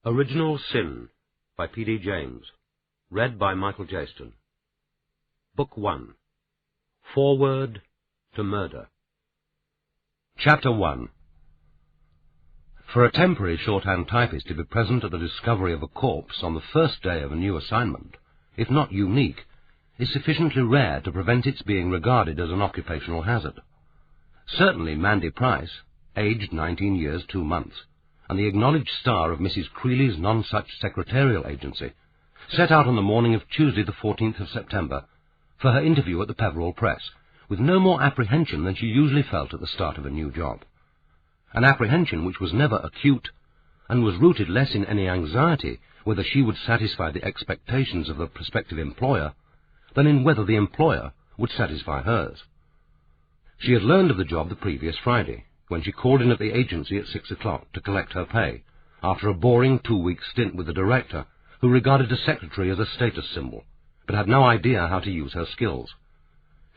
Original Sin by P.D. James. Read by Michael Jayston. Book 1. Foreword to Murder. Chapter 1. For a temporary shorthand typist to be present at the discovery of a corpse on the first day of a new assignment, if not unique, is sufficiently rare to prevent its being regarded as an occupational hazard. Certainly Mandy Price, aged 19 years 2 months, and the acknowledged star of Mrs. Creeley's non-such secretarial agency, set out on the morning of Tuesday the 14th of September for her interview at the Peverell Press, with no more apprehension than she usually felt at the start of a new job. An apprehension which was never acute, and was rooted less in any anxiety whether she would satisfy the expectations of the prospective employer than in whether the employer would satisfy hers. She had learned of the job the previous Friday, when she called in at the agency at 6 o'clock to collect her pay, after a boring 2-week stint with the director, who regarded a secretary as a status symbol, but had no idea how to use her skills.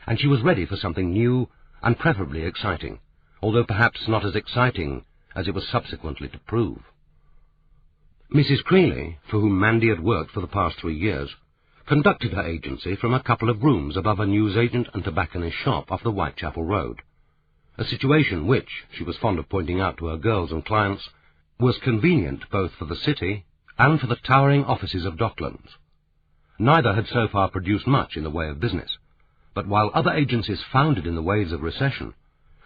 And she was ready for something new and preferably exciting, although perhaps not as exciting as it was subsequently to prove. Mrs. Creeley, for whom Mandy had worked for the past 3 years, conducted her agency from a couple of rooms above a newsagent and tobacconist's shop off the Whitechapel Road, a situation which, she was fond of pointing out to her girls and clients, was convenient both for the city and for the towering offices of Docklands. Neither had so far produced much in the way of business, but while other agencies foundered in the waves of recession,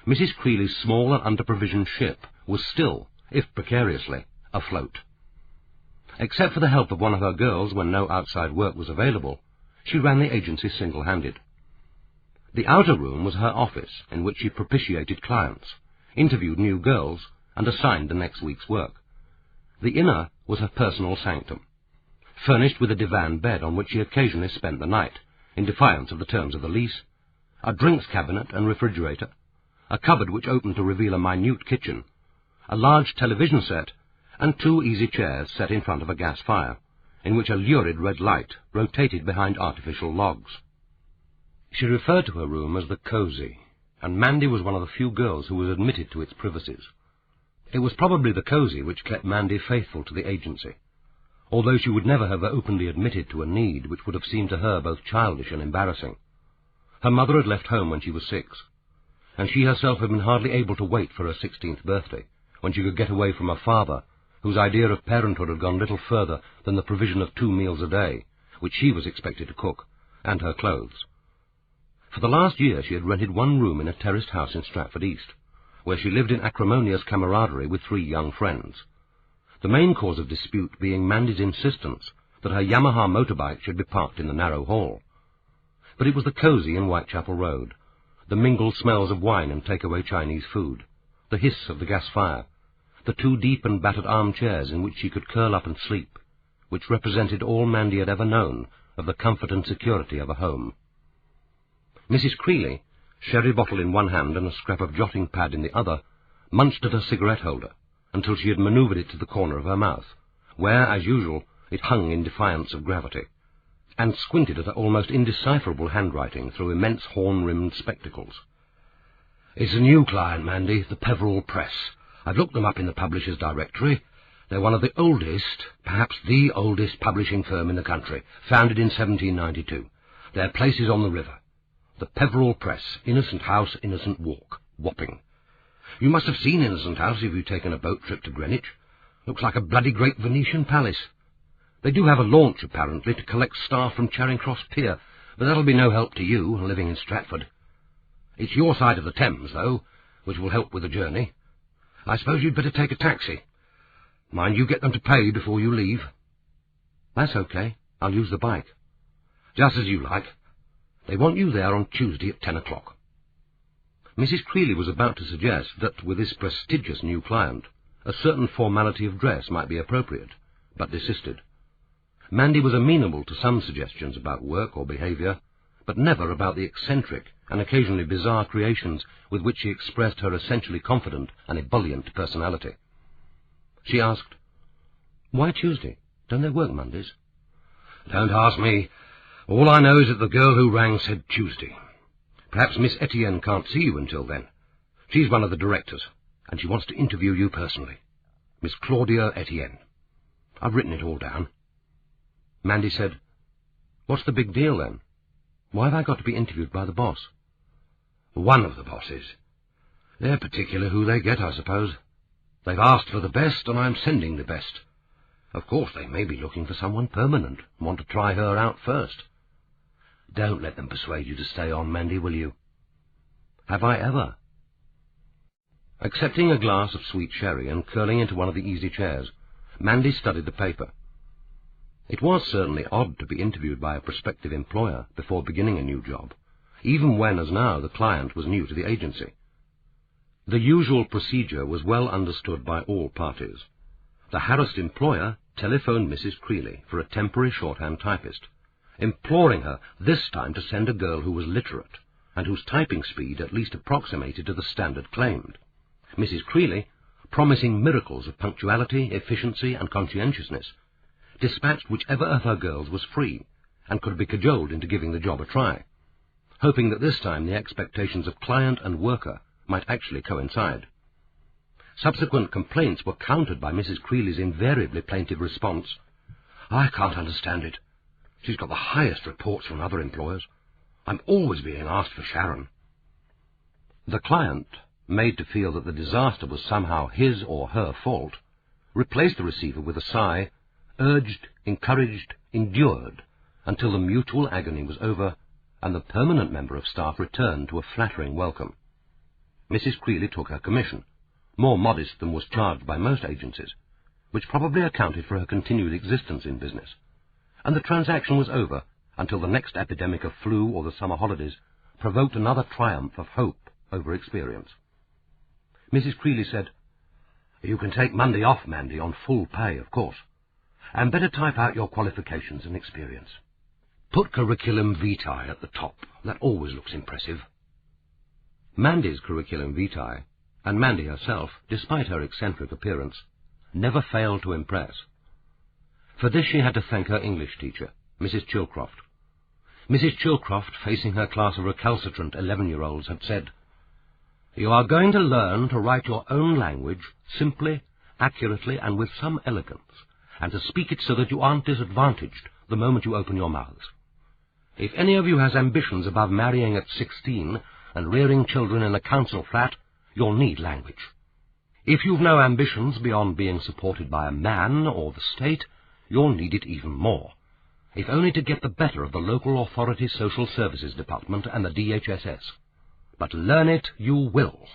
Mrs. Creeley's small and under-provisioned ship was still, if precariously, afloat. Except for the help of one of her girls when no outside work was available, she ran the agency single-handed. The outer room was her office, in which she propitiated clients, interviewed new girls, and assigned the next week's work. The inner was her personal sanctum, furnished with a divan bed on which she occasionally spent the night, in defiance of the terms of the lease, a drinks cabinet and refrigerator, a cupboard which opened to reveal a minute kitchen, a large television set, and 2 easy chairs set in front of a gas fire, in which a lurid red light rotated behind artificial logs. She referred to her room as the cosy, and Mandy was one of the few girls who was admitted to its privacies. It was probably the cosy which kept Mandy faithful to the agency, although she would never have openly admitted to a need which would have seemed to her both childish and embarrassing. Her mother had left home when she was 6, and she herself had been hardly able to wait for her 16th birthday, when she could get away from her father, whose idea of parenthood had gone little further than the provision of 2 meals a day, which she was expected to cook, and her clothes. For the last year she had rented 1 room in a terraced house in Stratford East, where she lived in acrimonious camaraderie with 3 young friends, the main cause of dispute being Mandy's insistence that her Yamaha motorbike should be parked in the narrow hall. But it was the cosy in Whitechapel Road, the mingled smells of wine and takeaway Chinese food, the hiss of the gas fire, the 2 deep and battered armchairs in which she could curl up and sleep, which represented all Mandy had ever known of the comfort and security of a home. Mrs. Creeley, sherry bottle in one hand and a scrap of jotting pad in the other, munched at her cigarette holder until she had manoeuvred it to the corner of her mouth, where, as usual, it hung in defiance of gravity, and squinted at her almost indecipherable handwriting through immense horn-rimmed spectacles. "It's a new client, Mandy, the Peverell Press. I've looked them up in the publishers' directory. They're one of the oldest, perhaps the oldest publishing firm in the country, founded in 1792. Their place is on the river. The Peverell Press, Innocent House, Innocent Walk, Wapping. You must have seen Innocent House if you've taken a boat trip to Greenwich. Looks like a bloody great Venetian palace. They do have a launch, apparently, to collect staff from Charing Cross Pier, but that'll be no help to you, living in Stratford. It's your side of the Thames, though, which will help with the journey. I suppose you'd better take a taxi. Mind you get them to pay before you leave." "That's okay. I'll use the bike." "Just as you like. They want you there on Tuesday at 10 o'clock. Mrs. Creeley was about to suggest that, with this prestigious new client, a certain formality of dress might be appropriate, but desisted. Mandy was amenable to some suggestions about work or behaviour, but never about the eccentric and occasionally bizarre creations with which she expressed her essentially confident and ebullient personality. She asked, "Why Tuesday? Don't they work Mondays?" "Don't ask me. All I know is that the girl who rang said Tuesday. Perhaps Miss Etienne can't see you until then. She's one of the directors, and she wants to interview you personally. Miss Claudia Etienne. I've written it all down." Mandy said, "What's the big deal, then? Why have I got to be interviewed by the boss?" "One of the bosses. They're particular who they get, I suppose. They've asked for the best, and I'm sending the best. Of course, they may be looking for someone permanent, and want to try her out first. Don't let them persuade you to stay on, Mandy, will you?" "Have I ever?" Accepting a glass of sweet sherry and curling into one of the easy chairs, Mandy studied the paper. It was certainly odd to be interviewed by a prospective employer before beginning a new job, even when, as now, the client was new to the agency. The usual procedure was well understood by all parties. The harassed employer telephoned Mrs. Creeley for a temporary shorthand typist, imploring her this time to send a girl who was literate, and whose typing speed at least approximated to the standard claimed. Mrs. Creeley, promising miracles of punctuality, efficiency, and conscientiousness, dispatched whichever of her girls was free, and could be cajoled into giving the job a try, hoping that this time the expectations of client and worker might actually coincide. Subsequent complaints were countered by Mrs. Creeley's invariably plaintive response, "I can't understand it. She's got the highest reports from other employers. I'm always being asked for Sharon." The client, made to feel that the disaster was somehow his or her fault, replaced the receiver with a sigh, urged, encouraged, endured, until the mutual agony was over, and the permanent member of staff returned to a flattering welcome. Mrs. Creeley took her commission, more modest than was charged by most agencies, which probably accounted for her continued existence in business, and the transaction was over until the next epidemic of flu or the summer holidays provoked another triumph of hope over experience. Mrs. Creeley said, "You can take Monday off, Mandy, on full pay, of course, and better type out your qualifications and experience. Put curriculum vitae at the top. That always looks impressive." Mandy's curriculum vitae, and Mandy herself, despite her eccentric appearance, never failed to impress. For this she had to thank her English teacher, Mrs. Chilcroft. Mrs. Chilcroft, facing her class of recalcitrant 11-year-olds, had said, "You are going to learn to write your own language simply, accurately, and with some elegance, and to speak it so that you aren't disadvantaged the moment you open your mouths. If any of you has ambitions above marrying at 16 and rearing children in a council flat, you'll need language. If you've no ambitions beyond being supported by a man or the state, you'll need it even more, if only to get the better of the local authority social services department and the DHSS. But learn it you will."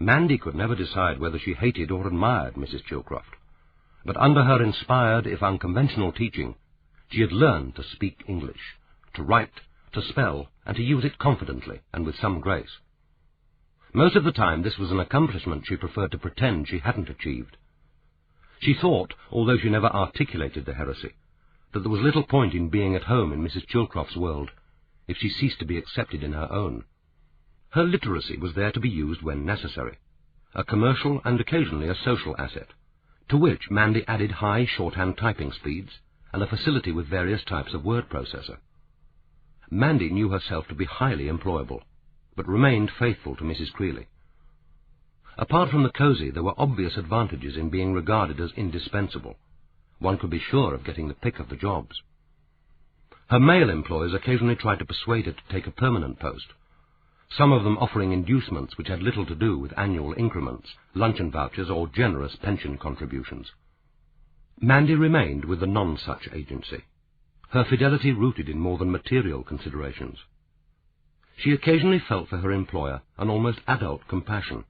Mandy could never decide whether she hated or admired Mrs. Chilcroft, but under her inspired, if unconventional teaching, she had learned to speak English, to write, to spell, and to use it confidently and with some grace. Most of the time this was an accomplishment she preferred to pretend she hadn't achieved. She thought, although she never articulated the heresy, that there was little point in being at home in Mrs. Chilcroft's world if she ceased to be accepted in her own. Her literacy was there to be used when necessary, a commercial and occasionally a social asset, to which Mandy added high shorthand typing speeds and a facility with various types of word processor. Mandy knew herself to be highly employable, but remained faithful to Mrs. Creeley. Apart from the cosy, there were obvious advantages in being regarded as indispensable. One could be sure of getting the pick of the jobs. Her male employers occasionally tried to persuade her to take a permanent post, some of them offering inducements which had little to do with annual increments, luncheon vouchers, or generous pension contributions. Mandy remained with the non-such agency, her fidelity rooted in more than material considerations. She occasionally felt for her employer an almost adult compassion.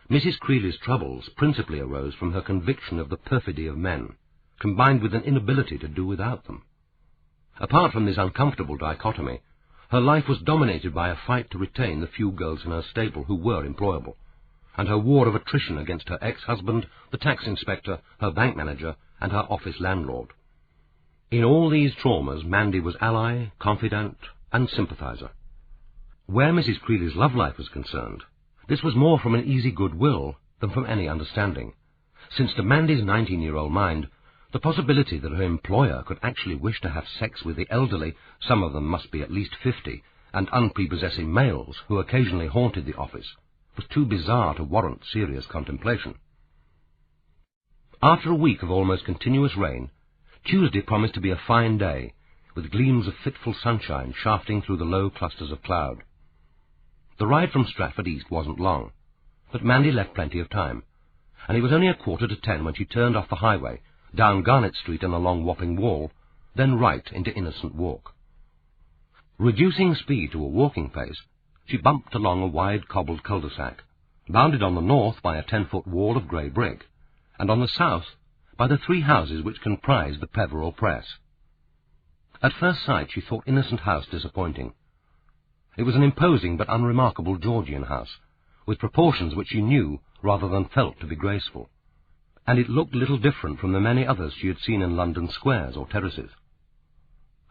Mrs. Creeley's troubles principally arose from her conviction of the perfidy of men, combined with an inability to do without them. Apart from this uncomfortable dichotomy, her life was dominated by a fight to retain the few girls in her stable who were employable, and her war of attrition against her ex-husband, the tax inspector, her bank manager, and her office landlord. In all these traumas, Mandy was ally, confidant, and sympathizer. Where Mrs. Creeley's love life was concerned, this was more from an easy goodwill than from any understanding, since to Mandy's 19-year-old mind, the possibility that her employer could actually wish to have sex with the elderly, some of them must be at least 50, and unprepossessing males who occasionally haunted the office, was too bizarre to warrant serious contemplation. After a week of almost continuous rain, Tuesday promised to be a fine day, with gleams of fitful sunshine shafting through the low clusters of cloud. The ride from Stratford East wasn't long, but Mandy left plenty of time, and it was only 9:45 when she turned off the highway, down Garnet Street and along Wapping Wall, then right into Innocent Walk. Reducing speed to a walking pace, she bumped along a wide cobbled cul-de-sac, bounded on the north by a 10-foot wall of grey brick, and on the south by the 3 houses which comprised the Peverell Press. At first sight she thought Innocent House disappointing. It was an imposing but unremarkable Georgian house, with proportions which she knew rather than felt to be graceful, and it looked little different from the many others she had seen in London squares or terraces.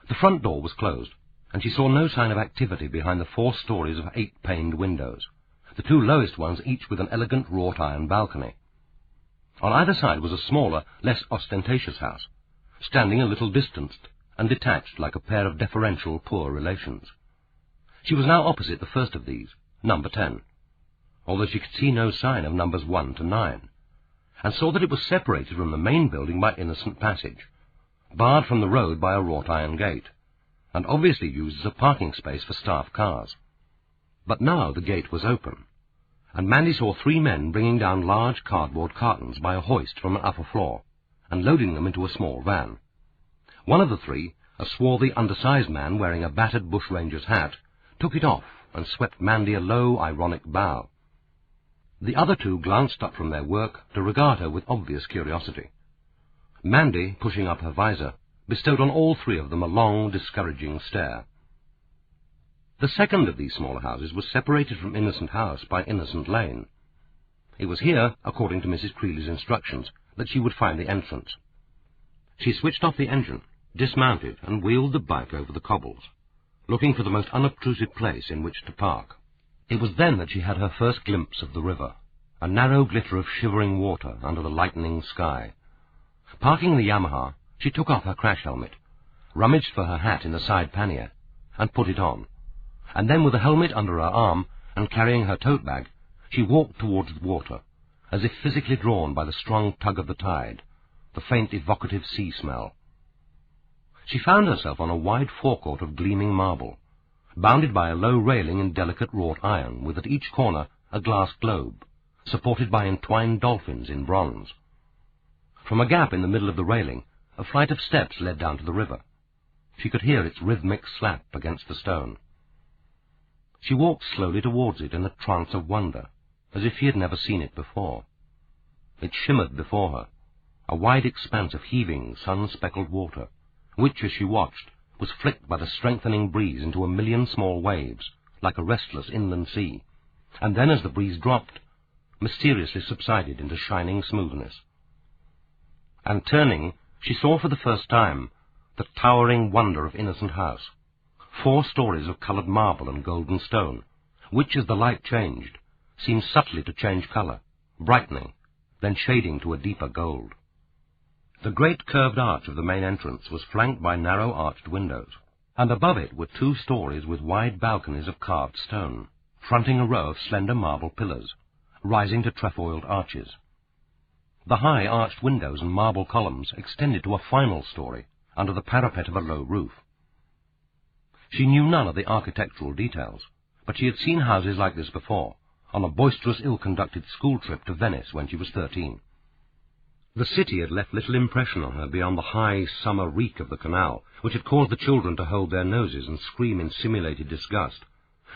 The front door was closed, and she saw no sign of activity behind the 4 stories of 8-paned windows, the 2 lowest ones each with an elegant wrought-iron balcony. On either side was a smaller, less ostentatious house, standing a little distanced and detached like a pair of deferential poor relations. She was now opposite the first of these, number 10, although she could see no sign of numbers 1 to 9, and saw that it was separated from the main building by Innocent Passage, barred from the road by a wrought-iron gate, and obviously used as a parking space for staff cars. But now the gate was open, and Mandy saw 3 men bringing down large cardboard cartons by a hoist from an upper floor, and loading them into a small van. One of the 3, a swarthy, undersized man wearing a battered bushranger's hat, took it off and swept Mandy a low, ironic bow. The other 2 glanced up from their work to regard her with obvious curiosity. Mandy, pushing up her visor, bestowed on all 3 of them a long, discouraging stare. The second of these smaller houses was separated from Innocent House by Innocent Lane. It was here, according to Mrs. Creeley's instructions, that she would find the entrance. She switched off the engine, dismounted, and wheeled the bike over the cobbles, looking for the most unobtrusive place in which to park. It was then that she had her first glimpse of the river, a narrow glitter of shivering water under the lightening sky. Parking the Yamaha, she took off her crash helmet, rummaged for her hat in the side pannier, and put it on, and then with the helmet under her arm and carrying her tote bag, she walked towards the water, as if physically drawn by the strong tug of the tide, the faint evocative sea smell. She found herself on a wide forecourt of gleaming marble, bounded by a low railing in delicate wrought iron, with at each corner a glass globe, supported by entwined dolphins in bronze. From a gap in the middle of the railing, a flight of steps led down to the river. She could hear its rhythmic slap against the stone. She walked slowly towards it in a trance of wonder, as if she had never seen it before. It shimmered before her, a wide expanse of heaving, sun-speckled water, which, as she watched, was flicked by the strengthening breeze into a million small waves, like a restless inland sea, and then, as the breeze dropped, mysteriously subsided into shining smoothness. And turning, she saw for the first time the towering wonder of Innocent House, 4 stories of coloured marble and golden stone, which, as the light changed, seemed subtly to change colour, brightening, then shading to a deeper gold. The great curved arch of the main entrance was flanked by narrow arched windows, and above it were 2 stories with wide balconies of carved stone, fronting a row of slender marble pillars, rising to trefoiled arches. The high arched windows and marble columns extended to a final story, under the parapet of a low roof. She knew none of the architectural details, but she had seen houses like this before, on a boisterous, ill-conducted school trip to Venice when she was 13. The city had left little impression on her beyond the high summer reek of the canal, which had caused the children to hold their noses and scream in simulated disgust,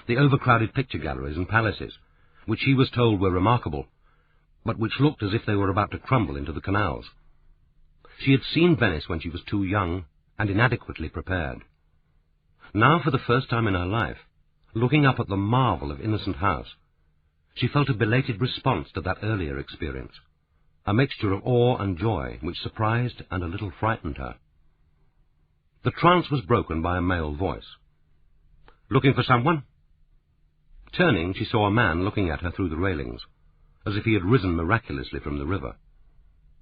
the overcrowded picture galleries and palaces, which she was told were remarkable, but which looked as if they were about to crumble into the canals. She had seen Venice when she was too young and inadequately prepared. Now, for the first time in her life, looking up at the marvel of Innocent House, she felt a belated response to that earlier experience, a mixture of awe and joy which surprised and a little frightened her. The trance was broken by a male voice. "Looking for someone?" Turning, she saw a man looking at her through the railings, as if he had risen miraculously from the river.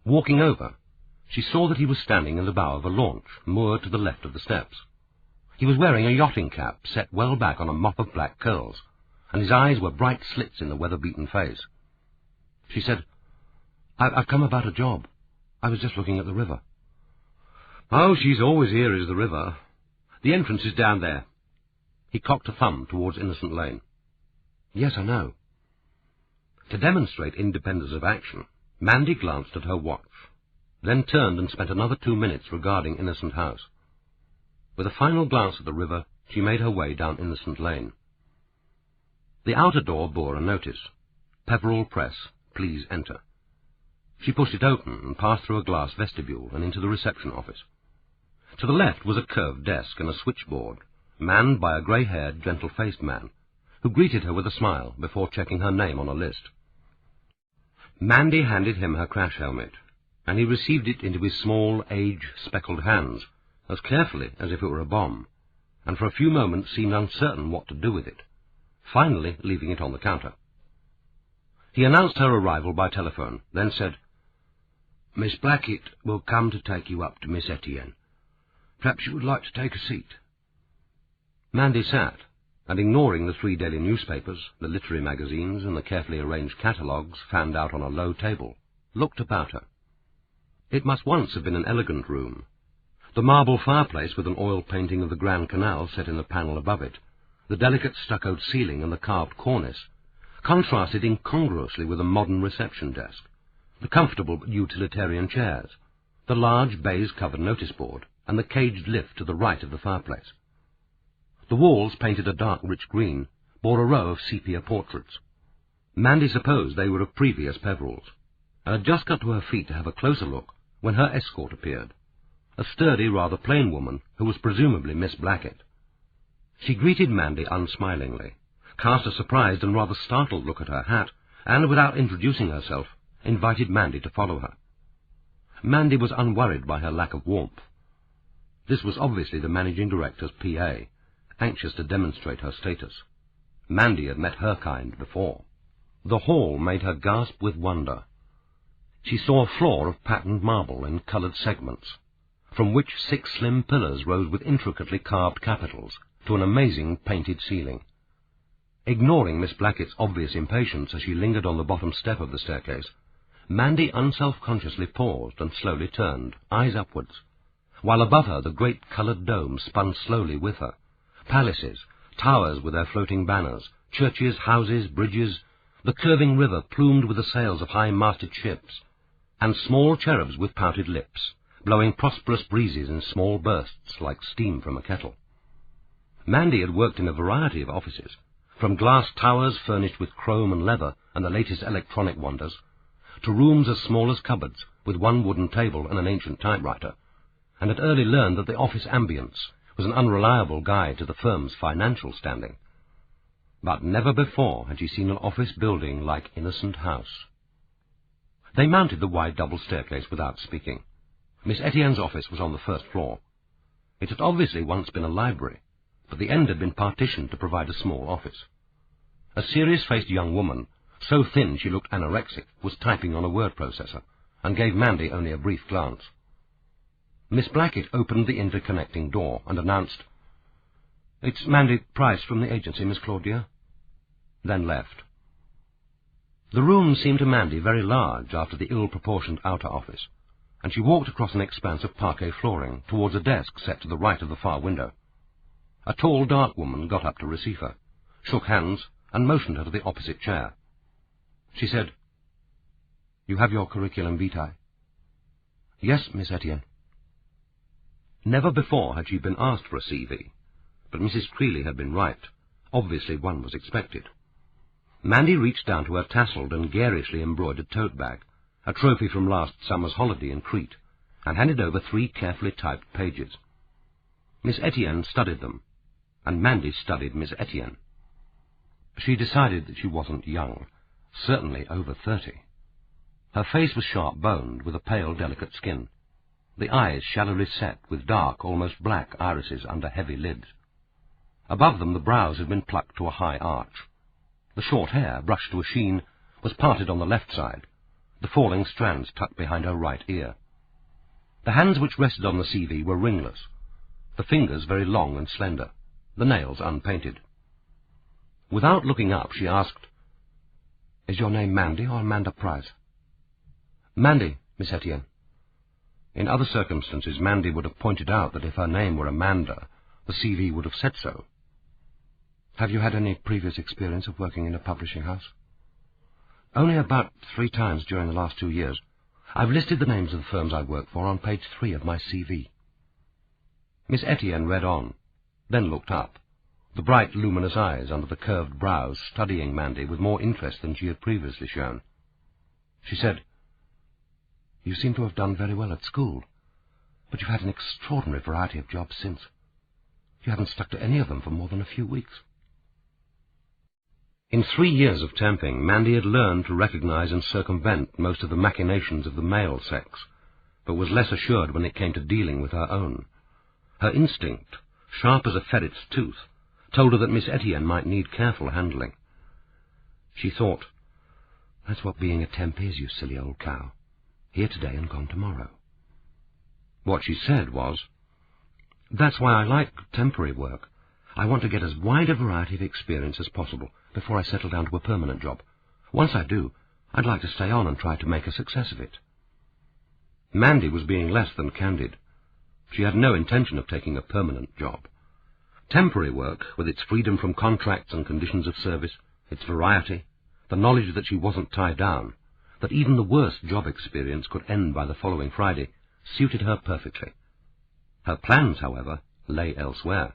Walking over, she saw that he was standing in the bow of a launch, moored to the left of the steps. He was wearing a yachting cap set well back on a mop of black curls, and his eyes were bright slits in the weather-beaten face. She said, I've come about a job. I was just looking at the river. Oh, she's always here, is the river. The entrance is down there. He cocked a thumb towards Innocent Lane. Yes, I know. To demonstrate independence of action, Mandy glanced at her watch, then turned and spent another 2 minutes regarding Innocent House. With a final glance at the river, she made her way down Innocent Lane. The outer door bore a notice. Peverell Press, please enter. She pushed it open and passed through a glass vestibule and into the reception office. To the left was a curved desk and a switchboard, manned by a grey-haired, gentle-faced man, who greeted her with a smile before checking her name on a list. Mandy handed him her crash helmet, and he received it into his small, age-speckled hands, as carefully as if it were a bomb, and for a few moments seemed uncertain what to do with it, finally leaving it on the counter. He announced her arrival by telephone, then said, "Miss Blackett will come to take you up to Miss Etienne. Perhaps you would like to take a seat." Mandy sat, and ignoring the 3 daily newspapers, the literary magazines, and the carefully arranged catalogues fanned out on a low table, looked about her. It must once have been an elegant room. The marble fireplace with an oil painting of the Grand Canal set in the panel above it, the delicate stuccoed ceiling and the carved cornice, contrasted incongruously with a modern reception desk, the comfortable but utilitarian chairs, the large baize-covered notice-board, and the caged lift to the right of the fireplace. The walls, painted a dark rich green, bore a row of sepia portraits. Mandy supposed they were of previous Peverells, and had just got to her feet to have a closer look when her escort appeared, a sturdy, rather plain woman who was presumably Miss Blackett. She greeted Mandy unsmilingly, cast a surprised and rather startled look at her hat, and, without introducing herself, invited Mandy to follow her. Mandy was unworried by her lack of warmth. This was obviously the managing director's PA, anxious to demonstrate her status. Mandy had met her kind before. The hall made her gasp with wonder. She saw a floor of patterned marble in coloured segments, from which 6 slim pillars rose with intricately carved capitals to an amazing painted ceiling. Ignoring Miss Blackett's obvious impatience as she lingered on the bottom step of the staircase, Mandy unself-consciously paused and slowly turned, eyes upwards, while above her the great coloured dome spun slowly with her. Palaces, towers with their floating banners, churches, houses, bridges, the curving river plumed with the sails of high-masted ships, and small cherubs with pouted lips, blowing prosperous breezes in small bursts like steam from a kettle. Mandy had worked in a variety of offices, from glass towers furnished with chrome and leather and the latest electronic wonders, to rooms as small as cupboards with one wooden table and an ancient typewriter, and had early learned that the office ambience was an unreliable guide to the firm's financial standing. But never before had she seen an office building like Innocent House. They mounted the wide double staircase without speaking. Miss Etienne's office was on the first floor. It had obviously once been a library, but the end had been partitioned to provide a small office. A serious-faced young woman, so thin she looked anorexic, was typing on a word processor, and gave Mandy only a brief glance. Miss Blackett opened the interconnecting door and announced, "It's Mandy Price from the agency, Miss Claudia," then left. The room seemed to Mandy very large after the ill-proportioned outer office, and she walked across an expanse of parquet flooring towards a desk set to the right of the far window. A tall, dark woman got up to receive her, shook hands, and motioned her to the opposite chair. She said, "You have your curriculum vitae?" "Yes, Miss Etienne." Never before had she been asked for a CV, but Mrs. Creeley had been right. Obviously one was expected. Mandy reached down to her tasselled and garishly embroidered tote bag, a trophy from last summer's holiday in Crete, and handed over 3 carefully typed pages. Miss Etienne studied them, and Mandy studied Miss Etienne. She decided that she wasn't young, certainly over 30. Her face was sharp-boned, with a pale, delicate skin, the eyes shallowly set, with dark, almost black irises under heavy lids. Above them the brows had been plucked to a high arch. The short hair, brushed to a sheen, was parted on the left side, the falling strands tucked behind her right ear. The hands which rested on the CV were ringless, the fingers very long and slender, the nails unpainted. Without looking up, she asked, "Is your name Mandy or Amanda Price?" "Mandy, Miss Etienne." In other circumstances, Mandy would have pointed out that if her name were Amanda, the CV would have said so. "Have you had any previous experience of working in a publishing house?" "Only about 3 times during the last 2 years. I've listed the names of the firms I work for on page 3 of my CV." Miss Etienne read on, then looked up, the bright, luminous eyes under the curved brows studying Mandy with more interest than she had previously shown. She said, "You seem to have done very well at school, but you've had an extraordinary variety of jobs since. You haven't stuck to any of them for more than a few weeks." In 3 years of temping, Mandy had learned to recognize and circumvent most of the machinations of the male sex, but was less assured when it came to dealing with her own. Her instinct, sharp as a ferret's tooth, told her that Miss Etienne might need careful handling. She thought, "That's what being a temp is, you silly old cow. Here today and gone tomorrow." What she said was, "That's why I like temporary work. I want to get as wide a variety of experience as possible before I settle down to a permanent job. Once I do, I'd like to stay on and try to make a success of it." Mandy was being less than candid. She had no intention of taking a permanent job. Temporary work, with its freedom from contracts and conditions of service, its variety, the knowledge that she wasn't tied down, that even the worst job experience could end by the following Friday, suited her perfectly. Her plans, however, lay elsewhere.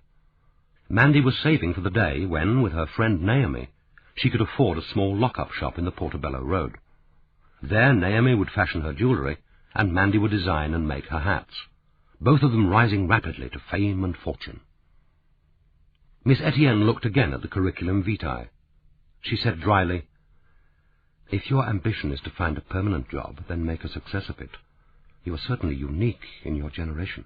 Mandy was saving for the day when, with her friend Naomi, she could afford a small lock-up shop in the Portobello Road. There Naomi would fashion her jewellery, and Mandy would design and make her hats, both of them rising rapidly to fame and fortune. Miss Etienne looked again at the curriculum vitae. She said dryly, "If your ambition is to find a permanent job, then make a success of it. You are certainly unique in your generation."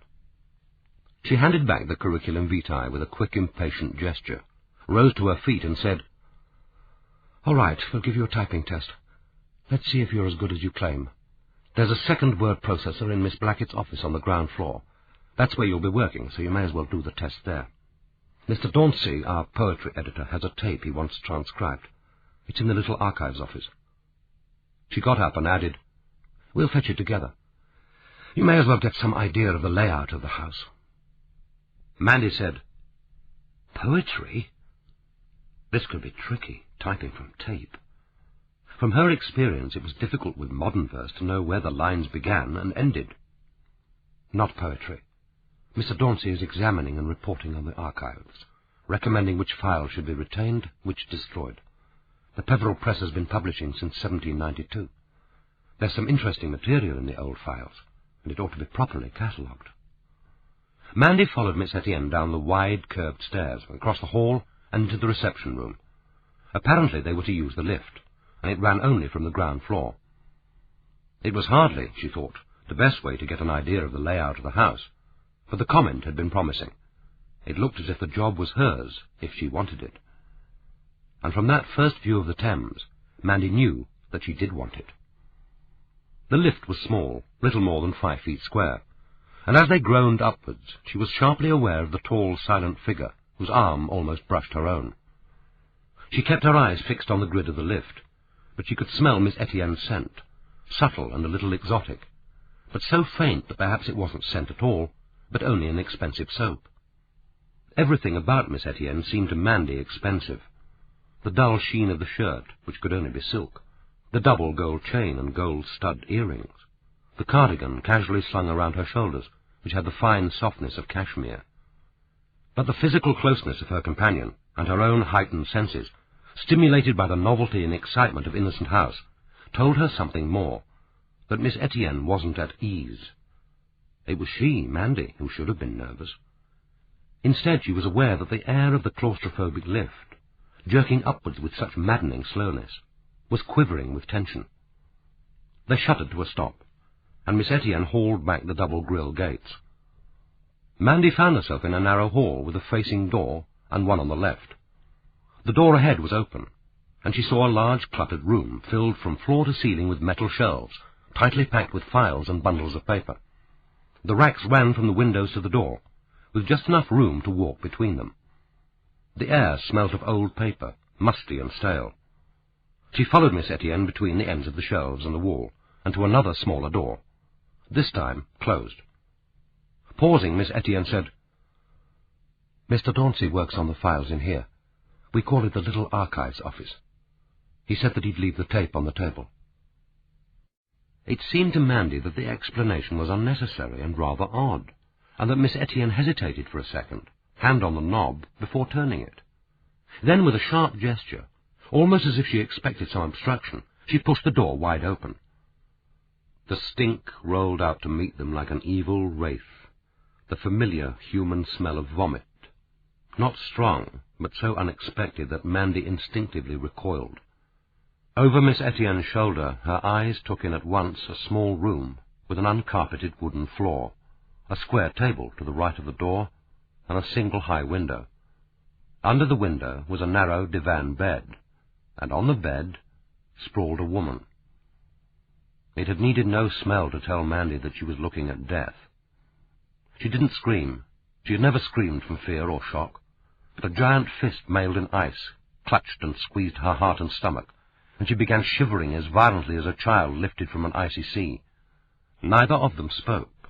She handed back the curriculum vitae with a quick, impatient gesture, rose to her feet and said, "All right, we'll give you a typing test. Let's see if you're as good as you claim. There's a second word processor in Miss Blackett's office on the ground floor. That's where you'll be working, so you may as well do the test there. Mr. Dauncey, our poetry editor, has a tape he wants transcribed. It's in the little archives office." She got up and added, "We'll fetch it together. You may as well get some idea of the layout of the house." Mandy said, "Poetry?" This could be tricky, typing from tape. From her experience, it was difficult with modern verse to know where the lines began and ended. "Not poetry. Mr. Dauncey is examining and reporting on the archives, recommending which files should be retained, which destroyed. The Peverell Press has been publishing since 1792. There's some interesting material in the old files, and it ought to be properly catalogued." Mandy followed Miss Etienne down the wide, curved stairs, across the hall, and into the reception room. Apparently they were to use the lift, and it ran only from the ground floor. It was hardly, she thought, the best way to get an idea of the layout of the house, but the comment had been promising. It looked as if the job was hers, if she wanted it. And from that first view of the Thames, Mandy knew that she did want it. The lift was small, little more than 5 feet square, and as they groaned upwards, she was sharply aware of the tall, silent figure whose arm almost brushed her own. She kept her eyes fixed on the grid of the lift, but she could smell Miss Etienne's scent, subtle and a little exotic, but so faint that perhaps it wasn't scent at all, but only an expensive soap. Everything about Miss Etienne seemed to Mandy expensive. The dull sheen of the shirt, which could only be silk, the double gold chain and gold stud earrings, the cardigan casually slung around her shoulders, which had the fine softness of cashmere. But the physical closeness of her companion, and her own heightened senses, stimulated by the novelty and excitement of Innocent House, told her something more, that Miss Etienne wasn't at ease. It was she, Mandy, who should have been nervous. Instead, she was aware that the air of the claustrophobic lift, jerking upwards with such maddening slowness, was quivering with tension. They shuttered to a stop, and Miss Etienne hauled back the double grille gates. Mandy found herself in a narrow hall with a facing door and one on the left. The door ahead was open, and she saw a large cluttered room filled from floor to ceiling with metal shelves, tightly packed with files and bundles of paper. The racks ran from the windows to the door, with just enough room to walk between them. The air smelt of old paper, musty and stale. She followed Miss Etienne between the ends of the shelves and the wall, and to another smaller door. this time closed. Pausing, Miss Etienne said, "Mr. Dauncey works on the files in here. We call it the Little Archives Office. He said that he'd leave the tape on the table." It seemed to Mandy that the explanation was unnecessary and rather odd, and that Miss Etienne hesitated for a second, hand on the knob, before turning it. Then, with a sharp gesture, almost as if she expected some obstruction, she pushed the door wide open. The stink rolled out to meet them like an evil wraith, the familiar human smell of vomit, not strong, but so unexpected that Mandy instinctively recoiled. Over Miss Etienne's shoulder, her eyes took in at once a small room with an uncarpeted wooden floor, a square table to the right of the door, and a single high window. Under the window was a narrow divan bed, and on the bed sprawled a woman. It had needed no smell to tell Mandy that she was looking at death. She didn't scream. She had never screamed from fear or shock, but a giant fist mailed in ice clutched and squeezed her heart and stomach, and she began shivering as violently as a child lifted from an icy sea. Neither of them spoke,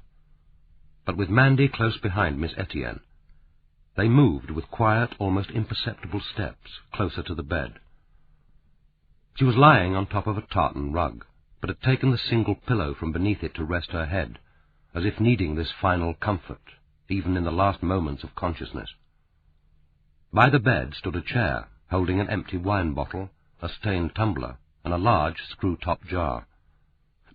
but with Mandy close behind Miss Etienne, they moved with quiet, almost imperceptible steps closer to the bed. She was lying on top of a tartan rug, but had taken the single pillow from beneath it to rest her head, as if needing this final comfort, even in the last moments of consciousness. By the bed stood a chair, holding an empty wine bottle, a stained tumbler, and a large screw-top jar.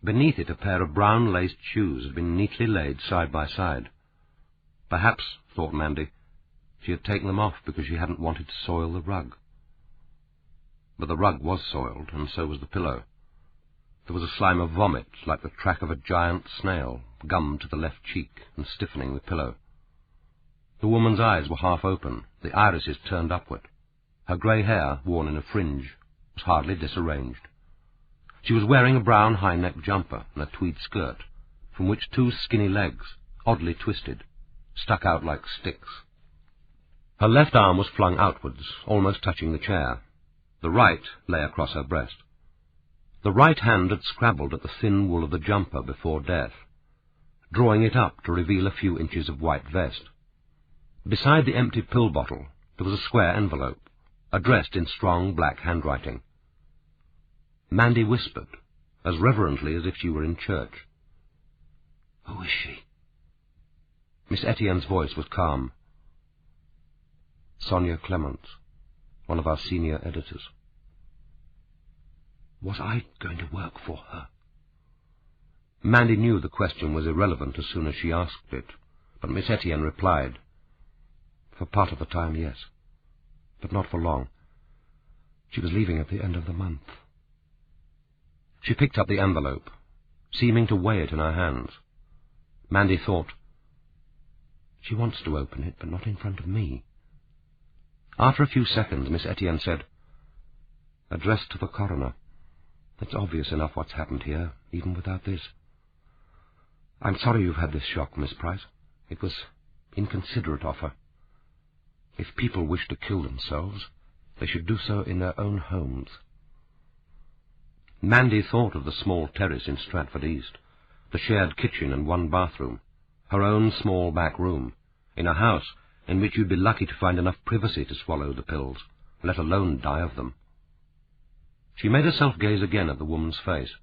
Beneath it a pair of brown laced shoes had been neatly laid side by side. Perhaps, thought Mandy, she had taken them off because she hadn't wanted to soil the rug. But the rug was soiled, and so was the pillow. There was a slime of vomit, like the track of a giant snail, gummed to the left cheek and stiffening the pillow. The woman's eyes were half open, the irises turned upward. Her grey hair, worn in a fringe, was hardly disarranged. She was wearing a brown high-necked jumper and a tweed skirt, from which two skinny legs, oddly twisted, stuck out like sticks. Her left arm was flung outwards, almost touching the chair. The right lay across her breast. The right hand had scrabbled at the thin wool of the jumper before death, drawing it up to reveal a few inches of white vest. Beside the empty pill bottle there was a square envelope, addressed in strong black handwriting. Mandy whispered, as reverently as if she were in church, "Who is she?" Miss Etienne's voice was calm. "Sonia Clements, one of our senior editors." Was I going to work for her? Mandy knew the question was irrelevant as soon as she asked it, but Miss Etienne replied, "For part of the time, yes, but not for long. She was leaving at the end of the month." She picked up the envelope, seeming to weigh it in her hands. Mandy thought, "She wants to open it, but not in front of me." After a few seconds, Miss Etienne said, "Addressed to the coroner. It's obvious enough what's happened here, even without this. I'm sorry you've had this shock, Miss Price. It was inconsiderate of her. If people wish to kill themselves, they should do so in their own homes." Mandy thought of the small terrace in Stratford East, the shared kitchen and one bathroom, her own small back room, in a house in which you'd be lucky to find enough privacy to swallow the pills, let alone die of them. She made herself gaze again at the woman's face.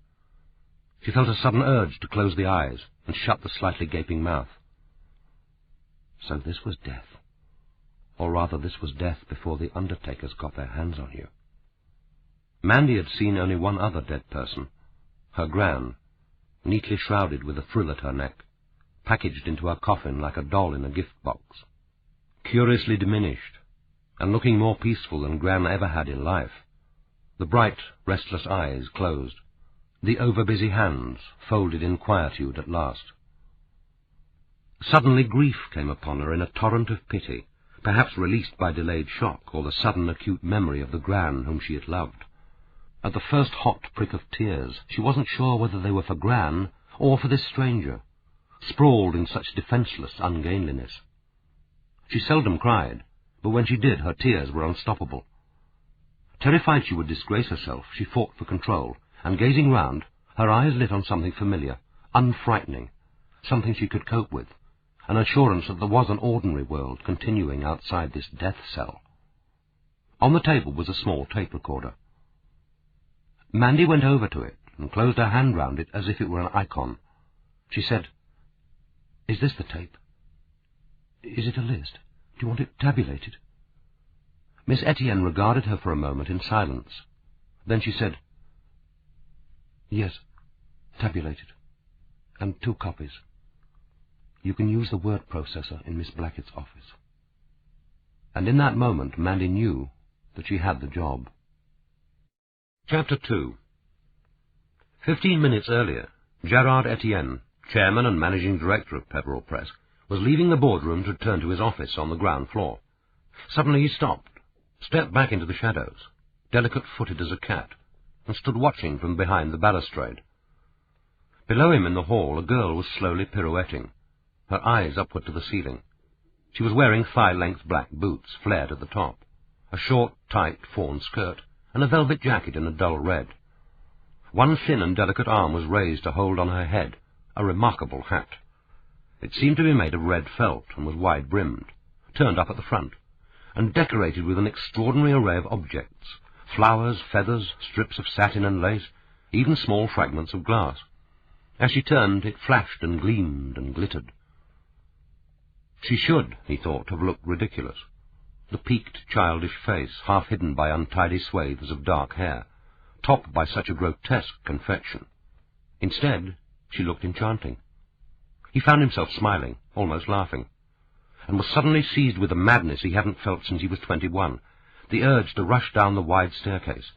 She felt a sudden urge to close the eyes and shut the slightly gaping mouth. So this was death. Or rather, this was death before the undertakers got their hands on you. Mandy had seen only one other dead person, her gran, neatly shrouded with a frill at her neck, packaged into her coffin like a doll in a gift box. Curiously diminished, and looking more peaceful than Gran ever had in life, the bright, restless eyes closed, the over-busy hands folded in quietude at last. Suddenly grief came upon her in a torrent of pity, perhaps released by delayed shock or the sudden acute memory of the Gran whom she had loved. At the first hot prick of tears, she wasn't sure whether they were for Gran or for this stranger, sprawled in such defenceless ungainliness. She seldom cried, but when she did, her tears were unstoppable. Terrified she would disgrace herself, she fought for control, and gazing round, her eyes lit on something familiar, unfrightening, something she could cope with, an assurance that there was an ordinary world continuing outside this death cell. On the table was a small tape recorder. Mandy went over to it and closed her hand round it as if it were an icon. She said, "Is this the tape? Is it a list? Do you want it tabulated?" Miss Etienne regarded her for a moment in silence. Then she said, "Yes, tabulated, and 2 copies. You can use the word processor in Miss Blackett's office." And in that moment Mandy knew that she had the job. Chapter 2. 15 minutes earlier, Gerard Etienne, chairman and managing director of Peverell Press, was leaving the boardroom to return to his office on the ground floor. Suddenly he stopped, stepped back into the shadows, delicate-footed as a cat, and stood watching from behind the balustrade. Below him in the hall a girl was slowly pirouetting, her eyes upward to the ceiling. She was wearing thigh-length black boots, flared at the top, a short, tight fawn skirt, and a velvet jacket in a dull red. One thin and delicate arm was raised to hold on her head a remarkable hat. It seemed to be made of red felt and was wide-brimmed, turned up at the front, and decorated with an extraordinary array of objects, flowers, feathers, strips of satin and lace, even small fragments of glass. As she turned, it flashed and gleamed and glittered. She should, he thought, have looked ridiculous. The peaked, childish face, half hidden by untidy swathes of dark hair, topped by such a grotesque confection. Instead, she looked enchanting. He found himself smiling, almost laughing, and was suddenly seized with a madness he hadn't felt since he was 21, the urge to rush down the wide staircase,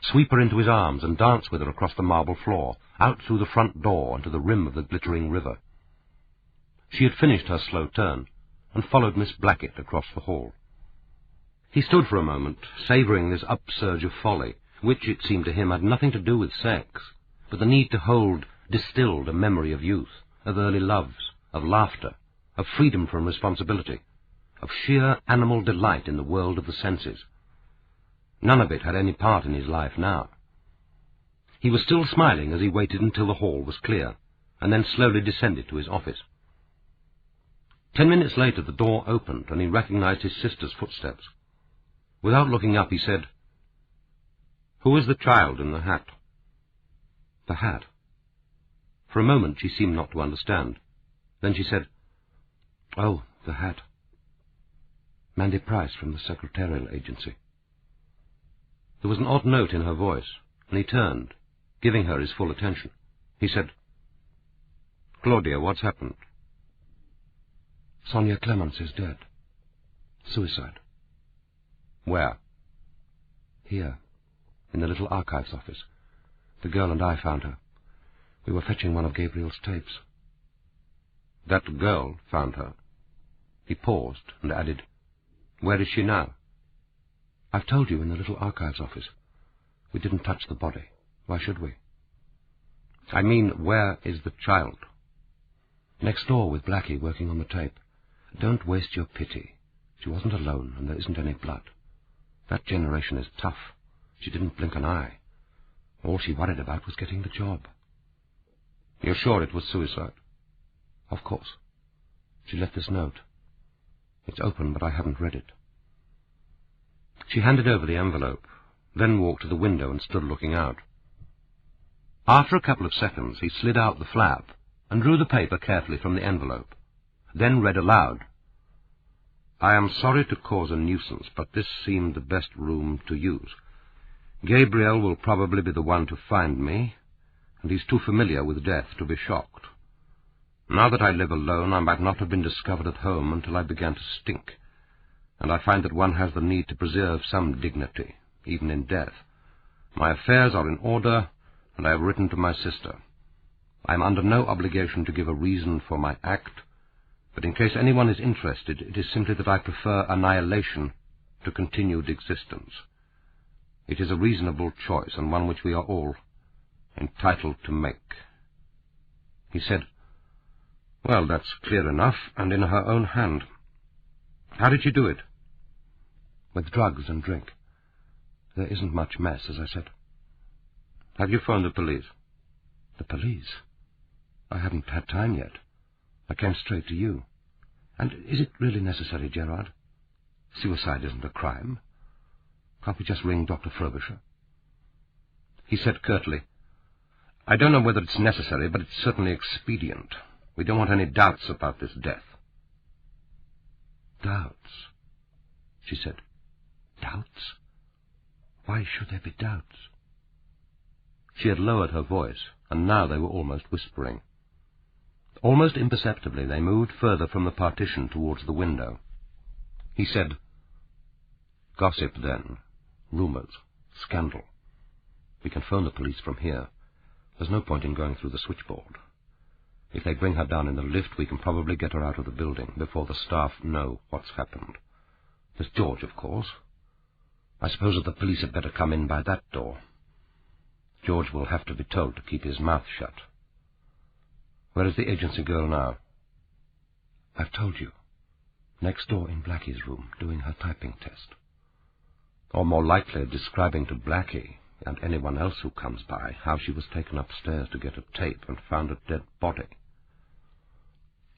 sweep her into his arms and dance with her across the marble floor, out through the front door and to the rim of the glittering river. She had finished her slow turn, and followed Miss Blackett across the hall. He stood for a moment, savouring this upsurge of folly, which, it seemed to him, had nothing to do with sex, but the need to hold distilled a memory of youth, of early loves, of laughter, of freedom from responsibility, of sheer animal delight in the world of the senses. None of it had any part in his life now. He was still smiling as he waited until the hall was clear, and then slowly descended to his office. 10 minutes later the door opened, and he recognized his sister's footsteps. Without looking up, he said, "Who is the child in the hat?" "The hat?" For a moment she seemed not to understand. Then she said, "Oh, the hat. Mandy Price from the Secretarial Agency." There was an odd note in her voice, and he turned, giving her his full attention. He said, "Claudia, what's happened?" "Sonia Clements is dead. Suicide." "Where?" "Here, in the little archives office. The girl and I found her. We were fetching one of Gabriel's tapes." "That girl found her?" He paused and added, "Where is she now?" "I've told you, in the little archives office. We didn't touch the body. Why should we?" "I mean, where is the child?" "Next door with Blackie, working on the tape. Don't waste your pity. She wasn't alone, and there isn't any blood. That generation is tough. She didn't blink an eye. All she worried about was getting the job." "You're sure it was suicide?" "Of course. She left this note. It's open, but I haven't read it." She handed over the envelope, then walked to the window and stood looking out. After a couple of seconds, he slid out the flap and drew the paper carefully from the envelope, then read aloud, "I am sorry to cause a nuisance, but this seemed the best room to use. Gabriel will probably be the one to find me, and he's too familiar with death to be shocked. Now that I live alone, I might not have been discovered at home until I began to stink, and I find that one has the need to preserve some dignity, even in death. My affairs are in order, and I have written to my sister. I am under no obligation to give a reason for my act, but in case anyone is interested, it is simply that I prefer annihilation to continued existence. It is a reasonable choice, and one which we are all entitled to make." He said, "Well, that's clear enough, and in her own hand. How did she do it?" "With drugs and drink. There isn't much mess, as I said." "Have you phoned the police?" "The police? I haven't had time yet. I came straight to you. And is it really necessary, Gerard? Suicide isn't a crime. Can't we just ring Dr. Frobisher? He said curtly, I don't know whether it's necessary, but it's certainly expedient. We don't want any doubts about this death. Doubts, she said. Doubts? Why should there be doubts? She had lowered her voice, and now they were almost whispering. Almost imperceptibly they moved further from the partition towards the window. He said, Gossip, then. Rumours. Scandal. We can phone the police from here. There's no point in going through the switchboard. If they bring her down in the lift, we can probably get her out of the building before the staff know what's happened. There's George, of course. I suppose that the police had better come in by that door. George will have to be told to keep his mouth shut. Where is the agency girl now? I've told you. Next door in Blackie's room, doing her typing test. Or more likely, describing to Blackie and anyone else who comes by how she was taken upstairs to get a tape and found a dead body.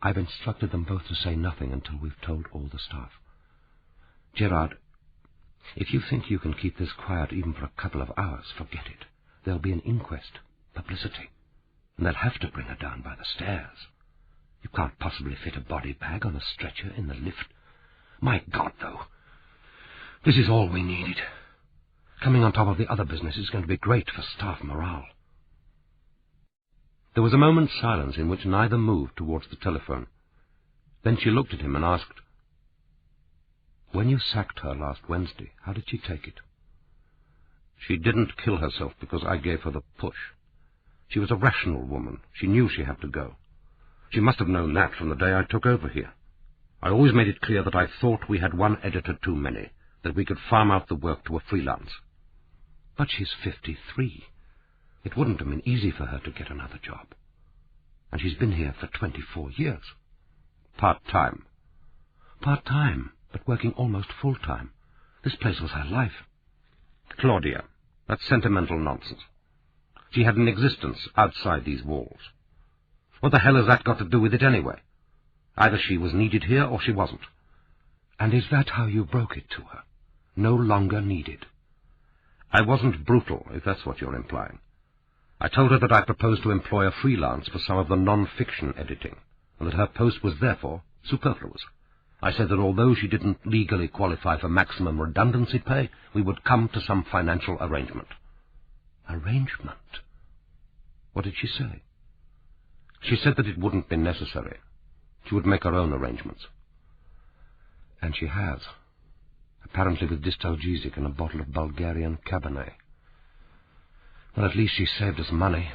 I've instructed them both to say nothing until we've told all the staff. Gerard, if you think you can keep this quiet even for a couple of hours, forget it. There'll be an inquest, publicity, and they'll have to bring her down by the stairs. You can't possibly fit a body bag on a stretcher in the lift. My God, though, this is all we needed. Coming on top of the other business is going to be great for staff morale. There was a moment's silence in which neither moved towards the telephone. Then she looked at him and asked, When you sacked her last Wednesday, how did she take it? She didn't kill herself because I gave her the push. She was a rational woman. She knew she had to go. She must have known that from the day I took over here. I always made it clear that I thought we had one editor too many, that we could farm out the work to a freelance. But she's 53. It wouldn't have been easy for her to get another job. And she's been here for 24 years. Part-time. Part-time, but working almost full-time. This place was her life. Claudia, that's sentimental nonsense. She had an existence outside these walls. What the hell has that got to do with it anyway? Either she was needed here or she wasn't. And is that how you broke it to her? No longer needed? I wasn't brutal, if that's what you're implying. I told her that I proposed to employ a freelance for some of the non-fiction editing, and that her post was therefore superfluous. I said that although she didn't legally qualify for maximum redundancy pay, we would come to some financial arrangement. Arrangement? What did she say? She said that it wouldn't be necessary. She would make her own arrangements. And she has. Apparently with dystalgesic and a bottle of Bulgarian Cabernet. Well, at least she saved us money.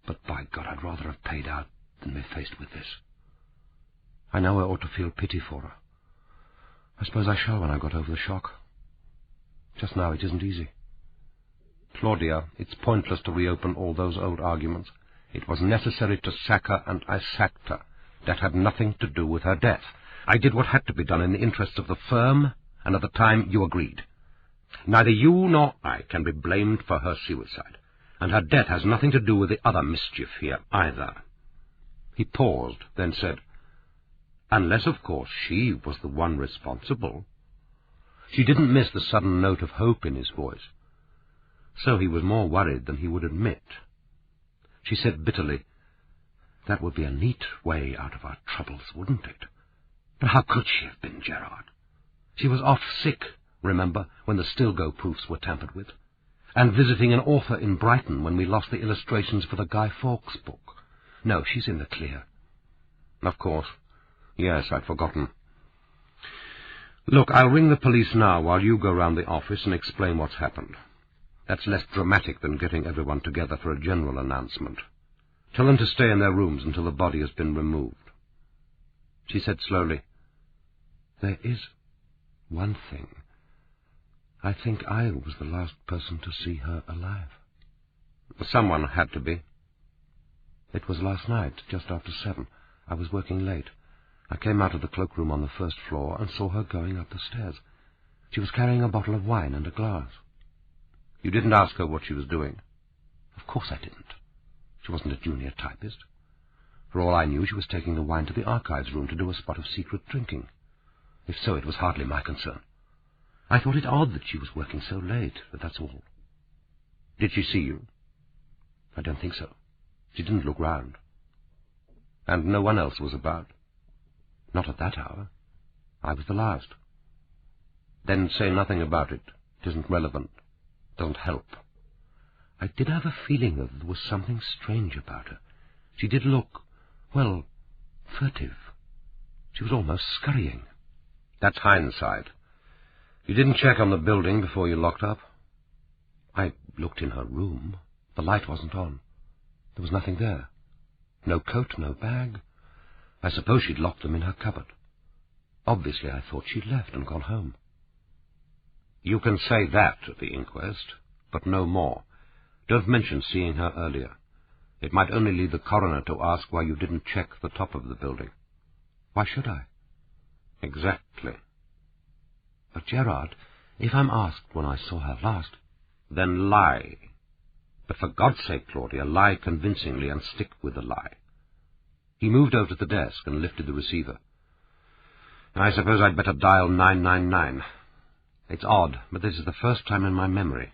But by God, I'd rather have paid out than be faced with this. I know I ought to feel pity for her. I suppose I shall when I got over the shock. Just now it isn't easy. Claudia, it's pointless to reopen all those old arguments. It was necessary to sack her, and I sacked her. That had nothing to do with her death. I did what had to be done in the interests of the firm, and at the time you agreed. Neither you nor I can be blamed for her suicide, and her death has nothing to do with the other mischief here either. He paused, then said, Unless, of course, she was the one responsible. She didn't miss the sudden note of hope in his voice. So he was more worried than he would admit. She said bitterly, That would be a neat way out of our troubles, wouldn't it? But how could she have been, Gerard? She was off sick, remember, when the Stilgo proofs were tampered with, and visiting an author in Brighton when we lost the illustrations for the Guy Fawkes book. No, she's in the clear. Of course. Yes, I'd forgotten. Look, I'll ring the police now while you go round the office and explain what's happened. That's less dramatic than getting everyone together for a general announcement. Tell them to stay in their rooms until the body has been removed. She said slowly, There is one thing. I think I was the last person to see her alive. Someone had to be. It was last night, just after 7. I was working late. I came out of the cloakroom on the first floor and saw her going up the stairs. She was carrying a bottle of wine and a glass. You didn't ask her what she was doing? Of course I didn't. She wasn't a junior typist. For all I knew, she was taking the wine to the archives room to do a spot of secret drinking. If so, it was hardly my concern. I thought it odd that she was working so late, but that's all. Did she see you? I don't think so. She didn't look round. And no one else was about? Not at that hour. I was the last. Then say nothing about it. It isn't relevant. It doesn't help. I did have a feeling that there was something strange about her. She did look, well, furtive. She was almost scurrying. That's hindsight. You didn't check on the building before you locked up? I looked in her room. The light wasn't on. There was nothing there. No coat, no bag. I suppose she'd locked them in her cupboard. Obviously, I thought she'd left and gone home. You can say that at the inquest, but no more. Don't mention seeing her earlier. It might only lead the coroner to ask why you didn't check the top of the building. Why should I? Exactly. But, Gerard, if I'm asked when I saw her last... Then lie. But for God's sake, Claudia, lie convincingly and stick with the lie. He moved over to the desk and lifted the receiver. I suppose I'd better dial 999. It's odd, but this is the first time in my memory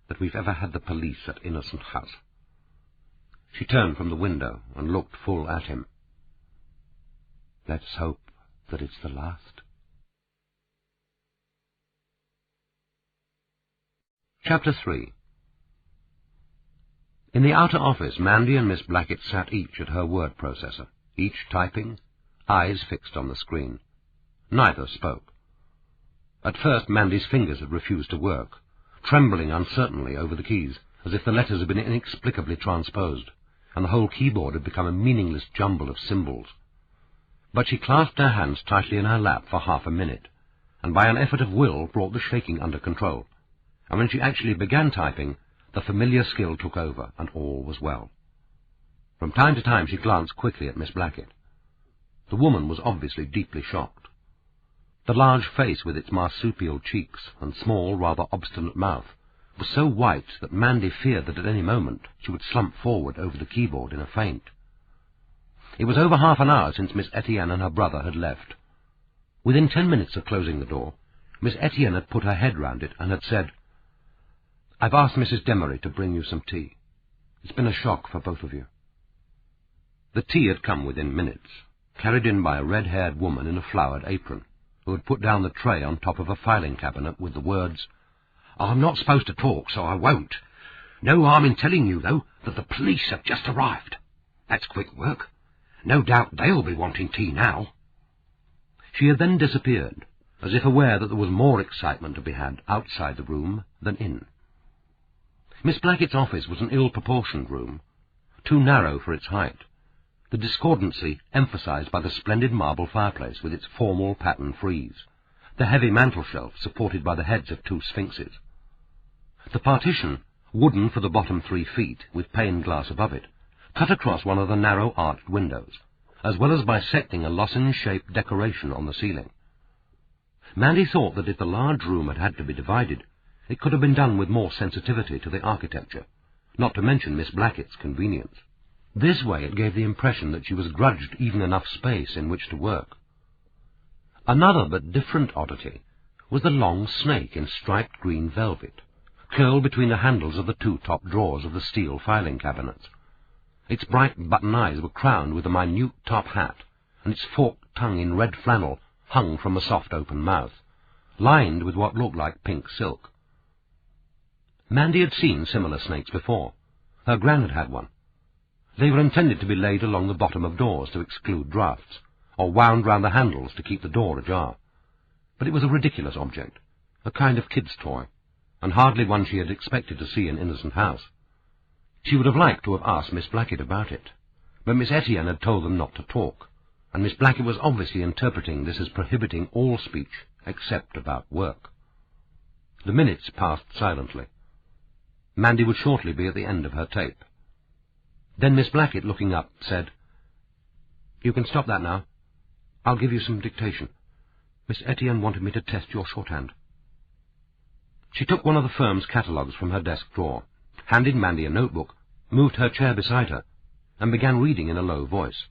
that we've ever had the police at Innocent House. She turned from the window and looked full at him. Let's hope that it's the last. Chapter 3. In the outer office, Mandy and Miss Blackett sat each at her word processor, each typing, eyes fixed on the screen. Neither spoke. At first, Mandy's fingers had refused to work, trembling uncertainly over the keys, as if the letters had been inexplicably transposed, and the whole keyboard had become a meaningless jumble of symbols. But she clasped her hands tightly in her lap for half a minute, and by an effort of will brought the shaking under control. And when she actually began typing, the familiar skill took over, and all was well. From time to time she glanced quickly at Miss Blackett. The woman was obviously deeply shocked. The large face with its marsupial cheeks and small, rather obstinate mouth was so white that Mandy feared that at any moment she would slump forward over the keyboard in a faint. It was over half an hour since Miss Etienne and her brother had left. Within 10 minutes of closing the door, Miss Etienne had put her head round it and had said, "I've asked Mrs. Demery to bring you some tea. It's been a shock for both of you." The tea had come within minutes, carried in by a red-haired woman in a flowered apron, who had put down the tray on top of a filing cabinet with the words, "I'm not supposed to talk, so I won't. No harm in telling you, though, that the police have just arrived. That's quick work. No doubt they'll be wanting tea now." She had then disappeared, as if aware that there was more excitement to be had outside the room than in. Miss Blackett's office was an ill-proportioned room, too narrow for its height, the discordancy emphasized by the splendid marble fireplace with its formal pattern frieze, the heavy mantelshelf supported by the heads of 2 sphinxes. The partition, wooden for the bottom 3 feet, with pane glass above it, cut across one of the narrow arched windows, as well as bisecting a lozenge-shaped decoration on the ceiling. Mandy thought that if the large room had had to be divided, it could have been done with more sensitivity to the architecture, not to mention Miss Blackett's convenience. This way it gave the impression that she was grudged even enough space in which to work. Another but different oddity was the long snake in striped green velvet, curled between the handles of the 2 top drawers of the steel filing cabinets. Its bright button eyes were crowned with a minute top hat, and its forked tongue in red flannel hung from a soft open mouth, lined with what looked like pink silk. Mandy had seen similar snakes before. Her gran had had one. They were intended to be laid along the bottom of doors to exclude draughts, or wound round the handles to keep the door ajar. But it was a ridiculous object, a kind of kid's toy, and hardly one she had expected to see in Innocent House. She would have liked to have asked Miss Blackett about it, but Miss Etienne had told them not to talk, and Miss Blackett was obviously interpreting this as prohibiting all speech except about work. The minutes passed silently. Mandy would shortly be at the end of her tape. Then Miss Blackett, looking up, said, "You can stop that now. I'll give you some dictation. Miss Etienne wanted me to test your shorthand." She took one of the firm's catalogues from her desk drawer, handed Mandy a notebook, moved her chair beside her, and began reading in a low voice,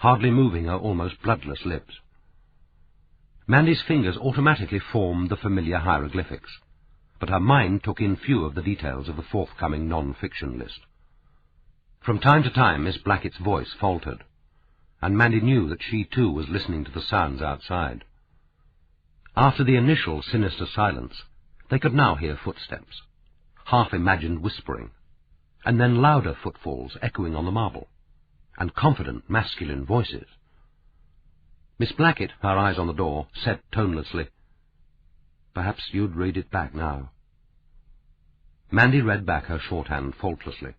hardly moving her almost bloodless lips. Mandy's fingers automatically formed the familiar hieroglyphics, but her mind took in few of the details of the forthcoming non-fiction list. From time to time Miss Blackett's voice faltered, and Mandy knew that she too was listening to the sounds outside. After the initial sinister silence, they could now hear footsteps, half-imagined whispering, and then louder footfalls echoing on the marble, and confident masculine voices. Miss Blackett, her eyes on the door, said tonelessly, "Perhaps you'd read it back now." Mandy read back her shorthand faultlessly.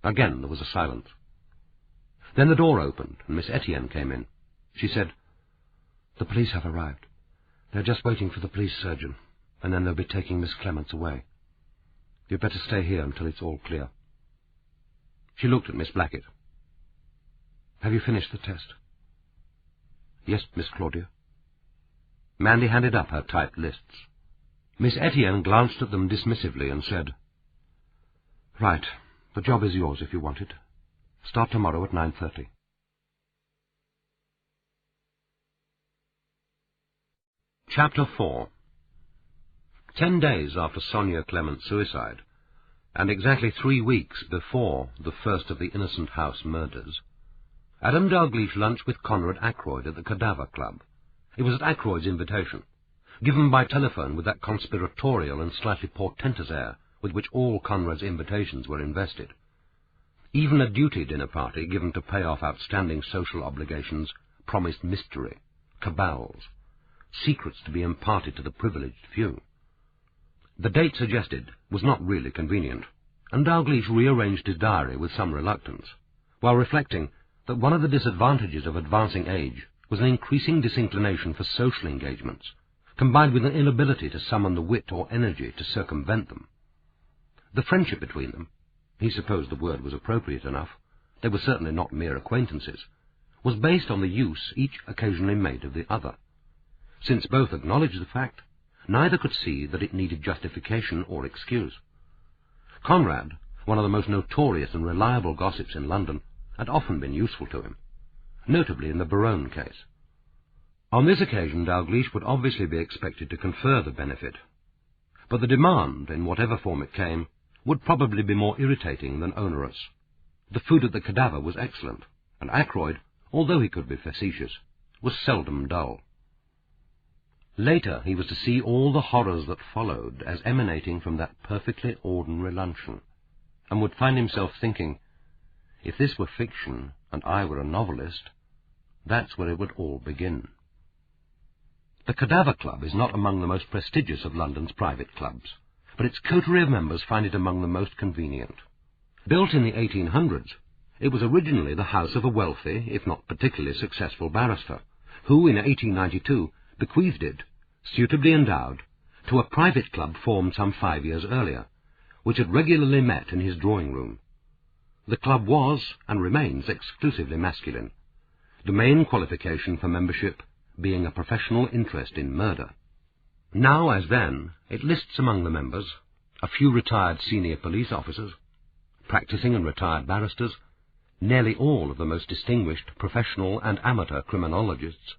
Again there was a silence. Then the door opened, and Miss Etienne came in. She said, "The police have arrived. They're just waiting for the police surgeon, and then they'll be taking Miss Clements away. You'd better stay here until it's all clear." She looked at Miss Blackett. "Have you finished the test?" "Yes, Miss Claudia." Mandy handed up her typed lists. Miss Etienne glanced at them dismissively and said, "Right, the job is yours if you want it. Start tomorrow at 9:30. Chapter 4. 10 days after Sonia Clement's suicide, and exactly 3 weeks before the first of the Innocent House murders, Adam Dalgliesh lunched with Conrad Ackroyd at the Cadaver Club. It was at Ackroyd's invitation, given by telephone with that conspiratorial and slightly portentous air with which all Conrad's invitations were invested. Even a duty dinner party given to pay off outstanding social obligations promised mystery, cabals, secrets to be imparted to the privileged few. The date suggested was not really convenient, and Dalgliesh rearranged his diary with some reluctance, while reflecting that one of the disadvantages of advancing age was an increasing disinclination for social engagements, combined with an inability to summon the wit or energy to circumvent them. The friendship between them, he supposed the word was appropriate enough, they were certainly not mere acquaintances, was based on the use each occasionally made of the other. Since both acknowledged the fact, neither could see that it needed justification or excuse. Conrad, one of the most notorious and reliable gossips in London, had often been useful to him, notably in the Barone case. On this occasion Dalgliesh would obviously be expected to confer the benefit, but the demand, in whatever form it came, would probably be more irritating than onerous. The food at the Cadaver was excellent, and Ackroyd, although he could be facetious, was seldom dull. Later he was to see all the horrors that followed as emanating from that perfectly ordinary luncheon, and would find himself thinking, if this were fiction and I were a novelist, that's where it would all begin. The Cadaver Club is not among the most prestigious of London's private clubs, but its coterie of members find it among the most convenient. Built in the 1800s, it was originally the house of a wealthy, if not particularly successful barrister, who in 1892 bequeathed it, suitably endowed, to a private club formed some 5 years earlier, which had regularly met in his drawing-room. The club was, and remains, exclusively masculine, the main qualification for membership being a professional interest in murder. Now, as then, it lists among the members a few retired senior police officers, practising and retired barristers, nearly all of the most distinguished professional and amateur criminologists,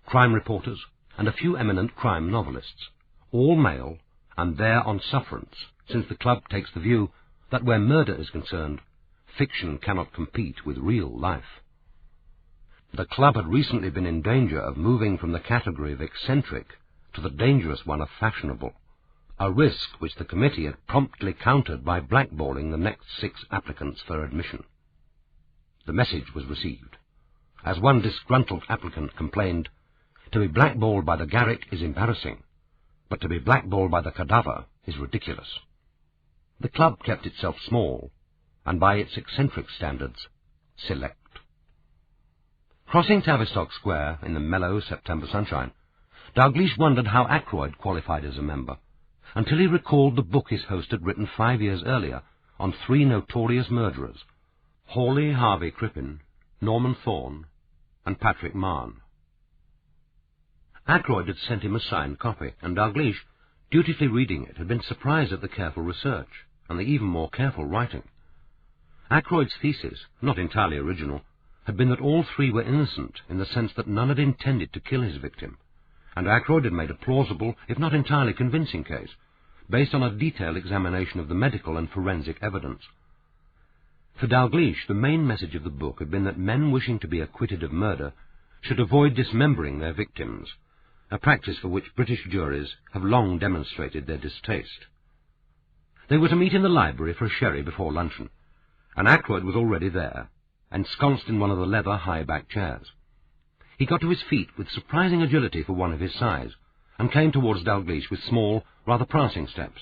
crime reporters, and a few eminent crime novelists, all male, and there on sufferance, since the club takes the view that where murder is concerned, fiction cannot compete with real life. The club had recently been in danger of moving from the category of eccentric to the dangerous one of fashionable, a risk which the committee had promptly countered by blackballing the next 6 applicants for admission. The message was received. As one disgruntled applicant complained, to be blackballed by the Garrick is embarrassing, but to be blackballed by the Cadaver is ridiculous. The club kept itself small, and by its eccentric standards, select. Crossing Tavistock Square in the mellow September sunshine, Dalgliesh wondered how Ackroyd qualified as a member, until he recalled the book his host had written 5 years earlier on 3 notorious murderers, Hawley Harvey Crippen, Norman Thorne, and Patrick Mahon. Ackroyd had sent him a signed copy, and Dalgliesh, dutifully reading it, had been surprised at the careful research, and the even more careful writing. Ackroyd's thesis, not entirely original, had been that all three were innocent in the sense that none had intended to kill his victim, and Ackroyd had made a plausible, if not entirely convincing case, based on a detailed examination of the medical and forensic evidence. For Dalgliesh, the main message of the book had been that men wishing to be acquitted of murder should avoid dismembering their victims, a practice for which British juries have long demonstrated their distaste. They were to meet in the library for a sherry before luncheon, and Ackroyd was already there, ensconced in one of the leather high-backed chairs. He got to his feet with surprising agility for one of his size, and came towards Dalgliesh with small, rather prancing steps,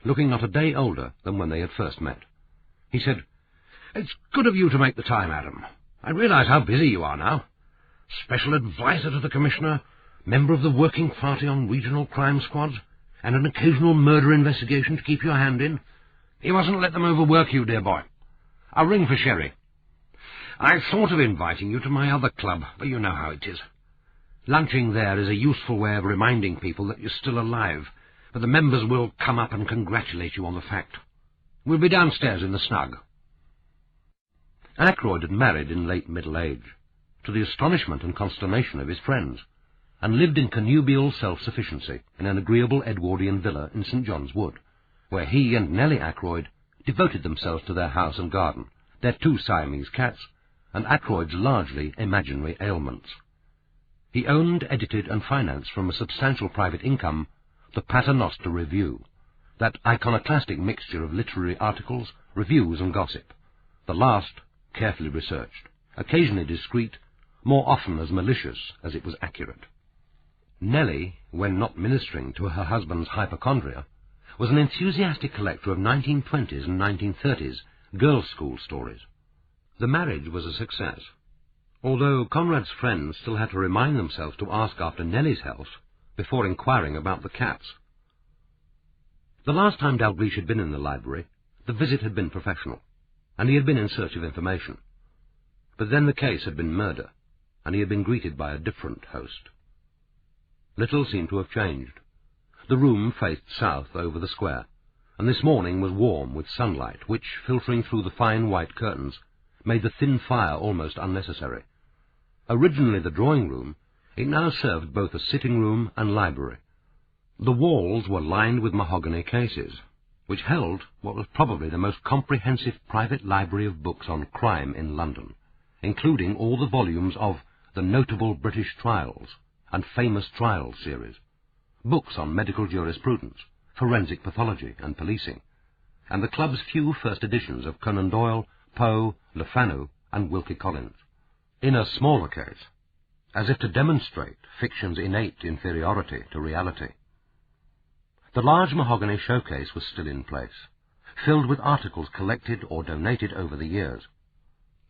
looking not a day older than when they had first met. He said, "It's good of you to make the time, Adam. I realize how busy you are now. Special advisor to the Commissioner, member of the Working Party on regional crime squads, and an occasional murder investigation to keep your hand in. You mustn't let them overwork you, dear boy. I'll ring for sherry. I thought of inviting you to my other club, but you know how it is. Lunching there is a useful way of reminding people that you're still alive, but the members will come up and congratulate you on the fact. We'll be downstairs in the snug." Ackroyd had married in late middle age, to the astonishment and consternation of his friends, and lived in connubial self-sufficiency in an agreeable Edwardian villa in St. John's Wood, where he and Nellie Ackroyd devoted themselves to their house and garden, their 2 Siamese cats, and Ackroyd's largely imaginary ailments. He owned, edited, and financed from a substantial private income the Paternoster Review, that iconoclastic mixture of literary articles, reviews, and gossip, the last carefully researched, occasionally discreet, more often as malicious as it was accurate. Nellie, when not ministering to her husband's hypochondria, was an enthusiastic collector of 1920s and 1930s girls' school stories. The marriage was a success, although Conrad's friends still had to remind themselves to ask after Nellie's health before inquiring about the cats. The last time Dalgliesh had been in the library, the visit had been professional, and he had been in search of information. But then the case had been murder, and he had been greeted by a different host. Little seemed to have changed. The room faced south over the square, and this morning was warm with sunlight, which, filtering through the fine white curtains, made the thin fire almost unnecessary. Originally the drawing-room, it now served both a sitting-room and library. The walls were lined with mahogany cases, which held what was probably the most comprehensive private library of books on crime in London, including all the volumes of the Notable British Trials and Famous Trials series, books on medical jurisprudence, forensic pathology and policing, and the club's few first editions of Conan Doyle, Poe, Le Fanu, and Wilkie Collins. In a smaller case, as if to demonstrate fiction's innate inferiority to reality. The large mahogany showcase was still in place, filled with articles collected or donated over the years.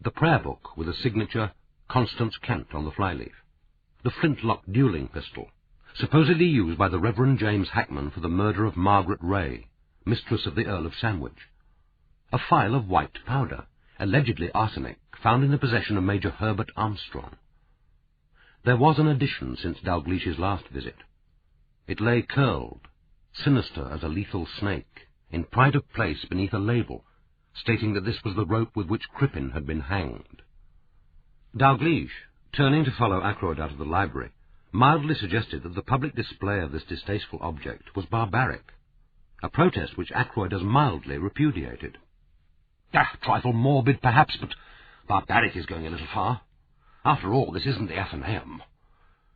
The prayer book with a signature, Constance Kent, on the flyleaf. The flintlock dueling pistol, supposedly used by the Reverend James Hackman for the murder of Margaret Ray, mistress of the Earl of Sandwich. A phial of white powder, allegedly arsenic, found in the possession of Major Herbert Armstrong. There was an addition since Dalglish's last visit. It lay curled, sinister as a lethal snake, in pride of place beneath a label, stating that this was the rope with which Crippen had been hanged. Dalgliesh, turning to follow Ackroyd out of the library, mildly suggested that the public display of this distasteful object was barbaric, a protest which Ackroyd as mildly repudiated. Trifle morbid, perhaps, but barbaric is going a little far. After all, this isn't the Athenaeum.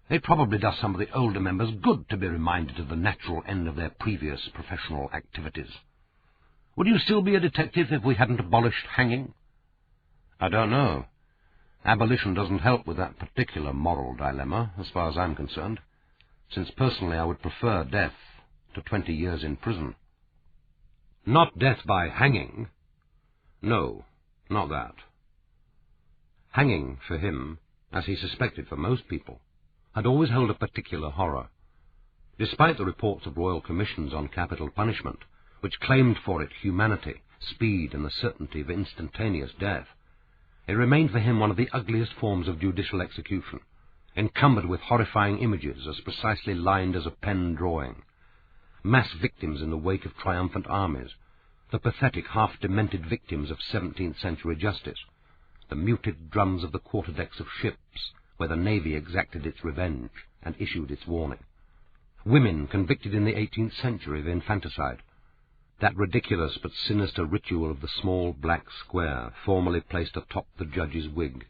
It probably does some of the older members good to be reminded of the natural end of their previous professional activities. Would you still be a detective if we hadn't abolished hanging? I don't know. Abolition doesn't help with that particular moral dilemma, as far as I'm concerned, since personally I would prefer death to 20 years in prison. Not death by hanging. No, not that. Hanging, for him, as he suspected for most people, had always held a particular horror. Despite the reports of royal commissions on capital punishment, which claimed for it humanity, speed, and the certainty of instantaneous death, it remained for him one of the ugliest forms of judicial execution, encumbered with horrifying images as precisely lined as a pen drawing. Mass victims in the wake of triumphant armies, the pathetic, half-demented victims of 17th-century justice, the muted drums of the quarterdecks of ships, where the navy exacted its revenge and issued its warning. Women convicted in the 18th century of infanticide, that ridiculous but sinister ritual of the small black square formerly placed atop the judge's wig,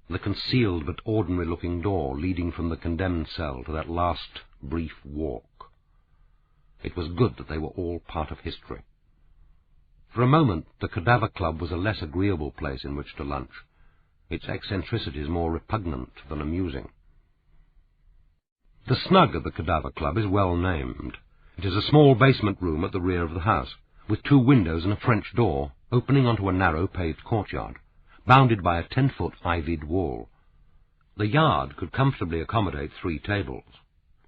the concealed but ordinary-looking door leading from the condemned cell to that last brief walk. It was good that they were all part of history. For a moment the Cadaver Club was a less agreeable place in which to lunch, its eccentricities more repugnant than amusing. The snug of the Cadaver Club is well named. It is a small basement room at the rear of the house, with 2 windows and a French door opening onto a narrow paved courtyard, bounded by a 10-foot ivied wall. The yard could comfortably accommodate 3 tables,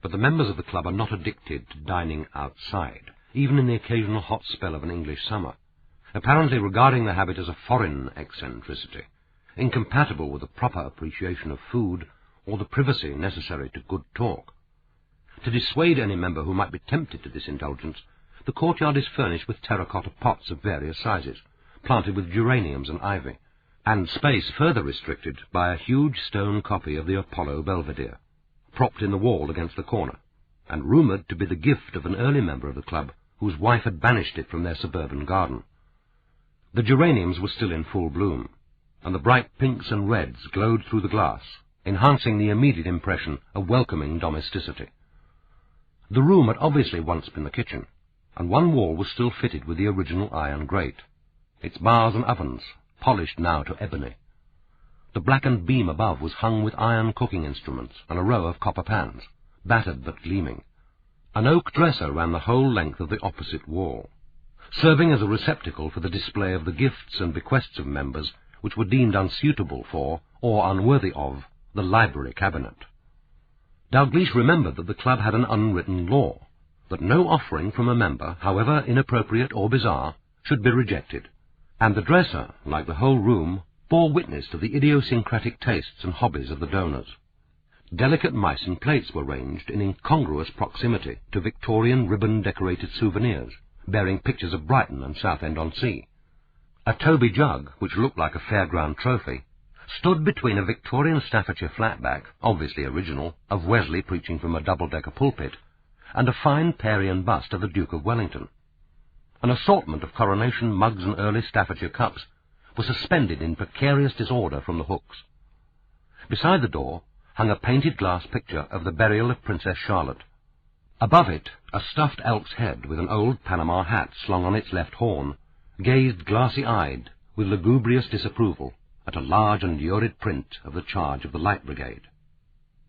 but the members of the club are not addicted to dining outside, even in the occasional hot spell of an English summer, apparently regarding the habit as a foreign eccentricity, incompatible with a proper appreciation of food or the privacy necessary to good talk. To dissuade any member who might be tempted to this indulgence, the courtyard is furnished with terracotta pots of various sizes, planted with geraniums and ivy, and space further restricted by a huge stone copy of the Apollo Belvedere, propped in the wall against the corner, and rumoured to be the gift of an early member of the club whose wife had banished it from their suburban garden. The geraniums were still in full bloom, and the bright pinks and reds glowed through the glass, enhancing the immediate impression of welcoming domesticity. The room had obviously once been the kitchen, and one wall was still fitted with the original iron grate, its bars and ovens polished now to ebony. The blackened beam above was hung with iron cooking instruments and a row of copper pans, battered but gleaming. An oak dresser ran the whole length of the opposite wall, serving as a receptacle for the display of the gifts and bequests of members which were deemed unsuitable for, or unworthy of, the library cabinet. Dalgliesh remembered that the club had an unwritten law, that no offering from a member, however inappropriate or bizarre, should be rejected, and the dresser, like the whole room, bore witness to the idiosyncratic tastes and hobbies of the donors. Delicate Meissen plates were ranged in incongruous proximity to Victorian ribbon-decorated souvenirs, bearing pictures of Brighton and Southend-on-Sea. A Toby jug, which looked like a fairground trophy, stood between a Victorian Staffordshire flatback, obviously original, of Wesley preaching from a double-decker pulpit, and a fine Parian bust of the Duke of Wellington. An assortment of coronation mugs and early Staffordshire cups were suspended in precarious disorder from the hooks. Beside the door hung a painted glass picture of the burial of Princess Charlotte. Above it, a stuffed elk's head with an old Panama hat slung on its left horn gazed glassy-eyed with lugubrious disapproval at a large and lurid print of the charge of the Light Brigade.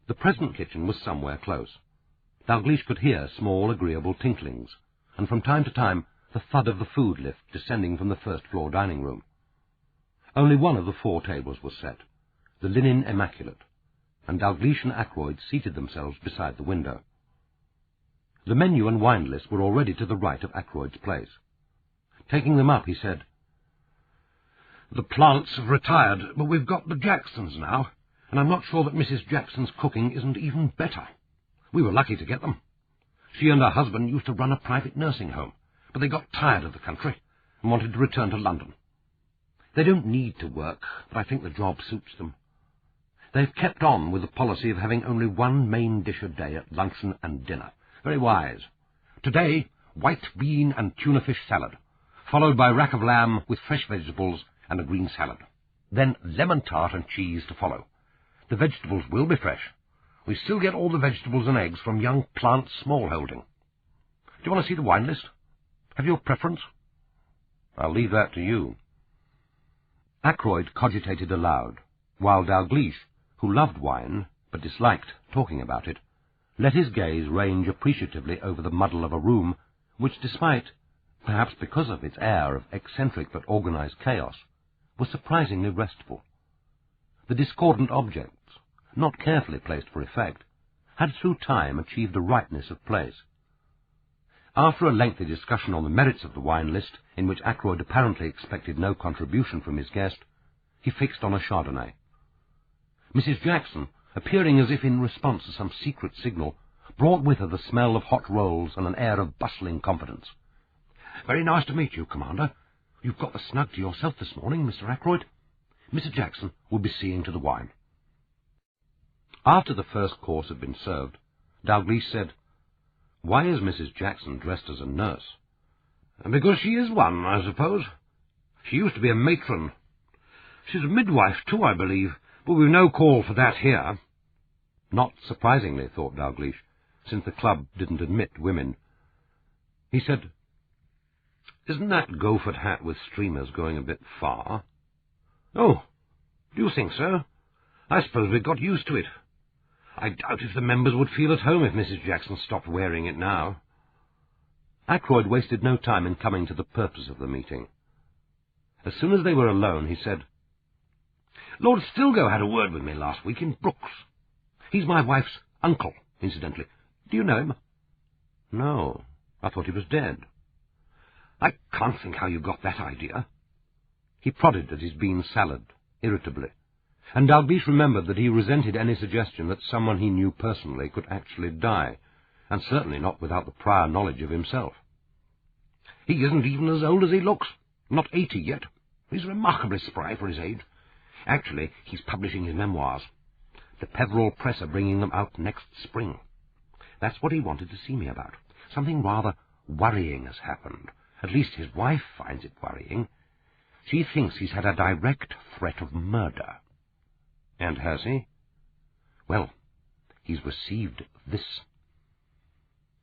The present kitchen was somewhere close. Dalgliesh could hear small, agreeable tinklings, and from time to time the thud of the food lift descending from the first-floor dining-room. Only one of the 4 tables was set, the linen immaculate, and Dalgliesh and Ackroyd seated themselves beside the window. The menu and wine list were already to the right of Ackroyd's place. Taking them up, he said, "The Plants have retired, but we've got the Jacksons now, and I'm not sure that Mrs. Jackson's cooking isn't even better. We were lucky to get them. She and her husband used to run a private nursing home, but they got tired of the country and wanted to return to London. They don't need to work, but I think the job suits them. They've kept on with the policy of having only one main dish a day at luncheon and dinner. Very wise. Today, white bean and tuna fish salad, followed by rack of lamb with fresh vegetables and a green salad. Then lemon tart and cheese to follow. The vegetables will be fresh. We still get all the vegetables and eggs from young Plant's small holding. Do you want to see the wine list? Have you a preference?" "I'll leave that to you." Ackroyd cogitated aloud, while Dalgliesh, who loved wine but disliked talking about it, let his gaze range appreciatively over the muddle of a room which, despite, perhaps because of its air of eccentric but organized chaos, was surprisingly restful. The discordant objects, not carefully placed for effect, had through time achieved a rightness of place. After a lengthy discussion on the merits of the wine list, in which Ackroyd apparently expected no contribution from his guest, he fixed on a Chardonnay. Mrs. Jackson, appearing as if in response to some secret signal, brought with her the smell of hot rolls and an air of bustling confidence. "Very nice to meet you, Commander. You've got the snug to yourself this morning, Mr. Ackroyd. Mr. Jackson would be seeing to the wine. After the first course had been served, Dalgliesh said, "Why is Mrs. Jackson dressed as a nurse?" "Because she is one, I suppose. She used to be a matron. She's a midwife, too, I believe, but we've no call for that here." Not surprisingly, thought Dalgliesh, since the club didn't admit women. He said, "Isn't that gophered hat with streamers going a bit far?" "Oh, do you think so? I suppose we've got used to it. I doubt if the members would feel at home if Mrs. Jackson stopped wearing it now." Ackroyd wasted no time in coming to the purpose of the meeting. As soon as they were alone, he said, "Lord Stilgo had a word with me last week in Brooks. He's my wife's uncle, incidentally. Do you know him?" "No, I thought he was dead." "I can't think how you got that idea." He prodded at his bean salad, irritably, and Dalgliesh remembered that he resented any suggestion that someone he knew personally could actually die, and certainly not without the prior knowledge of himself. "He isn't even as old as he looks. Not 80 yet. He's remarkably spry for his age. Actually, he's publishing his memoirs. The Peverell Press are bringing them out next spring. That's what he wanted to see me about. Something rather worrying has happened. At least his wife finds it worrying. She thinks he's had a direct threat of murder." "And has he?" "Well, he's received this."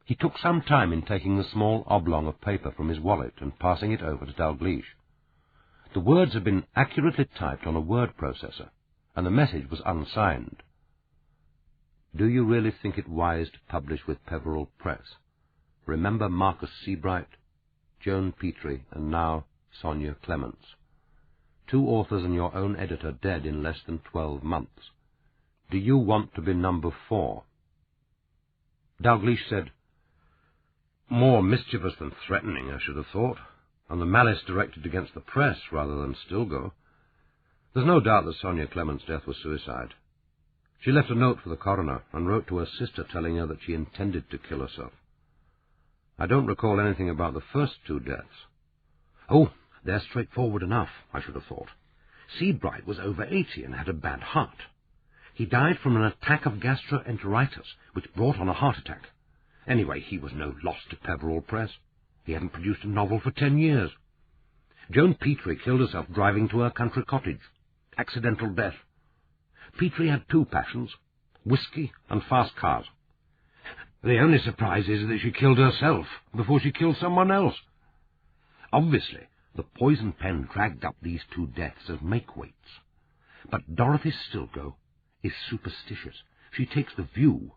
He took some time in taking the small oblong of paper from his wallet and passing it over to Dalgliesh. The words had been accurately typed on a word processor, and the message was unsigned. "Do you really think it wise to publish with Peverell Press? Remember Marcus Seabright, Joan Petrie, and now Sonia Clements. 2 authors and your own editor dead in less than 12 months. Do you want to be number 4? Dalgliesh said, "More mischievous than threatening, I should have thought, and the malice directed against the press rather than Stilgo. There's no doubt that Sonia Clements' death was suicide. She left a note for the coroner and wrote to her sister telling her that she intended to kill herself. I don't recall anything about the first 2 deaths." "Oh, they're straightforward enough, I should have thought. Seabright was over 80 and had a bad heart. He died from an attack of gastroenteritis, which brought on a heart attack. Anyway, he was no loss to Peverell Press. He hadn't produced a novel for 10 years. Joan Petrie killed herself driving to her country cottage. Accidental death. Petrie had 2 passions, whiskey and fast cars. The only surprise is that she killed herself before she killed someone else. Obviously, the poison pen dragged up these 2 deaths as make-weights. But Dorothy Stilgo is superstitious. She takes the view,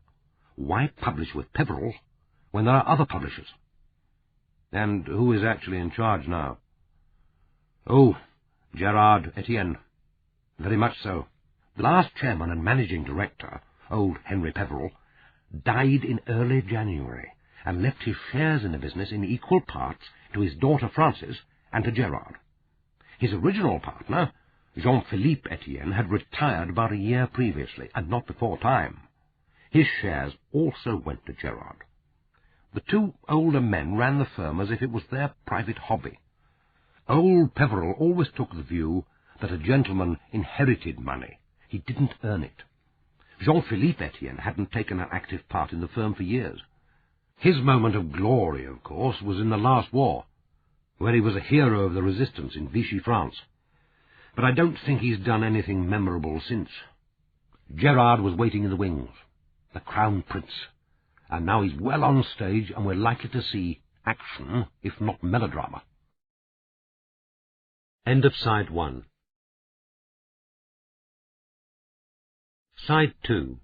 why publish with Peverell when there are other publishers?" "And who is actually in charge now?" "Oh, Gerard Etienne. Very much so. The last chairman and managing director, old Henry Peverell, died in early January and left his shares in the business in equal parts to his daughter Frances and to Gerard. His original partner, Jean-Philippe Etienne, had retired about a year previously, and not before time. His shares also went to Gerard. The 2 older men ran the firm as if it was their private hobby. Old Peverell always took the view that a gentleman inherited money. He didn't earn it. Jean-Philippe Etienne hadn't taken an active part in the firm for years. His moment of glory, of course, was in the last war, where he was a hero of the resistance in Vichy France. But I don't think he's done anything memorable since. Gerard was waiting in the wings, the Crown Prince, and now he's well on stage, and we're likely to see action, if not melodrama." End of Side 1. Side 2.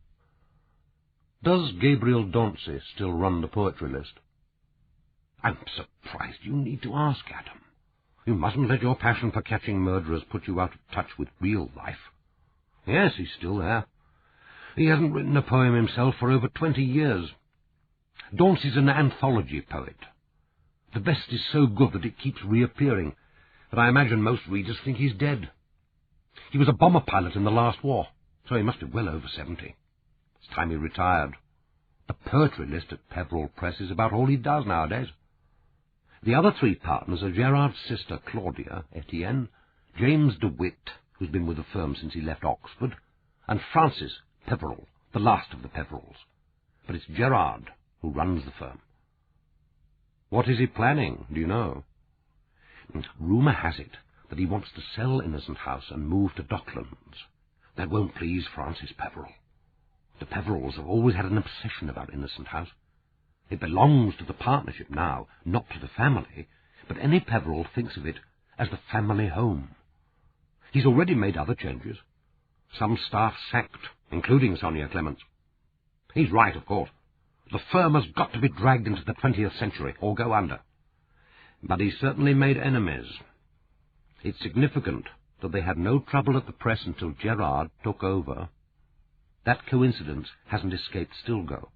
Does Gabriel Dauncey still run the poetry list? "I'm surprised you need to ask, Adam. You mustn't let your passion for catching murderers put you out of touch with real life. Yes, he's still there. He hasn't written a poem himself for over 20 years. Dauncey's an anthology poet. The best is so good that it keeps reappearing, but I imagine most readers think he's dead. He was a bomber pilot in the last war, so he must be well over 70. It's time he retired. The poetry list at Peverell Press is about all he does nowadays. The other 3 partners are Gerard's sister Claudia Etienne, James DeWitt, who's been with the firm since he left Oxford, and Francis Peverell, the last of the Peverells. But it's Gerard who runs the firm. What is he planning, do you know? Rumour has it that he wants to sell Innocent House and move to Docklands. That won't please Francis Peverell. The Peverells have always had an obsession about Innocent House. It belongs to the partnership now, not to the family, but any Peverell thinks of it as the family home. He's already made other changes. Some staff sacked, including Sonia Clements. He's right, of course. The firm has got to be dragged into the 20th century or go under. But he certainly made enemies. It's significant that they had no trouble at the press until Gerard took over. That coincidence hasn't escaped Stilgo,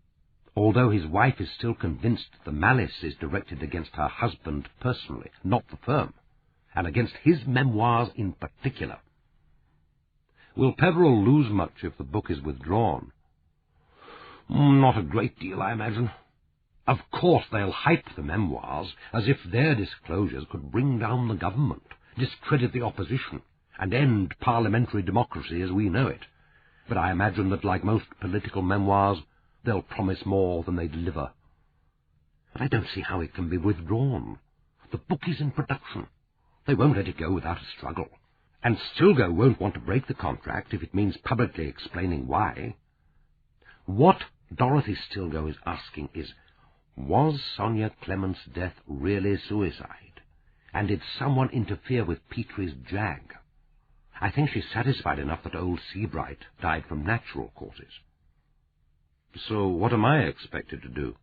although his wife is still convinced the malice is directed against her husband personally, not the firm, and against his memoirs in particular. Will Peverell lose much if the book is withdrawn? Not a great deal, I imagine. Of course they'll hype the memoirs as if their disclosures could bring down the government, discredit the opposition, and end parliamentary democracy as we know it. But I imagine that, like most political memoirs, they'll promise more than they deliver. But I don't see how it can be withdrawn. The book is in production. They won't let it go without a struggle. And Stilgo won't want to break the contract if it means publicly explaining why. What Dorothy Stilgo is asking is, was Sonia Clements' death really suicide? And did someone interfere with Petrie's jag? I think she's satisfied enough that old Seabright died from natural causes. So what am I expected to do?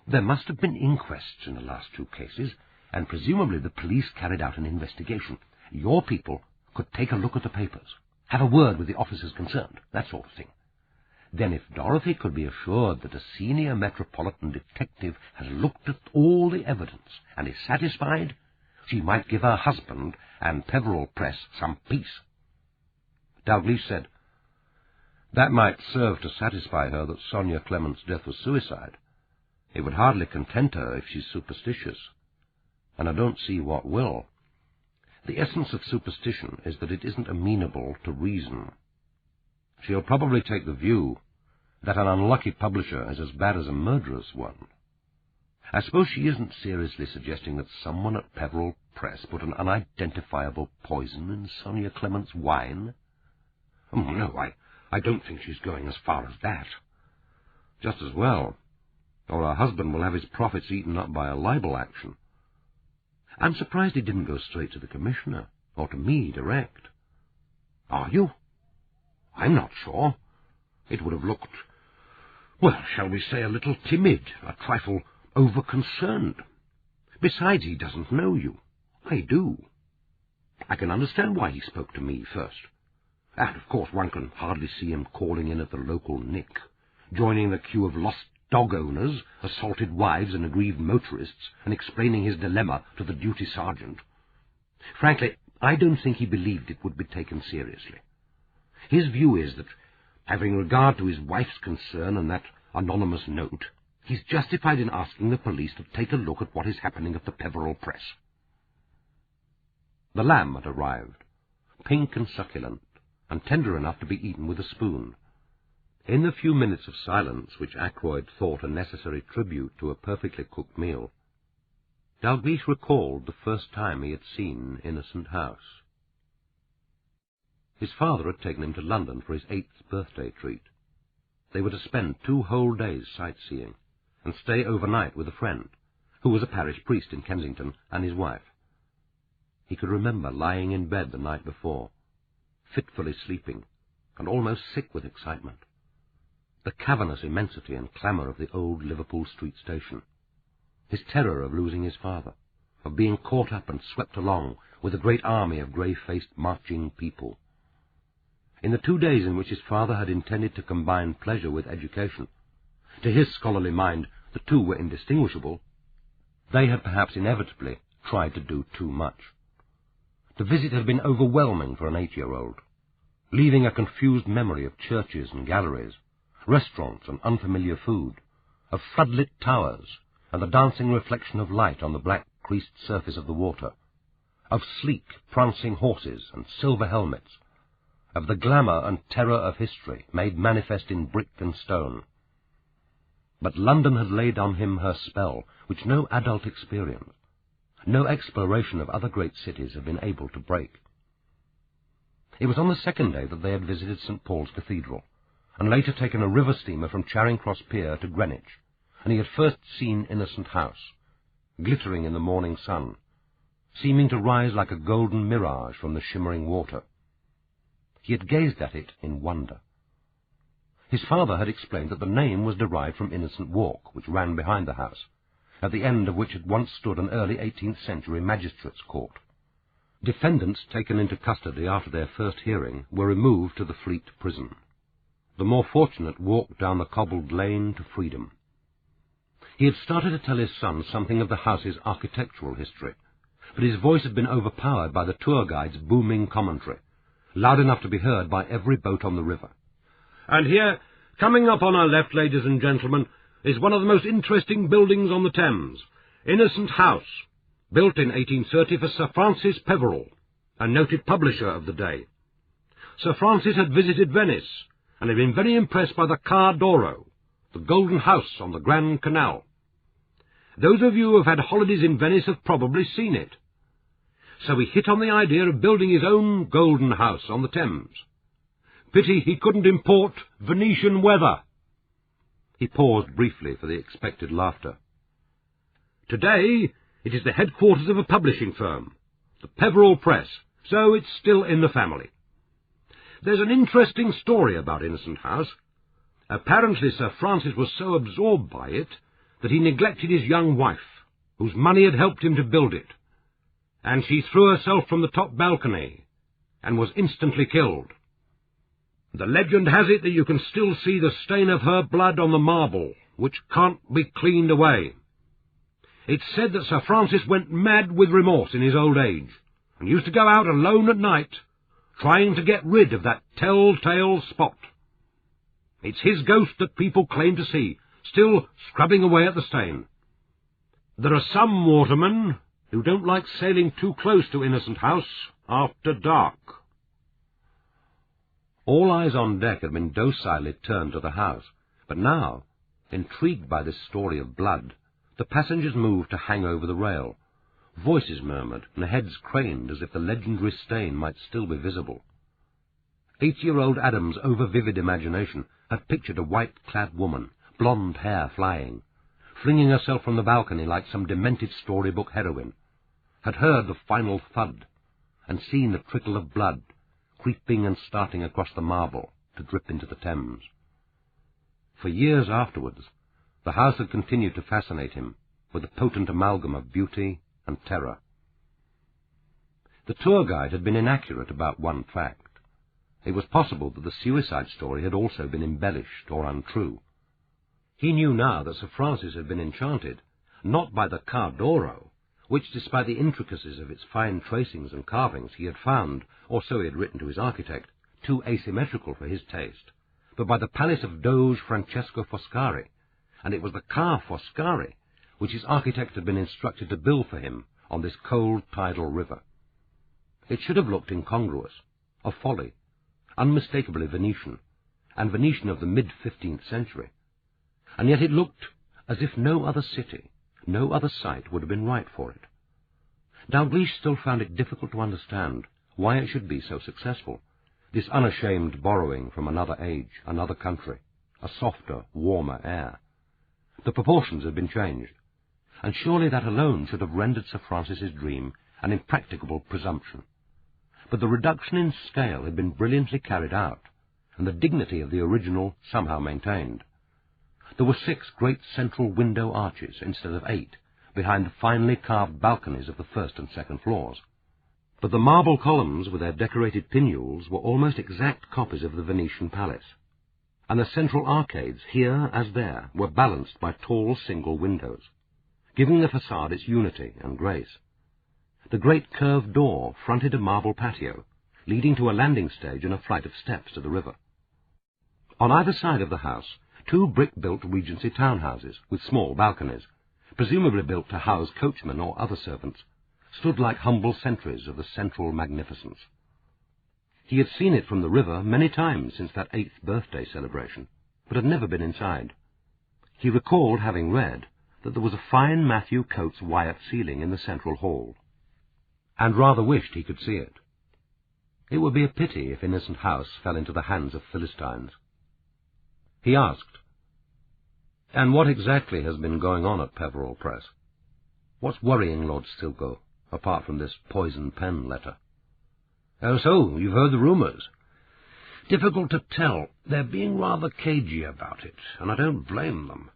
There must have been inquests in the last two cases, and presumably the police carried out an investigation. Your people could take a look at the papers, have a word with the officers concerned, that sort of thing. Then if Dorothy could be assured that a senior metropolitan detective has looked at all the evidence and is satisfied, she might give her husband and Peverell Press some peace. Dalgliesh said, that might serve to satisfy her that Sonia Clements' death was suicide. It would hardly content her if she's superstitious, and I don't see what will. The essence of superstition is that it isn't amenable to reason. She'll probably take the view that an unlucky publisher is as bad as a murderous one. I suppose she isn't seriously suggesting that someone at Peverell Press put an unidentifiable poison in Sonia Clements' wine? Oh, no, I don't think she's going as far as that. Just as well, or her husband will have his profits eaten up by a libel action. I'm surprised he didn't go straight to the Commissioner, or to me direct. Are you? I'm not sure. It would have looked, well, shall we say, a little timid, a trifle over-concerned. Besides, he doesn't know you. I do. I can understand why he spoke to me first. And, of course, one can hardly see him calling in at the local nick, joining the queue of lost dog owners, assaulted wives and aggrieved motorists, and explaining his dilemma to the duty sergeant. Frankly, I don't think he believed it would be taken seriously. His view is that, having regard to his wife's concern and that anonymous note, he's justified in asking the police to take a look at what is happening at the Peverell Press. The lamb had arrived, pink and succulent, and tender enough to be eaten with a spoon. In the few minutes of silence which Ackroyd thought a necessary tribute to a perfectly cooked meal, Dalgliesh recalled the first time he had seen Innocent House. His father had taken him to London for his 8th birthday treat. They were to spend 2 whole days sightseeing, and stay overnight with a friend, who was a parish priest in Kensington, and his wife. He could remember lying in bed the night before, fitfully sleeping, and almost sick with excitement. The cavernous immensity and clamour of the old Liverpool Street station, his terror of losing his father, of being caught up and swept along with a great army of grey-faced marching people. In the 2 days in which his father had intended to combine pleasure with education, to his scholarly mind the two were indistinguishable, they had perhaps inevitably tried to do too much. The visit had been overwhelming for an 8-year-old, leaving a confused memory of churches and galleries, restaurants and unfamiliar food, of floodlit towers and the dancing reflection of light on the black creased surface of the water, of sleek, prancing horses and silver helmets, of the glamour and terror of history made manifest in brick and stone. But London had laid on him her spell, which no adult experience, no exploration of other great cities had been able to break. It was on the second day that they had visited St. Paul's Cathedral, and later taken a river steamer from Charing Cross Pier to Greenwich, and he had first seen Innocent House, glittering in the morning sun, seeming to rise like a golden mirage from the shimmering water. He had gazed at it in wonder. His father had explained that the name was derived from Innocent Walk, which ran behind the house, at the end of which had once stood an early 18th century magistrate's court. Defendants taken into custody after their first hearing were removed to the Fleet prison. The more fortunate walked down the cobbled lane to freedom. He had started to tell his son something of the house's architectural history, but his voice had been overpowered by the tour guide's booming commentary, loud enough to be heard by every boat on the river. And here, coming up on our left, ladies and gentlemen, is one of the most interesting buildings on the Thames, Innocent House, built in 1830 for Sir Francis Peverell, a noted publisher of the day. Sir Francis had visited Venice, and had been very impressed by the Car d'Oro, the golden house on the Grand Canal. Those of you who have had holidays in Venice have probably seen it. So he hit on the idea of building his own golden house on the Thames. Pity he couldn't import Venetian weather. He paused briefly for the expected laughter. Today it is the headquarters of a publishing firm, the Peverell Press, so it's still in the family. There's an interesting story about Innocent House. Apparently Sir Francis was so absorbed by it that he neglected his young wife, whose money had helped him to build it, and she threw herself from the top balcony and was instantly killed. The legend has it that you can still see the stain of her blood on the marble, which can't be cleaned away. It's said that Sir Francis went mad with remorse in his old age, and used to go out alone at night, trying to get rid of that telltale spot. It's his ghost that people claim to see, still scrubbing away at the stain. There are some watermen who don't like sailing too close to Innocent House after dark. All eyes on deck had been docilely turned to the house, but now, intrigued by this story of blood, the passengers moved to hang over the rail. Voices murmured, and heads craned as if the legendary stain might still be visible. 8-year-old Adam's over-vivid imagination had pictured a white-clad woman, blonde hair flying, flinging herself from the balcony like some demented storybook heroine, had heard the final thud, and seen the trickle of blood, creeping and starting across the marble to drip into the Thames. For years afterwards, the house had continued to fascinate him with a potent amalgam of beauty and terror. The tour guide had been inaccurate about one fact. It was possible that the suicide story had also been embellished or untrue. He knew now that Sir Francis had been enchanted, not by the Car d'Oro, which, despite the intricacies of its fine tracings and carvings, he had found, or so he had written to his architect, too asymmetrical for his taste, but by the palace of Doge Francesco Foscari, and it was the Car Foscari which his architect had been instructed to build for him on this cold tidal river. It should have looked incongruous, a folly, unmistakably Venetian, and Venetian of the mid-15th century, and yet it looked as if no other city, no other site would have been right for it. Dalgliesh still found it difficult to understand why it should be so successful, this unashamed borrowing from another age, another country, a softer, warmer air. The proportions had been changed, and surely that alone should have rendered Sir Francis's dream an impracticable presumption. But the reduction in scale had been brilliantly carried out, and the dignity of the original somehow maintained. There were 6 great central window arches instead of 8, behind the finely carved balconies of the first and second floors. But the marble columns with their decorated pinnacles were almost exact copies of the Venetian palace, and the central arcades, here as there, were balanced by tall single windows, giving the facade its unity and grace. The great curved door fronted a marble patio, leading to a landing stage and a flight of steps to the river. On either side of the house, 2 brick-built Regency townhouses with small balconies, presumably built to house coachmen or other servants, stood like humble sentries of the central magnificence. He had seen it from the river many times since that 8th birthday celebration, but had never been inside. He recalled having read that there was a fine Matthew Coates Wyatt ceiling in the central hall, and rather wished he could see it. It would be a pity if Innocent House fell into the hands of Philistines. He asked, "And what exactly has been going on at Peverell Press? What's worrying Lord Stilgo, apart from this poison pen letter?" "Oh, so you've heard the rumours?" "Difficult to tell. They're being rather cagey about it, and I don't blame them.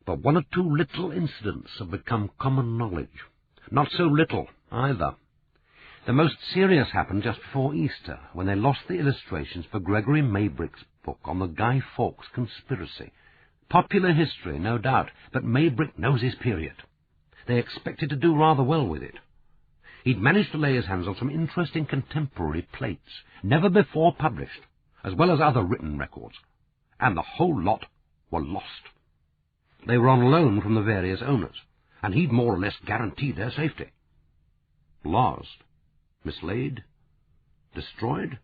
But one or two little incidents have become common knowledge. Not so little, either. The most serious happened just before Easter, when they lost the illustrations for Gregory Maybrick's book on the Guy Fawkes conspiracy. Popular history, no doubt, but Maybrick knows his period. They expected to do rather well with it. He'd managed to lay his hands on some interesting contemporary plates, never before published, as well as other written records, and the whole lot were lost. They were on loan from the various owners, and he'd more or less guaranteed their safety. Lost? Mislaid? Destroyed?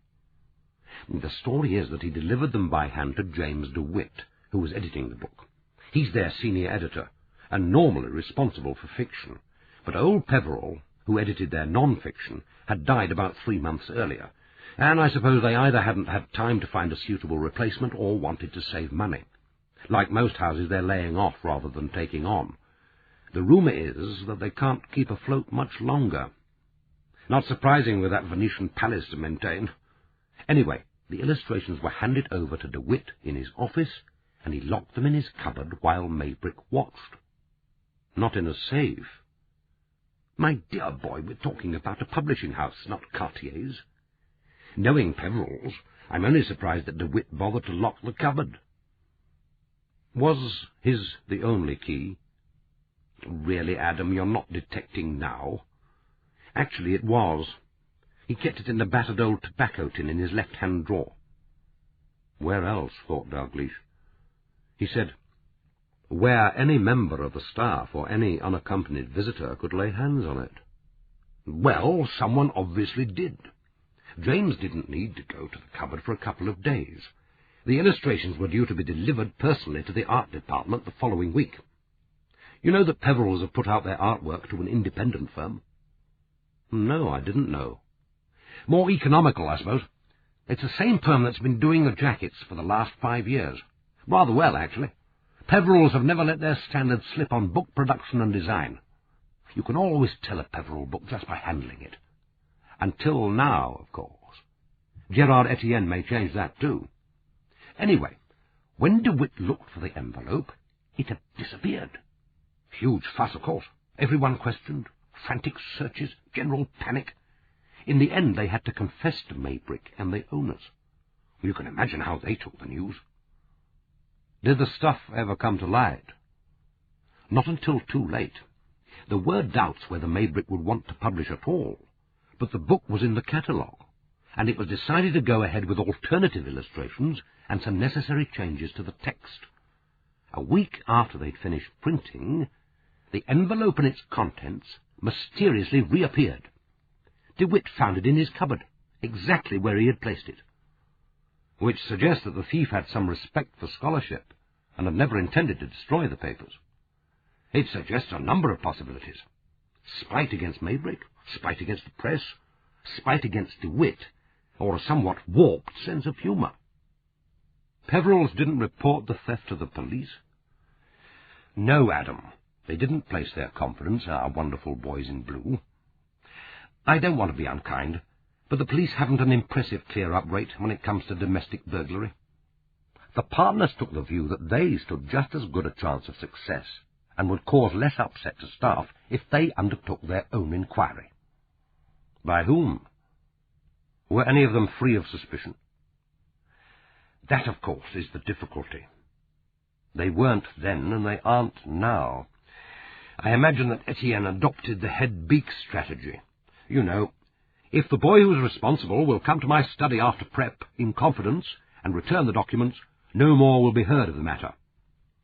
The story is that he delivered them by hand to James DeWitt, who was editing the book. He's their senior editor, and normally responsible for fiction, but old Peverell, who edited their non-fiction, had died about 3 months earlier, and I suppose they either hadn't had time to find a suitable replacement or wanted to save money. Like most houses, they're laying off rather than taking on. The rumour is that they can't keep afloat much longer. Not surprising with that Venetian palace to maintain. Anyway, the illustrations were handed over to DeWitt in his office, and he locked them in his cupboard while Maybrick watched. Not in a safe. My dear boy, we're talking about a publishing house, not Cartier's. Knowing Peverell's, I'm only surprised that DeWitt bothered to lock the cupboard. Was his the only key? Really, Adam, you're not detecting now. Actually, it was. He kept it in the battered old tobacco tin in his left-hand drawer. Where else, thought Dalgliesh. He said, where any member of the staff or any unaccompanied visitor could lay hands on it. Well, someone obviously did. James didn't need to go to the cupboard for a couple of days. The illustrations were due to be delivered personally to the art department the following week. You know that Peverell's have put out their artwork to an independent firm? No, I didn't know. More economical, I suppose. It's the same firm that's been doing the jackets for the last 5 years. Rather well, actually. Peverell's have never let their standards slip on book production and design. You can always tell a Peverell book just by handling it. Until now, of course. Gerard Etienne may change that too. Anyway, when DeWitt looked for the envelope, it had disappeared. Huge fuss, of course. Everyone questioned. Frantic searches. General panic. In the end, they had to confess to Maybrick and the owners. You can imagine how they took the news. Did the stuff ever come to light? Not until too late. There were doubts whether Maybrick would want to publish at all, but the book was in the catalogue, and it was decided to go ahead with alternative illustrations and some necessary changes to the text. A week after they'd finished printing, the envelope and its contents mysteriously reappeared. DeWitt found it in his cupboard, exactly where he had placed it. Which suggests that the thief had some respect for scholarship and had never intended to destroy the papers. It suggests a number of possibilities. Spite against Maybrick, spite against the press, spite against DeWitt, or a somewhat warped sense of humour. Peverell's didn't report the theft to the police? No, Adam. They didn't place their confidence in our wonderful boys in blue. I don't want to be unkind, but the police haven't an impressive clear-up rate when it comes to domestic burglary. The partners took the view that they stood just as good a chance of success and would cause less upset to staff if they undertook their own inquiry. By whom? Were any of them free of suspicion? That, of course, is the difficulty. They weren't then, and they aren't now. I imagine that Etienne adopted the head-beak strategy. You know, if the boy who's responsible will come to my study after prep in confidence and return the documents, no more will be heard of the matter.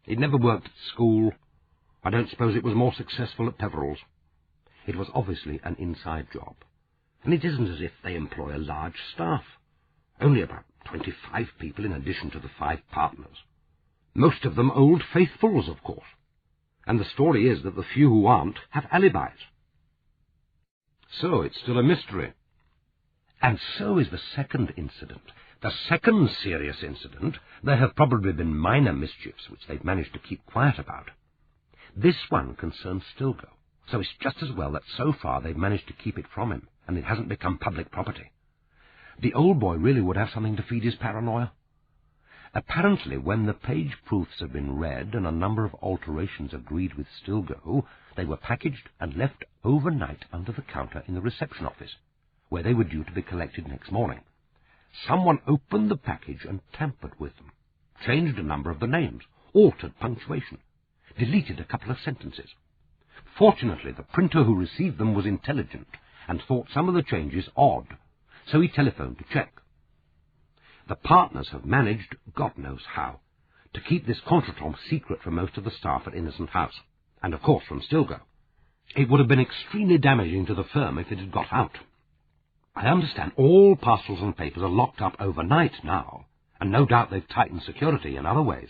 It never worked at school. I don't suppose it was more successful at Peverell's. It was obviously an inside job, and it isn't as if they employ a large staff. Only about 25 people in addition to the 5 partners. Most of them old faithfuls, of course. And the story is that the few who aren't have alibis. So it's still a mystery. And so is the second incident. The second serious incident. There have probably been minor mischiefs which they've managed to keep quiet about. This one concerns Stilgo, so it's just as well that so far they've managed to keep it from him, and it hasn't become public property. The old boy really would have something to feed his paranoia. Apparently, when the page proofs had been read and a number of alterations agreed with Stilgo, they were packaged and left overnight under the counter in the reception office, where they were due to be collected next morning. Someone opened the package and tampered with them, changed a number of the names, altered punctuation, deleted a couple of sentences. Fortunately, the printer who received them was intelligent and thought some of the changes odd, so he telephoned to check. The partners have managed, God knows how, to keep this contretemps secret from most of the staff at Innocent House, and of course from Stilgo. It would have been extremely damaging to the firm if it had got out. I understand all parcels and papers are locked up overnight now, and no doubt they've tightened security in other ways.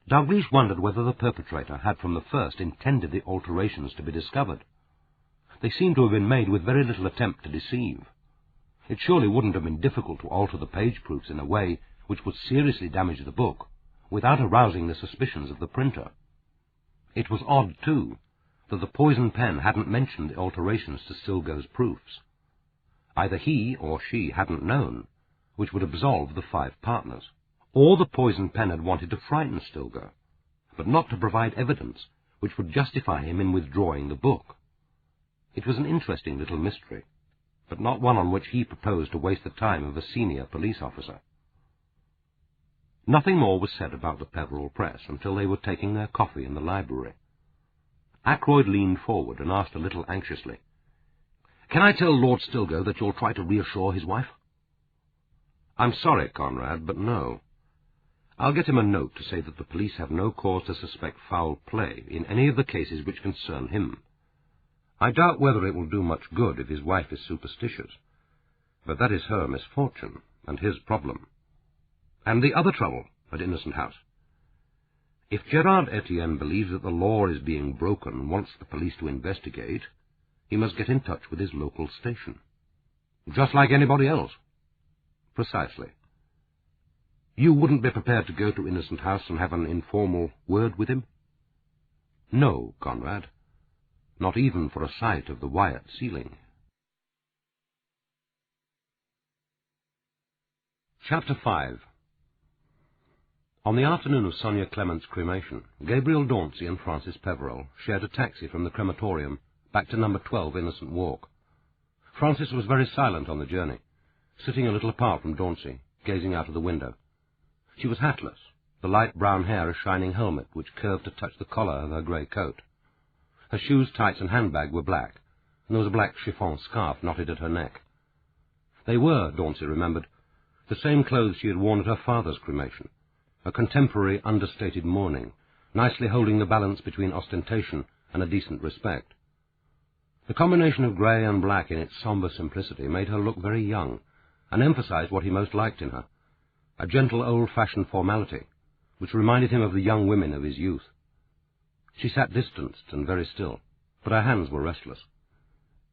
Dalgliesh wondered whether the perpetrator had from the first intended the alterations to be discovered. They seemed to have been made with very little attempt to deceive. It surely wouldn't have been difficult to alter the page proofs in a way which would seriously damage the book, without arousing the suspicions of the printer. It was odd, too, that the poison pen hadn't mentioned the alterations to Stilgo's proofs. Either he or she hadn't known, which would absolve the 5 partners, or the poison pen had wanted to frighten Stilgo, but not to provide evidence which would justify him in withdrawing the book. It was an interesting little mystery, but not one on which he proposed to waste the time of a senior police officer. Nothing more was said about the Peverell Press until they were taking their coffee in the library. Ackroyd leaned forward and asked a little anxiously, "Can I tell Lord Stilgo that you'll try to reassure his wife?" "I'm sorry, Conrad, but no. I'll get him a note to say that the police have no cause to suspect foul play in any of the cases which concern him. I doubt whether it will do much good if his wife is superstitious, but that is her misfortune and his problem. And the other trouble at Innocent House. If Gerard Etienne believes that the law is being broken and wants the police to investigate, he must get in touch with his local station. Just like anybody else. Precisely. You wouldn't be prepared to go to Innocent House and have an informal word with him? No, Conrad. Not even for a sight of the Wyatt ceiling. Chapter 5. On the afternoon of Sonia Clement's cremation, Gabriel Dauncey and Francis Peverell shared a taxi from the crematorium back to number 12 Innocent Walk. Francis was very silent on the journey, sitting a little apart from Dauncey, gazing out of the window. She was hatless, the light brown hair a shining helmet which curved to touch the collar of her grey coat. Her shoes, tights, and handbag were black, and there was a black chiffon scarf knotted at her neck. They were, Dauncey remembered, the same clothes she had worn at her father's cremation, a contemporary understated mourning, nicely holding the balance between ostentation and a decent respect. The combination of grey and black in its sombre simplicity made her look very young, and emphasized what he most liked in her, a gentle old-fashioned formality, which reminded him of the young women of his youth. She sat distanced and very still, but her hands were restless.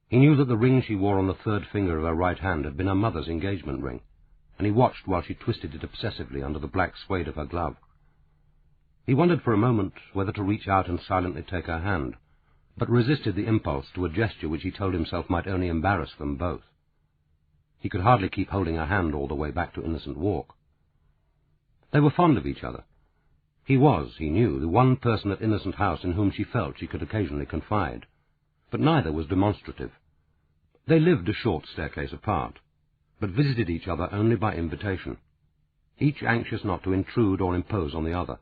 He knew that the ring she wore on the third finger of her right hand had been her mother's engagement ring, and he watched while she twisted it obsessively under the black suede of her glove. He wondered for a moment whether to reach out and silently take her hand, but resisted the impulse to a gesture which he told himself might only embarrass them both. He could hardly keep holding her hand all the way back to Innocent Walk. They were fond of each other. He was, he knew, the one person at Innocent House in whom she felt she could occasionally confide, but neither was demonstrative. They lived a short staircase apart, but visited each other only by invitation, each anxious not to intrude or impose on the other,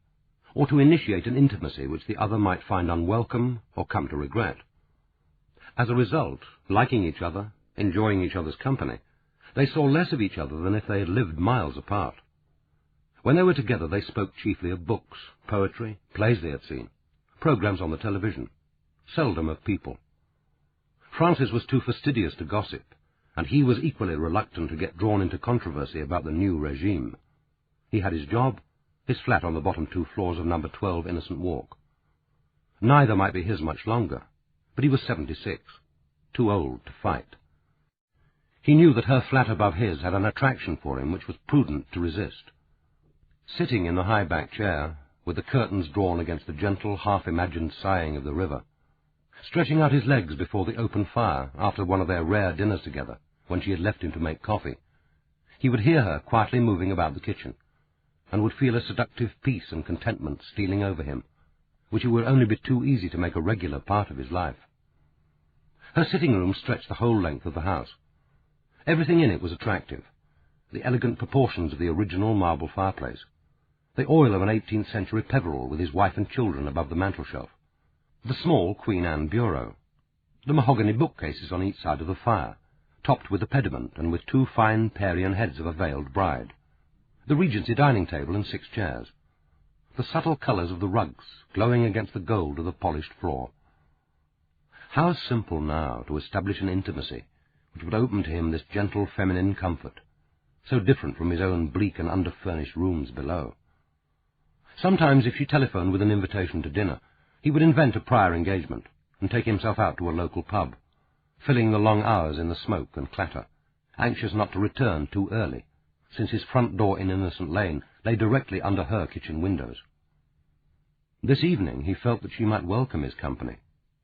or to initiate an intimacy which the other might find unwelcome or come to regret. As a result, liking each other, enjoying each other's company, they saw less of each other than if they had lived miles apart. When they were together, they spoke chiefly of books, poetry, plays they had seen, programs on the television, seldom of people, Francis was too fastidious to gossip, and he was equally reluctant to get drawn into controversy about the new regime. He had his job, his flat on the bottom 2 floors of number 12 Innocent Walk. Neither might be his much longer, but he was 76, too old to fight. He knew that her flat above his had an attraction for him which was prudent to resist. Sitting in the high-back chair, with the curtains drawn against the gentle, half-imagined sighing of the river, stretching out his legs before the open fire after one of their rare dinners together, when she had left him to make coffee, he would hear her quietly moving about the kitchen, and would feel a seductive peace and contentment stealing over him, which it would only be too easy to make a regular part of his life. Her sitting-room stretched the whole length of the house. Everything in it was attractive: the elegant proportions of the original marble fireplace, the oil of an 18th century Peverell with his wife and children above the mantelshelf, the small Queen Anne bureau, the mahogany bookcases on each side of the fire, topped with a pediment and with 2 fine Parian heads of a veiled bride, the Regency dining table and 6 chairs, the subtle colours of the rugs glowing against the gold of the polished floor. How simple now to establish an intimacy which would open to him this gentle feminine comfort, so different from his own bleak and under-furnished rooms below. Sometimes, if she telephoned with an invitation to dinner, he would invent a prior engagement and take himself out to a local pub, filling the long hours in the smoke and clatter, anxious not to return too early, since his front door in Innocent Lane lay directly under her kitchen windows. This evening he felt that she might welcome his company,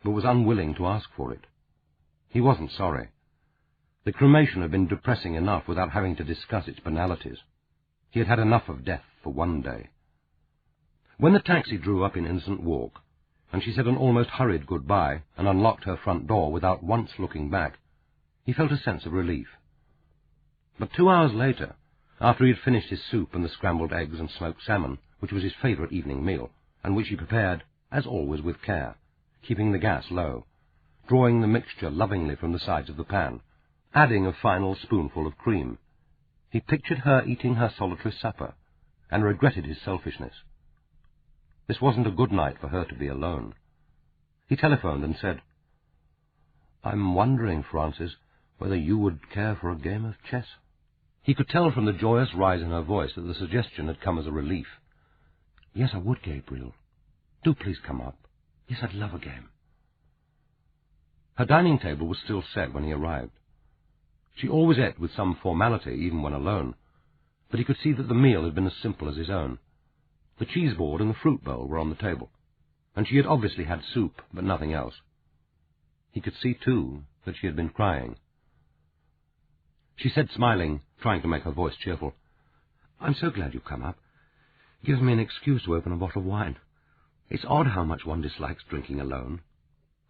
but was unwilling to ask for it. He wasn't sorry. The cremation had been depressing enough without having to discuss its banalities. He had had enough of death for one day. When the taxi drew up in Innocent Walk, and she said an almost hurried goodbye and unlocked her front door without once looking back, he felt a sense of relief. But 2 hours later, after he had finished his soup and the scrambled eggs and smoked salmon, which was his favourite evening meal, and which he prepared, as always, with care, keeping the gas low, drawing the mixture lovingly from the sides of the pan, adding a final spoonful of cream, he pictured her eating her solitary supper, and regretted his selfishness. This wasn't a good night for her to be alone. He telephoned and said, "I'm wondering, Francis, whether you would care for a game of chess." He could tell from the joyous rise in her voice that the suggestion had come as a relief. "Yes, I would, Gabriel. Do please come up. Yes, I'd love a game." Her dining table was still set when he arrived. She always ate with some formality, even when alone, but he could see that the meal had been as simple as his own. The cheese board and the fruit bowl were on the table, and she had obviously had soup, but nothing else. He could see, too, that she had been crying. She said, smiling, trying to make her voice cheerful, "I'm so glad you've come up. It gives me an excuse to open a bottle of wine. It's odd how much one dislikes drinking alone.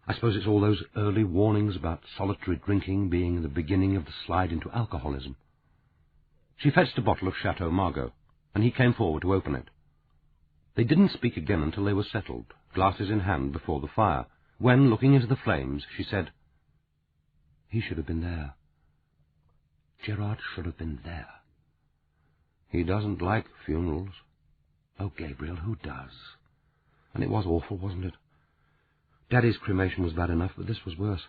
I suppose it's all those early warnings about solitary drinking being the beginning of the slide into alcoholism." She fetched a bottle of Chateau Margaux, and he came forward to open it. They didn't speak again until they were settled, glasses in hand, before the fire, when, looking into the flames, she said, "He should have been there. Gerard should have been there." "He doesn't like funerals." "Oh, Gabriel, who does? And it was awful, wasn't it? Daddy's cremation was bad enough, but this was worse.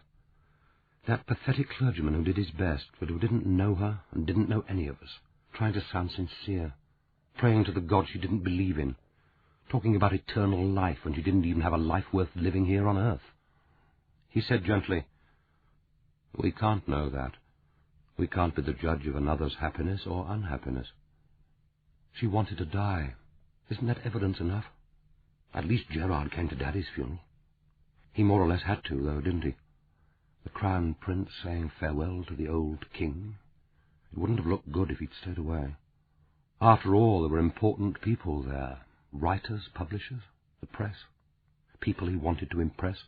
That pathetic clergyman who did his best, but who didn't know her and didn't know any of us, trying to sound sincere, praying to the God she didn't believe in, talking about eternal life when she didn't even have a life worth living here on earth." He said gently, "We can't know that. We can't be the judge of another's happiness or unhappiness." She wanted to die. Isn't that evidence enough? At least Gerard came to Daddy's funeral. He more or less had to, though, didn't he? The Crown Prince saying farewell to the old king. It wouldn't have looked good if he'd stayed away. After all, there were important people there. Writers, publishers, the press. People he wanted to impress.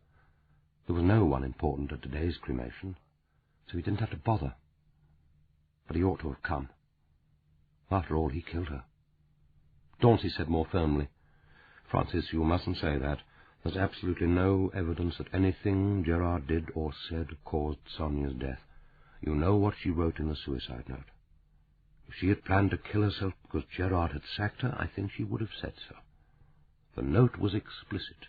There was no one important at today's cremation, so he didn't have to bother. But he ought to have come. After all, he killed her. Dauncey said more firmly, "Francis, you mustn't say that. There's absolutely no evidence that anything Gerard did or said caused Sonia's death. You know what she wrote in the suicide note. If she had planned to kill herself because Gerard had sacked her, I think she would have said so. The note was explicit.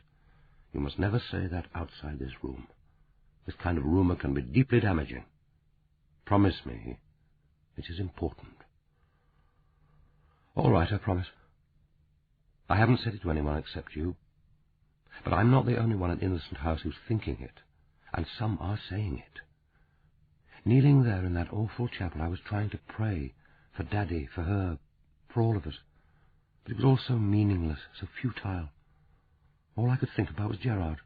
You must never say that outside this room. This kind of rumour can be deeply damaging. Promise me it is important. All right, I promise. I haven't said it to anyone except you. But I'm not the only one at Innocent House who's thinking it, and some are saying it. Kneeling there in that awful chapel, I was trying to pray for Daddy, for her, for all of us. But it was all so meaningless, so futile. All I could think about was Gerard.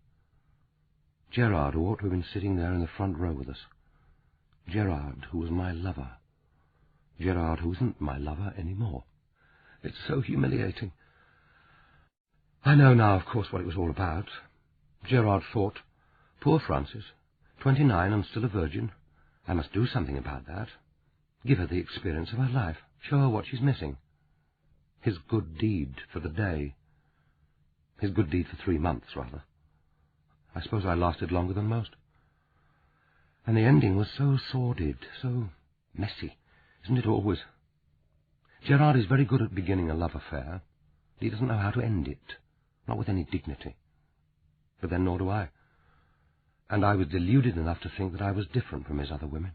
Gerard, who ought to have been sitting there in the front row with us. Gerard, who was my lover. Gerard, who isn't my lover anymore. It's so humiliating. I know now, of course, what it was all about. Gerard thought, poor Frances, 29 and still a virgin. I must do something about that. Give her the experience of her life. Show her what she's missing. His good deed for the day. His good deed for 3 months, rather. I suppose I lasted longer than most. And the ending was so sordid, so messy. Isn't it always? Gerard is very good at beginning a love affair. He doesn't know how to end it. Not with any dignity. But then nor do I. And I was deluded enough to think that I was different from his other women.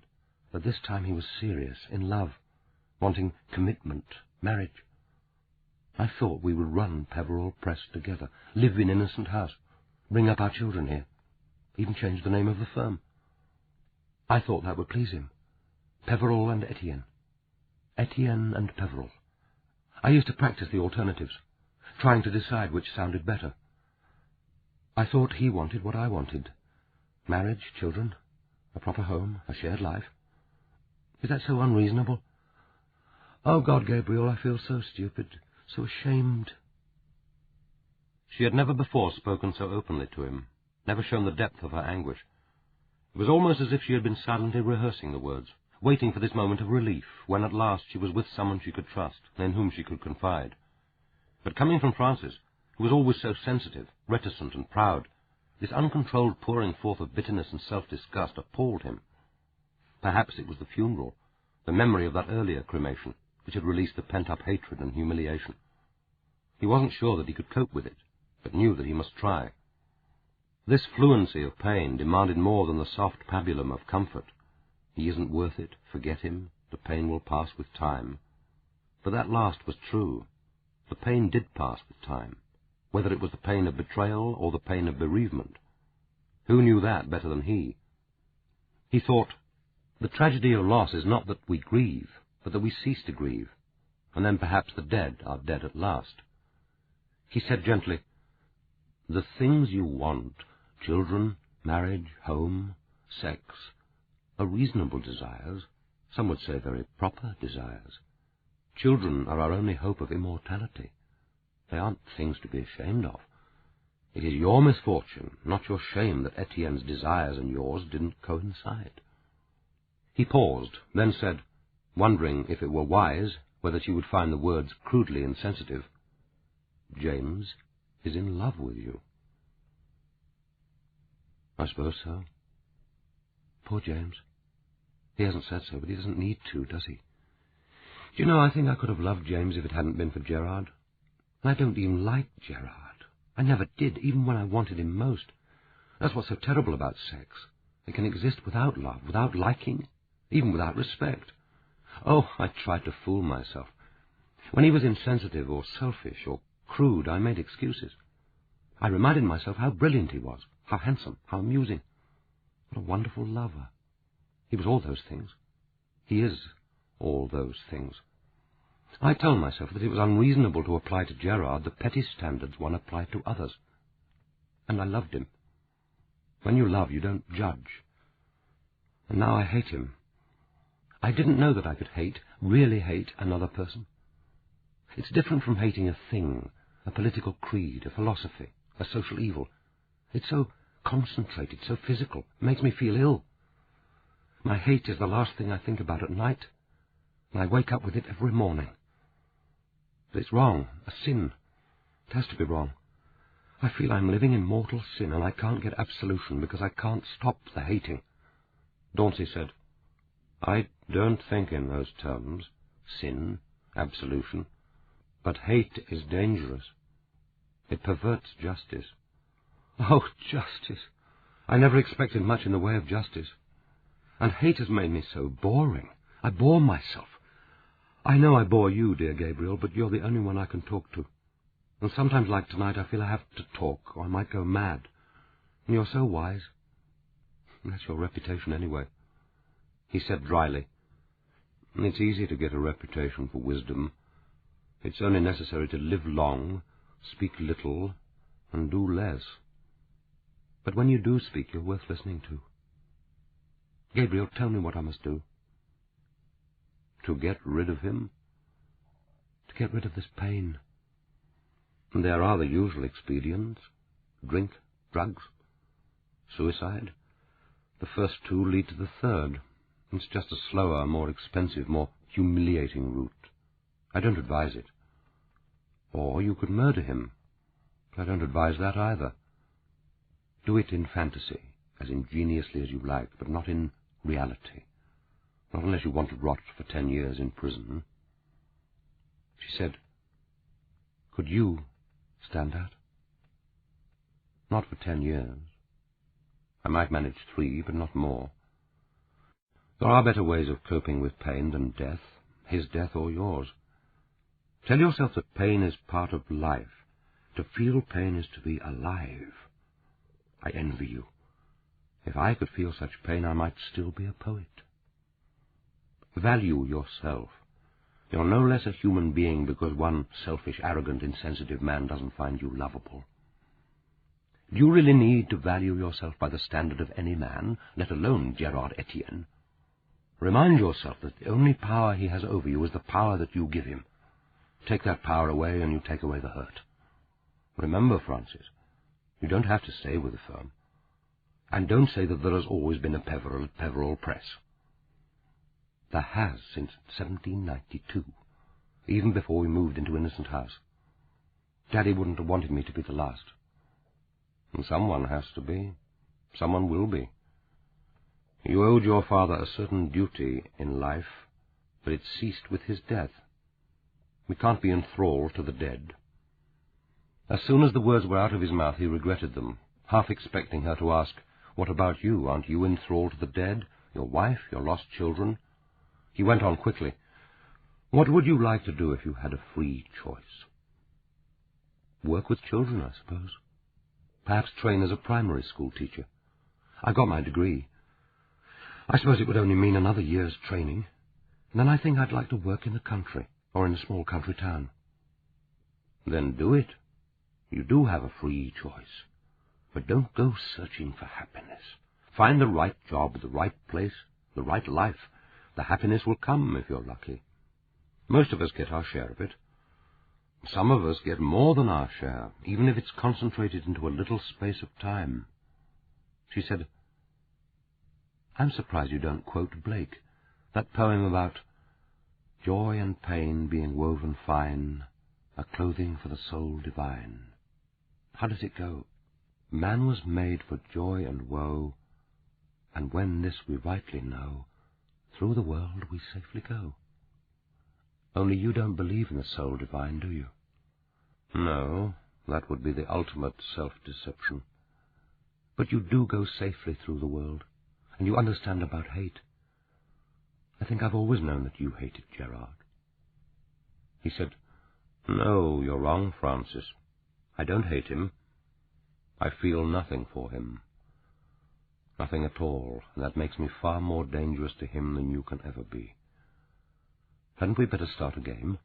That this time he was serious, in love, wanting commitment, marriage. I thought we would run Peverell Press together, live in Innocent House, bring up our children here, even change the name of the firm. I thought that would please him. Peverell and Etienne. Etienne and Peverell. I used to practice the alternatives, trying to decide which sounded better. I thought he wanted what I wanted. Marriage, children, a proper home, a shared life. Is that so unreasonable? Oh, God, Gabriel, I feel so stupid, so ashamed. She had never before spoken so openly to him, never shown the depth of her anguish. It was almost as if she had been silently rehearsing the words, waiting for this moment of relief, when at last she was with someone she could trust, and in whom she could confide. But coming from Frances, who was always so sensitive, reticent and proud, this uncontrolled pouring forth of bitterness and self-disgust appalled him. Perhaps it was the funeral, the memory of that earlier cremation, which had released the pent-up hatred and humiliation. He wasn't sure that he could cope with it, but knew that he must try. This fluency of pain demanded more than the soft pabulum of comfort. He isn't worth it, forget him, the pain will pass with time. For that last was true. The pain did pass with time, whether it was the pain of betrayal or the pain of bereavement. Who knew that better than he? He thought, the tragedy of loss is not that we grieve, but that we cease to grieve, and then perhaps the dead are dead at last. He said gently, the things you want, children, marriage, home, sex, are reasonable desires, some would say very proper desires. Children are our only hope of immortality. They aren't things to be ashamed of. It is your misfortune, not your shame, that Etienne's desires and yours didn't coincide. He paused, then said, wondering if it were wise, whether she would find the words crudely insensitive, James is in love with you. I suppose so. Poor James. He hasn't said so, but he doesn't need to, does he? Do you know, I think I could have loved James if it hadn't been for Gerard. And I don't even like Gerard. I never did, even when I wanted him most. That's what's so terrible about sex. It can exist without love, without liking, even without respect. Oh, I tried to fool myself. When he was insensitive or selfish or crude, I made excuses. I reminded myself how brilliant he was, how handsome, how amusing. What a wonderful lover. He was all those things. He is all those things. I told myself that it was unreasonable to apply to Gerard the petty standards one applied to others. And I loved him. When you love, you don't judge. And now I hate him. I didn't know that I could hate, really hate, another person. It's different from hating a thing, a political creed, a philosophy, a social evil. It's so concentrated, so physical, it makes me feel ill. My hate is the last thing I think about at night, and I wake up with it every morning. But it's wrong, a sin. It has to be wrong. I feel I'm living in mortal sin, and I can't get absolution because I can't stop the hating. Dauncey said, I don't think in those terms, sin, absolution, but hate is dangerous. It perverts justice. Oh, justice! I never expected much in the way of justice. And hate has made me so boring. I bore myself. I know I bore you, dear Gabriel, but you're the only one I can talk to. And sometimes, like tonight, I feel I have to talk, or I might go mad. And you're so wise. That's your reputation, anyway. He said dryly, "It's easy to get a reputation for wisdom. It's only necessary to live long, speak little, and do less. But when you do speak, you're worth listening to. Gabriel, tell me what I must do." To get rid of him? To get rid of this pain. There are the usual expedients. Drink, drugs, suicide. The first two lead to the third. It's just a slower, more expensive, more humiliating route. I don't advise it. Or you could murder him. I don't advise that either. Do it in fantasy, as ingeniously as you like, but not in reality. Not unless you want to rot for 10 years in prison. She said, "Could you stand that?" "Not for 10 years. I might manage 3, but not more. There are better ways of coping with pain than death, his death or yours. Tell yourself that pain is part of life. To feel pain is to be alive. I envy you. If I could feel such pain, I might still be a poet. Value yourself. You're no less a human being because one selfish, arrogant, insensitive man doesn't find you lovable. Do you really need to value yourself by the standard of any man, let alone Gerard Etienne? Remind yourself that the only power he has over you is the power that you give him. Take that power away and you take away the hurt. Remember, Francis, you don't have to stay with the firm. And don't say that there has always been a Peverell Press. There has since 1792, even before we moved into Innocent House. Daddy wouldn't have wanted me to be the last. And someone has to be. Someone will be. You owed your father a certain duty in life, but it ceased with his death. We can't be enthralled to the dead." As soon as the words were out of his mouth, he regretted them, half expecting her to ask, "What about you? Aren't you enthralled to the dead? Your wife, your lost children?" He went on quickly, "What would you like to do if you had a free choice?" "Work with children, I suppose. Perhaps train as a primary school teacher. I got my degree. I suppose it would only mean another year's training. And then I think I'd like to work in the country, or in a small country town." "Then do it. You do have a free choice. But don't go searching for happiness. Find the right job, the right place, the right life. The happiness will come if you're lucky. Most of us get our share of it. Some of us get more than our share, even if it's concentrated into a little space of time." She said, "I'm surprised you don't quote Blake, that poem about joy and pain being woven fine, a clothing for the soul divine. How does it go? Man was made for joy and woe, and when this we rightly know, through the world we safely go. Only you don't believe in the soul divine, do you?" "No, that would be the ultimate self-deception." "But you do go safely through the world, and you understand about hate. I think I've always known that you hated Gerard." He said, "No, you're wrong, Francis. I don't hate him. I feel nothing for him. Nothing at all, and that makes me far more dangerous to him than you can ever be. Hadn't we better start a game?"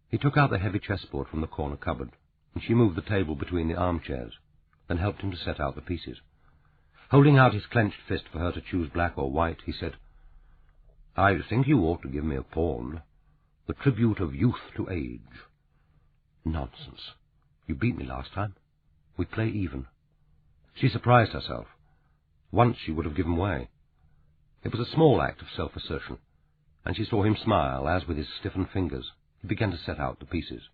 He took out the heavy chessboard from the corner cupboard, and she moved the table between the armchairs, then helped him to set out the pieces. Holding out his clenched fist for her to choose black or white, he said, "I think you ought to give me a pawn, the tribute of youth to age." "Nonsense. You beat me last time. We play even." She surprised herself. Once she would have given way. It was a small act of self-assertion, and she saw him smile as, with his stiffened fingers, he began to set out the pieces.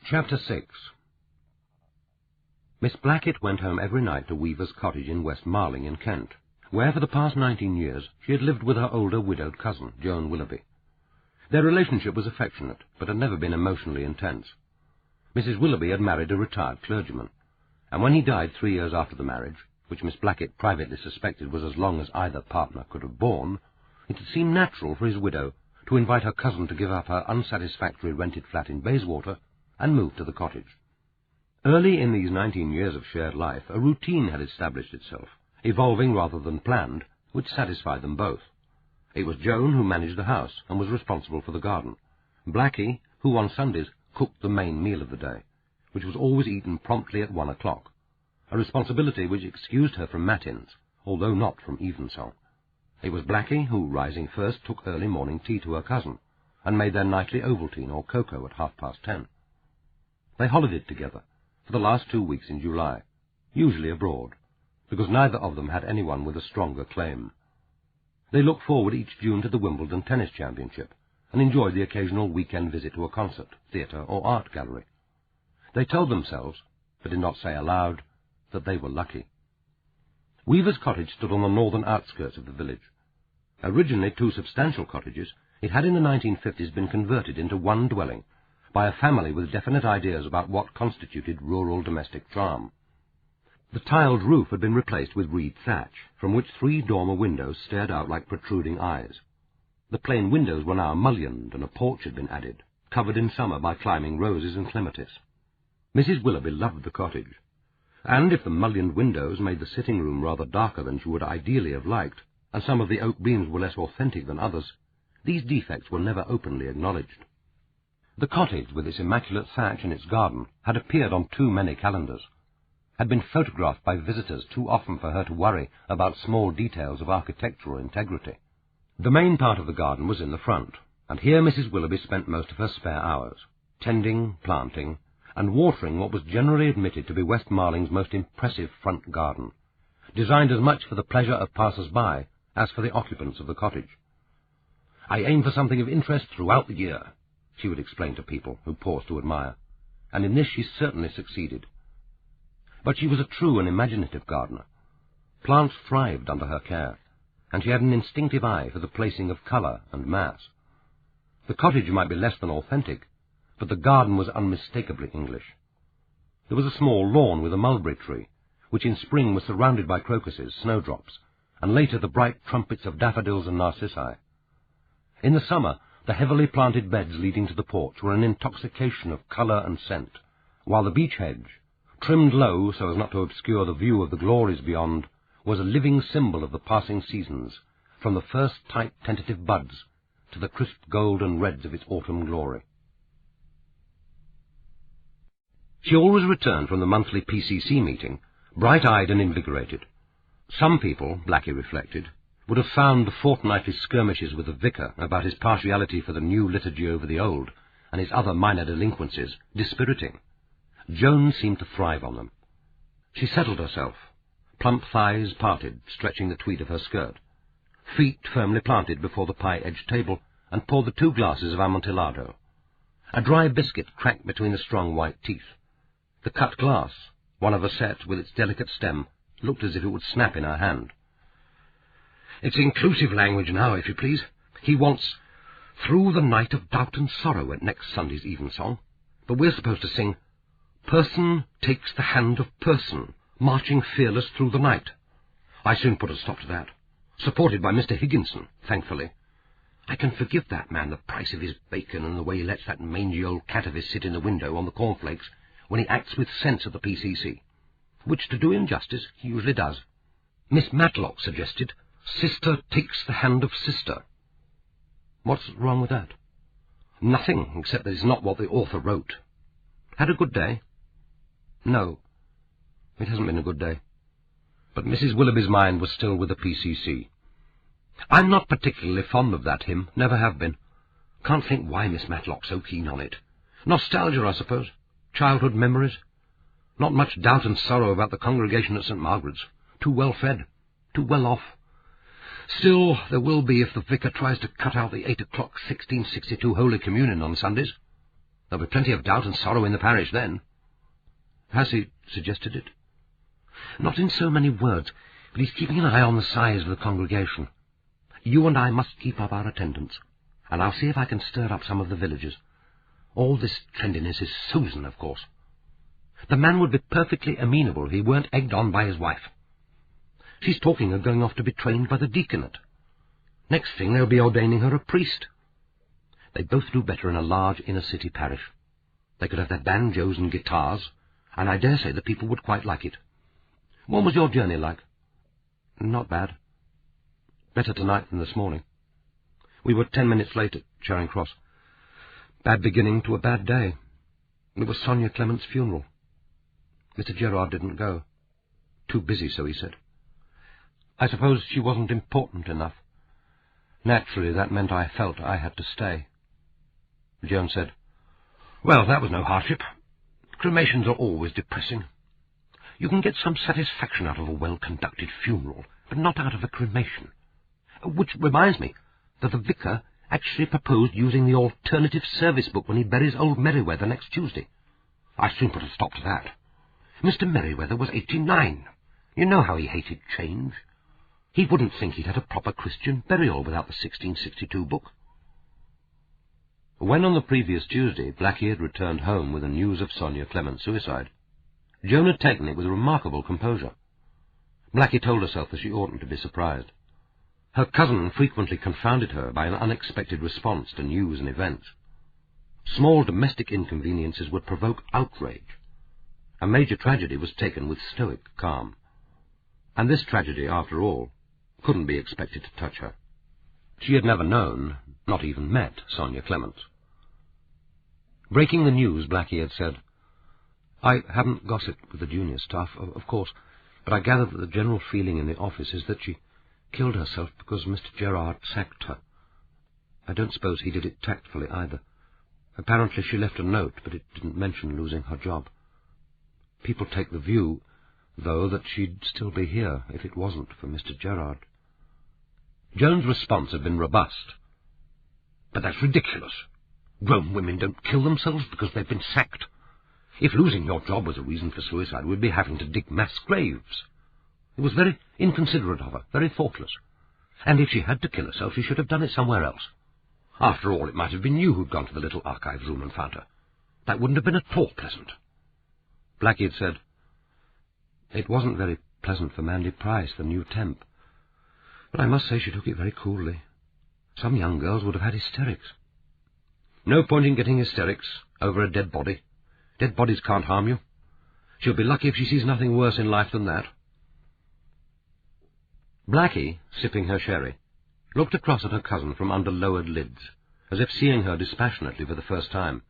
Chapter 6. Miss Blackett went home every night to Weaver's cottage in West Marling in Kent, where for the past 19 years she had lived with her older widowed cousin, Joan Willoughby. Their relationship was affectionate, but had never been emotionally intense. Mrs. Willoughby had married a retired clergyman, and when he died 3 years after the marriage, which Miss Blackett privately suspected was as long as either partner could have borne, it had seemed natural for his widow to invite her cousin to give up her unsatisfactory rented flat in Bayswater and move to the cottage. Early in these 19 years of shared life, a routine had established itself, evolving rather than planned, which satisfied them both. It was Joan who managed the house and was responsible for the garden. Blackie, who on Sundays cooked the main meal of the day, which was always eaten promptly at 1 o'clock, a responsibility which excused her from matins, although not from evensong. It was Blackie who, rising first, took early morning tea to her cousin, and made their nightly Ovaltine or cocoa at 10:30. They holidayed together for the last 2 weeks in July, usually abroad, because neither of them had anyone with a stronger claim. They looked forward each June to the Wimbledon Tennis Championship, and enjoyed the occasional weekend visit to a concert, theatre, or art gallery. They told themselves, but did not say aloud, that they were lucky. Weaver's cottage stood on the northern outskirts of the village. Originally 2 substantial cottages, it had in the 1950s been converted into one dwelling by a family with definite ideas about what constituted rural domestic charm. The tiled roof had been replaced with reed thatch, from which 3 dormer windows stared out like protruding eyes. The plain windows were now mullioned, and a porch had been added, covered in summer by climbing roses and clematis. Mrs. Willoughby loved the cottage, and if the mullioned windows made the sitting-room rather darker than she would ideally have liked, and some of the oak beams were less authentic than others, these defects were never openly acknowledged. The cottage, with its immaculate thatch and its garden, had appeared on too many calendars, had been photographed by visitors too often for her to worry about small details of architectural integrity. The main part of the garden was in the front, and here Mrs. Willoughby spent most of her spare hours, tending, planting, and watering what was generally admitted to be West Marling's most impressive front garden, designed as much for the pleasure of passers-by as for the occupants of the cottage. "I aim for something of interest throughout the year," she would explain to people who paused to admire, and in this she certainly succeeded. But she was a true and imaginative gardener. Plants thrived under her care, and she had an instinctive eye for the placing of colour and mass. The cottage might be less than authentic, but the garden was unmistakably English. There was a small lawn with a mulberry tree, which in spring was surrounded by crocuses, snowdrops, and later the bright trumpets of daffodils and narcissi. In the summer, the heavily planted beds leading to the porch were an intoxication of colour and scent, while the beech hedge, trimmed low so as not to obscure the view of the glories beyond, was a living symbol of the passing seasons, from the first tight tentative buds to the crisp gold and reds of its autumn glory. She always returned from the monthly PCC meeting, bright-eyed and invigorated. Some people, Blackie reflected, would have found the fortnightly skirmishes with the vicar about his partiality for the new liturgy over the old, and his other minor delinquencies, dispiriting. Joan seemed to thrive on them. She settled herself, plump thighs parted, stretching the tweed of her skirt, feet firmly planted before the pie-edged table, and poured the 2 glasses of Amontillado. A dry biscuit cracked between the strong white teeth. The cut glass, one of a set with its delicate stem, looked as if it would snap in her hand. "It's inclusive language now, if you please. He wants 'Through the night of doubt and sorrow' at next Sunday's evensong, but we're supposed to sing 'Person takes the hand of person, marching fearless through the night.' I soon put a stop to that, supported by Mr. Higginson, thankfully. I can forgive that man the price of his bacon and the way he lets that mangy old cat of his sit in the window on the cornflakes when he acts with sense at the PCC, which, to do him justice, he usually does. Miss Matlock suggested, 'Sister takes the hand of sister.' What's wrong with that? Nothing, except that it's not what the author wrote. Had a good day? No, it hasn't been a good day. But Mrs. Willoughby's mind was still with the PCC. I'm not particularly fond of that hymn, never have been. Can't think why Miss Matlock's so keen on it. Nostalgia, I suppose. Childhood memories. Not much doubt and sorrow about the congregation at St. Margaret's. Too well fed, too well off. Still, there will be if the vicar tries to cut out the 8 o'clock 1662 Holy Communion on Sundays. There'll be plenty of doubt and sorrow in the parish then. Has he suggested it? Not in so many words, but he's keeping an eye on the size of the congregation. You and I must keep up our attendance, and I'll see if I can stir up some of the villagers. All this trendiness is Susan, of course. The man would be perfectly amenable if he weren't egged on by his wife. She's talking of going off to be trained by the deaconate. Next thing they'll be ordaining her a priest. They'd both do better in a large inner-city parish. They could have their banjos and guitars, and I dare say the people would quite like it. What was your journey like? Not bad. Better tonight than this morning. We were 10 minutes late at Charing Cross. Bad beginning to a bad day. It was Sonia Clement's funeral. Mr. Gerard didn't go. Too busy, so he said. I suppose she wasn't important enough. Naturally, that meant I felt I had to stay. Joan said, "Well, that was no hardship. Cremations are always depressing. You can get some satisfaction out of a well-conducted funeral, but not out of a cremation. Which reminds me that the vicar actually proposed using the alternative service book when he buries old Merryweather next Tuesday. I soon put a stop to that. Mr. Merryweather was 89. You know how he hated change. He wouldn't think he'd had a proper Christian burial without the 1662 book." When on the previous Tuesday Blackie had returned home with the news of Sonia Clement's suicide, Joan had taken it with remarkable composure. Blackie told herself that she oughtn't to be surprised. Her cousin frequently confounded her by an unexpected response to news and events. Small domestic inconveniences would provoke outrage. A major tragedy was taken with stoic calm. And this tragedy, after all, couldn't be expected to touch her. She had never known, not even met, Sonia Clement. Breaking the news, Blackie had said, "I haven't gossiped with the junior staff, of course, but I gather that the general feeling in the office is that she killed herself because Mr. Gerard sacked her. I don't suppose he did it tactfully either. Apparently she left a note, but it didn't mention losing her job. People take the view, though, that she'd still be here if it wasn't for Mr. Gerard." Joan's response had been robust. "But that's ridiculous. Grown women don't kill themselves because they've been sacked. If losing your job was a reason for suicide, we'd be having to dig mass graves. It was very inconsiderate of her, very thoughtless. And if she had to kill herself, she should have done it somewhere else. After all, it might have been you who'd gone to the little archives room and found her. That wouldn't have been at all pleasant." Blackie had said, "It wasn't very pleasant for Mandy Price, the new temp. But I must say she took it very coolly. Some young girls would have had hysterics." "No point in getting hysterics over a dead body. Dead bodies can't harm you. She'll be lucky if she sees nothing worse in life than that." Blackie, sipping her sherry, looked across at her cousin from under lowered lids, as if seeing her dispassionately for the first time.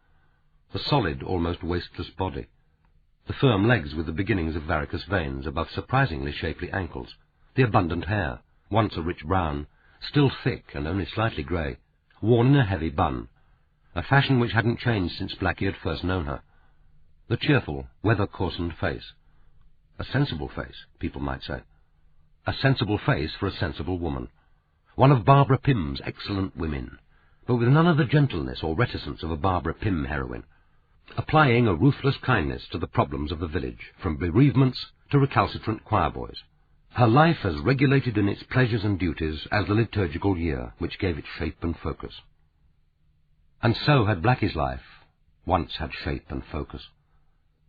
The solid, almost waistless body, the firm legs with the beginnings of varicose veins above surprisingly shapely ankles, the abundant hair, once a rich brown, still thick and only slightly grey, worn in a heavy bun, a fashion which hadn't changed since Blackie had first known her. The cheerful, weather-coarsened face. A sensible face, people might say. A sensible face for a sensible woman. One of Barbara Pym's excellent women, but with none of the gentleness or reticence of a Barbara Pym heroine, applying a ruthless kindness to the problems of the village, from bereavements to recalcitrant choir-boys. Her life as regulated in its pleasures and duties as the liturgical year, which gave it shape and focus. And so had Blackie's life once had shape and focus.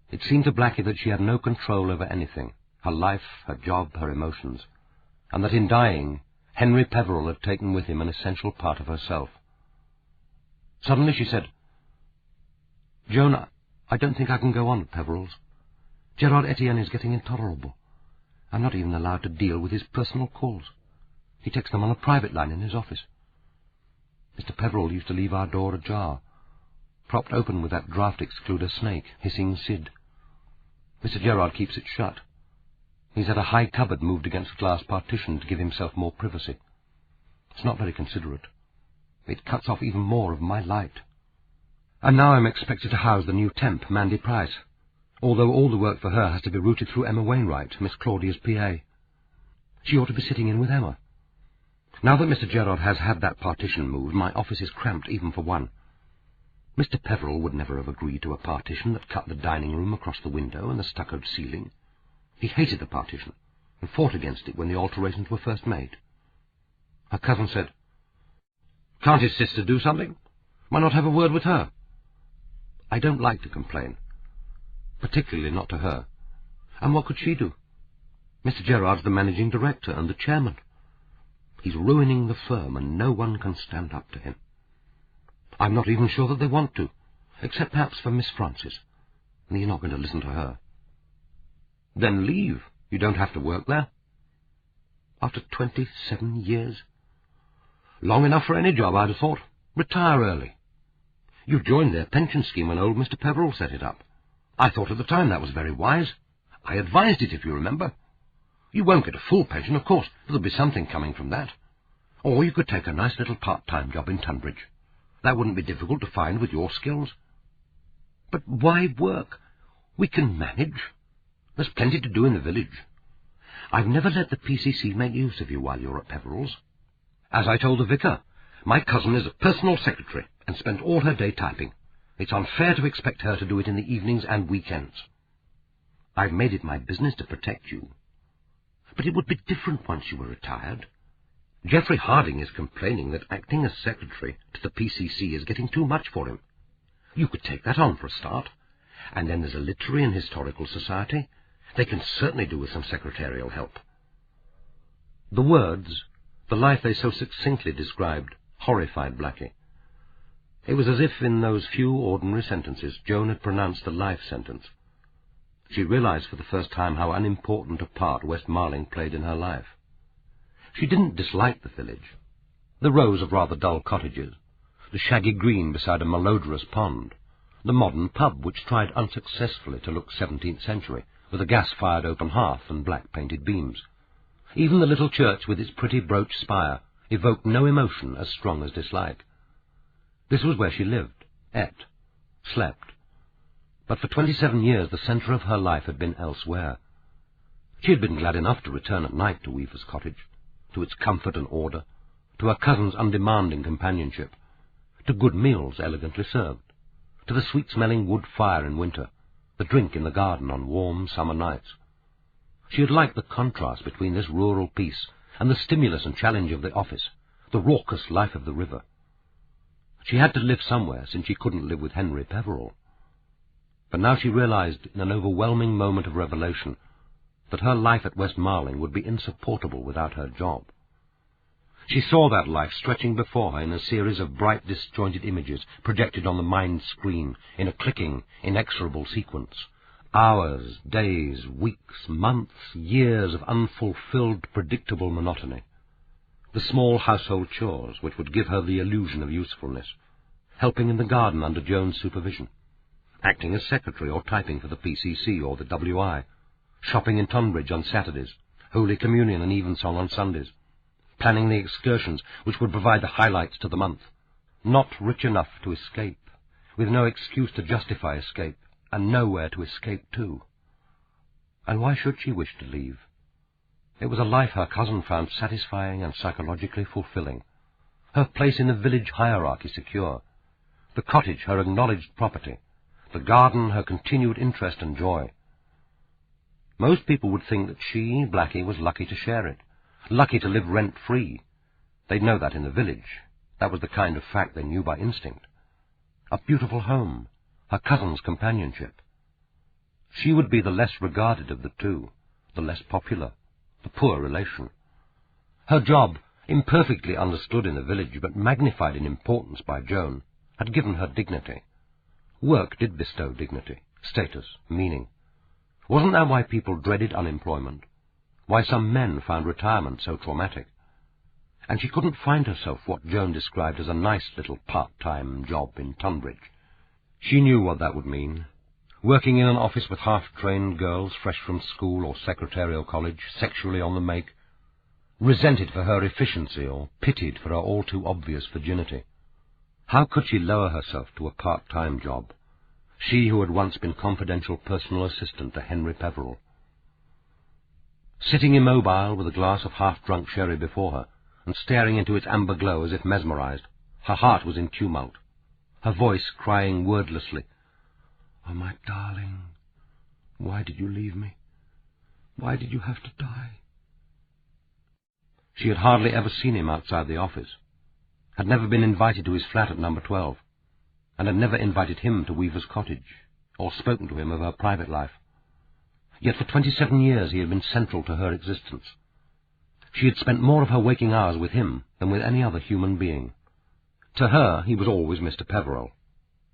It seemed to Blackie that she had no control over anything, her life, her job, her emotions, and that in dying, Henry Peverell had taken with him an essential part of herself. Suddenly she said, "Joan, I don't think I can go on at Peverell's. Gerard Etienne is getting intolerable. I'm not even allowed to deal with his personal calls. He takes them on a private line in his office. Mr. Peverell used to leave our door ajar, propped open with that draft excluder snake, hissing Sid. Mr. Gerard keeps it shut. He's had a high cupboard moved against a glass partition to give himself more privacy. It's not very considerate. It cuts off even more of my light. And now I'm expected to house the new temp, Mandy Price, although all the work for her has to be routed through Emma Wainwright, Miss Claudia's PA. She ought to be sitting in with Emma. Now that Mr. Gerard has had that partition moved, my office is cramped even for one. Mr. Peverell would never have agreed to a partition that cut the dining room across the window and the stuccoed ceiling. He hated the partition, and fought against it when the alterations were first made." Her cousin said, "Can't his sister do something? Why not have a word with her?" I don't like to complain, particularly not to her. And what could she do? Mr. Gerard's the managing director and the chairman. He's ruining the firm, and no one can stand up to him. I'm not even sure that they want to, except perhaps for Miss Frances, and he's not going to listen to her. Then leave. You don't have to work there. After 27 years? Long enough for any job, I'd have thought. Retire early. You joined their pension scheme when old Mr. Peverell set it up. I thought at the time that was very wise. I advised it, if you remember. You won't get a full pension, of course. There'll be something coming from that. Or you could take a nice little part-time job in Tunbridge. That wouldn't be difficult to find with your skills. But why work? We can manage. There's plenty to do in the village. I've never let the PCC make use of you while you're at Peverell's. As I told the vicar, my cousin is a personal secretary and spent all her day typing. It's unfair to expect her to do it in the evenings and weekends. I've made it my business to protect you. But it would be different once you were retired. Geoffrey Harding is complaining that acting as secretary to the PCC is getting too much for him. You could take that on for a start. And then there's a Literary and Historical Society. They can certainly do with some secretarial help. The words, the life they so succinctly described, horrified Blackie. It was as if in those few ordinary sentences Joan had pronounced a life sentence. She realized for the first time how unimportant a part West Marling played in her life. She didn't dislike the village. The rows of rather dull cottages, the shaggy green beside a malodorous pond, the modern pub which tried unsuccessfully to look 17th century, with a gas-fired open hearth and black-painted beams. Even the little church with its pretty brooch spire evoked no emotion as strong as dislike. This was where she lived, ate, slept. But for 27 years the centre of her life had been elsewhere. She had been glad enough to return at night to Weaver's cottage, to its comfort and order, to her cousin's undemanding companionship, to good meals elegantly served, to the sweet-smelling wood fire in winter, the drink in the garden on warm summer nights. She had liked the contrast between this rural peace and the stimulus and challenge of the office, the raucous life of the river. She had to live somewhere, since she couldn't live with Henry Peverell. But now she realized, in an overwhelming moment of revelation, that her life at West Marling would be insupportable without her job. She saw that life stretching before her in a series of bright, disjointed images projected on the mind screen in a clicking, inexorable sequence. Hours, days, weeks, months, years of unfulfilled, predictable monotony. The small household chores which would give her the illusion of usefulness, helping in the garden under Joan's supervision, acting as secretary or typing for the PCC or the WI, shopping in Tunbridge on Saturdays, Holy Communion and Evensong on Sundays, planning the excursions which would provide the highlights to the month. Not rich enough to escape, with no excuse to justify escape, and nowhere to escape to. And why should she wish to leave? It was a life her cousin found satisfying and psychologically fulfilling, her place in the village hierarchy secure, the cottage her acknowledged property, the garden her continued interest and joy. Most people would think that she, Blackie, was lucky to share it, lucky to live rent-free. They'd know that in the village. That was the kind of fact they knew by instinct. A beautiful home, her cousin's companionship. She would be the less regarded of the two, the less popular, the poor relation. Her job, imperfectly understood in the village but magnified in importance by Joan, had given her dignity. Work did bestow dignity, status, meaning. Wasn't that why people dreaded unemployment? Why some men found retirement so traumatic? And she couldn't find herself what Joan described as a nice little part-time job in Tunbridge. She knew what that would mean. Working in an office with half-trained girls fresh from school or secretarial college, sexually on the make, resented for her efficiency or pitied for her all-too-obvious virginity. How could she lower herself to a part-time job, she who had once been confidential personal assistant to Henry Peverell? Sitting immobile with a glass of half-drunk sherry before her, and staring into its amber glow as if mesmerized, her heart was in tumult, her voice crying wordlessly, "Oh, my darling, why did you leave me? Why did you have to die?" She had hardly ever seen him outside the office, had never been invited to his flat at number 12, and had never invited him to Weaver's cottage, or spoken to him of her private life. Yet for 27 years he had been central to her existence. She had spent more of her waking hours with him than with any other human being. To her he was always Mr. Peverell,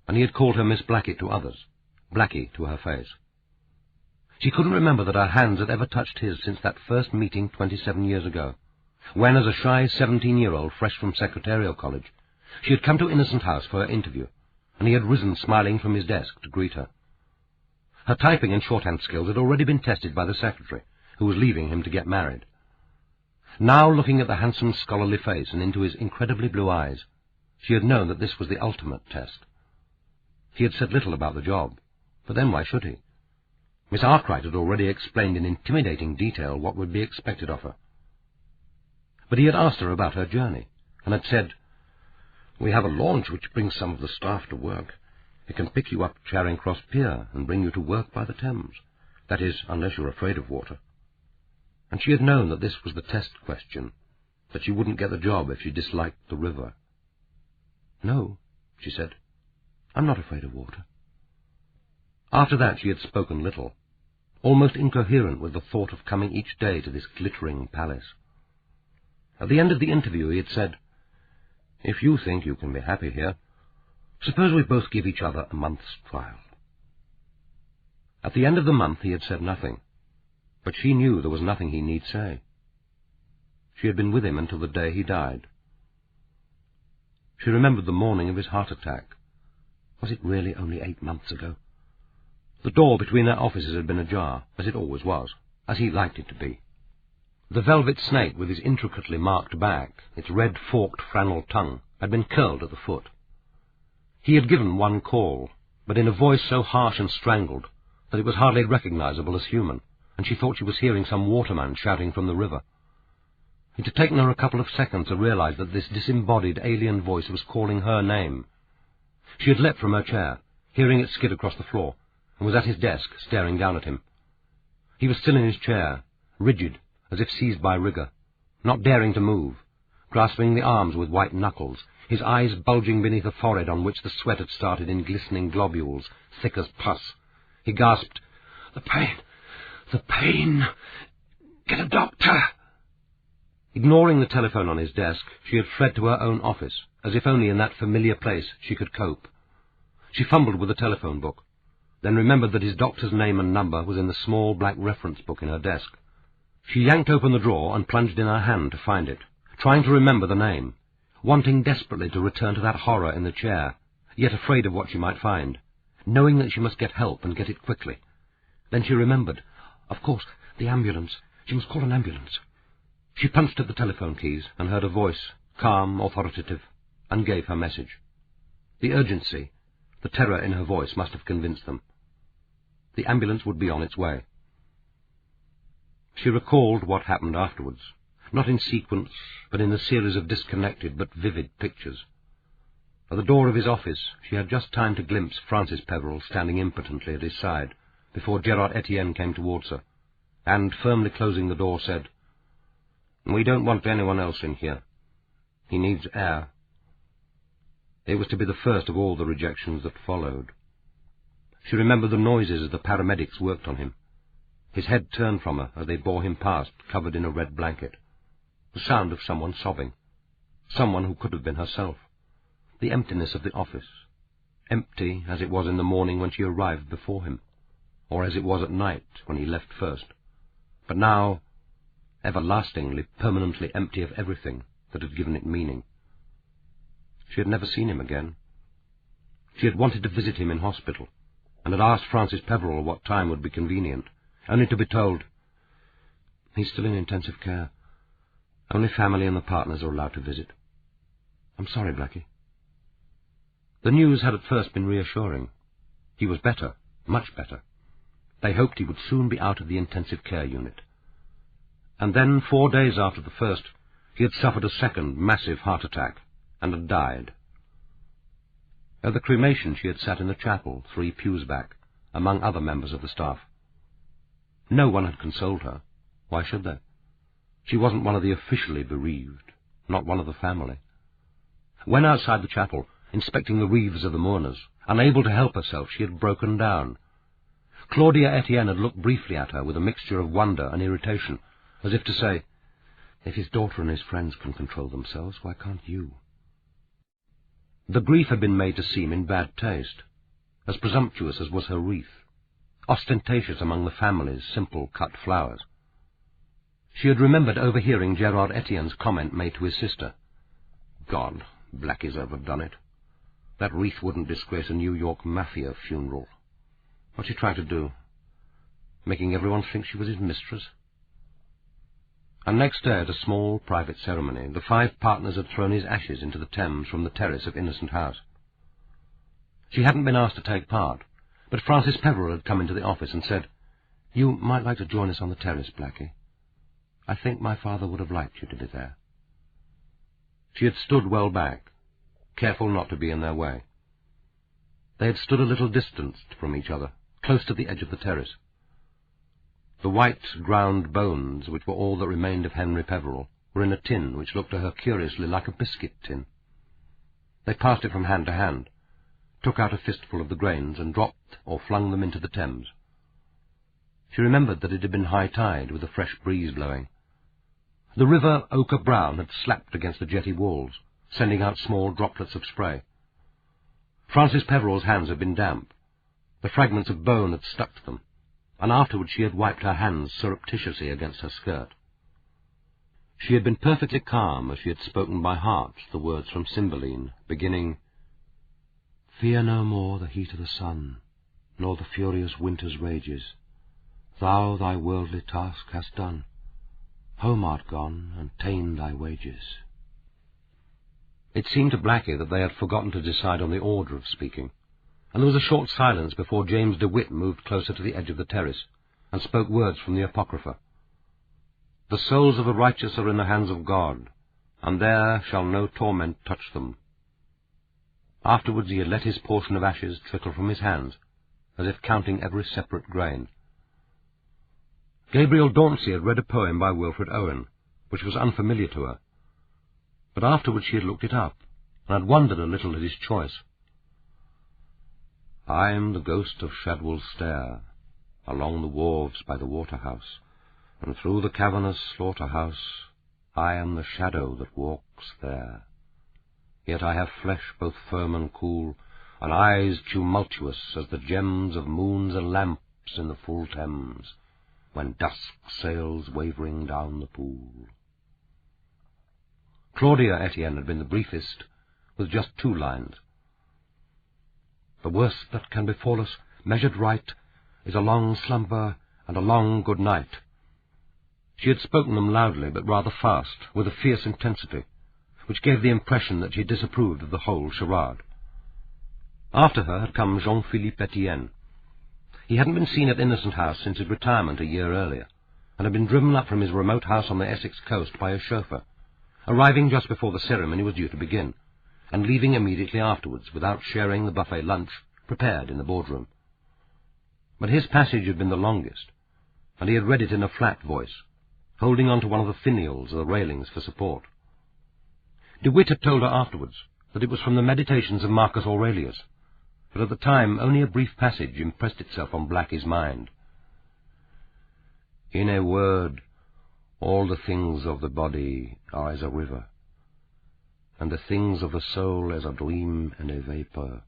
and he had called her Miss Blackett to others, Blackie to her face. She couldn't remember that her hands had ever touched his since that first meeting 27 years ago, when, as a shy 17-year-old fresh from Secretarial College, she had come to Innocent House for her interview, and he had risen smiling from his desk to greet her. Her typing and shorthand skills had already been tested by the secretary, who was leaving him to get married. Now, looking at the handsome, scholarly face and into his incredibly blue eyes, she had known that this was the ultimate test. He had said little about the job, but then why should he? Miss Arkwright had already explained in intimidating detail what would be expected of her. But he had asked her about her journey, and had said, "We have a launch which brings some of the staff to work. It can pick you up at Charing Cross Pier and bring you to work by the Thames. That is, unless you're afraid of water." And she had known that this was the test question, that she wouldn't get the job if she disliked the river. "No," she said, "I'm not afraid of water." After that she had spoken little, almost incoherent with the thought of coming each day to this glittering palace. At the end of the interview he had said, "If you think you can be happy here, suppose we both give each other a month's trial." At the end of the month he had said nothing, but she knew there was nothing he need say. She had been with him until the day he died. She remembered the morning of his heart attack. Was it really only 8 months ago? The door between their offices had been ajar, as it always was, as he liked it to be. The velvet snake with his intricately marked back, its red forked flannel tongue, had been curled at the foot. He had given one call, but in a voice so harsh and strangled that it was hardly recognizable as human, and she thought she was hearing some waterman shouting from the river. It had taken her a couple of seconds to realize that this disembodied alien voice was calling her name. She had leapt from her chair, hearing it skid across the floor, and was at his desk, staring down at him. He was still in his chair, rigid, as if seized by rigour, not daring to move, grasping the arms with white knuckles, his eyes bulging beneath a forehead on which the sweat had started in glistening globules, thick as pus. He gasped, "The pain! The pain! Get a doctor!" Ignoring the telephone on his desk, she had fled to her own office, as if only in that familiar place she could cope. She fumbled with the telephone book, then remembered that his doctor's name and number was in the small black reference book in her desk. She yanked open the drawer and plunged in her hand to find it, trying to remember the name, wanting desperately to return to that horror in the chair, yet afraid of what she might find, knowing that she must get help and get it quickly. Then she remembered. Of course, the ambulance. She must call an ambulance. She punched at the telephone keys and heard a voice, calm, authoritative, and gave her message. The urgency, the terror in her voice must have convinced them. The ambulance would be on its way. She recalled what happened afterwards, not in sequence, but in the series of disconnected but vivid pictures. At the door of his office she had just time to glimpse Francis Peverell standing impotently at his side, before Gerard Etienne came towards her, and, firmly closing the door, said, "We don't want anyone else in here. He needs air." It was to be the first of all the rejections that followed. She remembered the noises as the paramedics worked on him. His head turned from her as they bore him past, covered in a red blanket. The sound of someone sobbing. Someone who could have been herself. The emptiness of the office. Empty as it was in the morning when she arrived before him, or as it was at night when he left first. But now, everlastingly, permanently empty of everything that had given it meaning. She had never seen him again. She had wanted to visit him in hospital, and had asked Francis Peverell what time would be convenient, only to be told, "He's still in intensive care. Only family and the partners are allowed to visit. I'm sorry, Blackie." The news had at first been reassuring. He was better, much better. They hoped he would soon be out of the intensive care unit. And then, 4 days after the first, he had suffered a second massive heart attack, and had died. At the cremation she had sat in the chapel, 3 pews back, among other members of the staff. No one had consoled her. Why should they? She wasn't one of the officially bereaved, not one of the family. When outside the chapel, inspecting the wreaths of the mourners. Unable to help herself, she had broken down. Claudia Etienne had looked briefly at her with a mixture of wonder and irritation, as if to say, "If his daughter and his friends can control themselves, why can't you?" The grief had been made to seem in bad taste, as presumptuous as was her wreath, ostentatious among the family's simple cut flowers. She had remembered overhearing Gerard Etienne's comment made to his sister. "God, Blackie's overdone it. That wreath wouldn't disgrace a New York mafia funeral. What's he trying to do? Making everyone think she was his mistress?" And next day, at a small private ceremony, the 5 partners had thrown his ashes into the Thames from the terrace of Innocent House. She hadn't been asked to take part, but Francis Peverell had come into the office and said, "You might like to join us on the terrace, Blackie. I think my father would have liked you to be there." She had stood well back, careful not to be in their way. They had stood a little distanced from each other, close to the edge of the terrace. The white, ground bones, which were all that remained of Henry Peverell, were in a tin which looked to her curiously like a biscuit tin. They passed it from hand to hand, took out a fistful of the grains, and dropped or flung them into the Thames. She remembered that it had been high tide, with a fresh breeze blowing. The river, ochre brown, had slapped against the jetty walls, sending out small droplets of spray. Francis Peverell's hands had been damp. The fragments of bone had stuck to them, and afterwards she had wiped her hands surreptitiously against her skirt. She had been perfectly calm as she had spoken by heart the words from Cymbeline, beginning, "Fear no more the heat of the sun, nor the furious winter's rages. Thou thy worldly task hast done. Home art gone, and ta'en thy wages." It seemed to Blackie that they had forgotten to decide on the order of speaking, and there was a short silence before James DeWitt moved closer to the edge of the terrace, and spoke words from the Apocrypha. "The souls of the righteous are in the hands of God, and there shall no torment touch them." Afterwards he had let his portion of ashes trickle from his hands, as if counting every separate grain. Gabriel Dauncey had read a poem by Wilfred Owen, which was unfamiliar to her, but afterwards she had looked it up, and had wondered a little at his choice. "I am the ghost of Shadwell's Stair, along the wharves by the water-house, and through the cavernous slaughter-house, I am the shadow that walks there. Yet I have flesh both firm and cool, and eyes tumultuous as the gems of moons and lamps in the full Thames, when dusk sails wavering down the pool." Claudia Etienne had been the briefest, with just 2 lines. "The worst that can befall us, measured right, is a long slumber and a long good night." She had spoken them loudly, but rather fast, with a fierce intensity, which gave the impression that she disapproved of the whole charade. After her had come Jean-Philippe Etienne. He hadn't been seen at Innocent House since his retirement a year earlier, and had been driven up from his remote house on the Essex coast by a chauffeur, arriving just before the ceremony was due to begin, and leaving immediately afterwards, without sharing the buffet lunch prepared in the boardroom. But his passage had been the longest, and he had read it in a flat voice, holding on to one of the finials of the railings for support. DeWitt had told her afterwards that it was from the Meditations of Marcus Aurelius, but at the time only a brief passage impressed itself on Blackie's mind. "In a word, all the things of the body are as a river, and the things of the soul as a dream and a vapour,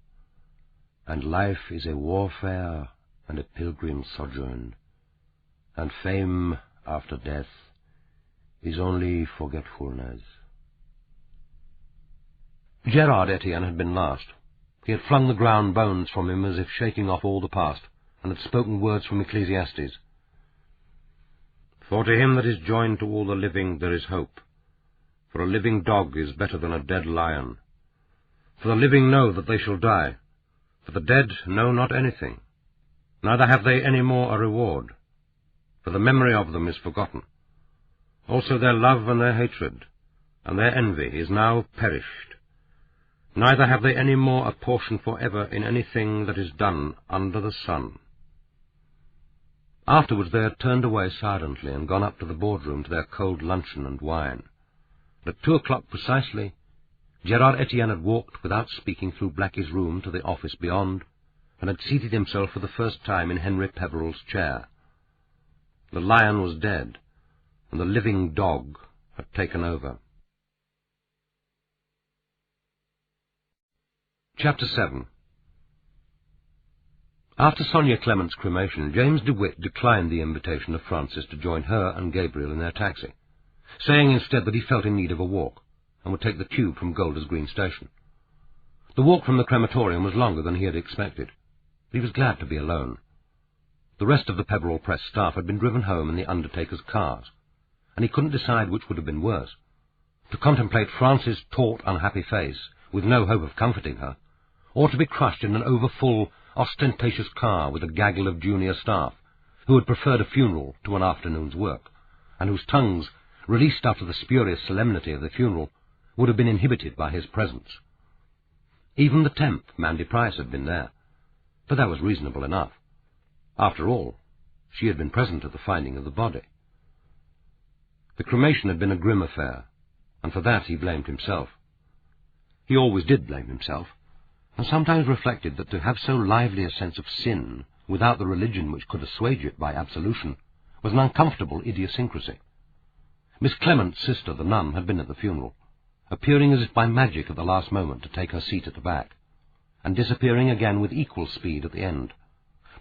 and life is a warfare and a pilgrim sojourn, and fame after death is only forgetfulness." Gerard Etienne had been last. He had flung the ground bones from him as if shaking off all the past, and had spoken words from Ecclesiastes. "For to him that is joined to all the living there is hope. For a living dog is better than a dead lion. For the living know that they shall die, for the dead know not anything, neither have they any more a reward, for the memory of them is forgotten. Also their love and their hatred, and their envy is now perished. Neither have they any more a portion for ever in anything that is done under the sun." Afterwards they had turned away silently and gone up to the boardroom to their cold luncheon and wine. At 2 o'clock precisely, Gerard Etienne had walked without speaking through Blackie's room to the office beyond, and had seated himself for the first time in Henry Peverell's chair. The lion was dead, and the living dog had taken over. Chapter 7. After Sonia Clement's cremation, James DeWitt declined the invitation of Francis to join her and Gabriel in their taxi, saying instead that he felt in need of a walk, and would take the tube from Golders Green Station. The walk from the crematorium was longer than he had expected, but he was glad to be alone. The rest of the Peverell Press staff had been driven home in the undertaker's cars, and he couldn't decide which would have been worse: to contemplate Frances' taut, unhappy face, with no hope of comforting her, or to be crushed in an overfull, ostentatious car with a gaggle of junior staff, who had preferred a funeral to an afternoon's work, and whose tongues, released after the spurious solemnity of the funeral, would have been inhibited by his presence. Even the temp, Mandy Price, had been there, but that was reasonable enough. After all, she had been present at the finding of the body. The cremation had been a grim affair, and for that he blamed himself. He always did blame himself, and sometimes reflected that to have so lively a sense of sin without the religion which could assuage it by absolution was an uncomfortable idiosyncrasy. Miss Clement's sister, the nun, had been at the funeral, appearing as if by magic at the last moment to take her seat at the back, and disappearing again with equal speed at the end,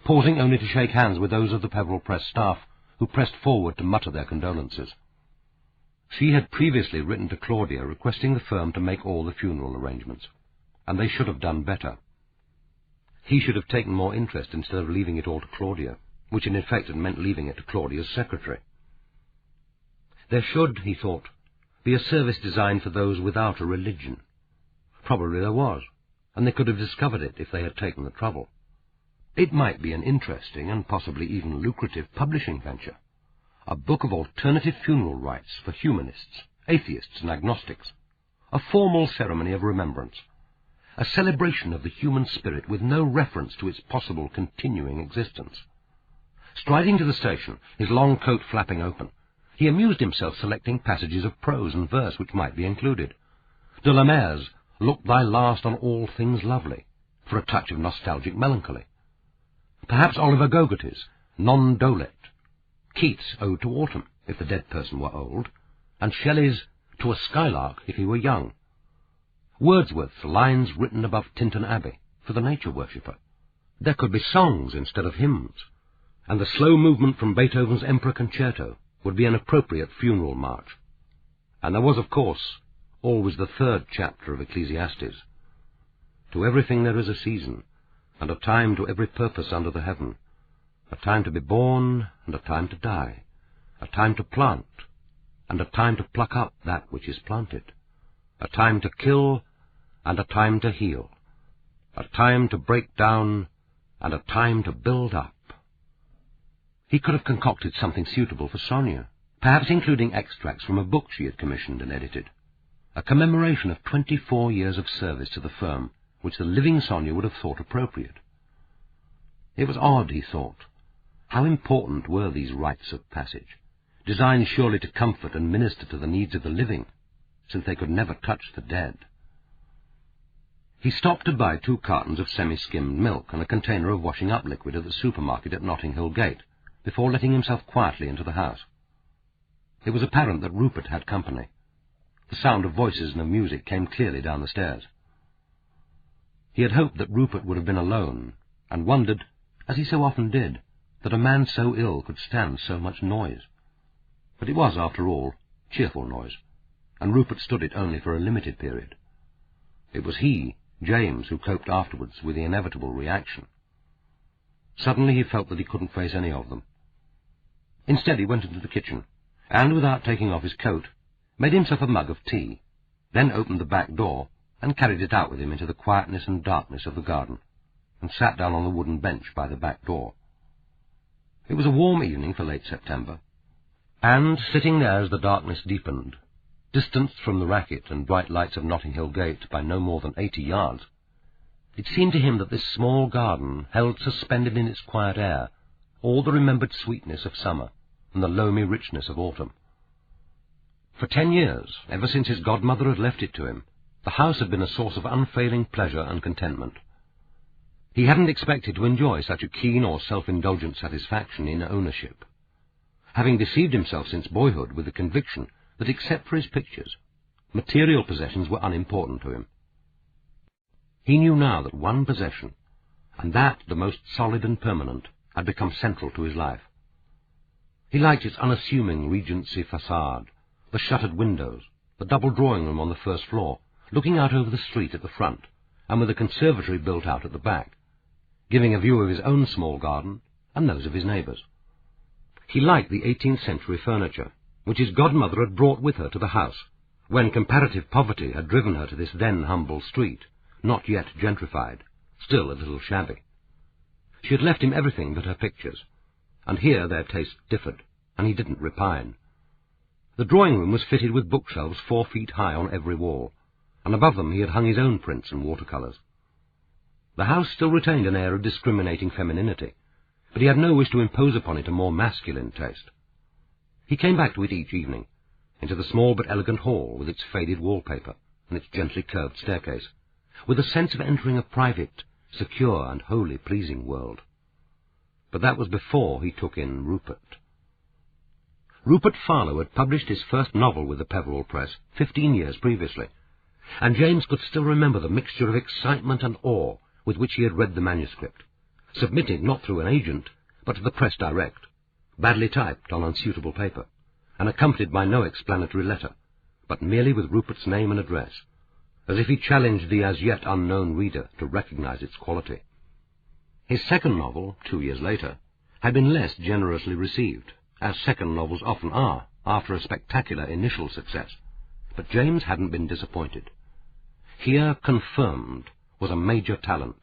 pausing only to shake hands with those of the Peverell Press staff who pressed forward to mutter their condolences. She had previously written to Claudia requesting the firm to make all the funeral arrangements, and they should have done better. He should have taken more interest instead of leaving it all to Claudia, which in effect had meant leaving it to Claudia's secretary. There should, he thought, be a service designed for those without a religion. Probably there was, and they could have discovered it if they had taken the trouble. It might be an interesting and possibly even lucrative publishing venture, a book of alternative funeral rites for humanists, atheists, and agnostics, a formal ceremony of remembrance, a celebration of the human spirit with no reference to its possible continuing existence. Striding to the station, his long coat flapping open, he amused himself selecting passages of prose and verse which might be included. De la Mare's "Look thy last on all things lovely," for a touch of nostalgic melancholy. Perhaps Oliver Gogarty's "Non Dolet," Keats' "Ode to Autumn," if the dead person were old, and Shelley's "To a Skylark if he were young." Wordsworth's "Lines written above Tintern Abbey," for the nature worshipper. There could be songs instead of hymns, and the slow movement from Beethoven's Emperor Concerto would be an appropriate funeral march. And there was, of course, always the third chapter of Ecclesiastes. To everything there is a season, and a time to every purpose under the heaven, a time to be born, and a time to die, a time to plant, and a time to pluck up that which is planted, a time to kill, and a time to heal, a time to break down, and a time to build up. He could have concocted something suitable for Sonia, perhaps including extracts from a book she had commissioned and edited, a commemoration of 24 years of service to the firm, which the living Sonia would have thought appropriate. It was odd, he thought. How important were these rites of passage, designed surely to comfort and minister to the needs of the living, since they could never touch the dead. He stopped to buy 2 cartons of semi-skimmed milk and a container of washing-up liquid at the supermarket at Notting Hill Gate, before letting himself quietly into the house. It was apparent that Rupert had company. The sound of voices and of music came clearly down the stairs. He had hoped that Rupert would have been alone, and wondered, as he so often did, that a man so ill could stand so much noise. But it was, after all, cheerful noise, and Rupert stood it only for a limited period. It was he, James, who coped afterwards with the inevitable reaction. Suddenly he felt that he couldn't face any of them. Instead he went into the kitchen, and, without taking off his coat, made himself a mug of tea, then opened the back door and carried it out with him into the quietness and darkness of the garden, and sat down on the wooden bench by the back door. It was a warm evening for late September, and, sitting there as the darkness deepened, distanced from the racket and bright lights of Notting Hill Gate by no more than 80 yards, it seemed to him that this small garden held suspended in its quiet air all the remembered sweetness of summer and the loamy richness of autumn. For 10 years, ever since his godmother had left it to him, The house had been a source of unfailing pleasure and contentment. He hadn't expected to enjoy such a keen or self-indulgent satisfaction in ownership, having deceived himself since boyhood with the conviction that except for his pictures, material possessions were unimportant to him. He knew now that one possession, and that the most solid and permanent, had become central to his life. He liked its unassuming Regency facade, the shuttered windows, the double drawing-room on the first floor, looking out over the street at the front, and with a conservatory built out at the back, giving a view of his own small garden and those of his neighbours. He liked the 18th century furniture, which his godmother had brought with her to the house, when comparative poverty had driven her to this then humble street, not yet gentrified, still a little shabby. She had left him everything but her pictures, and here their tastes differed, and he didn't repine. The drawing-room was fitted with bookshelves 4 feet high on every wall, and above them he had hung his own prints and watercolours. The house still retained an air of discriminating femininity, but he had no wish to impose upon it a more masculine taste. He came back to it each evening, into the small but elegant hall with its faded wallpaper and its gently curved staircase, with a sense of entering a private, secure and wholly pleasing world. But that was before he took in Rupert. Rupert Farlow had published his first novel with the Peverell Press 15 years previously, and James could still remember the mixture of excitement and awe with which he had read the manuscript, submitted not through an agent, but to the press direct, badly typed on unsuitable paper, and accompanied by no explanatory letter, but merely with Rupert's name and address, as if he challenged the as yet unknown reader to recognize its quality. His second novel, 2 years later, had been less generously received, as second novels often are after a spectacular initial success, but James hadn't been disappointed. Here, confirmed, was a major talent.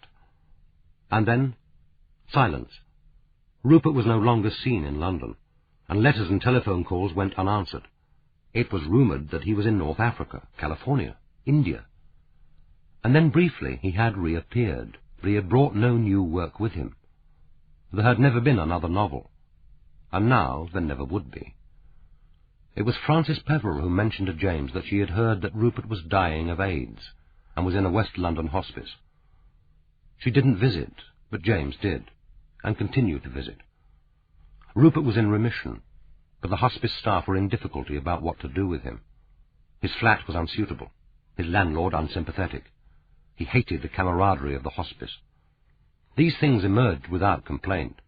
And then, silence. Rupert was no longer seen in London, and letters and telephone calls went unanswered. It was rumoured that he was in North Africa, California, India. And then briefly he had reappeared, but he had brought no new work with him. There had never been another novel, and now there never would be. It was Frances Peverell who mentioned to James that she had heard that Rupert was dying of AIDS, and was in a West London hospice. She didn't visit, but James did, and continued to visit. Rupert was in remission, but the hospice staff were in difficulty about what to do with him. His flat was unsuitable, his landlord unsympathetic. He hated the camaraderie of the hospice. These things emerged without complaint.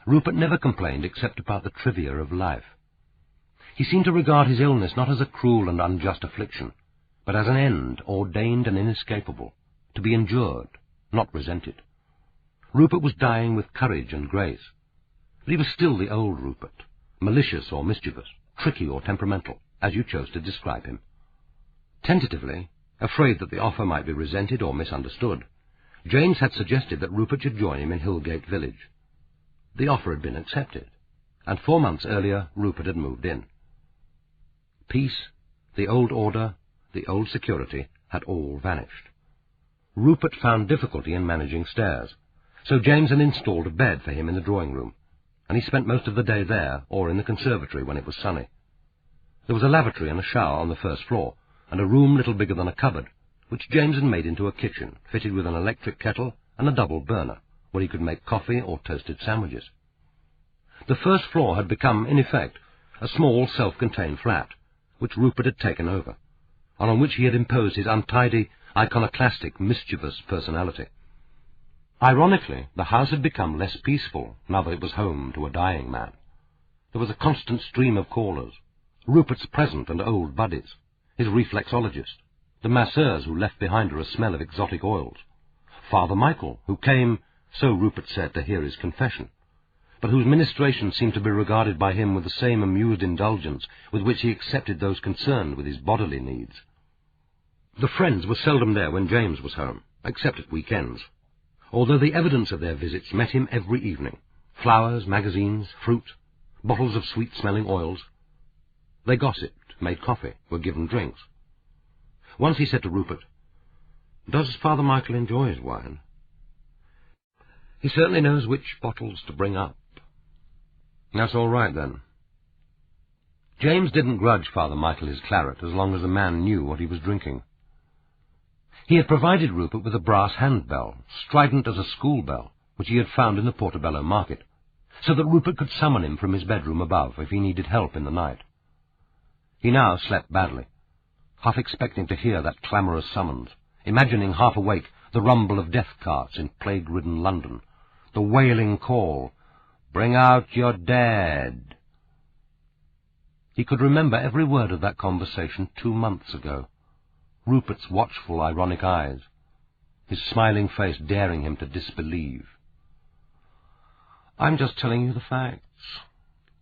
Rupert never complained except about the trivia of life. He seemed to regard his illness not as a cruel and unjust affliction, but as an end ordained and inescapable, to be endured, not resented. Rupert was dying with courage and grace, but he was still the old Rupert, malicious or mischievous, tricky or temperamental, as you chose to describe him. Tentatively, afraid that the offer might be resented or misunderstood, James had suggested that Rupert should join him in Hillgate Village. The offer had been accepted, and 4 months earlier Rupert had moved in. Peace, the old order, the old security had all vanished. Rupert found difficulty in managing stairs, so James had installed a bed for him in the drawing-room, and he spent most of the day there or in the conservatory when it was sunny. There was a lavatory and a shower on the first floor, and a room little bigger than a cupboard, which James had made into a kitchen, fitted with an electric kettle and a double burner, where he could make coffee or toasted sandwiches. The first floor had become, in effect, a small self-contained flat, which Rupert had taken over, and on which he had imposed his untidy, iconoclastic, mischievous personality. Ironically, the house had become less peaceful now that it was home to a dying man. There was a constant stream of callers, Rupert's present and old buddies, his reflexologist, the masseurs who left behind her a smell of exotic oils, Father Michael, who came, so Rupert said, to hear his confession, but whose ministrations seemed to be regarded by him with the same amused indulgence with which he accepted those concerned with his bodily needs. The friends were seldom there when James was home, except at weekends, although the evidence of their visits met him every evening. Flowers, magazines, fruit, bottles of sweet-smelling oils. They gossiped, made coffee, were given drinks. Once he said to Rupert, "Does Father Michael enjoy his wine?" "He certainly knows which bottles to bring up." "That's all right, then." James didn't grudge Father Michael his claret as long as the man knew what he was drinking. He had provided Rupert with a brass handbell, strident as a school bell, which he had found in the Portobello market, so that Rupert could summon him from his bedroom above if he needed help in the night. He now slept badly, half expecting to hear that clamorous summons, imagining half awake the rumble of death carts in plague-ridden London, the wailing call, "Bring out your dead." He could remember every word of that conversation 2 months ago. Rupert's watchful, ironic eyes, his smiling face daring him to disbelieve. "I'm just telling you the facts.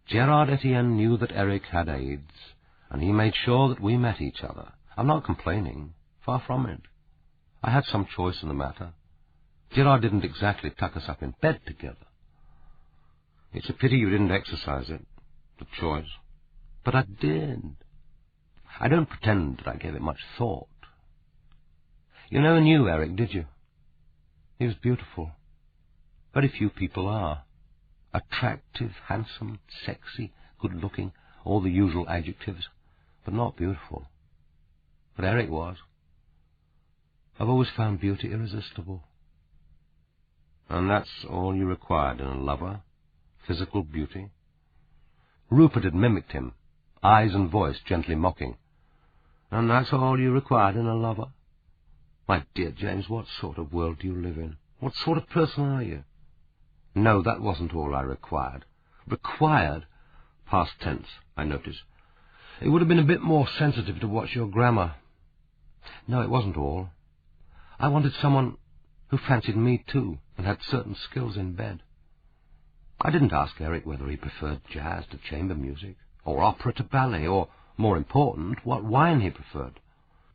Gerard Etienne knew that Eric had AIDS, and he made sure that we met each other. I'm not complaining, far from it. I had some choice in the matter. Gerard didn't exactly tuck us up in bed together. It's a pity you didn't exercise it, the choice. But I did. I don't pretend that I gave it much thought. You never knew Eric, did you? He was beautiful. Very few people are. Attractive, handsome, sexy, good-looking, all the usual adjectives, but not beautiful. But Eric was. I've always found beauty irresistible." "And that's all you required in a lover? Physical beauty?" Rupert had mimicked him, eyes and voice gently mocking. "And that's all you required in a lover? My dear James, what sort of world do you live in? What sort of person are you?" "No, that wasn't all I required." "Required?" Past tense, I notice. "It would have been a bit more sensitive to watch your grammar." "No, it wasn't all. I wanted someone who fancied me too, and had certain skills in bed. I didn't ask Eric whether he preferred jazz to chamber music, or opera to ballet, or, more important, what wine he preferred.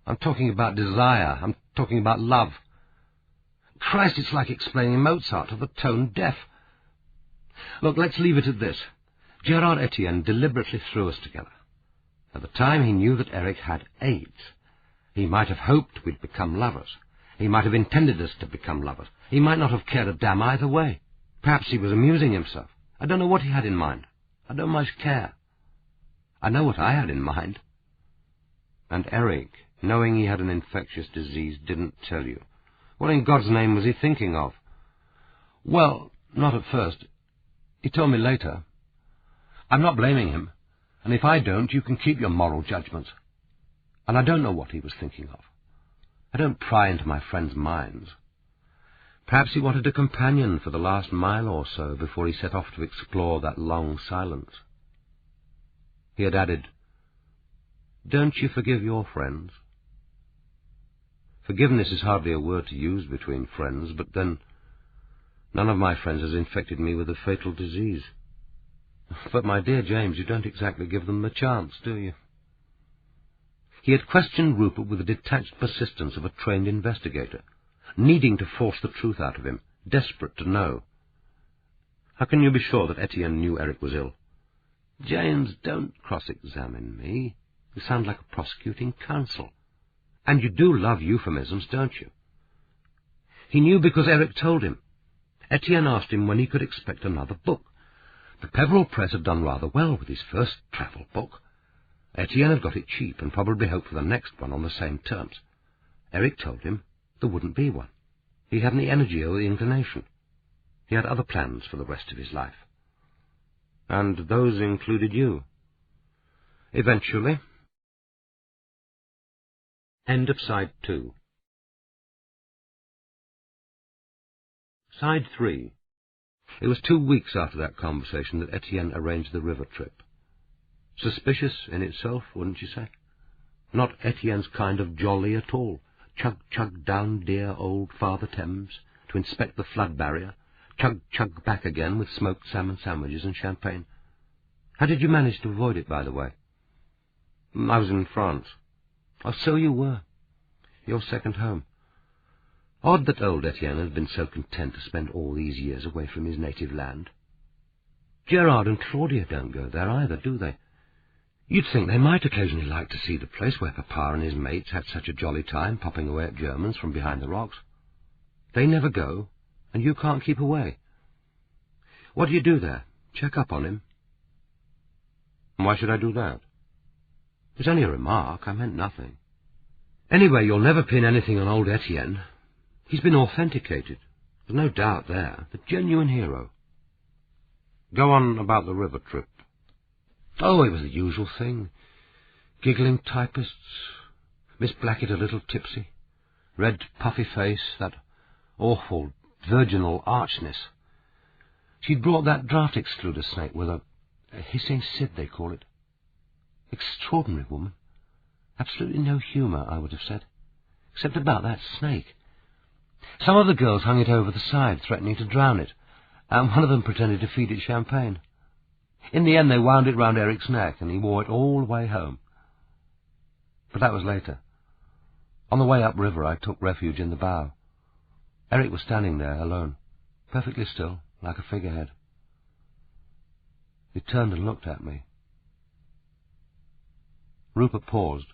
I'm talking about desire. I'm talking about love. Christ, it's like explaining Mozart to the tone-deaf. Look, let's leave it at this. Gerard Etienne deliberately threw us together. At the time he knew that Eric had AIDS. He might have hoped we'd become lovers. He might have intended us to become lovers. He might not have cared a damn either way. Perhaps he was amusing himself. I don't know what he had in mind. I don't much care. I know what I had in mind." "And Eric, knowing he had an infectious disease, didn't tell you. What in God's name was he thinking of?" "Well, not at first. He told me later. I'm not blaming him, and if I don't, you can keep your moral judgments. And I don't know what he was thinking of. I don't pry into my friends' minds. Perhaps he wanted a companion for the last mile or so before he set off to explore that long silence." He had added, "Don't you forgive your friends?" Forgiveness is hardly a word to use between friends, but then none of my friends has infected me with a fatal disease. But, my dear James, you don't exactly give them the chance, do you? He had questioned Rupert with the detached persistence of a trained investigator, needing to force the truth out of him, desperate to know. "How can you be sure that Etienne knew Eric was ill?" "James, don't cross-examine me. You sound like a prosecuting counsel. And you do love euphemisms, don't you? He knew because Eric told him. Etienne asked him when he could expect another book. The Peverell Press had done rather well with his first travel book. Etienne had got it cheap and probably hoped for the next one on the same terms. Eric told him there wouldn't be one. He hadn't the energy or the inclination. He had other plans for the rest of his life." "And those included you?" "Eventually." End of Side 2. Side 3. It was 2 weeks after that conversation that Etienne arranged the river trip. Suspicious in itself, wouldn't you say? Not Etienne's kind of jolly at all. Chug down dear old Father Thames to inspect the flood barrier, chug back again with smoked salmon sandwiches and champagne. How did you manage to avoid it, by the way?" "I was in France." "Oh, so you were. Your second home. Odd that old Etienne had been so content to spend all these years away from his native land. Gerard and Claudia don't go there either, do they? You'd think they might occasionally like to see the place where Papa and his mates had such a jolly time popping away at Germans from behind the rocks. They never go, and you can't keep away. What do you do there? Check up on him?" "Why should I do that?" "It's only a remark. I meant nothing." Anyway, you'll never pin anything on old Etienne. He's been authenticated. There's no doubt there. The genuine hero. Go on about the river trip. Oh, it was the usual thing. Giggling typists, Miss Blackett a little tipsy, red puffy face, that awful virginal archness. She'd brought that draft excluder snake with her, a hissing Sid they call it. Extraordinary woman. Absolutely no humour, I would have said, except about that snake. Some of the girls hung it over the side, threatening to drown it, and one of them pretended to feed it champagne. In the end, they wound it round Eric's neck, and he wore it all the way home. But that was later. On the way upriver, I took refuge in the bow. Eric was standing there, alone, perfectly still, like a figurehead. He turned and looked at me. Rupert paused,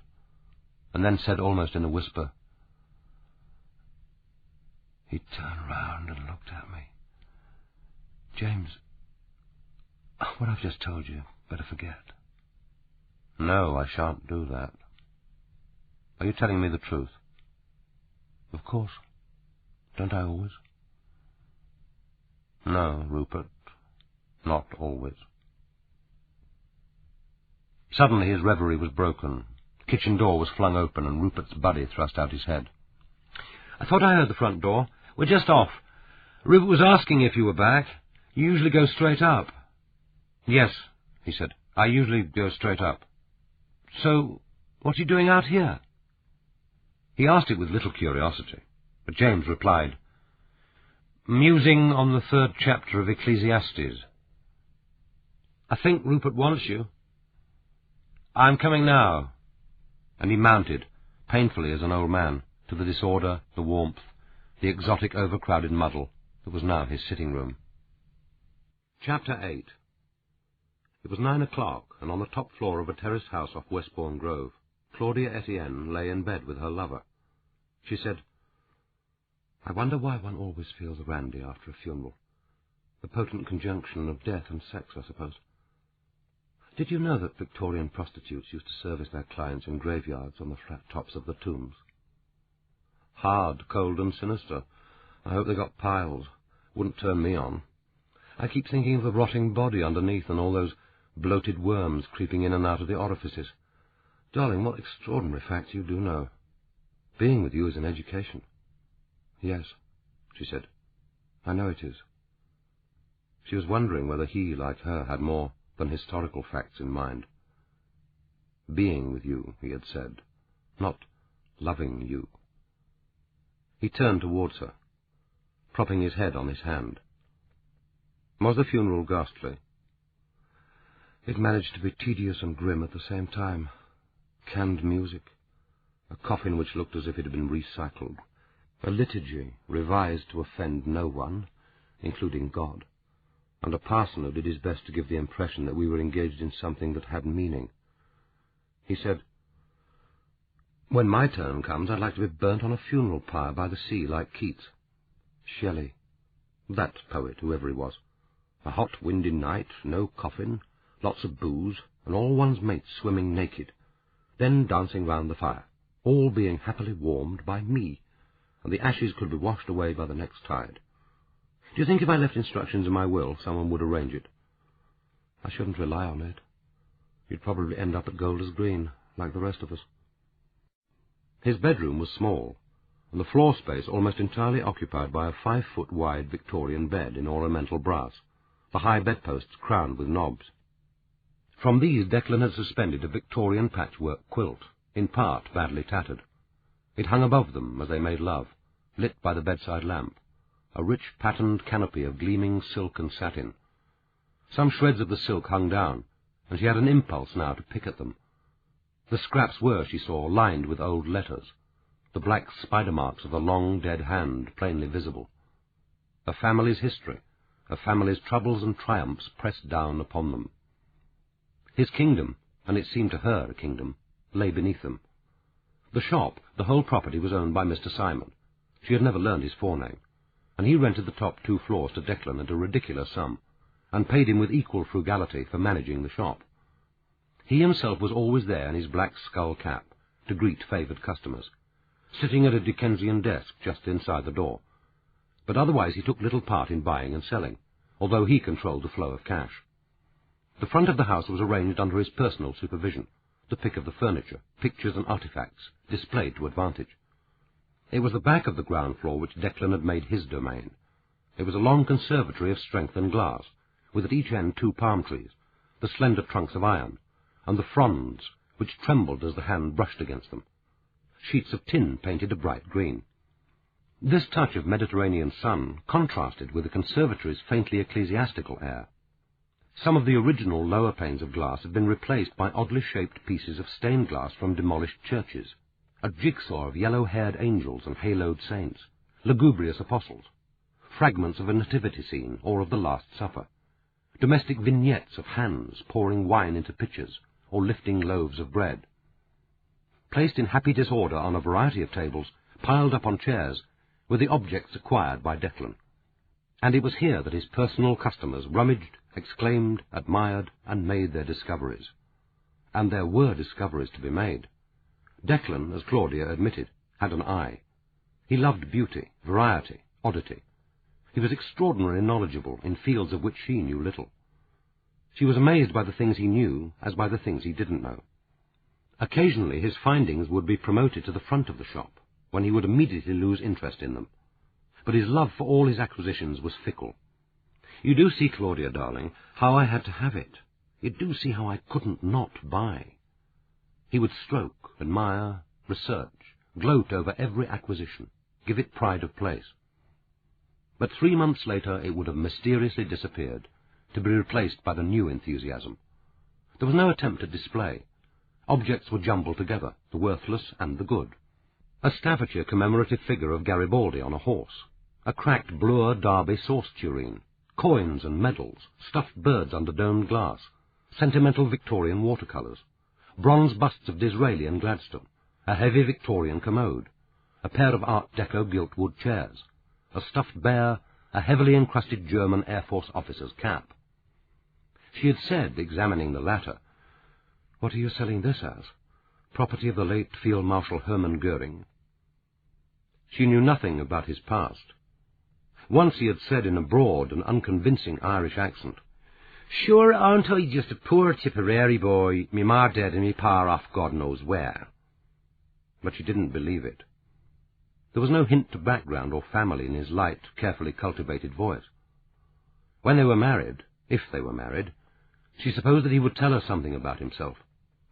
and then said almost in a whisper, he turned round and looked at me. James, what I've just told you, better forget. No, I shan't do that. Are you telling me the truth? Of course. Don't I always? No, Rupert, not always. Suddenly his reverie was broken. The kitchen door was flung open, and Rupert's buddy thrust out his head. I thought I heard the front door. We're just off. Rupert was asking if you were back. You usually go straight up. Yes, he said. I usually go straight up. So, what are you doing out here? He asked it with little curiosity, but James replied, musing on the 3rd chapter of Ecclesiastes. I think Rupert wants you. I'm coming now. And he mounted, painfully as an old man, to the disorder, the warmth, the exotic overcrowded muddle that was now his sitting room. Chapter 8. It was 9 o'clock, and on the top floor of a terraced house off Westbourne Grove, Claudia Etienne lay in bed with her lover. She said, I wonder why one always feels randy after a funeral. The potent conjunction of death and sex, I suppose. Did you know that Victorian prostitutes used to service their clients in graveyards on the flat tops of the tombs? Hard, cold, and sinister. I hope they got piles. Wouldn't turn me on. I keep thinking of the rotting body underneath and all those bloated worms creeping in and out of the orifices. Darling, what extraordinary facts you do know. Being with you is an education. Yes, she said. I know it is. She was wondering whether he, like her, had more than historical facts in mind. Being with you, he had said, not loving you. He turned towards her, propping his head on his hand. Was the funeral ghastly? It managed to be tedious and grim at the same time. Canned music, a coffin which looked as if it had been recycled, a liturgy revised to offend no one, including God, and a parson who did his best to give the impression that we were engaged in something that had meaning. He said, when my turn comes, I'd like to be burnt on a funeral pyre by the sea like Keats. Shelley, that poet, whoever he was. A hot, windy night, no coffin, lots of booze, and all one's mates swimming naked, then dancing round the fire, all being happily warmed by me, and the ashes could be washed away by the next tide. Do you think if I left instructions in my will, someone would arrange it? I shouldn't rely on it. You'd probably end up at Golders Green, like the rest of us. His bedroom was small, and the floor space almost entirely occupied by a 5-foot-wide Victorian bed in ornamental brass, the high bedposts crowned with knobs. From these Declan had suspended a Victorian patchwork quilt, in part badly tattered. It hung above them as they made love, lit by the bedside lamp, a rich patterned canopy of gleaming silk and satin. Some shreds of the silk hung down, and she had an impulse now to pick at them. The scraps were, she saw, lined with old letters, the black spider marks of a long dead hand plainly visible. A family's history, a family's troubles and triumphs pressed down upon them. His kingdom, and it seemed to her a kingdom, lay beneath them. The shop, the whole property, was owned by Mr. Simon. She had never learned his forename, and he rented the top 2 floors to Declan at a ridiculous sum, and paid him with equal frugality for managing the shop. He himself was always there in his black skull cap, to greet favoured customers, sitting at a Dickensian desk just inside the door. But otherwise he took little part in buying and selling, although he controlled the flow of cash. The front of the house was arranged under his personal supervision, the pick of the furniture, pictures and artifacts, displayed to advantage. It was the back of the ground floor which Declan had made his domain. It was a long conservatory of strengthened glass, with at each end 2 palm trees, the slender trunks of iron, and the fronds which trembled as the hand brushed against them. Sheets of tin painted a bright green. This touch of Mediterranean sun contrasted with the conservatory's faintly ecclesiastical air. Some of the original lower panes of glass had been replaced by oddly shaped pieces of stained glass from demolished churches, a jigsaw of yellow-haired angels and haloed saints, lugubrious apostles, fragments of a nativity scene or of the Last Supper, domestic vignettes of hands pouring wine into pitchers or lifting loaves of bread. Placed in happy disorder on a variety of tables, piled up on chairs, were the objects acquired by Declan. And it was here that his personal customers rummaged, exclaimed, admired, and made their discoveries. And there were discoveries to be made. Declan, as Claudia admitted, had an eye. He loved beauty, variety, oddity. He was extraordinarily knowledgeable in fields of which she knew little. She was amazed by the things he knew as by the things he didn't know. Occasionally his findings would be promoted to the front of the shop, when he would immediately lose interest in them. But his love for all his acquisitions was fickle. "You do see, Claudia, darling, how I had to have it. You do see how I couldn't not buy." He would stroke, admire, research, gloat over every acquisition, give it pride of place. But 3 months later it would have mysteriously disappeared, to be replaced by the new enthusiasm. There was no attempt at display. Objects were jumbled together, the worthless and the good. A Staffordshire commemorative figure of Garibaldi on a horse, a cracked Bloor Derby sauce tureen, coins and medals, stuffed birds under domed glass, sentimental Victorian watercolours, bronze busts of Disraeli and Gladstone, a heavy Victorian commode, a pair of Art Deco gilt-wood chairs, a stuffed bear, a heavily encrusted German Air Force officer's cap. She had said, examining the latter, "What are you selling this as? Property of the late Field Marshal Hermann Goering?" She knew nothing about his past. Once he had said in a broad and unconvincing Irish accent, "Sure, aren't I just a poor Tipperary boy, me ma dead and me pa off God knows where?" But she didn't believe it. There was no hint of background or family in his light, carefully cultivated voice. When they were married, if they were married, she supposed that he would tell her something about himself,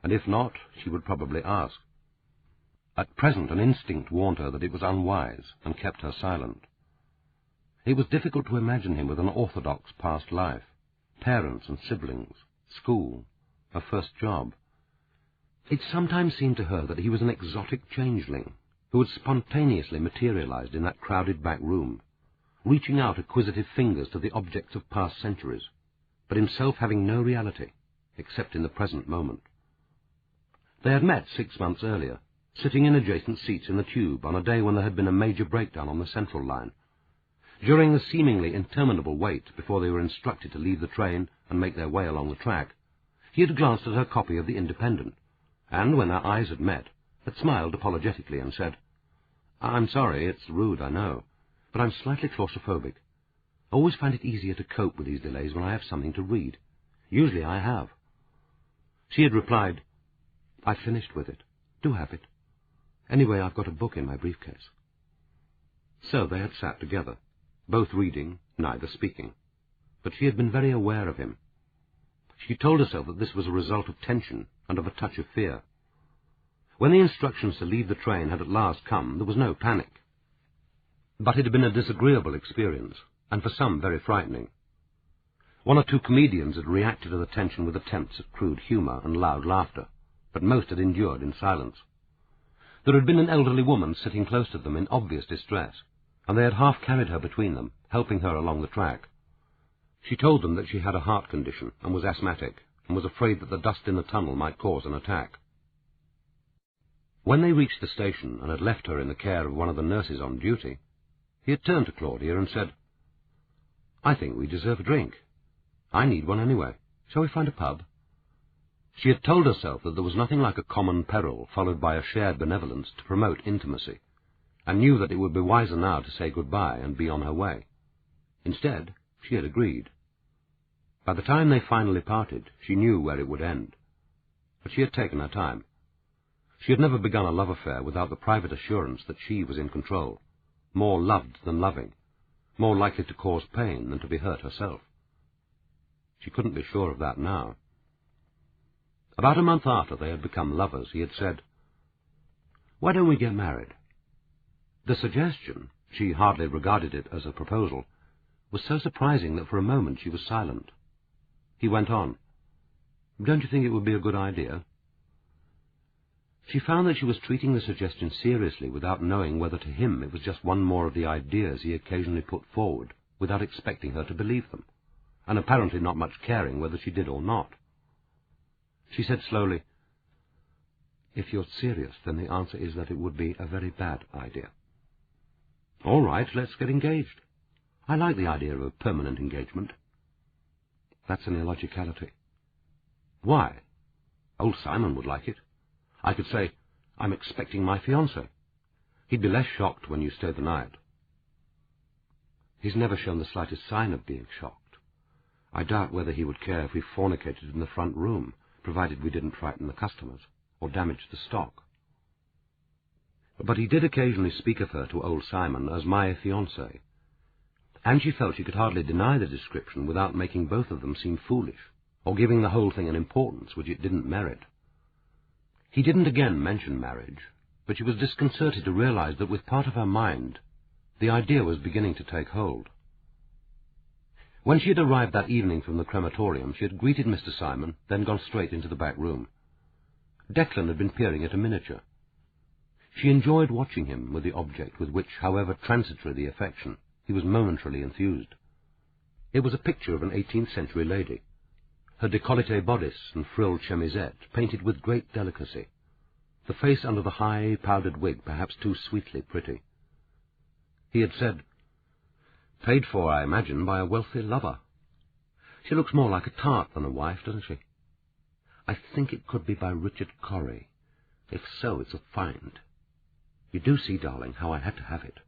and if not, she would probably ask. At present an instinct warned her that it was unwise, and kept her silent. It was difficult to imagine him with an orthodox past life, parents and siblings, school, a first job. It sometimes seemed to her that he was an exotic changeling, who had spontaneously materialized in that crowded back room, reaching out acquisitive fingers to the objects of past centuries, but himself having no reality, except in the present moment. They had met 6 months earlier, sitting in adjacent seats in the tube on a day when there had been a major breakdown on the Central line. During the seemingly interminable wait before they were instructed to leave the train and make their way along the track, he had glanced at her copy of The Independent, and, when their eyes had met, had smiled apologetically and said, "I'm sorry, it's rude, I know, but I'm slightly claustrophobic. I always find it easier to cope with these delays when I have something to read. Usually I have." She had replied, "I've finished with it. Do have it. Anyway, I've got a book in my briefcase." So they had sat together, both reading, neither speaking. But she had been very aware of him. She told herself that this was a result of tension and of a touch of fear. When the instructions to leave the train had at last come, there was no panic. But it had been a disagreeable experience, and for some very frightening. 1 or 2 comedians had reacted to the tension with attempts at crude humour and loud laughter, but most had endured in silence. There had been an elderly woman sitting close to them in obvious distress, and they had half carried her between them, helping her along the track. She told them that she had a heart condition and was asthmatic, and was afraid that the dust in the tunnel might cause an attack. When they reached the station and had left her in the care of one of the nurses on duty, he had turned to Claudia and said, "I think we deserve a drink. I need one anyway. Shall we find a pub?" She had told herself that there was nothing like a common peril followed by a shared benevolence to promote intimacy, and knew that it would be wiser now to say goodbye and be on her way. Instead, she had agreed. By the time they finally parted, she knew where it would end. But she had taken her time. She had never begun a love affair without the private assurance that she was in control, more loved than loving, more likely to cause pain than to be hurt herself. She couldn't be sure of that now. About a month after they had become lovers, he had said, "Why don't we get married?" The suggestion, she hardly regarded it as a proposal, was so surprising that for a moment she was silent. He went on, "Don't you think it would be a good idea?" She found that she was treating the suggestion seriously without knowing whether to him it was just one more of the ideas he occasionally put forward without expecting her to believe them, and apparently not much caring whether she did or not. She said slowly, "If you're serious, then the answer is that it would be a very bad idea." "All right, let's get engaged. I like the idea of a permanent engagement." "That's an illogicality." "Why? Old Simon would like it. I could say, 'I'm expecting my fiancée.' He'd be less shocked when you stay the night." "He's never shown the slightest sign of being shocked. I doubt whether he would care if we fornicated in the front room, provided we didn't frighten the customers or damage the stock." But he did occasionally speak of her to old Simon as my fiancée, and she felt she could hardly deny the description without making both of them seem foolish, or giving the whole thing an importance which it didn't merit. He didn't again mention marriage, but she was disconcerted to realize that with part of her mind, the idea was beginning to take hold. When she had arrived that evening from the crematorium, she had greeted Mr. Simon, then gone straight into the back room. Declan had been peering at a miniature. She enjoyed watching him with the object with which, however transitory the affection, he was momentarily enthused. It was a picture of an 18th century lady, her décolleté bodice and frilled chemisette painted with great delicacy, the face under the high, powdered wig perhaps too sweetly pretty. He had said, "Paid for, I imagine, by a wealthy lover. She looks more like a tart than a wife, doesn't she? I think it could be by Richard Corrie. If so, it's a find. You do see, darling, how I had to have it."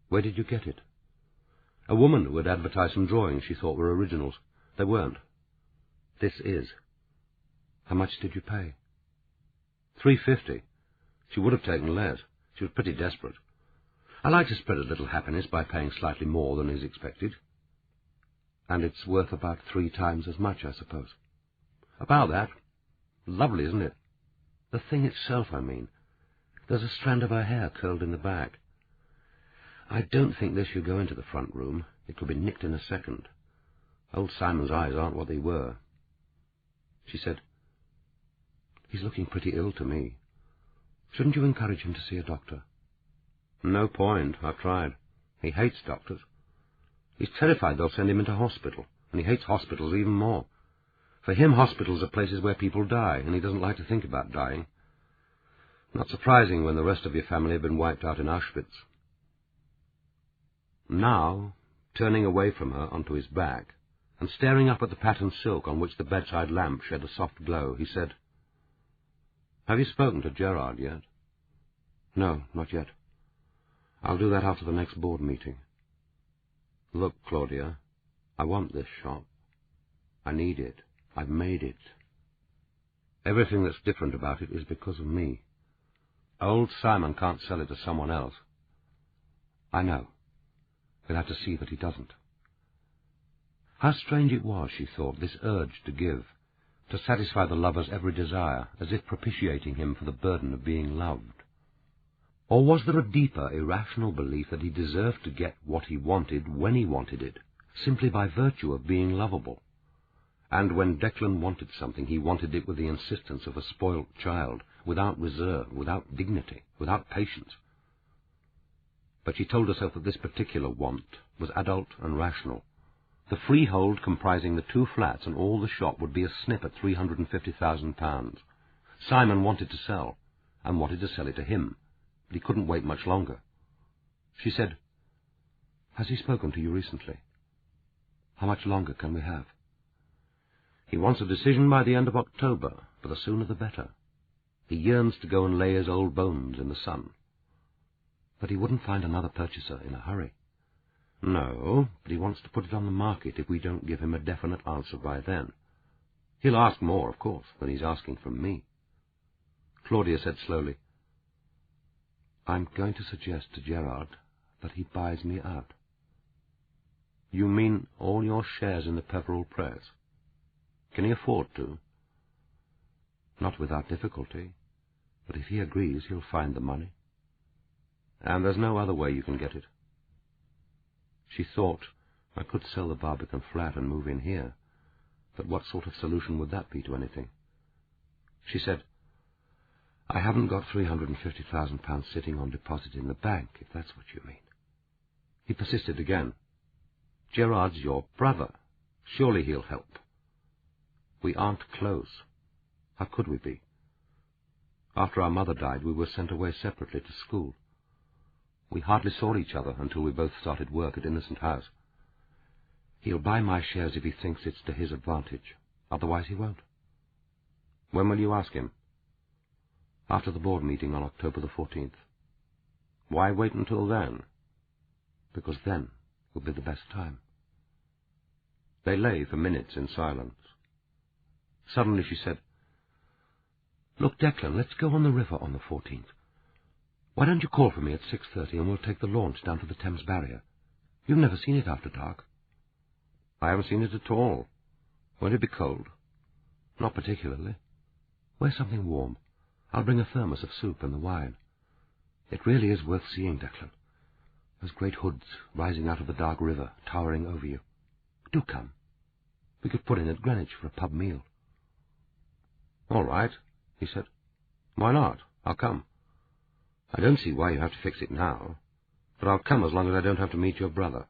"Where did you get it?" "A woman who had advertised some drawings she thought were originals. They weren't." "This is." "How much did you pay?" $3.50. She would have taken less. She was pretty desperate. I like to spread a little happiness by paying slightly more than is expected." "And it's worth about 3 times as much, I suppose?" "About that. Lovely, isn't it?" "The thing itself, I mean. There's a strand of her hair curled in the back. I don't think this should go into the front room. It could be nicked in a second. Old Simon's eyes aren't what they were." She said, "He's looking pretty ill to me. Shouldn't you encourage him to see a doctor?" "No point. I've tried. He hates doctors. He's terrified they'll send him into hospital, and he hates hospitals even more. For him, hospitals are places where people die, and he doesn't like to think about dying. Not surprising when the rest of your family have been wiped out in Auschwitz." Now, turning away from her onto his back, and staring up at the patterned silk on which the bedside lamp shed a soft glow, he said, "Have you spoken to Gerard yet?" "No, not yet. I'll do that after the next board meeting." "Look, Claudia, I want this shop. I need it. I've made it. Everything that's different about it is because of me. Old Simon can't sell it to someone else." "I know. We'll have to see that he doesn't." How strange it was, she thought, this urge to give, to satisfy the lover's every desire, as if propitiating him for the burden of being loved. Or was there a deeper, irrational belief that he deserved to get what he wanted when he wanted it, simply by virtue of being lovable? And when Declan wanted something, he wanted it with the insistence of a spoilt child, without reserve, without dignity, without patience. But she told herself that this particular want was adult and rational. The freehold comprising the 2 flats and all the shop would be a snip at £350,000. Simon wanted to sell, and wanted to sell it to him, but he couldn't wait much longer. She said, "Has he spoken to you recently? How much longer can we have?" "He wants a decision by the end of October, but the sooner the better. He yearns to go and lay his old bones in the sun." But he wouldn't find another purchaser in a hurry. No, but he wants to put it on the market if we don't give him a definite answer by then. He'll ask more, of course, than he's asking from me. Claudia said slowly, I'm going to suggest to Gerard that he buys me out. You mean all your shares in the Peverell Press? Can he afford to? Not without difficulty, but if he agrees, he'll find the money. And there's no other way you can get it? She thought, I could sell the Barbican flat and move in here, but what sort of solution would that be to anything? She said, I haven't got £350,000 sitting on deposit in the bank, if that's what you mean. He persisted again. Gerard's your brother. Surely he'll help. We aren't close. How could we be? After our mother died, we were sent away separately to school. We hardly saw each other until we both started work at Innocent House. He'll buy my shares if he thinks it's to his advantage. Otherwise he won't. When will you ask him? After the board meeting on October the 14th. Why wait until then? Because then will be the best time. They lay for minutes in silence. Suddenly she said, Look, Declan, let's go on the river on the 14th. Why don't you call for me at 6:30 and we'll take the launch down to the Thames Barrier? You've never seen it after dark. I haven't seen it at all. Won't it be cold? Not particularly. Wear something warm. I'll bring a thermos of soup and the wine. It really is worth seeing, Declan. Those great hoods rising out of the dark river, towering over you. Do come. We could put in at Greenwich for a pub meal. All right, he said. Why not? I'll come. I don't see why you have to fix it now, but I'll come as long as I don't have to meet your brother.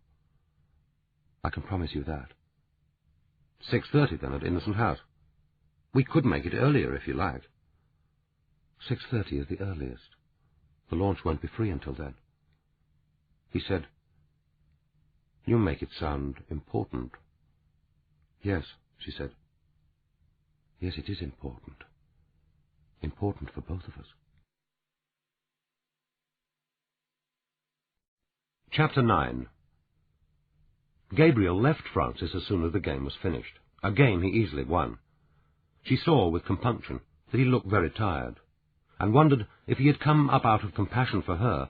I can promise you that. 6:30 then at Innocent House. We could make it earlier if you like. 6:30 is the earliest. The launch won't be free until then. He said, You make it sound important. Yes, she said. Yes, it is important. Important for both of us. Chapter 9. Gabriel left Francis as soon as the game was finished, a game he easily won. She saw with compunction that he looked very tired, and wondered if he had come up out of compassion for her,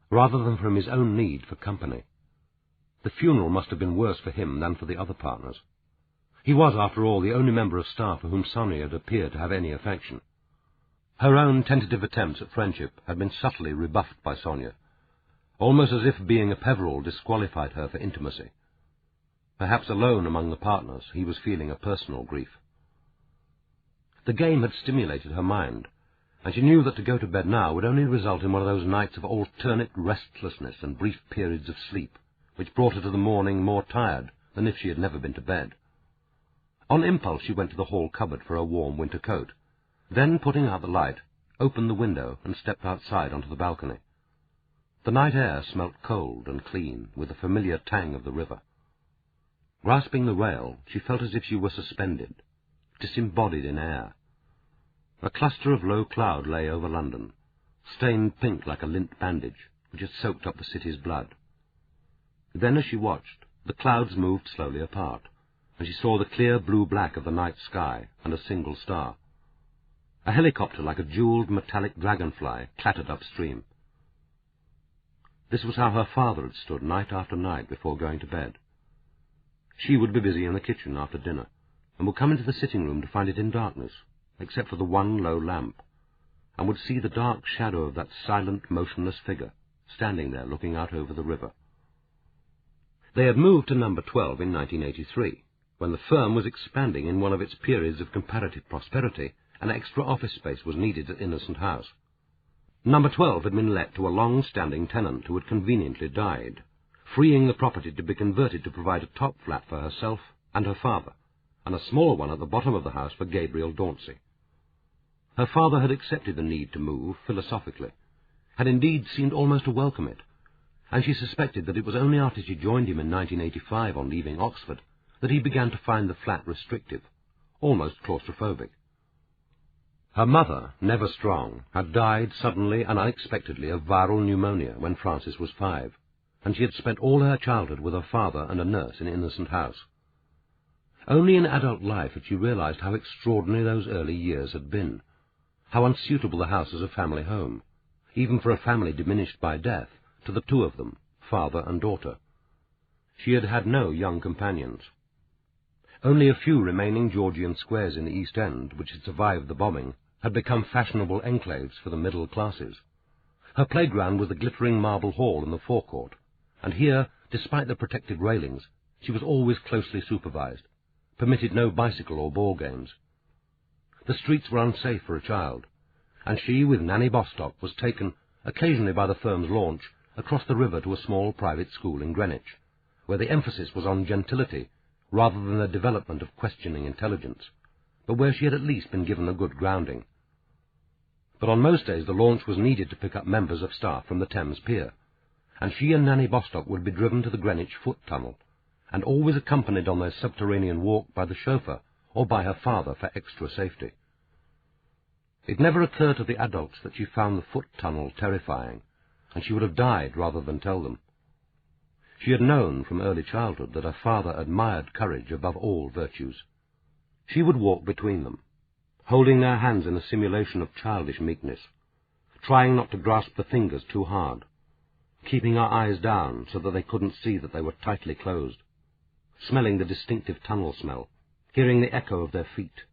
rather than from his own need for company. The funeral must have been worse for him than for the other partners. He was, after all, the only member of staff for whom Sonia had appeared to have any affection. Her own tentative attempts at friendship had been subtly rebuffed by Sonia, almost as if being a Peverell disqualified her for intimacy. Perhaps alone among the partners, he was feeling a personal grief. The game had stimulated her mind, and she knew that to go to bed now would only result in one of those nights of alternate restlessness and brief periods of sleep, which brought her to the morning more tired than if she had never been to bed. On impulse she went to the hall cupboard for a warm winter coat, then, putting out the light, opened the window and stepped outside onto the balcony. The night air smelt cold and clean, with the familiar tang of the river. Grasping the rail, she felt as if she were suspended, disembodied in air. A cluster of low cloud lay over London, stained pink like a lint bandage, which had soaked up the city's blood. Then, as she watched, the clouds moved slowly apart, and she saw the clear blue-black of the night sky and a single star. A helicopter like a jewelled metallic dragonfly clattered upstream. This was how her father had stood night after night before going to bed. She would be busy in the kitchen after dinner, and would come into the sitting room to find it in darkness, except for the one low lamp, and would see the dark shadow of that silent, motionless figure, standing there looking out over the river. They had moved to number 12 in 1983, when the firm was expanding in one of its periods of comparative prosperity, and extra office space was needed at Innocent House. Number 12 had been let to a long-standing tenant who had conveniently died, freeing the property to be converted to provide a top flat for herself and her father, and a smaller one at the bottom of the house for Gabriel Dauncey. Her father had accepted the need to move philosophically, had indeed seemed almost to welcome it, and she suspected that it was only after she joined him in 1985 on leaving Oxford that he began to find the flat restrictive, almost claustrophobic. Her mother, never strong, had died suddenly and unexpectedly of viral pneumonia when Frances was 5, and she had spent all her childhood with her father and a nurse in Innocent House. Only in adult life had she realized how extraordinary those early years had been, how unsuitable the house as a family home, even for a family diminished by death, to the two of them, father and daughter. She had had no young companions. Only a few remaining Georgian squares in the East End, which had survived the bombing, had become fashionable enclaves for the middle classes. Her playground was the glittering marble hall in the forecourt, and here, despite the protected railings, she was always closely supervised, permitted no bicycle or ball games. The streets were unsafe for a child, and she, with Nanny Bostock, was taken, occasionally by the firm's launch, across the river to a small private school in Greenwich, where the emphasis was on gentility rather than the development of questioning intelligence, but where she had at least been given a good grounding. But on most days the launch was needed to pick up members of staff from the Thames Pier, and she and Nanny Bostock would be driven to the Greenwich Foot Tunnel, and always accompanied on their subterranean walk by the chauffeur or by her father for extra safety. It never occurred to the adults that she found the foot tunnel terrifying, and she would have died rather than tell them. She had known from early childhood that her father admired courage above all virtues. She would walk between them, holding their hands in a simulation of childish meekness, trying not to grasp the fingers too hard, keeping her eyes down so that they couldn't see that they were tightly closed, smelling the distinctive tunnel smell, hearing the echo of their feet,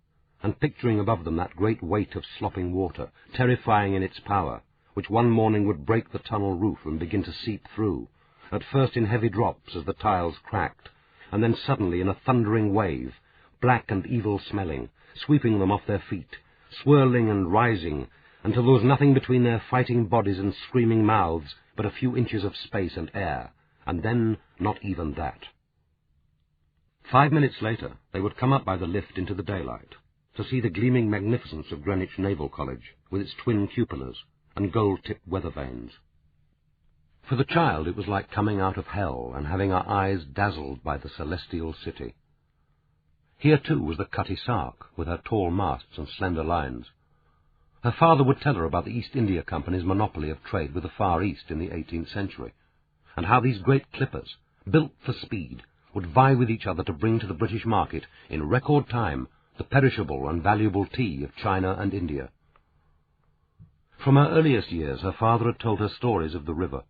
and picturing above them that great weight of slopping water, terrifying in its power, which one morning would break the tunnel roof and begin to seep through, at first in heavy drops as the tiles cracked, and then suddenly in a thundering wave, black and evil-smelling, sweeping them off their feet, swirling and rising, until there was nothing between their fighting bodies and screaming mouths but a few inches of space and air, and then not even that. 5 minutes later they would come up by the lift into the daylight, to see the gleaming magnificence of Greenwich Naval College, with its twin cupolas and gold-tipped weather vanes. For the child it was like coming out of hell and having her eyes dazzled by the celestial city. Here, too, was the Cutty Sark, with her tall masts and slender lines. Her father would tell her about the East India Company's monopoly of trade with the Far East in the 18th century, and how these great clippers, built for speed, would vie with each other to bring to the British market, in record time, the perishable and valuable tea of China and India. From her earliest years her father had told her stories of the river,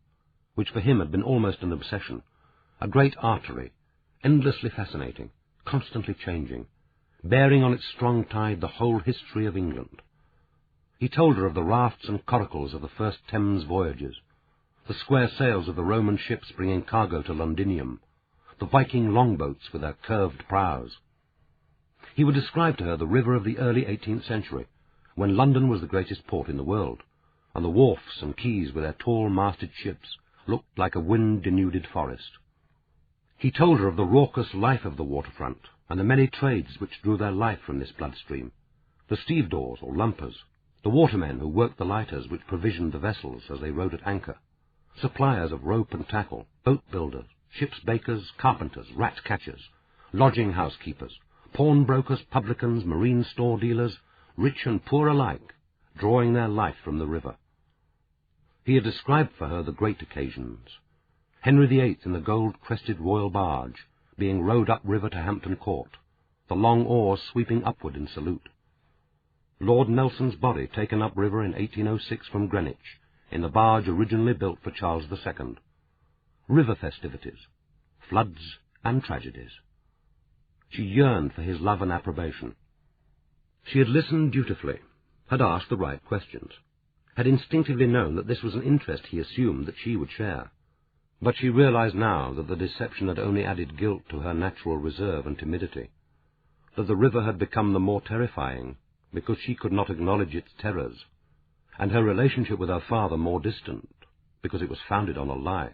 which for him had been almost an obsession, a great artery, endlessly fascinating, constantly changing, bearing on its strong tide the whole history of England. He told her of the rafts and coracles of the first Thames voyages, the square sails of the Roman ships bringing cargo to Londinium, the Viking longboats with their curved prows. He would describe to her the river of the early 18th century, when London was the greatest port in the world, and the wharfs and quays with their tall masted ships looked like a wind-denuded forest. He told her of the raucous life of the waterfront, and the many trades which drew their life from this bloodstream, the stevedores or lumpers, the watermen who worked the lighters which provisioned the vessels as they rode at anchor, suppliers of rope and tackle, boat builders, ship's bakers, carpenters, rat-catchers, lodging-house keepers, pawnbrokers, publicans, marine store dealers, rich and poor alike, drawing their life from the river. He had described for her the great occasions, Henry VIII in the gold-crested royal barge, being rowed up-river to Hampton Court, the long oars sweeping upward in salute. Lord Nelson's body taken up-river in 1806 from Greenwich, in the barge originally built for Charles II. River festivities, floods and tragedies. She yearned for his love and approbation. She had listened dutifully, had asked the right questions, had instinctively known that this was an interest he assumed that she would share. But she realized now that the deception had only added guilt to her natural reserve and timidity, that the river had become the more terrifying because she could not acknowledge its terrors, and her relationship with her father more distant because it was founded on a lie.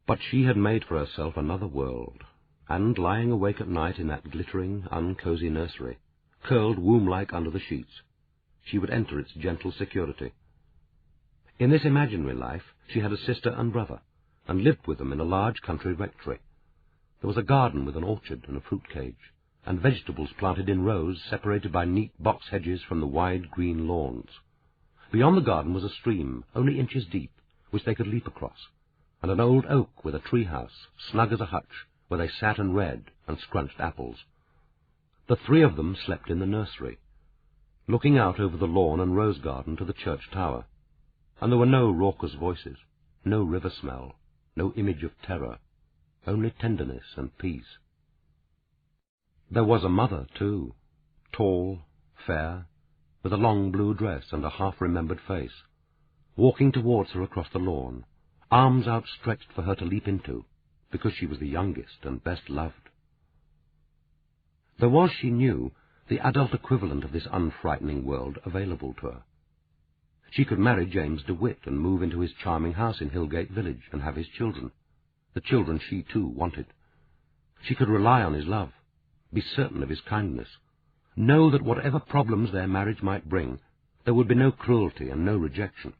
But she had made for herself another world, and, lying awake at night in that glittering, uncosy nursery, curled womb-like under the sheets, she would enter its gentle security. In this imaginary life she had a sister and brother, and lived with them in a large country rectory. There was a garden with an orchard and a fruit cage, and vegetables planted in rows separated by neat box hedges from the wide green lawns. Beyond the garden was a stream, only inches deep, which they could leap across, and an old oak with a tree-house, snug as a hutch, where they sat and read and scrunched apples. The three of them slept in the nursery, looking out over the lawn and rose garden to the church tower, and there were no raucous voices, no river smell, no image of terror, only tenderness and peace. There was a mother, too, tall, fair, with a long blue dress and a half-remembered face, walking towards her across the lawn, arms outstretched for her to leap into, because she was the youngest and best loved. There was, she knew, the adult equivalent of this unfrightening world available to her. She could marry James DeWitt and move into his charming house in Hillgate Village and have his children, the children she too wanted. She could rely on his love, be certain of his kindness, know that whatever problems their marriage might bring, there would be no cruelty and no rejection.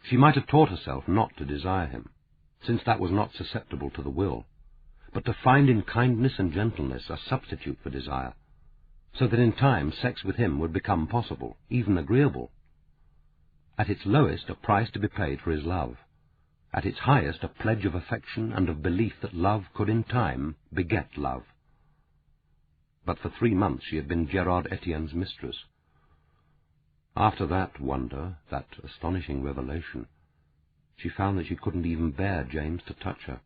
She might have taught herself not to desire him, since that was not susceptible to the will, but to find in kindness and gentleness a substitute for desire, so that in time sex with him would become possible, even agreeable. At its lowest, a price to be paid for his love. At its highest, a pledge of affection and of belief that love could in time beget love. But for 3 months she had been Gerard Etienne's mistress. After that wonder, that astonishing revelation, she found that she couldn't even bear James to touch her.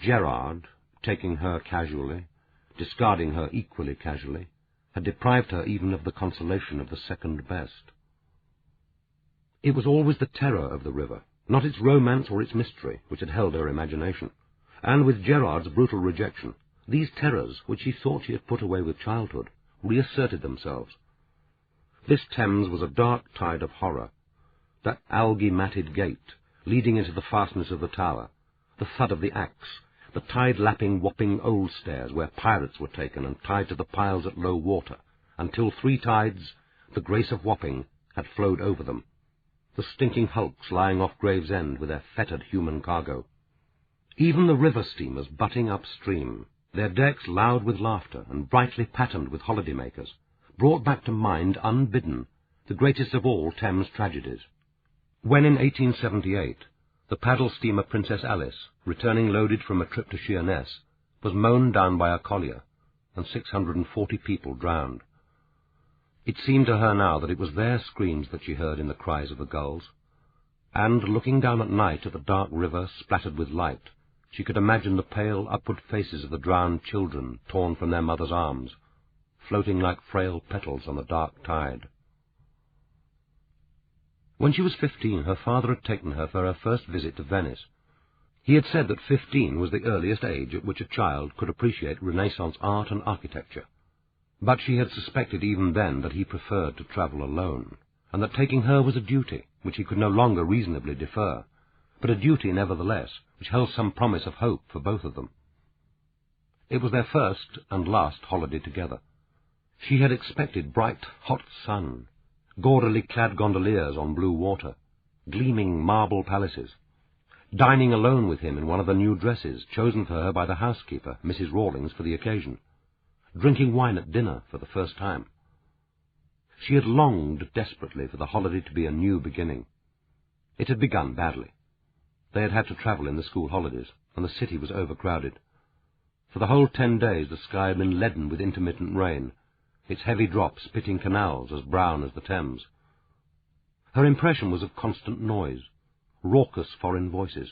Gerard, taking her casually, discarding her equally casually, had deprived her even of the consolation of the second best. It was always the terror of the river, not its romance or its mystery, which had held her imagination, and with Gerard's brutal rejection, these terrors, which she thought she had put away with childhood, reasserted themselves. This Thames was a dark tide of horror, that algae-matted gate leading into the fastness of the tower, the thud of the axe, the tide-lapping, whopping old stairs where pirates were taken and tied to the piles at low water, until 3 tides, the Grace of Wapping, had flowed over them, the stinking hulks lying off Gravesend with their fettered human cargo. Even the river steamers butting upstream, their decks loud with laughter and brightly patterned with holiday-makers, brought back to mind, unbidden, the greatest of all Thames tragedies. When in 1878 the paddle steamer Princess Alice, returning loaded from a trip to Sheerness, was mown down by a collier, and 640 people drowned. It seemed to her now that it was their screams that she heard in the cries of the gulls, and, looking down at night at the dark river splattered with light, she could imagine the pale upward faces of the drowned children torn from their mother's arms, floating like frail petals on the dark tide. When she was 15, her father had taken her for her first visit to Venice. He had said that 15 was the earliest age at which a child could appreciate Renaissance art and architecture, but she had suspected even then that he preferred to travel alone, and that taking her was a duty which he could no longer reasonably defer, but a duty nevertheless which held some promise of hope for both of them. It was their first and last holiday together. She had expected bright, hot sun, gaudily clad gondoliers on blue water, gleaming marble palaces, dining alone with him in one of the new dresses chosen for her by the housekeeper, Mrs. Rawlings, for the occasion, drinking wine at dinner for the first time. She had longed desperately for the holiday to be a new beginning. It had begun badly. They had had to travel in the school holidays, and the city was overcrowded. For the whole 10 days the sky had been leaden with intermittent rain, its heavy drops pitting canals as brown as the Thames. Her impression was of constant noise, raucous foreign voices,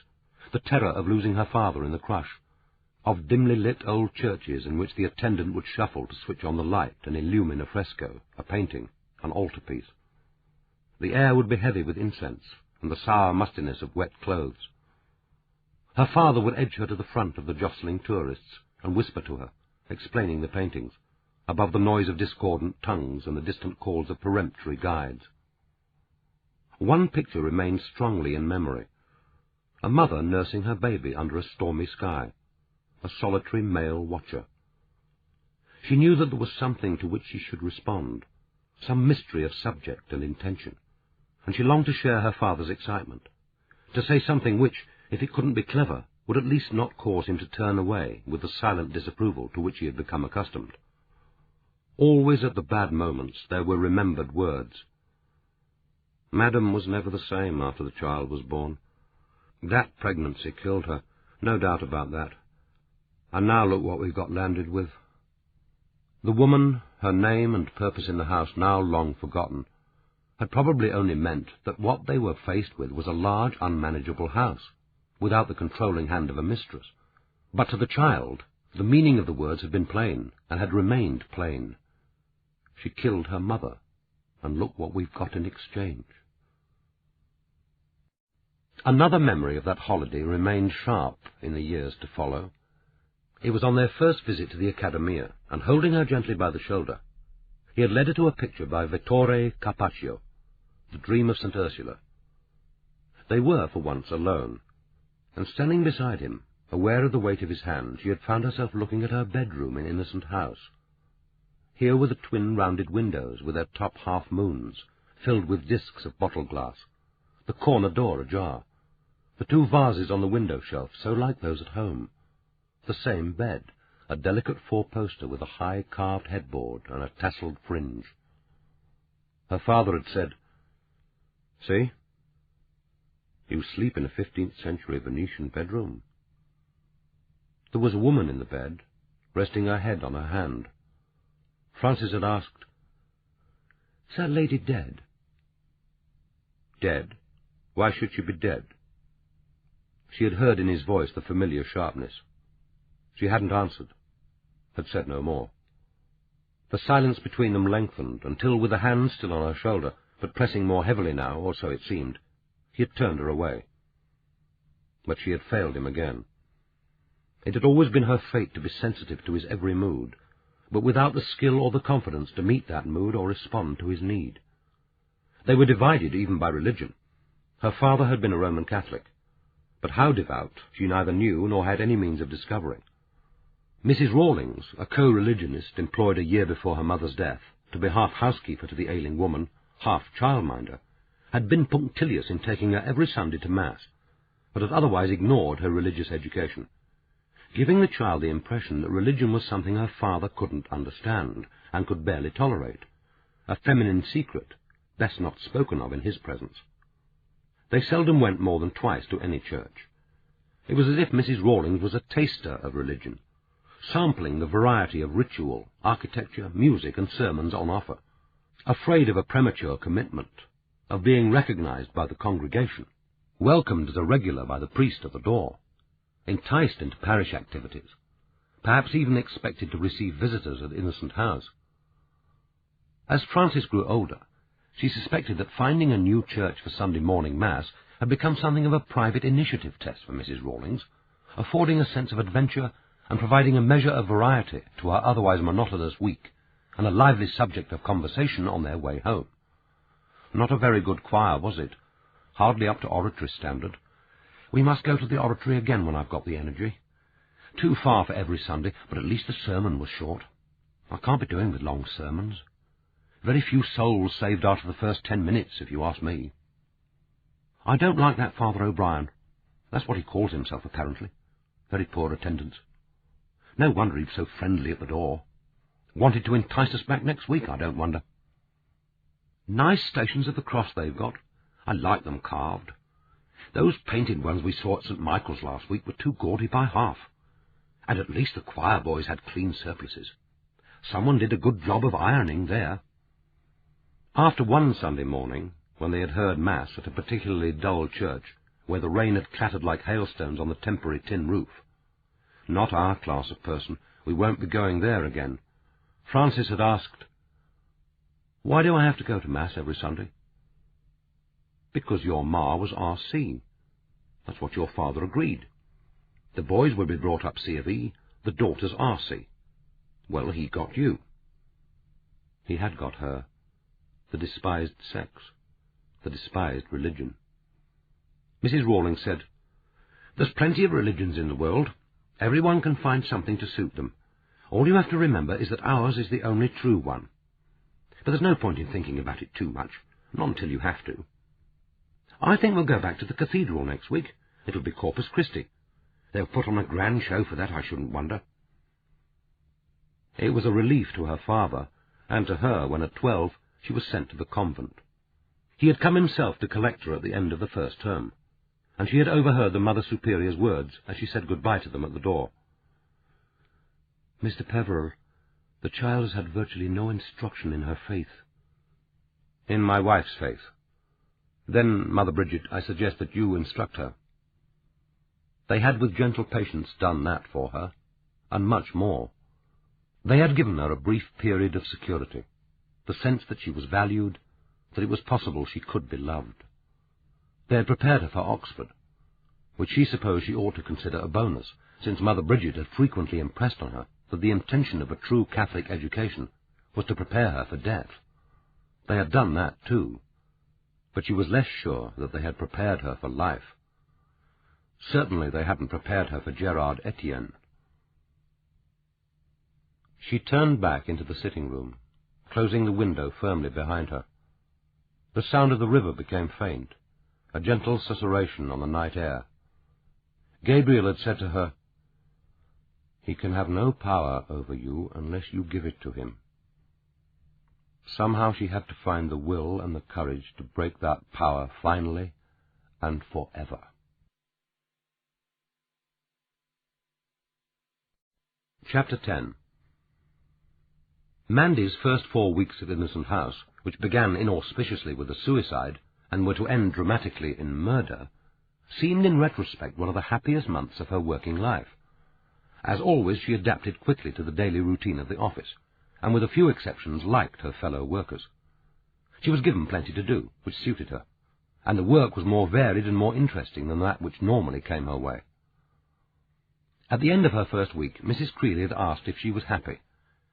the terror of losing her father in the crush, of dimly lit old churches in which the attendant would shuffle to switch on the light and illumine a fresco, a painting, an altarpiece. The air would be heavy with incense and the sour mustiness of wet clothes. Her father would edge her to the front of the jostling tourists and whisper to her, explaining the paintings, above the noise of discordant tongues and the distant calls of peremptory guides. One picture remained strongly in memory: a mother nursing her baby under a stormy sky, a solitary male watcher. She knew that there was something to which she should respond, some mystery of subject and intention, and she longed to share her father's excitement, to say something which, if it couldn't be clever, would at least not cause him to turn away with the silent disapproval to which he had become accustomed. Always at the bad moments there were remembered words. Madam was never the same after the child was born. That pregnancy killed her, no doubt about that. And now look what we've got landed with. The woman, her name and purpose in the house now long forgotten, had probably only meant that what they were faced with was a large, unmanageable house, without the controlling hand of a mistress. But to the child, the meaning of the words had been plain, and had remained plain. She killed her mother, and look what we've got in exchange. Another memory of that holiday remained sharp in the years to follow. It was on their first visit to the Accademia, and holding her gently by the shoulder, he had led her to a picture by Vittore Carpaccio, The Dream of St. Ursula. They were, for once, alone, and standing beside him, aware of the weight of his hand, she had found herself looking at her bedroom in Innocent House. Here were the twin rounded windows with their top half-moons, filled with discs of bottle glass, the corner door ajar, the two vases on the window-shelf so like those at home, the same bed, a delicate four-poster with a high carved headboard and a tasselled fringe. Her father had said, "See, you sleep in a 15th-century Venetian bedroom." There was a woman in the bed, resting her head on her hand. Francis had asked, "Is that lady dead?" "Dead? Why should she be dead?" She had heard in his voice the familiar sharpness. She hadn't answered, had said no more. The silence between them lengthened until, with a hand still on her shoulder, but pressing more heavily now, or so it seemed, he had turned her away. But she had failed him again. It had always been her fate to be sensitive to his every mood, but without the skill or the confidence to meet that mood or respond to his need. They were divided even by religion. Her father had been a Roman Catholic, but how devout she neither knew nor had any means of discovering. Mrs. Rawlings, a co-religionist employed a year before her mother's death to be half housekeeper to the ailing woman, half childminder, had been punctilious in taking her every Sunday to Mass, but had otherwise ignored her religious education, giving the child the impression that religion was something her father couldn't understand and could barely tolerate, a feminine secret, best not spoken of in his presence. They seldom went more than twice to any church. It was as if Mrs. Rawlings was a taster of religion, sampling the variety of ritual, architecture, music, and sermons on offer, afraid of a premature commitment, of being recognized by the congregation, welcomed as a regular by the priest at the door, enticed into parish activities, perhaps even expected to receive visitors at Innocent House. As Frances grew older, she suspected that finding a new church for Sunday morning Mass had become something of a private initiative test for Mrs. Rawlings, affording a sense of adventure and providing a measure of variety to her otherwise monotonous week, and a lively subject of conversation on their way home. Not a very good choir, was it? Hardly up to oratory standard. We must go to the oratory again when I've got the energy. Too far for every Sunday, but at least the sermon was short. I can't be doing with long sermons. Very few souls saved after the first 10 minutes, if you ask me. I don't like that Father O'Brien. That's what he calls himself, apparently. Very poor attendance. No wonder he's so friendly at the door. Wanted to entice us back next week, I don't wonder. Nice Stations of the Cross they've got. I like them carved. Those painted ones we saw at St. Michael's last week were too gaudy by half. And at least the choir boys had clean surplices. Someone did a good job of ironing there. After one Sunday morning, when they had heard Mass at a particularly dull church, where the rain had clattered like hailstones on the temporary tin roof, not our class of person, we won't be going there again, Francis had asked, "Why do I have to go to Mass every Sunday?" "Because your ma was R.C. That's what your father agreed. The boys would be brought up C of E, the daughters R.C. Well, he got you." He had got her. The despised sex, the despised religion. Mrs. Rawlings said, "There's plenty of religions in the world. Everyone can find something to suit them. All you have to remember is that ours is the only true one. But there's no point in thinking about it too much, not until you have to. I think we'll go back to the cathedral next week. It'll be Corpus Christi. They'll put on a grand show for that, I shouldn't wonder. It was a relief to her father, and to her when at 12 she was sent to the convent. He had come himself to collect her at the end of the first term, and she had overheard the Mother Superior's words as she said good-bye to them at the door. "Mr. Peverell, the child has had virtually no instruction in her faith." "In my wife's faith. Then, Mother Bridget, I suggest that you instruct her." They had with gentle patience done that for her, and much more. They had given her a brief period of security, the sense that she was valued, that it was possible she could be loved. They had prepared her for Oxford, which she supposed she ought to consider a bonus, since Mother Bridget had frequently impressed on her that the intention of a true Catholic education was to prepare her for death. They had done that too, but she was less sure that they had prepared her for life. Certainly they hadn't prepared her for Gerard Etienne. She turned back into the sitting-room, closing the window firmly behind her. The sound of the river became faint, a gentle susurration on the night air. Gabriel had said to her, "He can have no power over you unless you give it to him." Somehow she had to find the will and the courage to break that power finally and forever. Chapter 10. Mandy's first 4 weeks at Innocent House, which began inauspiciously with a suicide and were to end dramatically in murder, seemed in retrospect one of the happiest months of her working life. As always, she adapted quickly to the daily routine of the office, and with a few exceptions liked her fellow workers. She was given plenty to do, which suited her, and the work was more varied and more interesting than that which normally came her way. At the end of her first week, Mrs. Creeley had asked if she was happy,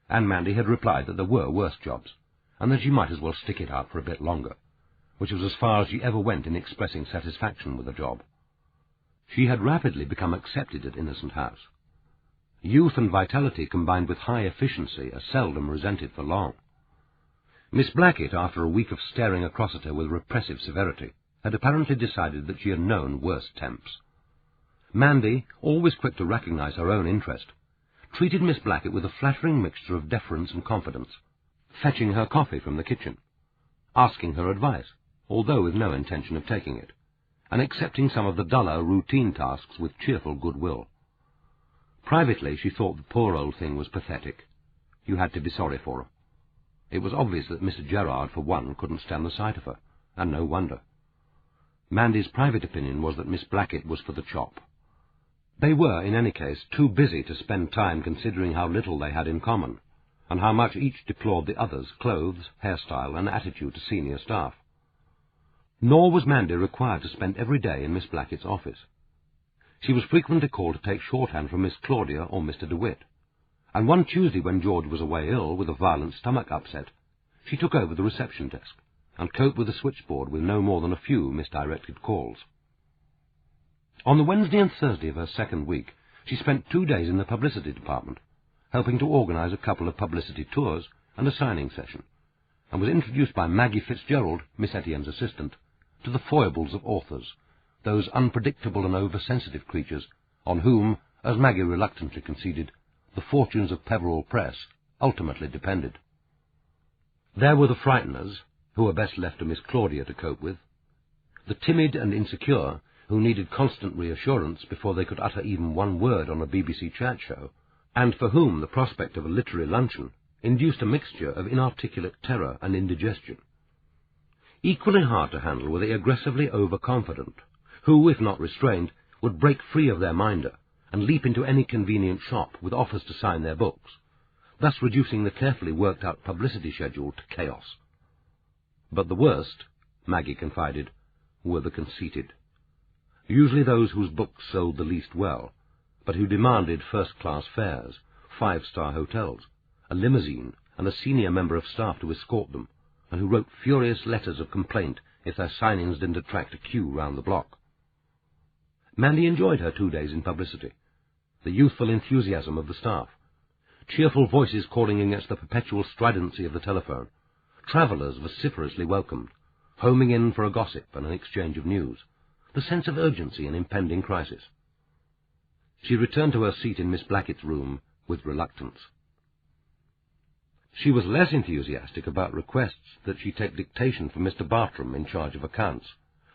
and Mandy had replied that there were worse jobs, and that she might as well stick it out for a bit longer, which was as far as she ever went in expressing satisfaction with the job. She had rapidly become accepted at Innocent House. Youth and vitality combined with high efficiency are seldom resented for long. Miss Blackett, after a week of staring across at her with repressive severity, had apparently decided that she had known worse temps. Mandy, always quick to recognize her own interest, treated Miss Blackett with a flattering mixture of deference and confidence, fetching her coffee from the kitchen, asking her advice, although with no intention of taking it, and accepting some of the duller routine tasks with cheerful goodwill. Privately, she thought the poor old thing was pathetic. You had to be sorry for her. It was obvious that Mr. Gerard, for one, couldn't stand the sight of her, and no wonder. Mandy's private opinion was that Miss Blackett was for the chop. They were, in any case, too busy to spend time considering how little they had in common, and how much each deplored the other's clothes, hairstyle, and attitude to senior staff. Nor was Mandy required to spend every day in Miss Blackett's office. She was frequently called to take shorthand from Miss Claudia or Mr. DeWitt, and one Tuesday when George was away ill with a violent stomach upset, she took over the reception desk and coped with the switchboard with no more than a few misdirected calls. On the Wednesday and Thursday of her second week, she spent 2 days in the publicity department, helping to organize a couple of publicity tours and a signing session, and was introduced by Maggie Fitzgerald, Miss Etienne's assistant, to the foibles of authors, those unpredictable and oversensitive creatures on whom, as Maggie reluctantly conceded, the fortunes of Peverell Press ultimately depended. There were the frighteners, who were best left to Miss Claudia to cope with, the timid and insecure, who needed constant reassurance before they could utter even one word on a BBC chat show, and for whom the prospect of a literary luncheon induced a mixture of inarticulate terror and indigestion. Equally hard to handle were the aggressively overconfident, who, if not restrained, would break free of their minder and leap into any convenient shop with offers to sign their books, thus reducing the carefully worked-out publicity schedule to chaos. But the worst, Maggie confided, were the conceited, usually those whose books sold the least well, but who demanded first-class fares, 5-star hotels, a limousine, and a senior member of staff to escort them, and who wrote furious letters of complaint if their signings didn't attract a queue round the block. Mandy enjoyed her 2 days in publicity, the youthful enthusiasm of the staff, cheerful voices calling against the perpetual stridency of the telephone, travellers vociferously welcomed, homing in for a gossip and an exchange of news, the sense of urgency and impending crisis. She returned to her seat in Miss Blackett's room with reluctance. She was less enthusiastic about requests that she take dictation for Mr. Bartram in charge of accounts,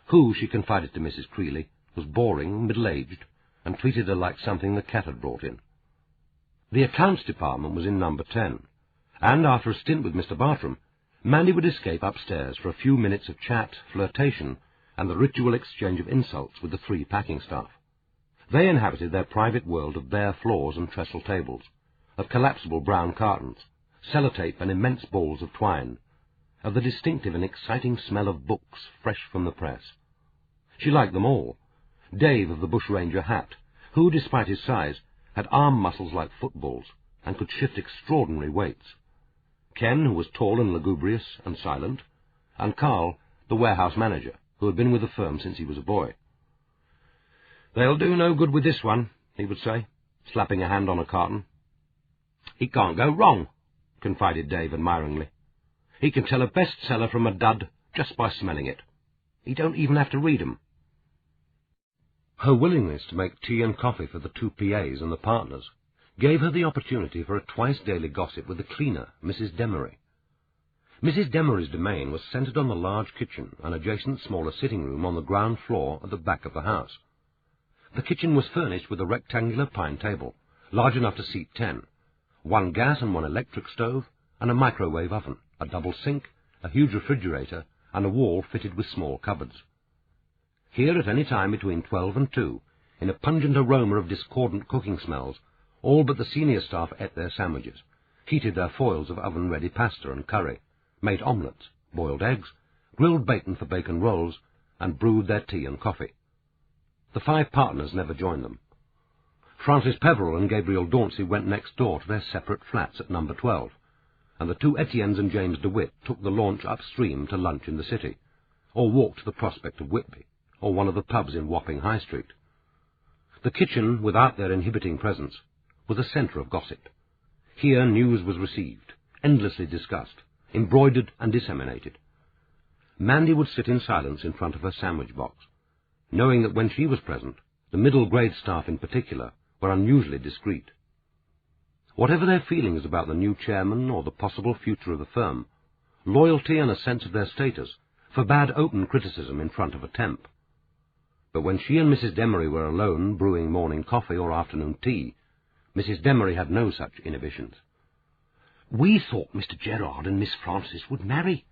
who, she confided to Mrs. Creeley, was boring, middle-aged, and treated her like something the cat had brought in. The accounts department was in number 10, and after a stint with Mr. Bartram, Mandy would escape upstairs for a few minutes of chat, flirtation, and the ritual exchange of insults with the 3 packing staff. They inhabited their private world of bare floors and trestle tables, of collapsible brown cartons, sellotape and immense balls of twine, of the distinctive and exciting smell of books fresh from the press. She liked them all. Dave of the bushranger hat, who, despite his size, had arm muscles like footballs, and could shift extraordinary weights. Ken, who was tall and lugubrious and silent, and Carl, the warehouse manager, who had been with the firm since he was a boy. "They'll do no good with this one," he would say, slapping a hand on a carton. "He can't go wrong," confided Dave admiringly. "He can tell a bestseller from a dud just by smelling it. He don't even have to read 'em." Her willingness to make tea and coffee for the 2 PAs and the partners gave her the opportunity for a twice-daily gossip with the cleaner, Mrs. Demery. Mrs. Demery's domain was centred on the large kitchen and adjacent smaller sitting room on the ground floor at the back of the house. The kitchen was furnished with a rectangular pine table, large enough to seat 10, 1 gas and 1 electric stove, and a microwave oven, a double sink, a huge refrigerator, and a wall fitted with small cupboards. Here, at any time between 12 and 2, in a pungent aroma of discordant cooking smells, all but the senior staff ate their sandwiches, heated their foils of oven-ready pasta and curry, made omelettes, boiled eggs, grilled bacon for bacon rolls, and brewed their tea and coffee. The 5 partners never joined them. Francis Peverell and Gabriel Dauncey went next door to their separate flats at number 12, and the 2 Etiennes and James DeWitt took the launch upstream to lunch in the city, or walked to the Prospect of Whitby, or one of the pubs in Wapping High Street. The kitchen, without their inhibiting presence, was a centre of gossip. Here news was received, endlessly discussed, embroidered and disseminated. Mandy would sit in silence in front of her sandwich box, knowing that when she was present, the middle-grade staff in particular were unusually discreet. Whatever their feelings about the new chairman or the possible future of the firm, loyalty and a sense of their status forbade open criticism in front of a temp. But when she and Mrs. Demery were alone brewing morning coffee or afternoon tea, Mrs. Demery had no such inhibitions. "We thought Mr. Gerard and Miss Frances would marry.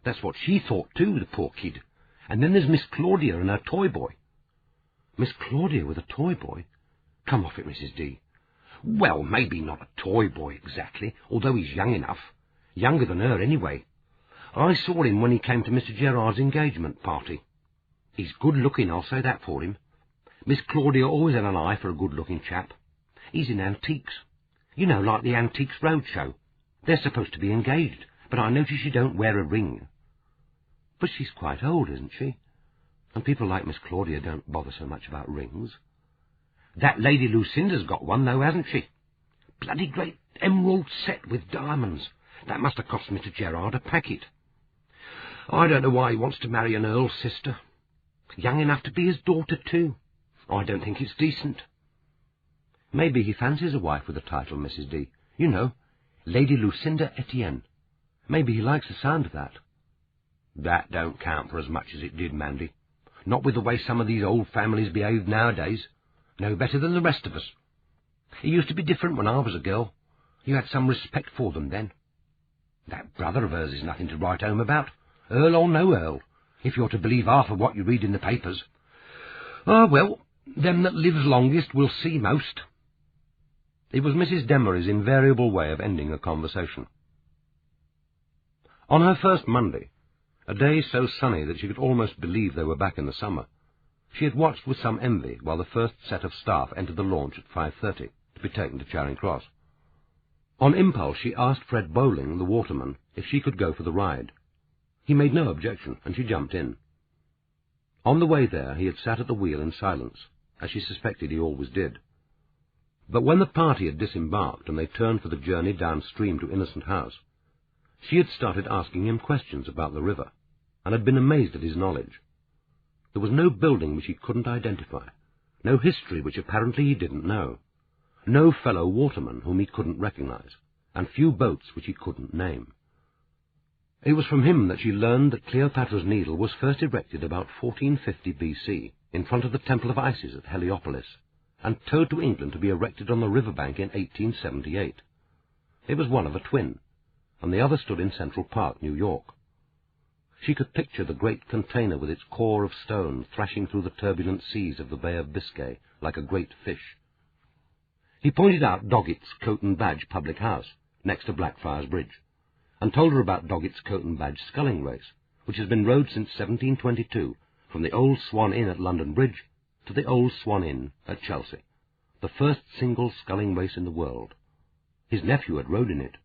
That's what she thought too, the poor kid. And then there's Miss Claudia and her toy boy." "Miss Claudia with a toy boy? Come off it, Mrs. D." "Well, maybe not a toy boy exactly, although he's young enough. Younger than her, anyway. I saw him when he came to Mr. Gerard's engagement party. He's good-looking, I'll say that for him. Miss Claudia always had an eye for a good-looking chap. He's in antiques. You know, like the Antiques Roadshow. They're supposed to be engaged, but I notice she don't wear a ring." "But she's quite old, isn't she? And people like Miss Claudia don't bother so much about rings." "That Lady Lucinda's got one, though, hasn't she? Bloody great emerald set with diamonds. That must have cost Mr. Gerard a packet. I don't know why he wants to marry an earl's sister. Young enough to be his daughter, too. I don't think it's decent." "Maybe he fancies a wife with a title, Mrs. D. You know, Lady Lucinda Etienne. Maybe he likes the sound of that." "That don't count for as much as it did, Mandy. Not with the way some of these old families behave nowadays. No better than the rest of us. It used to be different when I was a girl. You had some respect for them then. That brother of hers is nothing to write home about, Earl or no Earl, if you're to believe half of what you read in the papers. Ah, well, them that lives longest will see most." It was Mrs. Demery's invariable way of ending a conversation. On her first Monday, a day so sunny that she could almost believe they were back in the summer, she had watched with some envy while the first set of staff entered the launch at 5:30 to be taken to Charing Cross. On impulse she asked Fred Bowling, the waterman, if she could go for the ride. He made no objection, and she jumped in. On the way there he had sat at the wheel in silence, as she suspected he always did. But when the party had disembarked and they turned for the journey downstream to Innocent House, she had started asking him questions about the river, and had been amazed at his knowledge. There was no building which he couldn't identify, no history which apparently he didn't know, no fellow waterman whom he couldn't recognize, and few boats which he couldn't name. It was from him that she learned that Cleopatra's Needle was first erected about 1450 B.C. in front of the Temple of Isis at Heliopolis, and towed to England to be erected on the river bank in 1878. It was one of a twin, and the other stood in Central Park, New York. She could picture the great container with its core of stone thrashing through the turbulent seas of the Bay of Biscay like a great fish. He pointed out Doggett's Coat and Badge public house, next to Blackfriars Bridge, and told her about Doggett's Coat and Badge sculling race, which has been rowed since 1722 from the Old Swan Inn at London Bridge to the Old Swan Inn at Chelsea, the first single sculling race in the world. His nephew had rowed in it.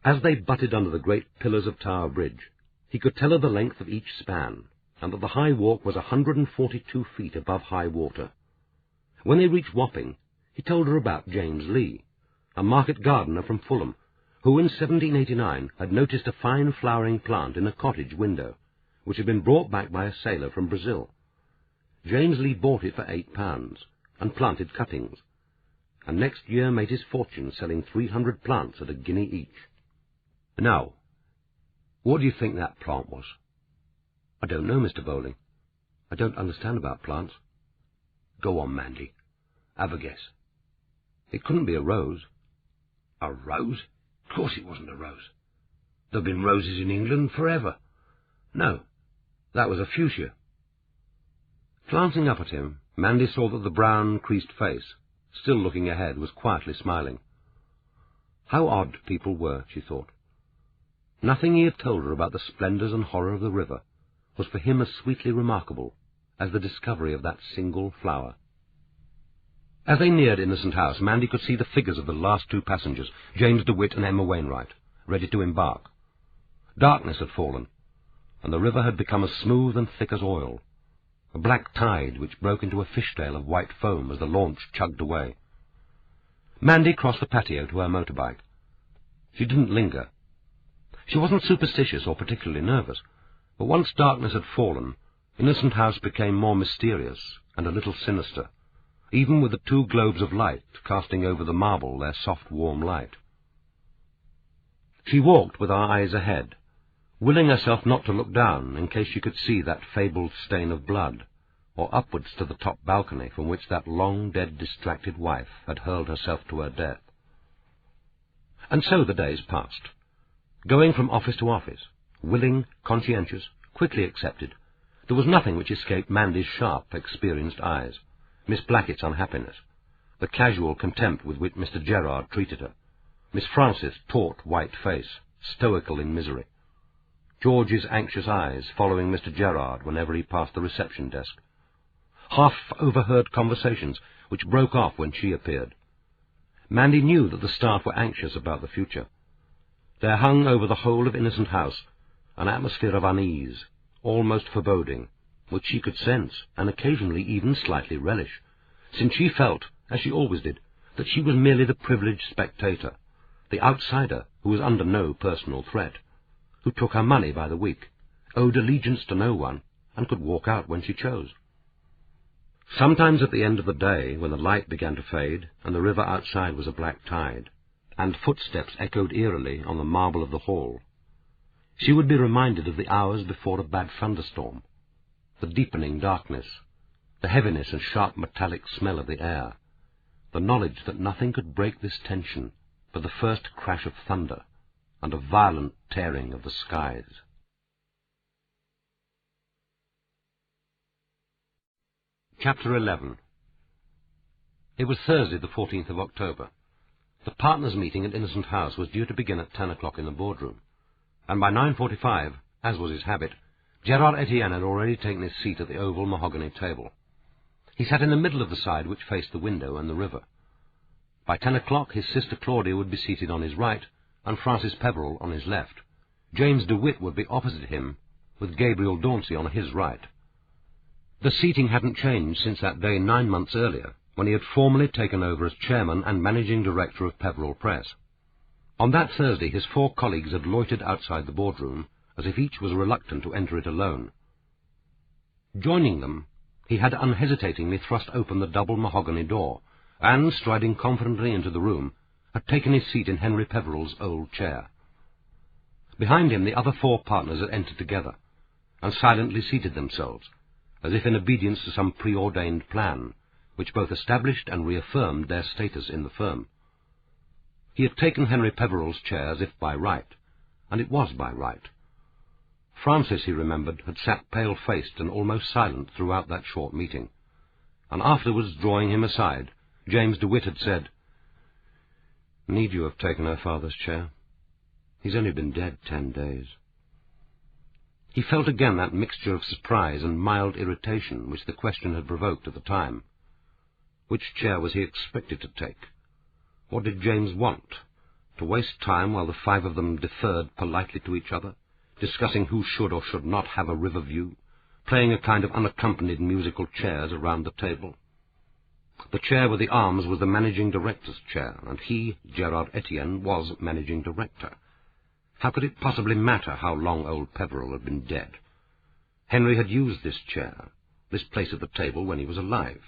As they butted under the great pillars of Tower Bridge, he could tell her the length of each span, and that the high walk was 142 feet above high water. When they reached Wapping, he told her about James Lee, a market gardener from Fulham, who in 1789 had noticed a fine flowering plant in a cottage window, which had been brought back by a sailor from Brazil. James Lee bought it for £8, and planted cuttings, and next year made his fortune selling 300 plants at a guinea each. Now, what do you think that plant was? I don't know, Mr. Bowling. I don't understand about plants. Go on, Mandy. Have a guess. It couldn't be a rose. A rose? Of course it wasn't a rose. There have been roses in England forever. No, that was a fuchsia. Glancing up at him, Mandy saw that the brown, creased face, still looking ahead, was quietly smiling. How odd people were, she thought. Nothing he had told her about the splendours and horror of the river was for him as sweetly remarkable as the discovery of that single flower. As they neared Innocent House, Mandy could see the figures of the last two passengers, James DeWitt and Emma Wainwright, ready to embark. Darkness had fallen, and the river had become as smooth and thick as oil, a black tide which broke into a fishtail of white foam as the launch chugged away. Mandy crossed the patio to her motorbike. She didn't linger. She wasn't superstitious or particularly nervous, but once darkness had fallen, Innocent House became more mysterious and a little sinister, even with the two globes of light casting over the marble their soft, warm light. She walked with her eyes ahead, willing herself not to look down in case she could see that fabled stain of blood, or upwards to the top balcony from which that long-dead, distracted wife had hurled herself to her death. And so the days passed, going from office to office, willing, conscientious, quickly accepted. There was nothing which escaped Mandy's sharp, experienced eyes. Miss Blackett's unhappiness, the casual contempt with which Mr. Gerard treated her, Miss Frances' taut, white face, stoical in misery, George's anxious eyes following Mr. Gerard whenever he passed the reception desk, half-overheard conversations which broke off when she appeared. Mandy knew that the staff were anxious about the future. There hung over the whole of Innocent House an atmosphere of unease, almost foreboding, which she could sense, and occasionally even slightly relish, since she felt, as she always did, that she was merely the privileged spectator, the outsider who was under no personal threat, who took her money by the week, owed allegiance to no one, and could walk out when she chose. Sometimes at the end of the day, when the light began to fade, and the river outside was a black tide, and footsteps echoed eerily on the marble of the hall, she would be reminded of the hours before a bad thunderstorm, the deepening darkness, the heaviness and sharp metallic smell of the air, the knowledge that nothing could break this tension but the first crash of thunder and a violent tearing of the skies. Chapter 11. It was Thursday, the 14th of October. The partners' meeting at Innocent House was due to begin at 10 o'clock in the boardroom, and by 9:45, as was his habit, Gerard Etienne had already taken his seat at the oval mahogany table. He sat in the middle of the side which faced the window and the river. By 10 o'clock his sister Claudia would be seated on his right, and Francis Peverell on his left. James DeWitt would be opposite him, with Gabriel Dauncey on his right. The seating hadn't changed since that day 9 months earlier, when he had formally taken over as chairman and managing director of Peverell Press. On that Thursday his 4 colleagues had loitered outside the boardroom, as if each was reluctant to enter it alone. Joining them, He had unhesitatingly thrust open the double mahogany door, and, striding confidently into the room, had taken his seat in Henry Peverell's old chair. Behind him the other 4 partners had entered together, and silently seated themselves, as if in obedience to some preordained plan, which both established and reaffirmed their status in the firm. He had taken Henry Peverell's chair as if by right, and it was by right. Francis, he remembered, had sat pale-faced and almost silent throughout that short meeting, and afterwards, drawing him aside, James DeWitt had said, "Need you have taken her father's chair? He's only been dead 10 days. He felt again that mixture of surprise and mild irritation which the question had provoked at the time. Which chair was he expected to take? What did James want? To waste time while the 5 of them deferred politely to each other, discussing who should or should not have a river view, playing a kind of unaccompanied musical chairs around the table? The chair with the arms was the managing director's chair, and he, Gerard Etienne, was managing director. How could it possibly matter how long old Peverell had been dead? Henry had used this chair, this place at the table, when he was alive,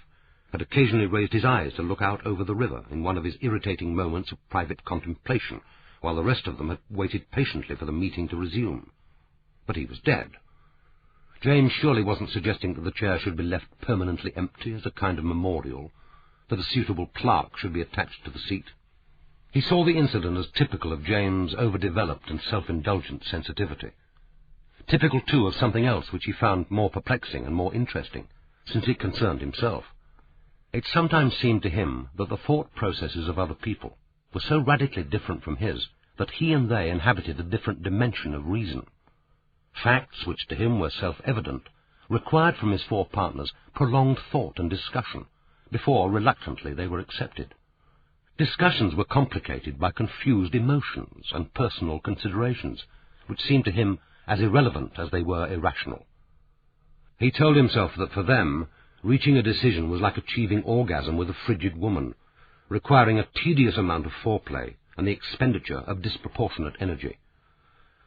had occasionally raised his eyes to look out over the river in one of his irritating moments of private contemplation, while the rest of them had waited patiently for the meeting to resume. But he was dead. James surely wasn't suggesting that the chair should be left permanently empty as a kind of memorial, that a suitable plaque should be attached to the seat. He saw the incident as typical of James' overdeveloped and self-indulgent sensitivity. Typical, too, of something else which he found more perplexing and more interesting, since it concerned himself. It sometimes seemed to him that the thought processes of other people were so radically different from his that he and they inhabited a different dimension of reason. Facts which to him were self-evident required from his 4 partners prolonged thought and discussion before, reluctantly, they were accepted. Discussions were complicated by confused emotions and personal considerations, which seemed to him as irrelevant as they were irrational. He told himself that for them, reaching a decision was like achieving orgasm with a frigid woman, requiring a tedious amount of foreplay and the expenditure of disproportionate energy.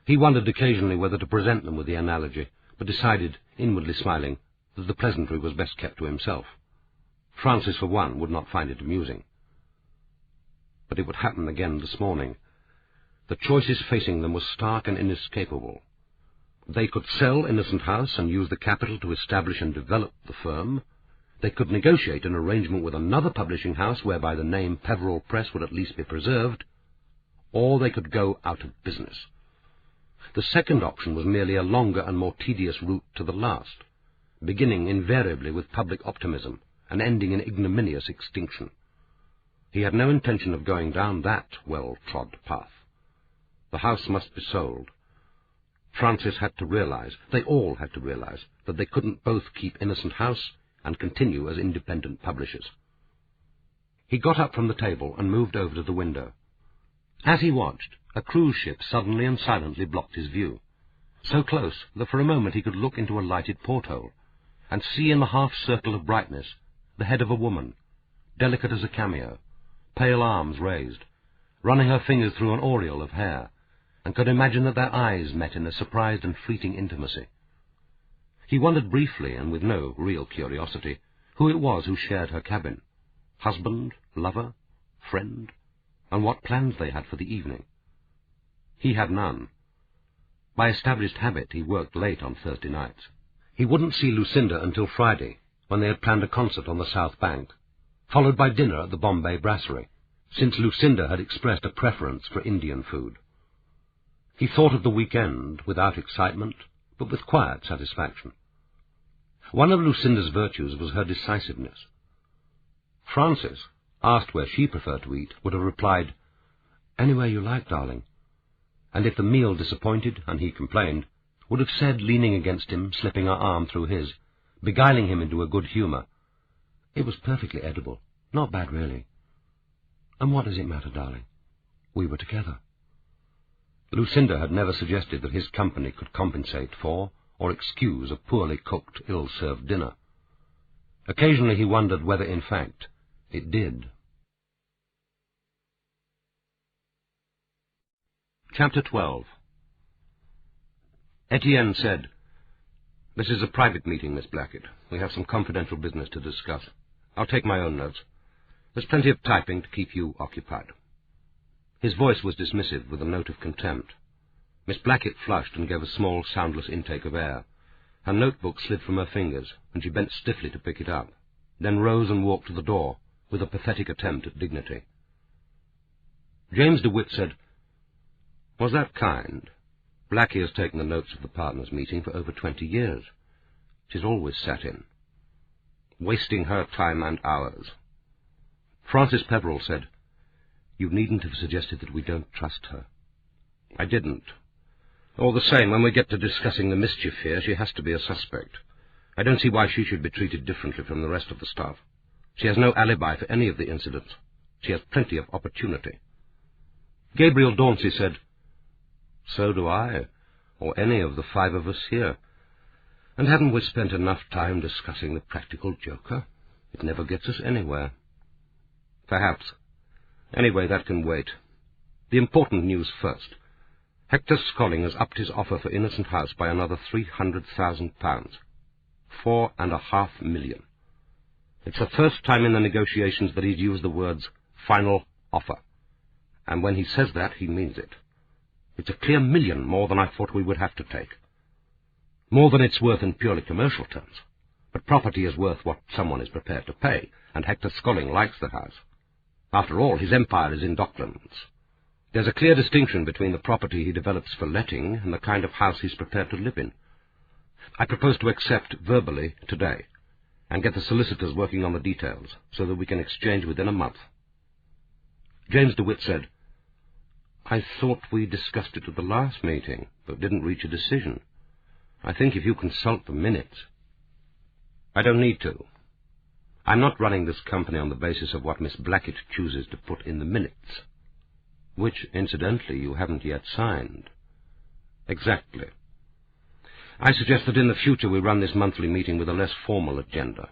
He wondered occasionally whether to present them with the analogy, but decided, inwardly smiling, that the pleasantry was best kept to himself. Francis, for one, would not find it amusing. But it would happen again this morning. The choices facing them were stark and inescapable. They could sell Innocent House and use the capital to establish and develop the firm. They could negotiate an arrangement with another publishing house whereby the name Peverell Press would at least be preserved, or they could go out of business. The second option was merely a longer and more tedious route to the last, beginning invariably with public optimism and ending in ignominious extinction. He had no intention of going down that well-trod path. The house must be sold. Francis had to realize, they all had to realize, that they couldn't both keep Innocent House and continue as independent publishers. He got up from the table and moved over to the window. As he watched, a cruise ship suddenly and silently blocked his view, so close that for a moment he could look into a lighted porthole and see in the half-circle of brightness the head of a woman, delicate as a cameo, pale arms raised, running her fingers through an aureole of hair, and could imagine that their eyes met in a surprised and fleeting intimacy. He wondered briefly, and with no real curiosity, who it was who shared her cabin, husband, lover, friend, and what plans they had for the evening. He had none. By established habit he worked late on Thursday nights. He wouldn't see Lucinda until Friday, when they had planned a concert on the South Bank, followed by dinner at the Bombay Brasserie, since Lucinda had expressed a preference for Indian food. He thought of the weekend without excitement, but with quiet satisfaction. One of Lucinda's virtues was her decisiveness. Francis, asked where she preferred to eat, would have replied, "Anywhere you like, darling," and if the meal disappointed and he complained, would have said, leaning against him, slipping her arm through his, beguiling him into a good humour, "It was perfectly edible, not bad really. And what does it matter, darling? We were together." Lucinda had never suggested that his company could compensate for or excuse a poorly cooked, ill-served dinner. Occasionally he wondered whether, in fact, it did. Chapter 12. Etienne said, This is a private meeting, Miss Blackett. We have some confidential business to discuss. I'll take my own notes. There's plenty of typing to keep you occupied. His voice was dismissive, with a note of contempt. Miss Blackett flushed and gave a small, soundless intake of air. Her notebook slid from her fingers, and she bent stiffly to pick it up, then rose and walked to the door, with a pathetic attempt at dignity. James DeWitt said, "Was that kind? Blackie has taken the notes of the partners' meeting for over 20 years. She's always sat in, wasting her time and ours." Francis Peverell said, "You needn't have suggested that we don't trust her." "I didn't. All the same, when we get to discussing the mischief here, she has to be a suspect. I don't see why she should be treated differently from the rest of the staff. She has no alibi for any of the incidents. She has plenty of opportunity." Gabriel Dauncey said, "So do I, or any of the 5 of us here. And haven't we spent enough time discussing the practical joker? It never gets us anywhere." "Perhaps. Anyway, that can wait. The important news first. Hector Scolling has upped his offer for Innocent House by another £300,000. £4.5 million. It's the first time in the negotiations that he's used the words final offer. And when he says that, he means it. It's a clear million more than I thought we would have to take. More than it's worth in purely commercial terms. But property is worth what someone is prepared to pay, and Hector Scolling likes the house. After all, his empire is in Docklands. There's a clear distinction between the property he develops for letting and the kind of house he's prepared to live in. I propose to accept verbally today, and get the solicitors working on the details, so that we can exchange within a month." James DeWitt said, "I thought we discussed it at the last meeting, but didn't reach a decision. I think if you consult the minutes—" "I don't need to. I'm not running this company on the basis of what Miss Blackett chooses to put in the minutes." "Which, incidentally, you haven't yet signed." "Exactly. I suggest that in the future we run this monthly meeting with a less formal agenda.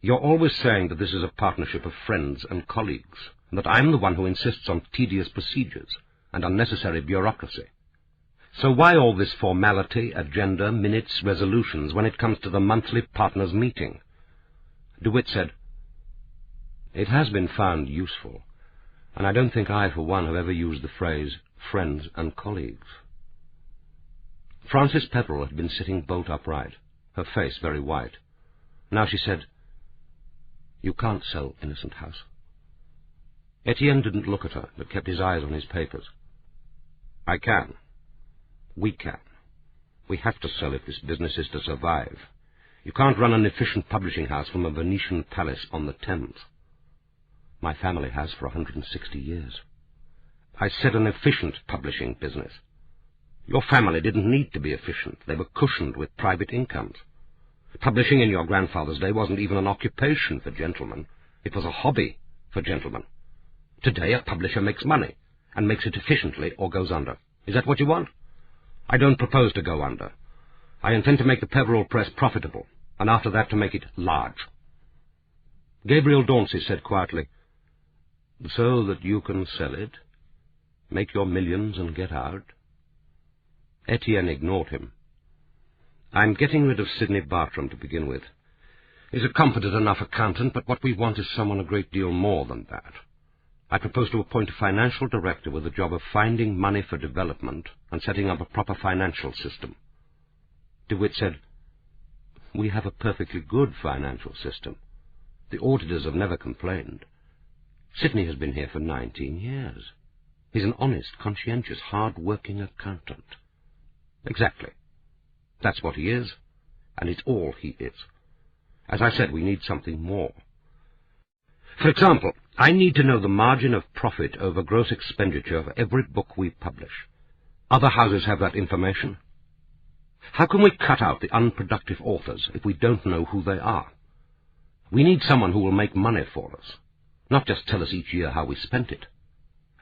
You're always saying that this is a partnership of friends and colleagues, and that I'm the one who insists on tedious procedures and unnecessary bureaucracy. So why all this formality, agenda, minutes, resolutions, when it comes to the monthly partners' meeting?" DeWitt said, "It has been found useful, and I don't think I, for one, have ever used the phrase friends and colleagues." Francis Peverell had been sitting bolt upright, her face very white. Now she said, "You can't sell Innocent House." Etienne didn't look at her, but kept his eyes on his papers. "I can. We can. We have to sell if this business is to survive. You can't run an efficient publishing house from a Venetian palace on the Thames." "My family has for 160 years. "I said an efficient publishing business. Your family didn't need to be efficient. They were cushioned with private incomes. Publishing in your grandfather's day wasn't even an occupation for gentlemen. It was a hobby for gentlemen. Today a publisher makes money, and makes it efficiently or goes under. Is that what you want? I don't propose to go under. I intend to make the Peverell Press profitable, and after that to make it large." Gabriel Dauncey said quietly, "So that you can sell it, make your millions and get out?" Etienne ignored him. "I'm getting rid of Sidney Bartram to begin with. He's a competent enough accountant, but what we want is someone a great deal more than that. I propose to appoint a financial director with the job of finding money for development and setting up a proper financial system." DeWitt said, "We have a perfectly good financial system. The auditors have never complained. Sidney has been here for 19 years. He's an honest, conscientious, hard-working accountant." "Exactly. That's what he is, and it's all he is. As I said, we need something more. For example, I need to know the margin of profit over gross expenditure for every book we publish. Other houses have that information. How can we cut out the unproductive authors if we don't know who they are? We need someone who will make money for us, not just tell us each year how we spent it.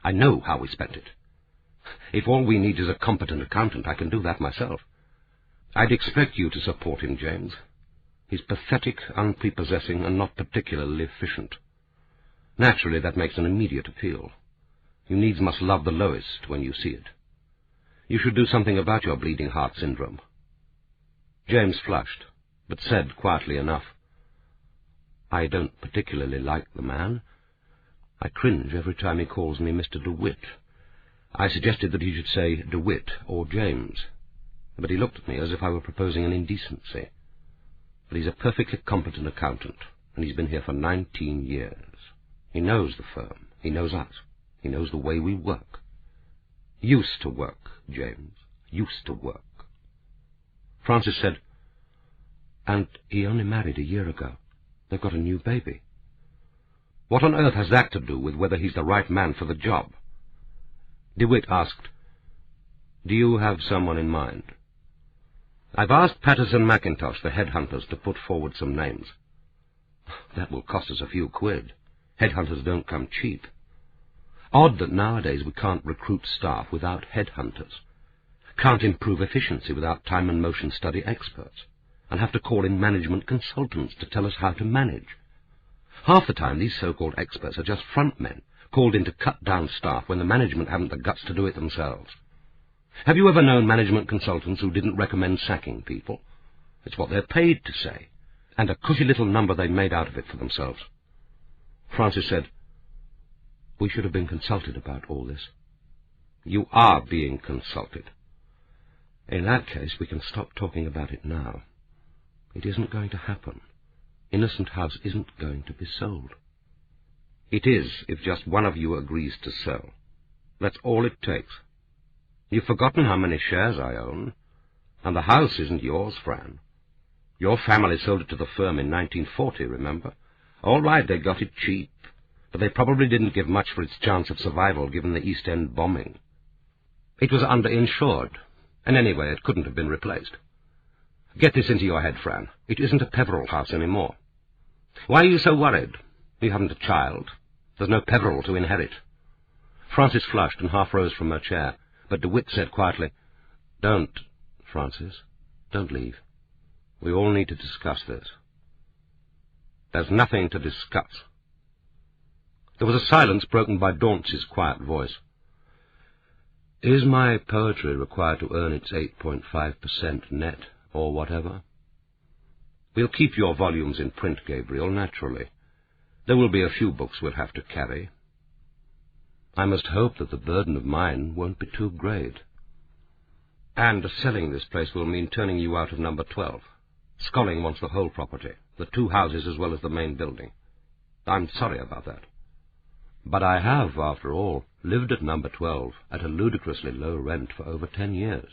I know how we spent it. If all we need is a competent accountant, I can do that myself. I'd expect you to support him, James. He's pathetic, unprepossessing, and not particularly efficient. Naturally, that makes an immediate appeal. You needs must love the lowest when you see it. You should do something about your bleeding heart syndrome." James flushed, but said quietly enough, "I don't particularly like the man. I cringe every time he calls me Mr. DeWitt. I suggested that he should say DeWitt or James, but he looked at me as if I were proposing an indecency. But he's a perfectly competent accountant, and he's been here for 19 years. He knows the firm. He knows us. He knows the way we work. Used to work, James. Used to work." Francis said, "And he only married a year ago. They've got a new baby." "What on earth has that to do with whether he's the right man for the job?" DeWitt asked, "Do you have someone in mind?" "I've asked Patterson McIntosh, the headhunters, to put forward some names." "That will cost us a few quid. Headhunters don't come cheap. Odd that nowadays we can't recruit staff without headhunters, can't improve efficiency without time and motion study experts, and have to call in management consultants to tell us how to manage. Half the time these so-called experts are just frontmen, called in to cut down staff when the management haven't the guts to do it themselves. Have you ever known management consultants who didn't recommend sacking people? It's what they're paid to say, and a cushy little number they made out of it for themselves." Francis said, "We should have been consulted about all this." "You are being consulted." "In that case, we can stop talking about it now. It isn't going to happen. Innocent House isn't going to be sold." "It is, if just one of you agrees to sell. That's all it takes. You've forgotten how many shares I own. And the house isn't yours, Fran. Your family sold it to the firm in 1940, remember? All right, they got it cheap, but they probably didn't give much for its chance of survival given the East End bombing. It was underinsured, and anyway, it couldn't have been replaced. Get this into your head, Fran. It isn't a Peverell house anymore. Why are you so worried? You haven't a child. There's no Peverell to inherit." Francis flushed and half rose from her chair, but DeWitt said quietly, "Don't, Francis, don't leave. We all need to discuss this." "There's nothing to discuss." There was a silence broken by Daunce's quiet voice. "Is my poetry required to earn its 8.5% net, or whatever?" "We'll keep your volumes in print, Gabriel, naturally. There will be a few books we'll have to carry. I must hope that the burden of mine won't be too great. And selling this place will mean turning you out of number 12. Sculling wants the whole property, the 2 houses as well as the main building. I'm sorry about that. But I have, after all, lived at number 12 at a ludicrously low rent for over 10 years.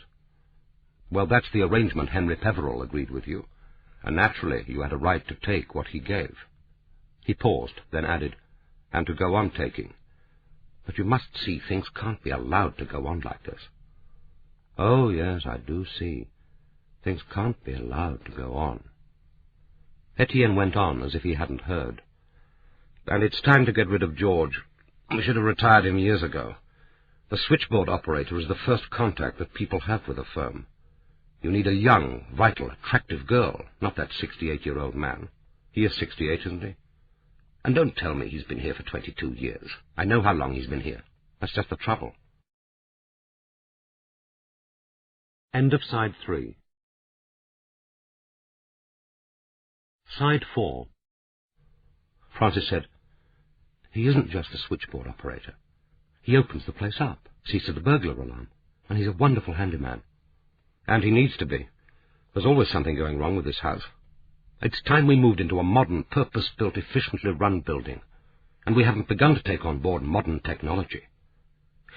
Well, that's the arrangement Henry Peverell agreed with you, and naturally you had a right to take what he gave." He paused, then added, "And to go on taking. But you must see things can't be allowed to go on like this." "Oh, yes, I do see. Things can't be allowed to go on." Etienne went on as if he hadn't heard. "And it's time to get rid of George. We should have retired him years ago. The switchboard operator is the first contact that people have with a firm. You need a young, vital, attractive girl, not that 68-year-old man. He is 68, isn't he? And don't tell me he's been here for 22 years. I know how long he's been here. That's just the trouble." End of Side 3. Side 4. Francis said, "He isn't just a switchboard operator. He opens the place up, sees to the burglar alarm, and he's a wonderful handyman. And he needs to be. There's always something going wrong with this house. It's time we moved into a modern, purpose-built, efficiently run building, and we haven't begun to take on board modern technology.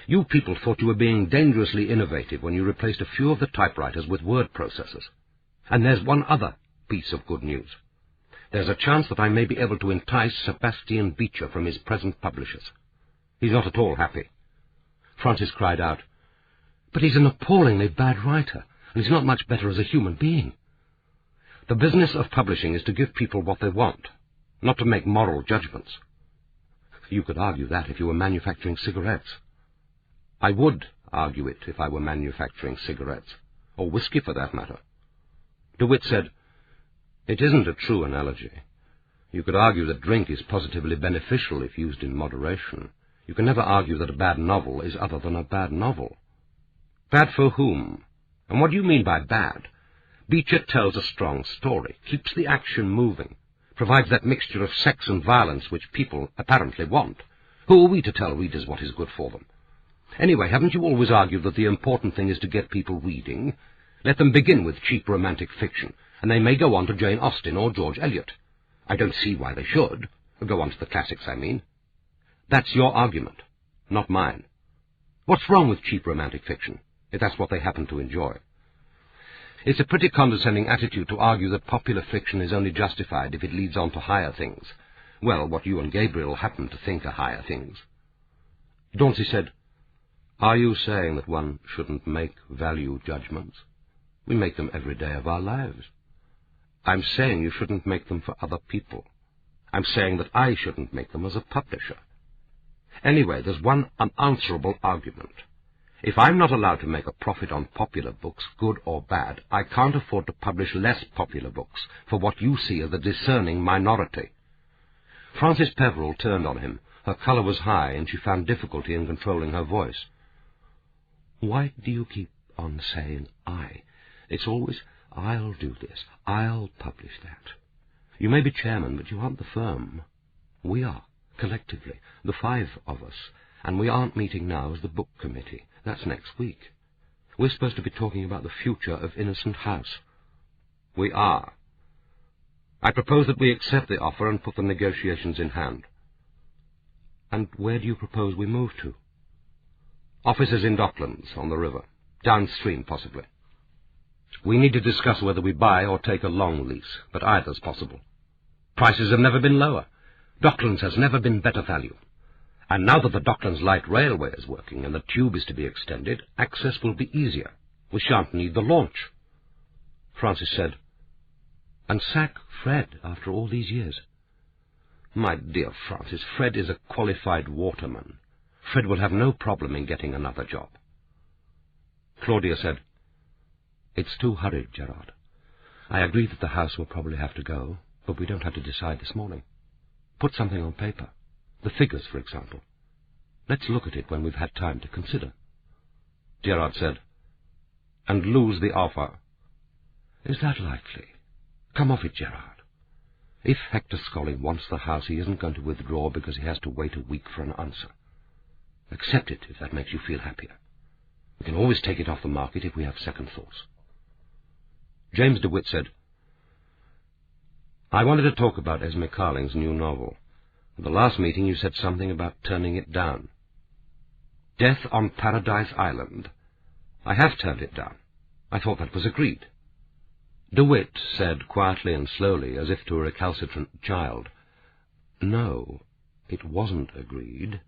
You people thought you were being dangerously innovative when you replaced a few of the typewriters with word processors. And there's one other piece of good news. There's a chance that I may be able to entice Sebastian Beecher from his present publishers. He's not at all happy." Francis cried out, "But he's an appallingly bad writer, and he's not much better as a human being. The business of publishing is to give people what they want, not to make moral judgments. You could argue that if you were manufacturing cigarettes." "I would argue it if I were manufacturing cigarettes, or whiskey for that matter." DeWitt said, "It isn't a true analogy. You could argue that drink is positively beneficial if used in moderation. You can never argue that a bad novel is other than a bad novel." "Bad for whom? And what do you mean by bad?" Beecher tells a strong story, keeps the action moving, provides that mixture of sex and violence which people apparently want. Who are we to tell readers what is good for them? Anyway, haven't you always argued that the important thing is to get people reading? Let them begin with cheap romantic fiction, and they may go on to Jane Austen or George Eliot. I don't see why they should. Go on to the classics, I mean. That's your argument, not mine. What's wrong with cheap romantic fiction, if that's what they happen to enjoy? It's a pretty condescending attitude to argue that popular fiction is only justified if it leads on to higher things. Well, what you and Gabriel happen to think are higher things. Dauncey said, "Are you saying that one shouldn't make value judgments? We make them every day of our lives. I'm saying you shouldn't make them for other people. I'm saying that I shouldn't make them as a publisher. Anyway, there's one unanswerable argument. If I'm not allowed to make a profit on popular books, good or bad, I can't afford to publish less popular books for what you see as the discerning minority." Frances Peverell turned on him. Her colour was high, and she found difficulty in controlling her voice. "Why do you keep on saying I? It's always, I'll do this, I'll publish that. You may be chairman, but you aren't the firm. We are, collectively, the 5 of us, and we aren't meeting now as the book committee. That's next week. We're supposed to be talking about the future of Innocent House." "We are. I propose that we accept the offer and put the negotiations in hand." "And where do you propose we move to?" "Offices in Docklands, on the river. Downstream, possibly. We need to discuss whether we buy or take a long lease, but either's possible. Prices have never been lower. Docklands has never been better value. And now that the Docklands Light Railway is working and the tube is to be extended, access will be easier. We shan't need the launch." Frances said, "And sack Fred after all these years?" "My dear Frances, Fred is a qualified waterman. Fred will have no problem in getting another job." Claudia said, "It's too hurried, Gerard. I agree that the house will probably have to go, but we don't have to decide this morning. Put something on paper. The figures, for example. Let's look at it when we've had time to consider." Gerard said, "And lose the offer." "Is that likely? Come off it, Gerard. If Hector Scolling wants the house, he isn't going to withdraw because he has to wait a week for an answer. Accept it if that makes you feel happier. We can always take it off the market if we have second thoughts." James DeWitt said, "I wanted to talk about Esme Carling's new novel. At the last meeting you said something about turning it down." "Death on Paradise Island. I have turned it down. I thought that was agreed." DeWitt said quietly and slowly, as if to a recalcitrant child, "No, it wasn't agreed.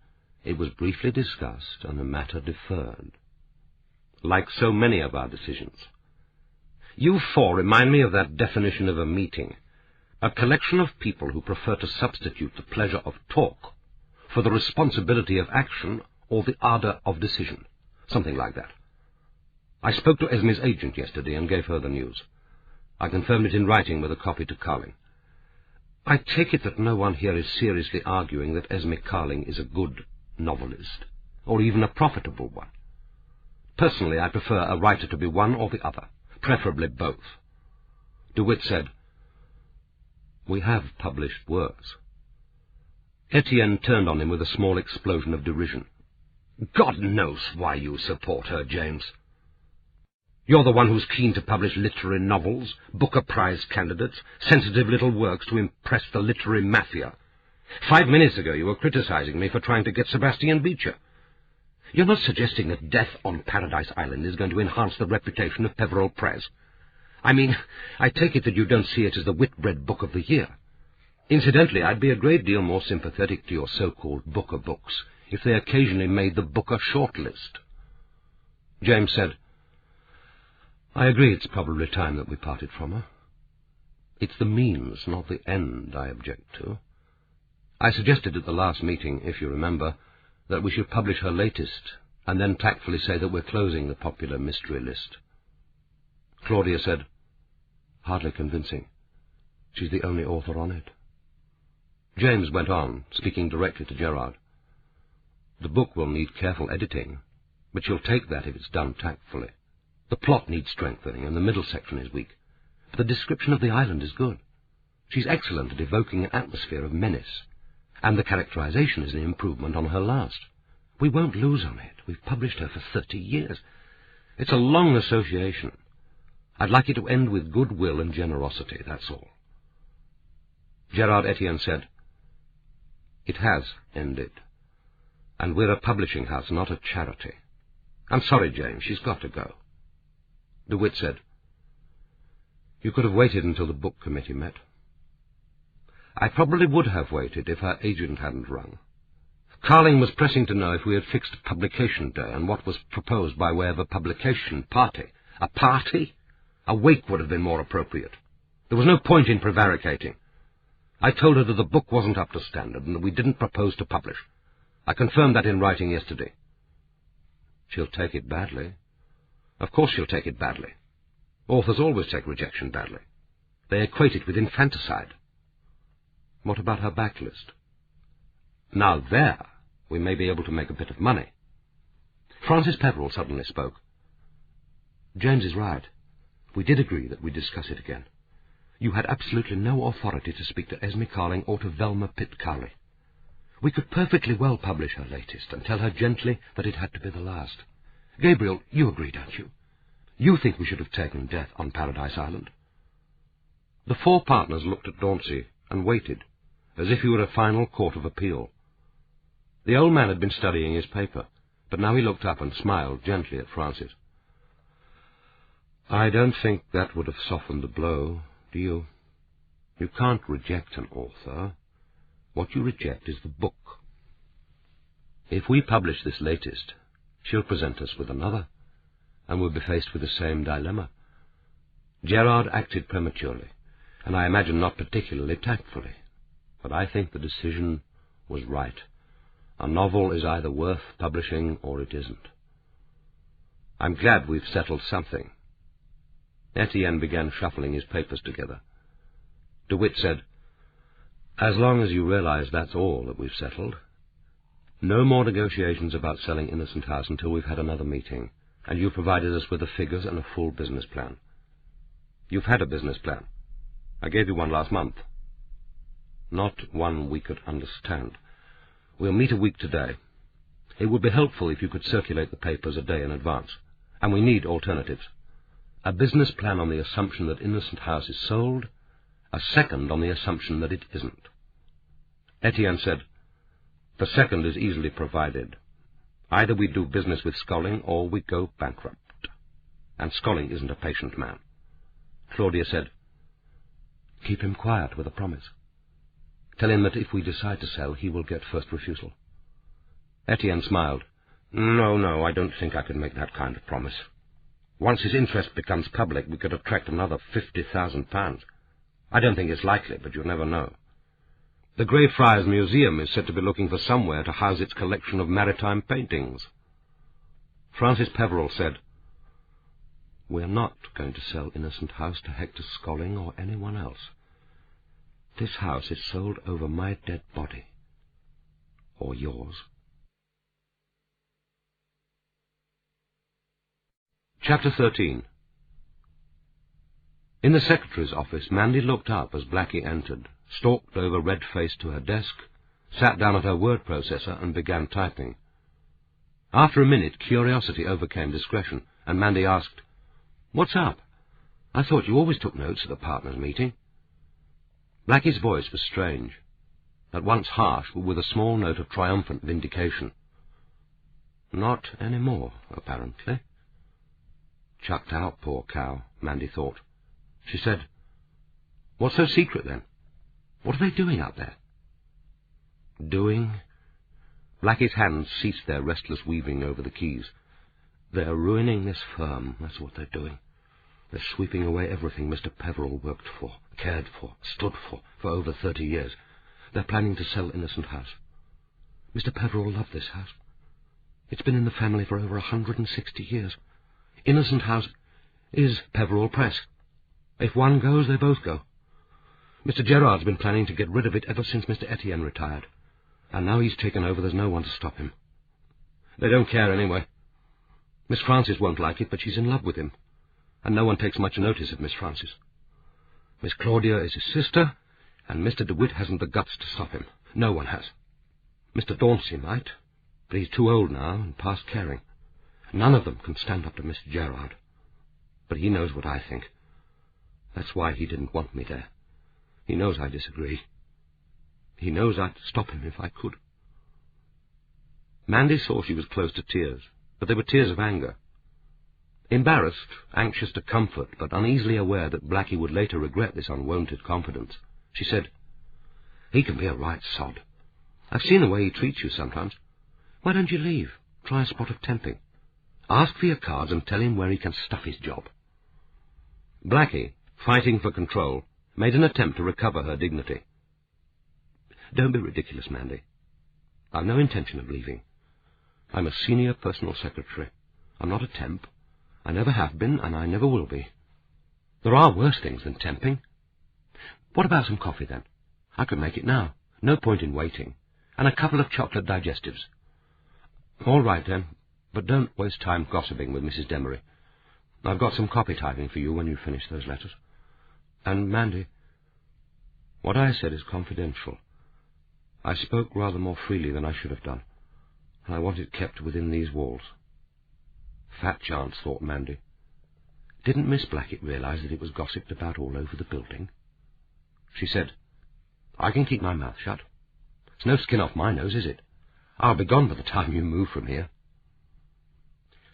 It was briefly discussed, and the matter deferred." "Like so many of our decisions. You 4 remind me of that definition of a meeting. A collection of people who prefer to substitute the pleasure of talk for the responsibility of action or the ardor of decision. Something like that. I spoke to Esme's agent yesterday and gave her the news. I confirmed it in writing with a copy to Carling. I take it that no one here is seriously arguing that Esme Carling is a good novelist, or even a profitable one. Personally, I prefer a writer to be one or the other, preferably both." DeWitt said, "We have published works." Etienne turned on him with a small explosion of derision. "God knows why you support her, James. You're the one who's keen to publish literary novels, Booker Prize candidates, sensitive little works to impress the literary mafia. 5 minutes ago you were criticizing me for trying to get Sebastian Beecher. You're not suggesting that Death on Paradise Island is going to enhance the reputation of Peverell Press. I mean, I take it that you don't see it as the Whitbread Book of the Year. Incidentally, I'd be a great deal more sympathetic to your so-called Booker books if they occasionally made the Booker shortlist." James said, "I agree it's probably time that we parted from her. It's the means, not the end, I object to. I suggested at the last meeting, if you remember, that we should publish her latest, and then tactfully say that we're closing the popular mystery list." Claudia said, "Hardly convincing. She's the only author on it." James went on, speaking directly to Gerard. "The book will need careful editing, but she'll take that if it's done tactfully. The plot needs strengthening, and the middle section is weak. But the description of the island is good. She's excellent at evoking an atmosphere of menace, and the characterization is an improvement on her last. We won't lose on it. We've published her for 30 years. It's a long association. I'd like it to end with goodwill and generosity, that's all. Gerard Etienne said, "It has ended, and we're a publishing house, not a charity. I'm sorry, James, she's got to go." DeWitt said, "You could have waited until the book committee met." "I probably would have waited if her agent hadn't rung. Carling was pressing to know if we had fixed a publication day and what was proposed by way of a publication party. A party? A wake would have been more appropriate. There was no point in prevaricating. I told her that the book wasn't up to standard and that we didn't propose to publish. I confirmed that in writing yesterday." "She'll take it badly." "Of course she'll take it badly. Authors always take rejection badly. They equate it with infanticide." "What about her backlist?" "Now there, we may be able to make a bit of money." Francis Peverell suddenly spoke. "James is right. We did agree that we'd discuss it again. You had absolutely no authority to speak to Esme Carling or to Velma Pitt-Cowley. We could perfectly well publish her latest and tell her gently that it had to be the last. Gabriel, you agree, don't you? You think we should have taken Death on Paradise Island?" The four partners looked at Dauncey and waited, as if he were a final court of appeal. The old man had been studying his paper, but now he looked up and smiled gently at Francis. "I don't think that would have softened the blow, do you? You can't reject an author. What you reject is the book. If we publish this latest, she'll present us with another, and we'll be faced with the same dilemma. Gerard acted prematurely, and I imagine not particularly tactfully, but I think the decision was right. A novel is either worth publishing or it isn't. I'm glad we've settled something." Etienne began shuffling his papers together. DeWitt said, "As long as you realize that's all that we've settled. No more negotiations about selling Innocent House until we've had another meeting, and you've provided us with the figures and a full business plan." "You've had a business plan. I gave you one last month." "Not one we could understand. We'll meet a week today. It would be helpful if you could circulate the papers a day in advance, and we need alternatives. A business plan on the assumption that Innocent House is sold, a second on the assumption that it isn't." Etienne said, "The second is easily provided. Either we do business with Scolling or we go bankrupt. And Scolling isn't a patient man." Claudia said, "Keep him quiet with a promise. Tell him that if we decide to sell, he will get first refusal." Etienne smiled. No, I don't think I can make that kind of promise. Once his interest becomes public, we could attract another £50,000. I don't think it's likely, but you never know. The Greyfriars Museum is said to be looking for somewhere to house its collection of maritime paintings." Francis Peverell said, "We're not going to sell Innocent House to Hector Scolling or anyone else. This house is sold over my dead body. Or yours." Chapter 13. In the secretary's office, Mandy looked up as Blackie entered, stalked over red-faced to her desk, sat down at her word processor, and began typing. After a minute, curiosity overcame discretion, and Mandy asked, "What's up? I thought you always took notes at the partners' meeting." Blackie's voice was strange, at once harsh, but with a small note of triumphant vindication. "Not any more, apparently." Chucked out, poor cow, Mandy thought. She said, "What's so secret, then? What are they doing out there?" "Doing?" Blackie's hands ceased their restless weaving over the keys. "They're ruining this firm, that's what they're doing. They're sweeping away everything Mr. Peverell worked for, cared for, stood for over 30 years. They're planning to sell Innocent House. Mr. Peverell loved this house. It's been in the family for over 160 years. Innocent House is Peverell Press. If one goes, they both go. Mr. Gerard's been planning to get rid of it ever since Mr. Etienne retired, and now he's taken over, there's no one to stop him. They don't care anyway. Miss Frances won't like it, but she's in love with him, and no one takes much notice of Miss Frances. Miss Claudia is his sister, and Mr. DeWitt hasn't the guts to stop him. No one has. Mr. Dauncey might, but he's too old now and past caring. None of them can stand up to Mr. Gerard. But he knows what I think. That's why he didn't want me there. He knows I disagree. He knows I'd stop him if I could. Mandy saw she was close to tears, but they were tears of anger. Embarrassed, anxious to comfort, but uneasily aware that Blackie would later regret this unwonted confidence, she said, "He can be a right sod. I've seen the way he treats you sometimes. Why don't you leave? Try a spot of temping. Ask for your cards and tell him where he can stuff his job." Blackie, fighting for control, made an attempt to recover her dignity. "Don't be ridiculous, Mandy. I've no intention of leaving. I'm a senior personal secretary. I'm not a temp. I never have been, and I never will be. There are worse things than temping. What about some coffee, then? I could make it now. No point in waiting. And a couple of chocolate digestives." "All right, then, but don't waste time gossiping with Mrs. Demery. I've got some copy typing for you when you finish those letters. And, Mandy, what I said is confidential. I spoke rather more freely than I should have done, and I want it kept within these walls." Fat chance, thought Mandy. Didn't Miss Blackett realize that it was gossiped about all over the building? She said, "I can keep my mouth shut. It's no skin off my nose, is it? I'll be gone by the time you move from here."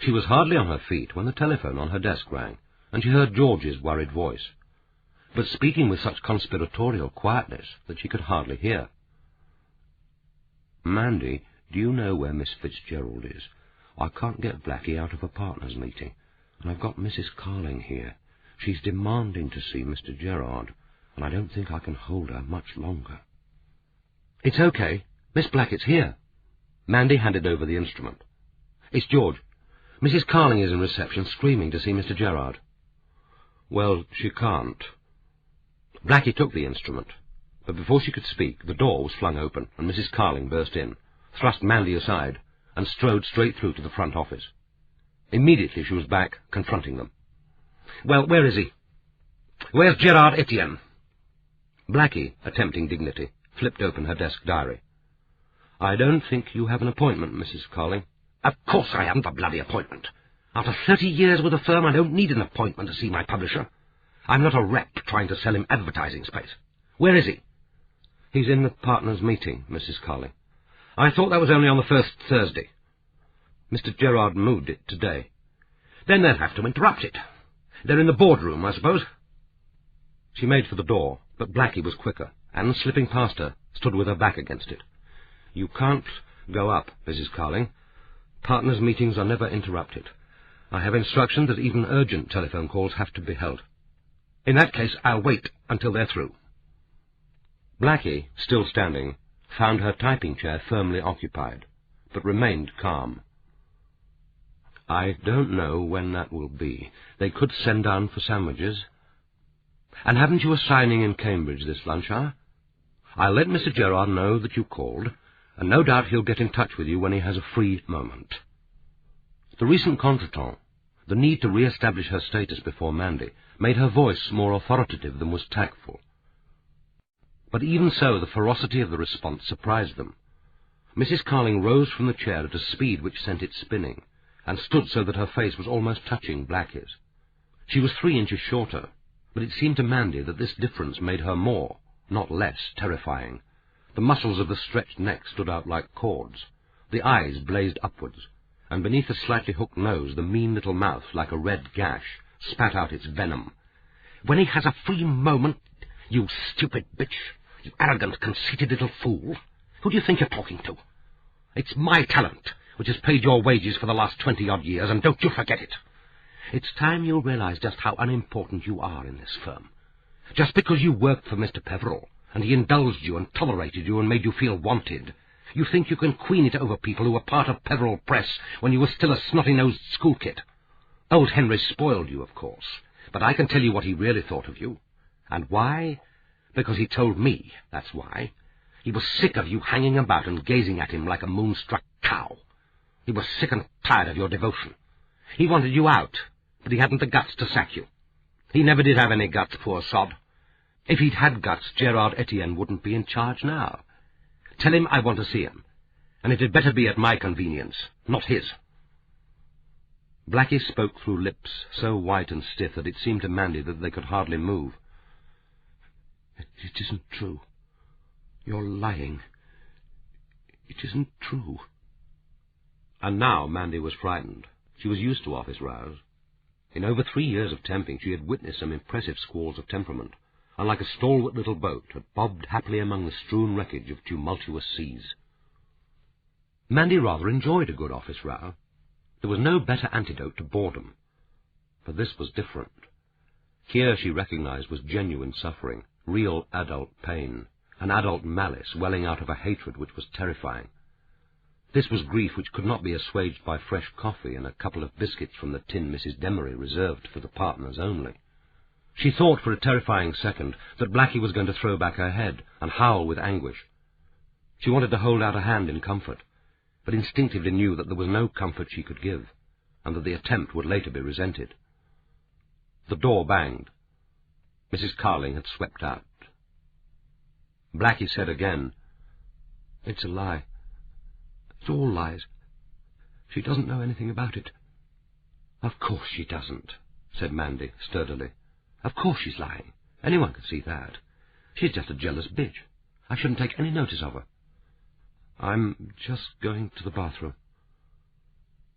She was hardly on her feet when the telephone on her desk rang, and she heard George's worried voice, but speaking with such conspiratorial quietness that she could hardly hear. "Mandy, do you know where Miss Fitzgerald is? I can't get Blackie out of a partners' meeting, and I've got Mrs. Carling here. She's demanding to see Mr. Gerard, and I don't think I can hold her much longer." "It's okay. Miss Blackett's here." Mandy handed over the instrument. "It's George. Mrs. Carling is in reception, screaming to see Mr. Gerard." "Well, she can't." Blackie took the instrument, but before she could speak, the door was flung open, and Mrs. Carling burst in, thrust Mandy aside, and strode straight through to the front office. Immediately she was back, confronting them. "Well, where is he? Where's Gerard Etienne?" Blackie, attempting dignity, flipped open her desk diary. "I don't think you have an appointment, Mrs. Carling." "Of course I haven't a bloody appointment. After 30 years with the firm, I don't need an appointment to see my publisher. I'm not a rep trying to sell him advertising space. Where is he?" "He's in the partners' meeting, Mrs. Carling." "I thought that was only on the first Thursday." "Mr. Gerard moved it today." "Then they'll have to interrupt it. They're in the boardroom, I suppose." She made for the door, but Blackie was quicker, and, slipping past her, stood with her back against it. "You can't go up, Mrs. Carling. Partners' meetings are never interrupted. I have instructions that even urgent telephone calls have to be held." "In that case, I'll wait until they're through." Blackie, still standing, found her typing chair firmly occupied, but remained calm. "I don't know when that will be. They could send down for sandwiches. And haven't you a signing in Cambridge this lunch hour? I'll let Mr. Gerard know that you called, and no doubt he'll get in touch with you when he has a free moment." The recent contretemps, the need to re-establish her status before Mandy, made her voice more authoritative than was tactful. But even so, the ferocity of the response surprised them. Mrs. Carling rose from the chair at a speed which sent it spinning, and stood so that her face was almost touching Blackie's. She was 3 inches shorter, but it seemed to Mandy that this difference made her more, not less, terrifying. The muscles of the stretched neck stood out like cords, the eyes blazed upwards, and beneath a slightly hooked nose the mean little mouth, like a red gash, spat out its venom. "When he has a free moment, you stupid bitch, you arrogant, conceited little fool. Who do you think you're talking to? It's my talent, which has paid your wages for the last 20-odd years, and don't you forget it. It's time you realize just how unimportant you are in this firm. Just because you worked for Mr. Peverell, and he indulged you and tolerated you and made you feel wanted, you think you can queen it over people who were part of Peverell Press when you were still a snotty-nosed school kid. Old Henry spoiled you, of course, but I can tell you what he really thought of you. And why? Because he told me, that's why. He was sick of you hanging about and gazing at him like a moonstruck cow. He was sick and tired of your devotion. He wanted you out, but he hadn't the guts to sack you. He never did have any guts, poor sod. If he'd had guts, Gerard Etienne wouldn't be in charge now. Tell him I want to see him, and it had better be at my convenience, not his." Blackie spoke through lips so white and stiff that it seemed to Mandy that they could hardly move. "It isn't true. You're lying. It isn't true." And now Mandy was frightened. She was used to office rows. In over 3 years of temping, she had witnessed some impressive squalls of temperament, and like a stalwart little boat had bobbed happily among the strewn wreckage of tumultuous seas. Mandy rather enjoyed a good office row. There was no better antidote to boredom. But this was different. Here, she recognized, was genuine suffering, real adult pain, an adult malice welling out of a hatred which was terrifying. This was grief which could not be assuaged by fresh coffee and a couple of biscuits from the tin Mrs. Demery reserved for the partners only. She thought for a terrifying second that Blackie was going to throw back her head and howl with anguish. She wanted to hold out a hand in comfort, but instinctively knew that there was no comfort she could give, and that the attempt would later be resented. The door banged. Mrs. Carling had swept out. Blackie said again, "It's a lie. It's all lies. She doesn't know anything about it." "Of course she doesn't," said Mandy sturdily. "Of course she's lying. Anyone can see that. She's just a jealous bitch. I shouldn't take any notice of her." "I'm just going to the bathroom."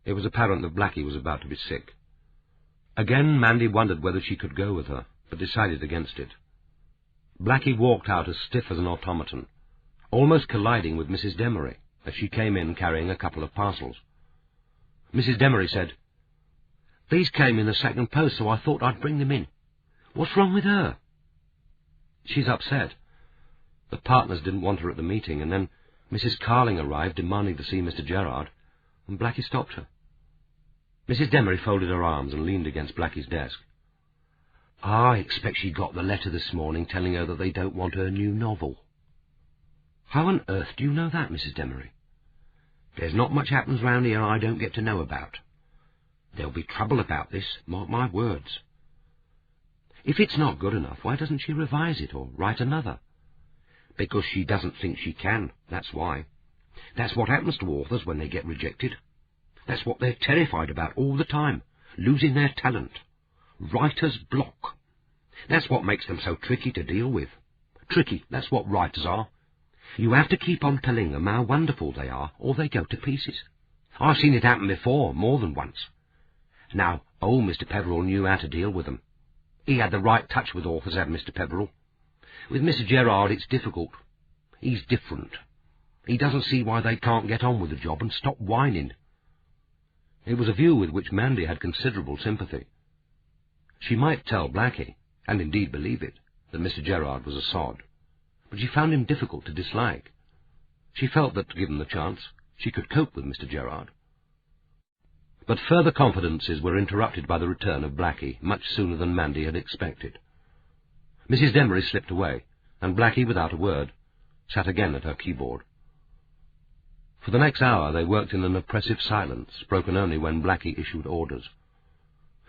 It was apparent that Blackie was about to be sick. Again Mandy wondered whether she could go with her, but decided against it. Blackie walked out as stiff as an automaton, almost colliding with Mrs. Demery as she came in carrying a couple of parcels. Mrs. Demery said, "These came in the second post, so I thought I'd bring them in. What's wrong with her?" "She's upset. The partners didn't want her at the meeting, and then Mrs. Carling arrived demanding to see Mr. Gerard, and Blackie stopped her." Mrs. Demery folded her arms and leaned against Blackie's desk. "I expect she got the letter this morning telling her that they don't want her new novel." "How on earth do you know that, Mrs. Demery?" "There's not much happens round here I don't get to know about. There'll be trouble about this, mark my words." "If it's not good enough, why doesn't she revise it or write another?" "Because she doesn't think she can, that's why. That's what happens to authors when they get rejected. That's what they're terrified about all the time, losing their talent. Writer's block. That's what makes them so tricky to deal with. Tricky, that's what writers are. You have to keep on telling them how wonderful they are, or they go to pieces. I've seen it happen before, more than once. Now, old Mr. Peverell knew how to deal with them. He had the right touch with authors, had Mr. Peverell. With Mr. Gerard, it's difficult. He's different. He doesn't see why they can't get on with the job and stop whining." It was a view with which Mandy had considerable sympathy. She might tell Blackie, and indeed believe it, that Mr. Gerard was a sod, but she found him difficult to dislike. She felt that, given the chance, she could cope with Mr. Gerard. But further confidences were interrupted by the return of Blackie much sooner than Mandy had expected. Mrs. Demery slipped away, and Blackie, without a word, sat again at her keyboard. For the next hour they worked in an oppressive silence, broken only when Blackie issued orders.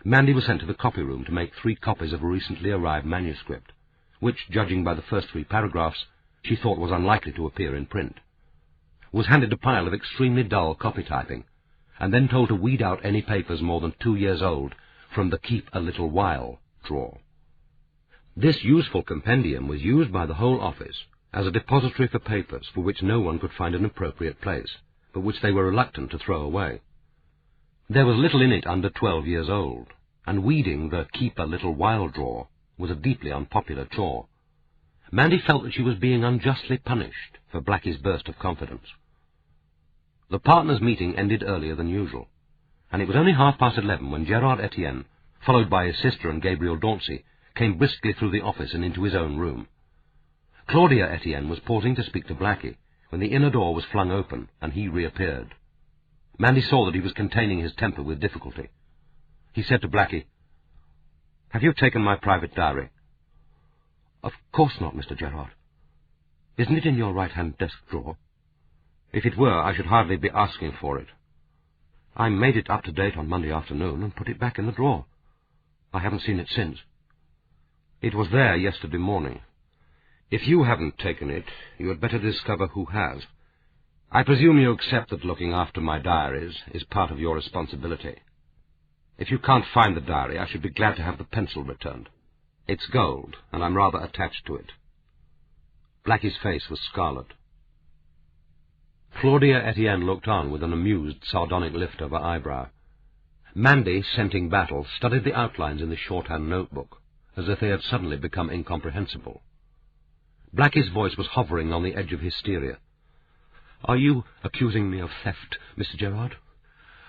Mandy was sent to the copy room to make 3 copies of a recently arrived manuscript, which, judging by the first 3 paragraphs, she thought was unlikely to appear in print. Was handed a pile of extremely dull copy-typing, and then told to weed out any papers more than 2 years old from the Keep a Little While drawer. This useful compendium was used by the whole office as a depository for papers for which no one could find an appropriate place, but which they were reluctant to throw away. There was little in it under 12 years old, and weeding the Keep a Little While drawer was a deeply unpopular chore. Mandy felt that she was being unjustly punished for Blackie's burst of confidence. The partners' meeting ended earlier than usual, and it was only 11:30 when Gerard Etienne, followed by his sister and Gabriel Dauncey, came briskly through the office and into his own room. Claudia Etienne was pausing to speak to Blackie when the inner door was flung open and he reappeared. Mandy saw that he was containing his temper with difficulty. He said to Blackie, "Have you taken my private diary?" "Of course not, Mr. Gerard. Isn't it in your right-hand desk drawer?" "If it were, I should hardly be asking for it. I made it up to date on Monday afternoon and put it back in the drawer. I haven't seen it since." "It was there yesterday morning. If you haven't taken it, you had better discover who has. I presume you accept that looking after my diaries is part of your responsibility. If you can't find the diary, I should be glad to have the pencil returned. It's gold, and I'm rather attached to it. Blackie's face was scarlet. Claudia Etienne looked on with an amused, sardonic lift of her eyebrow. Mandy, scenting battle, studied the outlines in the shorthand notebook, as if they had suddenly become incomprehensible. Blackie's voice was hovering on the edge of hysteria. "Are you accusing me of theft, Mr. Gerard?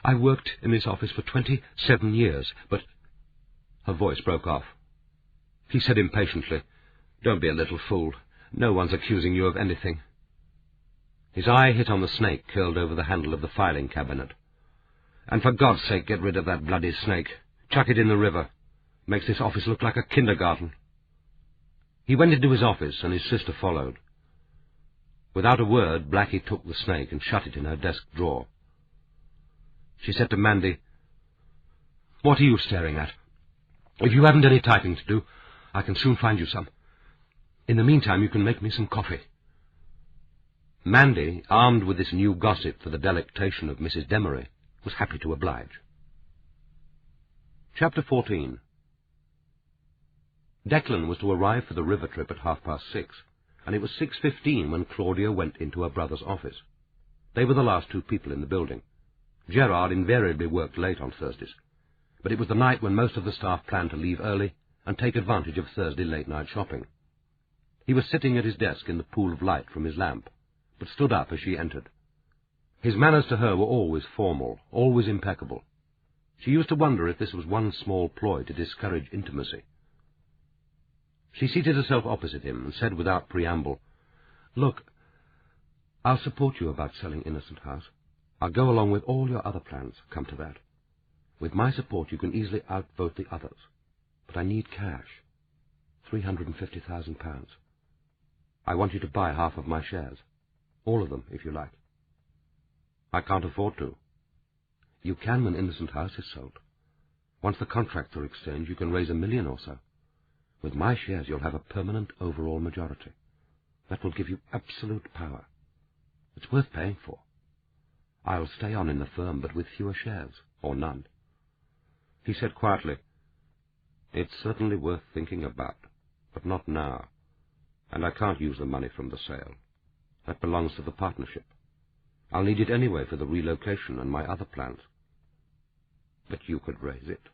I worked in this office for 27 years, but—" Her voice broke off. He said impatiently, "Don't be a little fool. No one's accusing you of anything." His eye hit on the snake curled over the handle of the filing cabinet. "And for God's sake, get rid of that bloody snake. Chuck it in the river. Makes this office look like a kindergarten." He went into his office, and his sister followed. Without a word, Blackie took the snake and shut it in her desk drawer. She said to Mandy, "What are you staring at? If you haven't any typing to do, I can soon find you some. In the meantime, you can make me some coffee." Mandy, armed with this new gossip for the delectation of Mrs. Demery, was happy to oblige. Chapter 14. Declan was to arrive for the river trip at 6:30, and it was 6:15 when Claudia went into her brother's office. They were the last two people in the building. Gerard invariably worked late on Thursdays, but it was the night when most of the staff planned to leave early and take advantage of Thursday late-night shopping. He was sitting at his desk in the pool of light from his lamp, but stood up as she entered. His manners to her were always formal, always impeccable. She used to wonder if this was one small ploy to discourage intimacy. She seated herself opposite him and said without preamble, "Look, I'll support you about selling Innocent House. I'll go along with all your other plans, come to that. With my support you can easily outvote the others. But I need cash, £350,000. I want you to buy half of my shares. All of them, if you like." "I can't afford to." "You can when Innocent House is sold. Once the contracts are exchanged, you can raise $1 million or so. With my shares, you'll have a permanent overall majority. That will give you absolute power. It's worth paying for. I'll stay on in the firm, but with fewer shares, or none." He said quietly, "It's certainly worth thinking about, but not now. And I can't use the money from the sale. That belongs to the partnership. I'll need it anyway for the relocation and my other plans." "But you could raise it.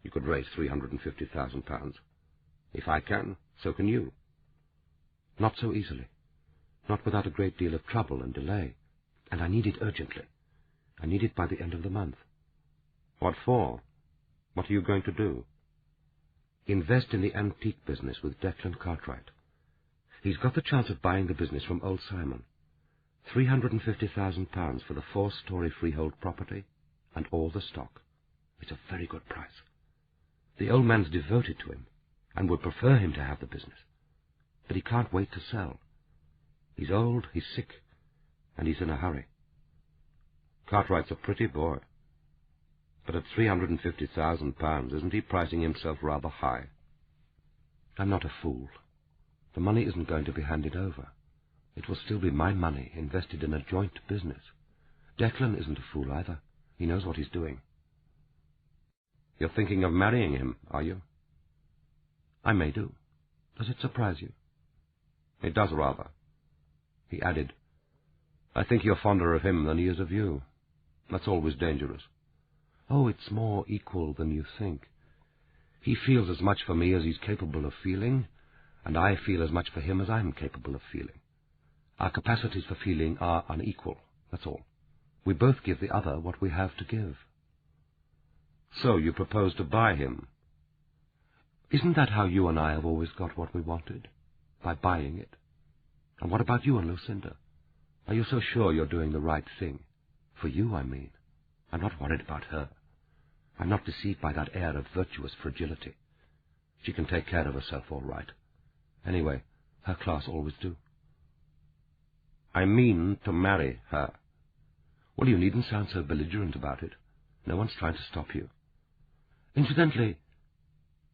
You could raise £350,000. If I can, so can you." "Not so easily. Not without a great deal of trouble and delay. And I need it urgently. I need it by the end of the month." "What for? What are you going to do?" "Invest in the antique business with Declan Cartwright. He's got the chance of buying the business from old Simon. £350,000 for the 4-story freehold property and all the stock. It's a very good price. The old man's devoted to him and would prefer him to have the business. But he can't wait to sell. He's old, he's sick, and he's in a hurry." "Cartwright's a pretty boy. But at £350,000, isn't he pricing himself rather high?" "I'm not a fool. The money isn't going to be handed over. It will still be my money invested in a joint business. Declan isn't a fool either. He knows what he's doing." "You're thinking of marrying him, are you?" "I may do. Does it surprise you?" "It does rather." He added, "I think you're fonder of him than he is of you. That's always dangerous." "Oh, it's more equal than you think. He feels as much for me as he's capable of feeling, and I feel as much for him as I'm capable of feeling. Our capacities for feeling are unequal, that's all. We both give the other what we have to give." "So you propose to buy him?" "Isn't that how you and I have always got what we wanted? By buying it? And what about you and Lucinda? Are you so sure you're doing the right thing? For you, I mean. I'm not worried about her. I'm not deceived by that air of virtuous fragility. She can take care of herself all right. Anyway, her class always do." "I mean to marry her." "Well, you needn't sound so belligerent about it. No one's trying to stop you. Incidentally,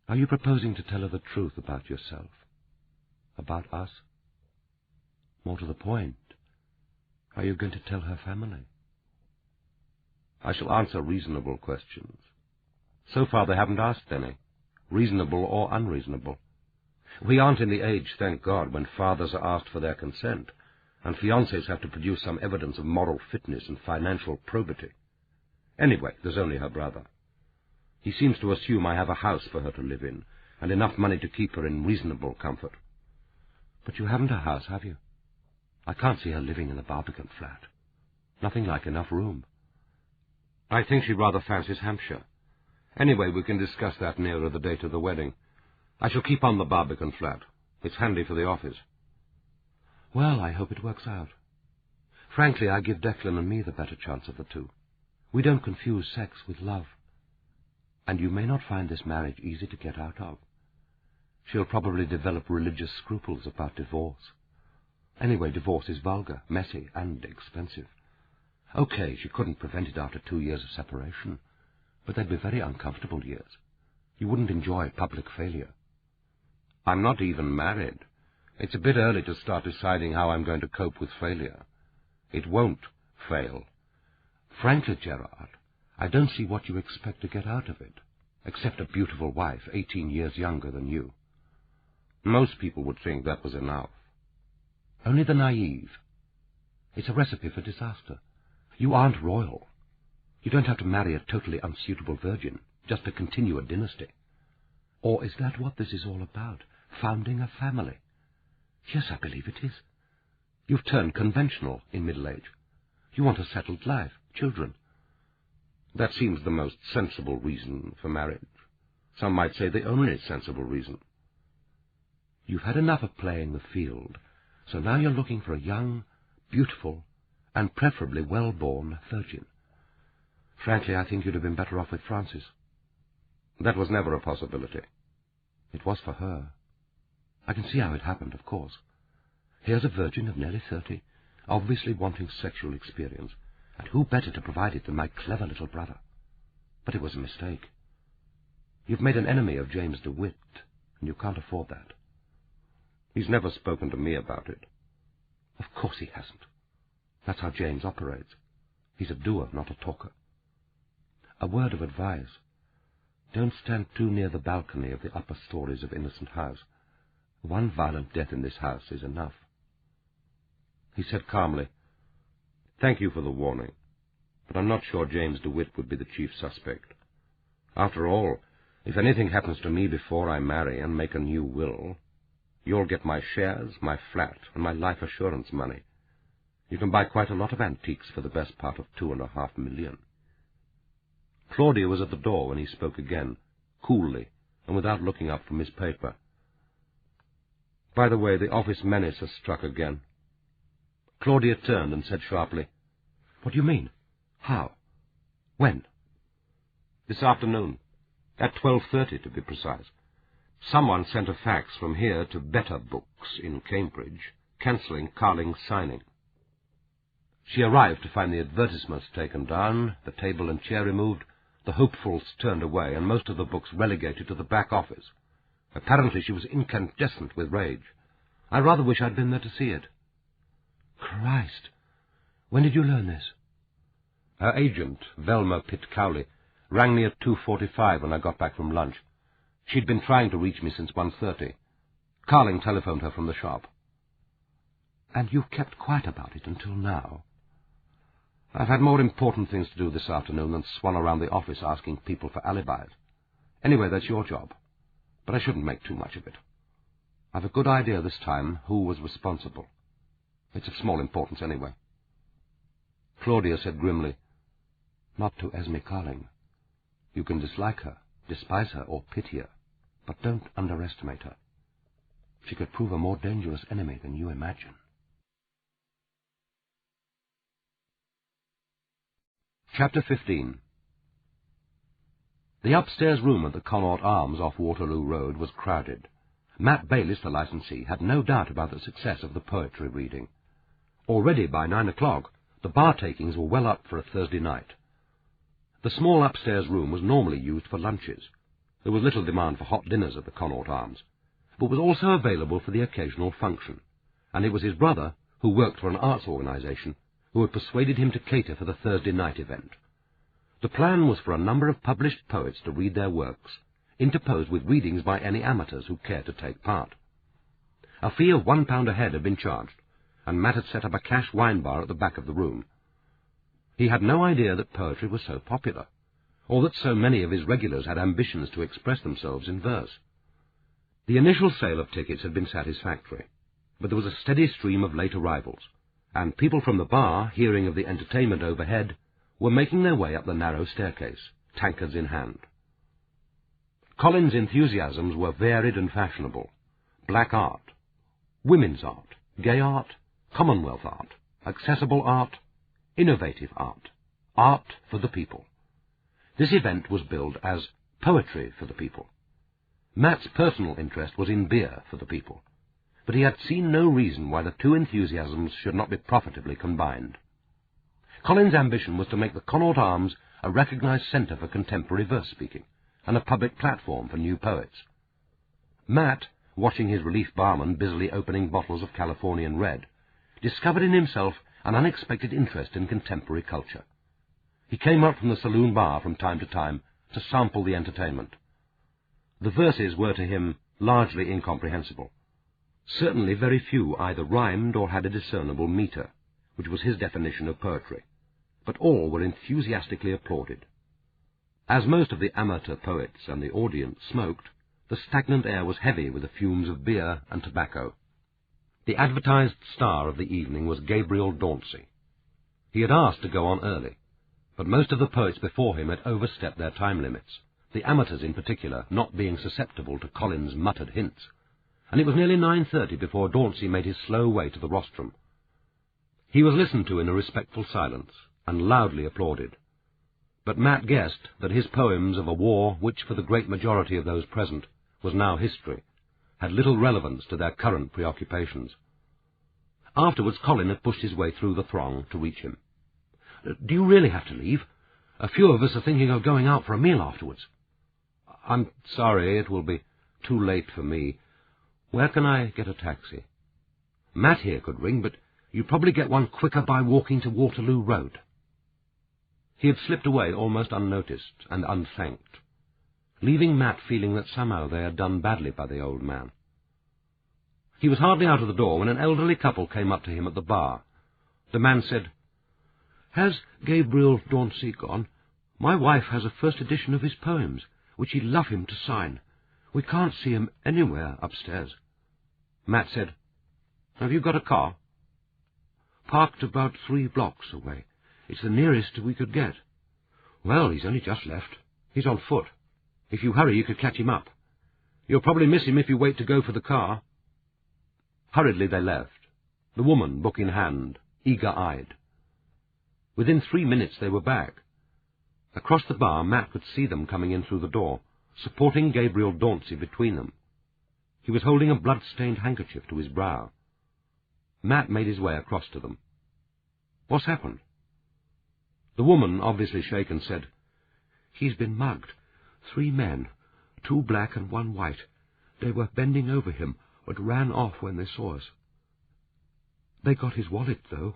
are you proposing to tell her the truth about yourself?" About us? More to the point, are you going to tell her family? I shall answer reasonable questions. So far they haven't asked any, reasonable or unreasonable. We aren't in the age, thank God, when fathers are asked for their consent, and fiancés have to produce some evidence of moral fitness and financial probity. Anyway, there's only her brother. He seems to assume I have a house for her to live in, and enough money to keep her in reasonable comfort. But you haven't a house, have you? I can't see her living in a Barbican flat. Nothing like enough room. I think she rather fancies Hampshire. Anyway, we can discuss that nearer the date of the wedding. I shall keep on the Barbican flat. It's handy for the office. Well, I hope it works out. Frankly, I give Declan and me the better chance of the two. We don't confuse sex with love. And you may not find this marriage easy to get out of. She'll probably develop religious scruples about divorce. Anyway, divorce is vulgar, messy, and expensive. Okay, she couldn't prevent it after 2 years of separation, but they'd be very uncomfortable years. You wouldn't enjoy public failure. I'm not even married. It's a bit early to start deciding how I'm going to cope with failure. It won't fail. Frankly, Gerard, I don't see what you expect to get out of it, except a beautiful wife 18 years younger than you. Most people would think that was enough. Only the naive. It's a recipe for disaster. You aren't royal. You don't have to marry a totally unsuitable virgin just to continue a dynasty. Or is that what this is all about, founding a family? Yes, I believe it is. You've turned conventional in middle age. You want a settled life, children. That seems the most sensible reason for marriage. Some might say the only sensible reason. You've had enough of playing the field, so now you're looking for a young, beautiful, and preferably well-born virgin. Frankly, I think you'd have been better off with Frances. That was never a possibility. It was for her. I can see how it happened, of course. Here's a virgin of nearly 30, obviously wanting sexual experience, and who better to provide it than my clever little brother? But it was a mistake. You've made an enemy of James DeWitt, and you can't afford that. He's never spoken to me about it. Of course he hasn't. That's how James operates. He's a doer, not a talker. A word of advice. Don't stand too near the balcony of the upper stories of Innocent House. One violent death in this house is enough. He said calmly, "Thank you for the warning, but I'm not sure James DeWitt would be the chief suspect. After all, if anything happens to me before I marry and make a new will, you'll get my shares, my flat, and my life assurance money. You can buy quite a lot of antiques for the best part of $2.5 million. Claudia was at the door when he spoke again, coolly, and without looking up from his paper. "By the way, the office menace has struck again." Claudia turned and said sharply, "What do you mean? How? When?" "This afternoon, at 12:30 to be precise. Someone sent a fax from here to Better Books in Cambridge, cancelling Carling's signing." She arrived to find the advertisements taken down, the table and chair removed, the hopefuls turned away, and most of the books relegated to the back office. Apparently she was incandescent with rage. I rather wish I'd been there to see it. Christ! When did you learn this? Her agent, Velma Pitt-Cowley, rang me at 2:45 when I got back from lunch. She'd been trying to reach me since 1:30. Carling telephoned her from the shop. And you've kept quiet about it until now? I've had more important things to do this afternoon than swan around the office asking people for alibis. Anyway, that's your job. But I shouldn't make too much of it. I've a good idea this time who was responsible. It's of small importance anyway. Claudia said grimly, "Not to Esme Carling. You can dislike her, despise her, or pity her, but don't underestimate her. She could prove a more dangerous enemy than you imagine." Chapter 15. The upstairs room at the Connaught Arms off Waterloo Road was crowded. Matt Bayliss, the licensee, had no doubt about the success of the poetry reading. Already by 9 o'clock, the bar-takings were well up for a Thursday night. The small upstairs room was normally used for lunches. There was little demand for hot dinners at the Connaught Arms. but was also available for the occasional function, and it was his brother, who worked for an arts organisation, who had persuaded him to cater for the Thursday night event. The plan was for a number of published poets to read their works, interposed with readings by any amateurs who cared to take part. A fee of £1 a head had been charged, and Matt had set up a cash wine bar at the back of the room. He had no idea that poetry was so popular, or that so many of his regulars had ambitions to express themselves in verse. The initial sale of tickets had been satisfactory, but there was a steady stream of late arrivals, and people from the bar, hearing of the entertainment overhead, were making their way up the narrow staircase, tankards in hand. Colin's enthusiasms were varied and fashionable: black art, women's art, gay art, Commonwealth art, accessible art, innovative art, art for the people. This event was billed as poetry for the people. Matt's personal interest was in beer for the people, but he had seen no reason why the two enthusiasms should not be profitably combined. Colin's ambition was to make the Connaught Arms a recognized centre for contemporary verse-speaking, and a public platform for new poets. Matt, watching his relief barman busily opening bottles of Californian Red, discovered in himself an unexpected interest in contemporary culture. He came up from the saloon bar from time to sample the entertainment. The verses were to him largely incomprehensible. Certainly very few either rhymed or had a discernible metre, which was his definition of poetry, but all were enthusiastically applauded. As most of the amateur poets and the audience smoked, the stagnant air was heavy with the fumes of beer and tobacco. The advertised star of the evening was Gabriel Dauncey. He had asked to go on early, but most of the poets before him had overstepped their time limits, the amateurs in particular not being susceptible to Colin's muttered hints, and it was nearly 9:30 before Dauncey made his slow way to the rostrum. He was listened to in a respectful silence, and loudly applauded. But Matt guessed that his poems of a war which, for the great majority of those present, was now history, had little relevance to their current preoccupations. Afterwards Colin had pushed his way through the throng to reach him. "Do you really have to leave? A few of us are thinking of going out for a meal afterwards." "I'm sorry, it will be too late for me. Where can I get a taxi?" "Matt here could ring, but you'd probably get one quicker by walking to Waterloo Road." He had slipped away almost unnoticed and unthanked, leaving Matt feeling that somehow they had done badly by the old man. He was hardly out of the door when an elderly couple came up to him at the bar. The man said, "Has Gabriel Dauncey gone? My wife has a first edition of his poems, which she'd love him to sign. We can't see him anywhere upstairs." Matt said, "Have you got a car?" "Parked about 3 blocks away. It's the nearest we could get." "Well, he's only just left. He's on foot. If you hurry, you could catch him up. You'll probably miss him if you wait to go for the car." Hurriedly they left, the woman book in hand, eager-eyed. Within 3 minutes they were back. Across the bar Matt could see them coming in through the door, supporting Gabriel Dauncey between them. He was holding a blood-stained handkerchief to his brow. Matt made his way across to them. "What's happened?" The woman, obviously shaken, said, "He's been mugged. 3 men, 2 black and 1 white. They were bending over him, but ran off when they saw us. They got his wallet, though."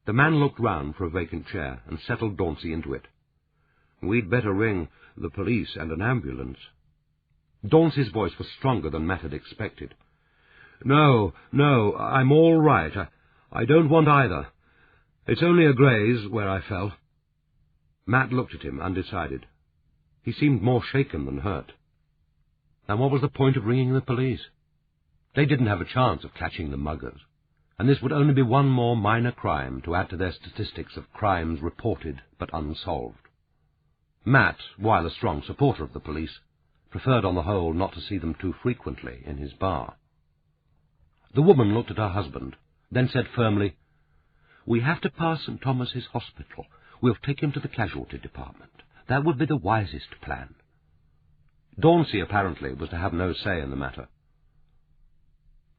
The man looked round for a vacant chair and settled Dauncey into it. "We'd better ring the police and an ambulance." Dauncey's voice was stronger than Matt had expected. No, I'm all right. I don't want either. It's only a graze where I fell." Matt looked at him, undecided. He seemed more shaken than hurt. And what was the point of ringing the police? They didn't have a chance of catching the muggers, and this would only be one more minor crime to add to their statistics of crimes reported but unsolved. Matt, while a strong supporter of the police, preferred on the whole not to see them too frequently in his bar. The woman looked at her husband, then said firmly, "We have to pass St. Thomas's Hospital. We'll take him to the casualty department. That would be the wisest plan." Dauncey, apparently, was to have no say in the matter.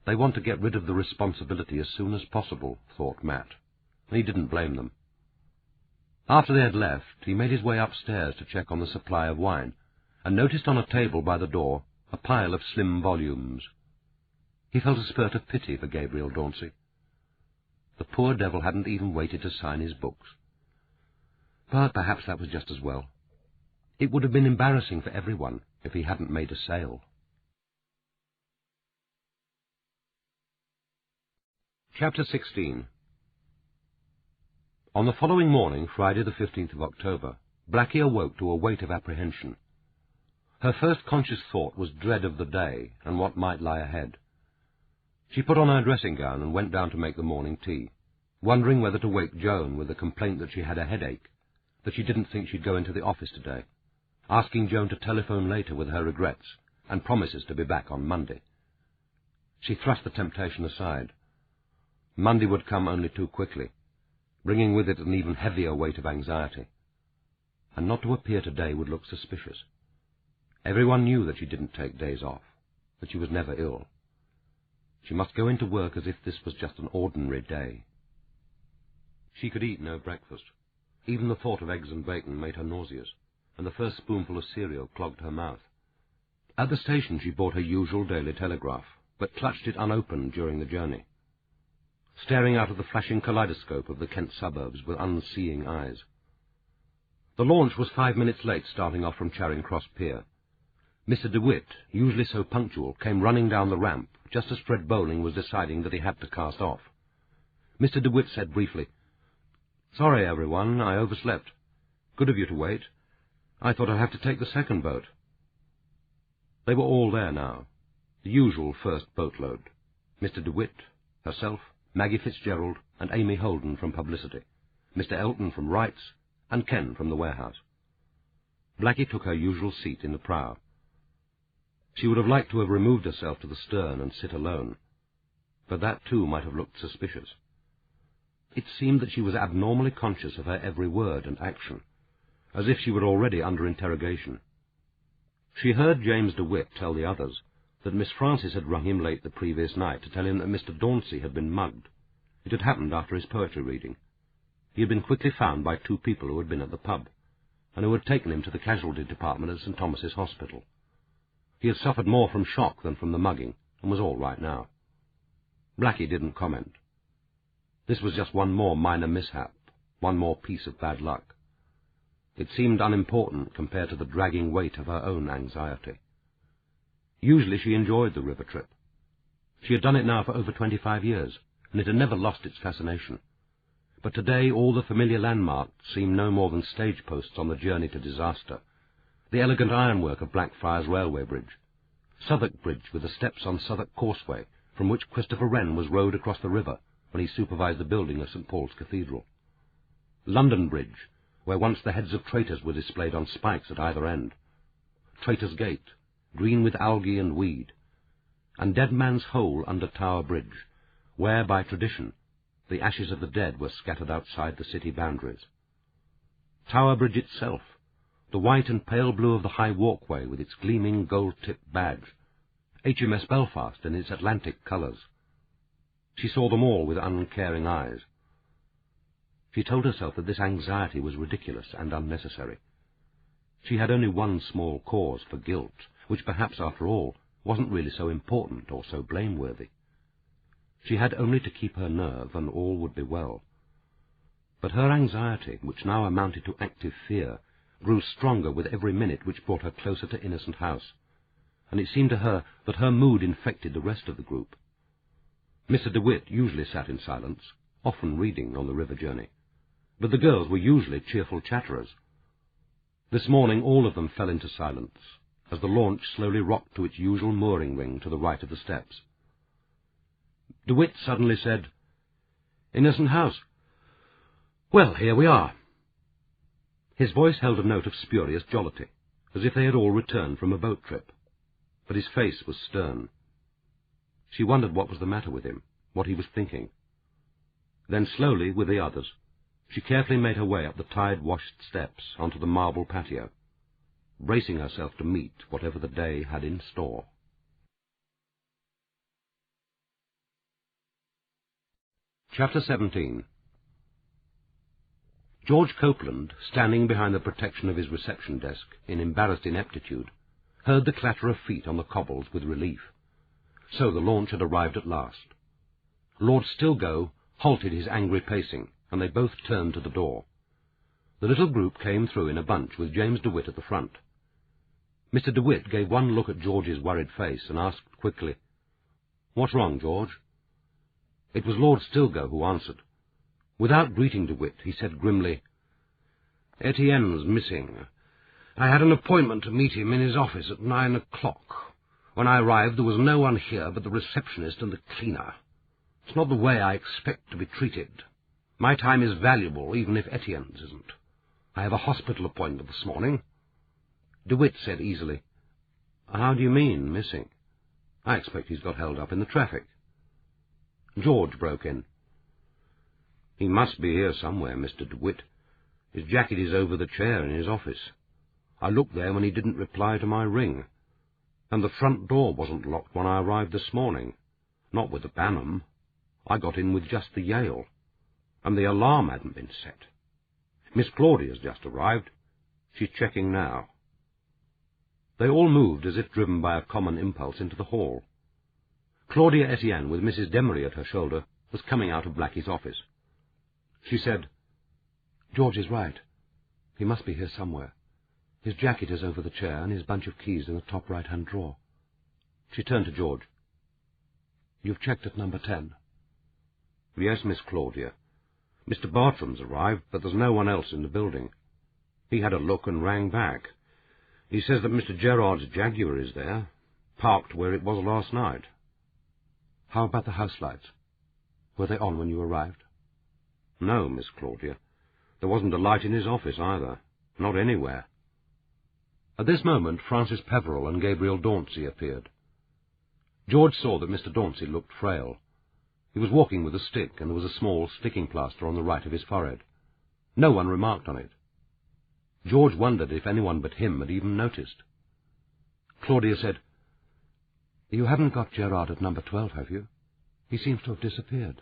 They want to get rid of the responsibility as soon as possible, thought Matt, and he didn't blame them. After they had left, he made his way upstairs to check on the supply of wine, and noticed on a table by the door a pile of slim volumes. He felt a spurt of pity for Gabriel Dauncey. The poor devil hadn't even waited to sign his books. But perhaps that was just as well. It would have been embarrassing for everyone if he hadn't made a sale. Chapter 16. On the following morning, Friday the 15th of October, Blackie awoke to a weight of apprehension. Her first conscious thought was dread of the day and what might lie ahead. She put on her dressing gown and went down to make the morning tea, wondering whether to wake Joan with the complaint that she had a headache, that she didn't think she'd go into the office today, asking Joan to telephone later with her regrets and promises to be back on Monday. She thrust the temptation aside. Monday would come only too quickly, bringing with it an even heavier weight of anxiety. And not to appear today would look suspicious. Everyone knew that she didn't take days off, that she was never ill. She must go into work as if this was just an ordinary day. She could eat no breakfast. Even the thought of eggs and bacon made her nauseous, and the first spoonful of cereal clogged her mouth. At the station she bought her usual Daily Telegraph, but clutched it unopened during the journey, staring out of the flashing kaleidoscope of the Kent suburbs with unseeing eyes. The launch was 5 minutes late starting off from Charing Cross Pier. Mr. DeWitt, usually so punctual, came running down the ramp just as Fred Bowling was deciding that he had to cast off. Mr. DeWitt said briefly, "Sorry, everyone, I overslept. Good of you to wait. I thought I'd have to take the second boat." They were all there now, the usual first boatload. Mr. DeWitt, herself, Maggie Fitzgerald, and Amy Holden from Publicity, Mr. Elton from Wrights, and Ken from the warehouse. Blackie took her usual seat in the prow. She would have liked to have removed herself to the stern and sit alone, but that too might have looked suspicious. It seemed that she was abnormally conscious of her every word and action, as if she were already under interrogation. She heard James DeWitt tell the others that Miss Frances had rung him late the previous night to tell him that Mr. Dauncey had been mugged. It had happened after his poetry reading. He had been quickly found by 2 people who had been at the pub, and who had taken him to the casualty department at St. Thomas's Hospital. He had suffered more from shock than from the mugging, and was all right now. Blackie didn't comment. This was just one more minor mishap, one more piece of bad luck. It seemed unimportant compared to the dragging weight of her own anxiety. Usually she enjoyed the river trip. She had done it now for over 25 years, and it had never lost its fascination. But today all the familiar landmarks seemed no more than stage posts on the journey to disaster. The elegant ironwork of Blackfriars Railway Bridge, Southwark Bridge with the steps on Southwark Causeway, from which Christopher Wren was rowed across the river when he supervised the building of St. Paul's Cathedral. London Bridge, where once the heads of traitors were displayed on spikes at either end. Traitor's Gate, green with algae and weed. And Dead Man's Hole under Tower Bridge, where, by tradition, the ashes of the dead were scattered outside the city boundaries. Tower Bridge itself, the white and pale blue of the high walkway with its gleaming gold-tipped badge, HMS Belfast in its Atlantic colours. She saw them all with uncaring eyes. She told herself that this anxiety was ridiculous and unnecessary. She had only one small cause for guilt, which perhaps, after all, wasn't really so important or so blameworthy. She had only to keep her nerve, and all would be well. But her anxiety, which now amounted to active fear, grew stronger with every minute which brought her closer to Innocent House, and it seemed to her that her mood infected the rest of the group. Mr. DeWitt usually sat in silence, often reading on the river journey, but the girls were usually cheerful chatterers. This morning all of them fell into silence, as the launch slowly rocked to its usual mooring ring to the right of the steps. DeWitt suddenly said, "Innocent House. Well, here we are." His voice held a note of spurious jollity, as if they had all returned from a boat trip, but his face was stern. She wondered what was the matter with him, what he was thinking. Then slowly, with the others, she carefully made her way up the tide-washed steps onto the marble patio, bracing herself to meet whatever the day had in store. Chapter 17. George Copeland, standing behind the protection of his reception desk in embarrassed ineptitude, heard the clatter of feet on the cobbles with relief. So the launch had arrived at last. Lord Stilgo halted his angry pacing, and they both turned to the door. The little group came through in a bunch, with James DeWitt at the front. Mr. DeWitt gave one look at George's worried face and asked quickly, "What's wrong, George?" It was Lord Stilgo who answered. Without greeting DeWitt, he said grimly, "Etienne's missing. I had an appointment to meet him in his office at 9 o'clock. When I arrived, there was no one here but the receptionist and the cleaner. It's not the way I expect to be treated. My time is valuable, even if Etienne's isn't. I have a hospital appointment this morning." DeWitt said easily, "How do you mean, missing? I expect he's got held up in the traffic." George broke in. "He must be here somewhere, Mr. DeWitt. His jacket is over the chair in his office. I looked there when he didn't reply to my ring. And the front door wasn't locked when I arrived this morning. Not with the Banham. I got in with just the Yale. And the alarm hadn't been set. Miss Claudia's just arrived. She's checking now." They all moved as if driven by a common impulse into the hall. Claudia Etienne, with Mrs. Demery at her shoulder, was coming out of Blackie's office. She said, "George is right. He must be here somewhere. His jacket is over the chair and his bunch of keys in the top right-hand drawer." She turned to George. "You've checked at number 10. "Yes, Miss Claudia. Mr. Bartram's arrived, but there's no one else in the building. He had a look and rang back. He says that Mr. Gerard's Jaguar is there, parked where it was last night." "How about the house lights? Were they on when you arrived?" "No, Miss Claudia. There wasn't a light in his office either. Not anywhere." At this moment Francis Peverell and Gabriel Dauncey appeared. George saw that Mr. Dauncey looked frail. He was walking with a stick, and there was a small sticking plaster on the right of his forehead. No one remarked on it. George wondered if anyone but him had even noticed. Claudia said, "You haven't got Gerard at number 12, have you? He seems to have disappeared."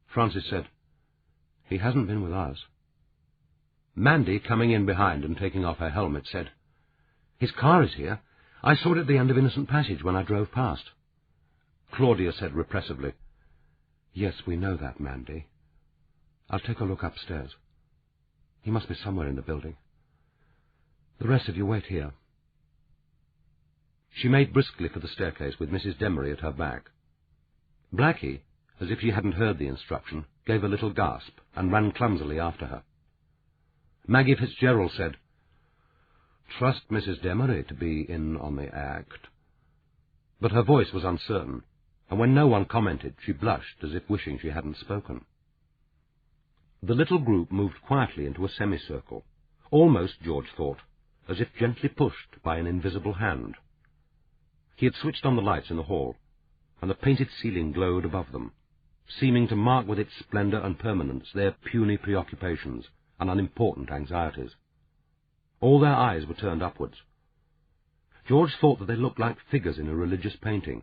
Francis said, "He hasn't been with us." Mandy, coming in behind and taking off her helmet, said, "His car is here. I saw it at the end of Innocent Passage when I drove past." Claudia said repressively, "Yes, we know that, Mandy. I'll take a look upstairs. He must be somewhere in the building. The rest of you wait here." She made briskly for the staircase with Mrs. Demery at her back. Blackie, as if she hadn't heard the instruction, gave a little gasp and ran clumsily after her. Maggie Fitzgerald said, "Trust Mrs. Demery to be in on the act." But her voice was uncertain, and when no one commented, she blushed as if wishing she hadn't spoken. The little group moved quietly into a semicircle, almost, George thought, as if gently pushed by an invisible hand. He had switched on the lights in the hall, and the painted ceiling glowed above them, seeming to mark with its splendour and permanence their puny preoccupations and unimportant anxieties. All their eyes were turned upwards. George thought that they looked like figures in a religious painting,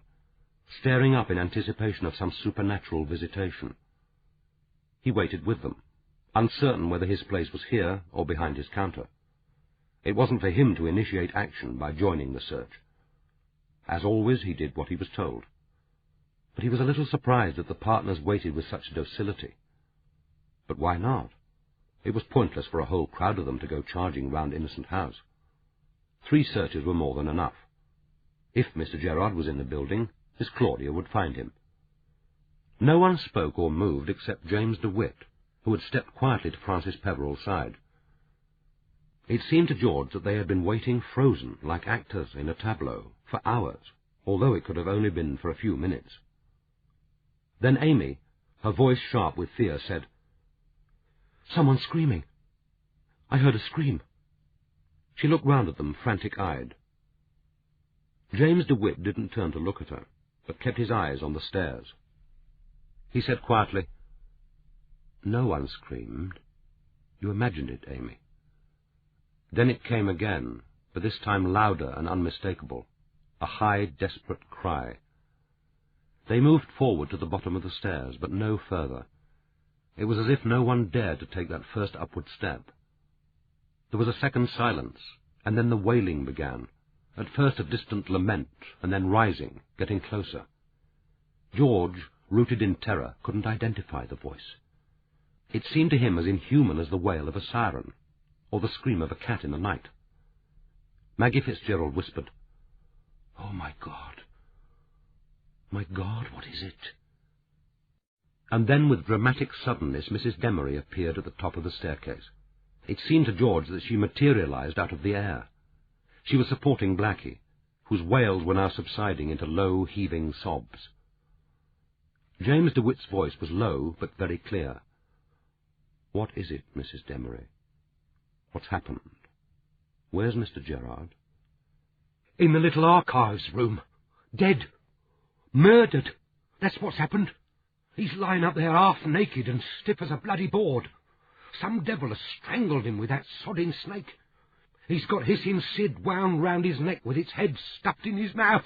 staring up in anticipation of some supernatural visitation. He waited with them, uncertain whether his place was here or behind his counter. It wasn't for him to initiate action by joining the search. As always, he did what he was told. But he was a little surprised that the partners waited with such docility. But why not? It was pointless for a whole crowd of them to go charging round Innocent House. 3 searches were more than enough. If Mr. Gerard was in the building, Miss Claudia would find him. No one spoke or moved except James DeWitt, who had stepped quietly to Francis Peverell's side. It seemed to George that they had been waiting frozen, like actors in a tableau, for hours, although it could have only been for a few minutes. Then Amy, her voice sharp with fear, said, "Someone's screaming. I heard a scream." She looked round at them, frantic-eyed. James DeWitt didn't turn to look at her, but kept his eyes on the stairs. He said quietly, "No one screamed. You imagined it, Amy." Then it came again, but this time louder and unmistakable, a high, desperate cry. They moved forward to the bottom of the stairs, but no further. It was as if no one dared to take that first upward step. There was a second silence, and then the wailing began, at first a distant lament, and then rising, getting closer. George, rooted in terror, couldn't identify the voice. It seemed to him as inhuman as the wail of a siren, or the scream of a cat in the night. Maggie Fitzgerald whispered, "Oh, my God! My God, what is it?" And then, with dramatic suddenness, Mrs. Demery appeared at the top of the staircase. It seemed to George that she materialized out of the air. She was supporting Blackie, whose wails were now subsiding into low, heaving sobs. James DeWitt's voice was low, but very clear. "What is it, Mrs. Demery? What's happened? Where's Mr. Gerard?" "In the little archives room. Dead. Murdered. That's what's happened. He's lying up there half naked and stiff as a bloody board. Some devil has strangled him with that sodding snake. He's got hissing Sid wound round his neck with its head stuffed in his mouth."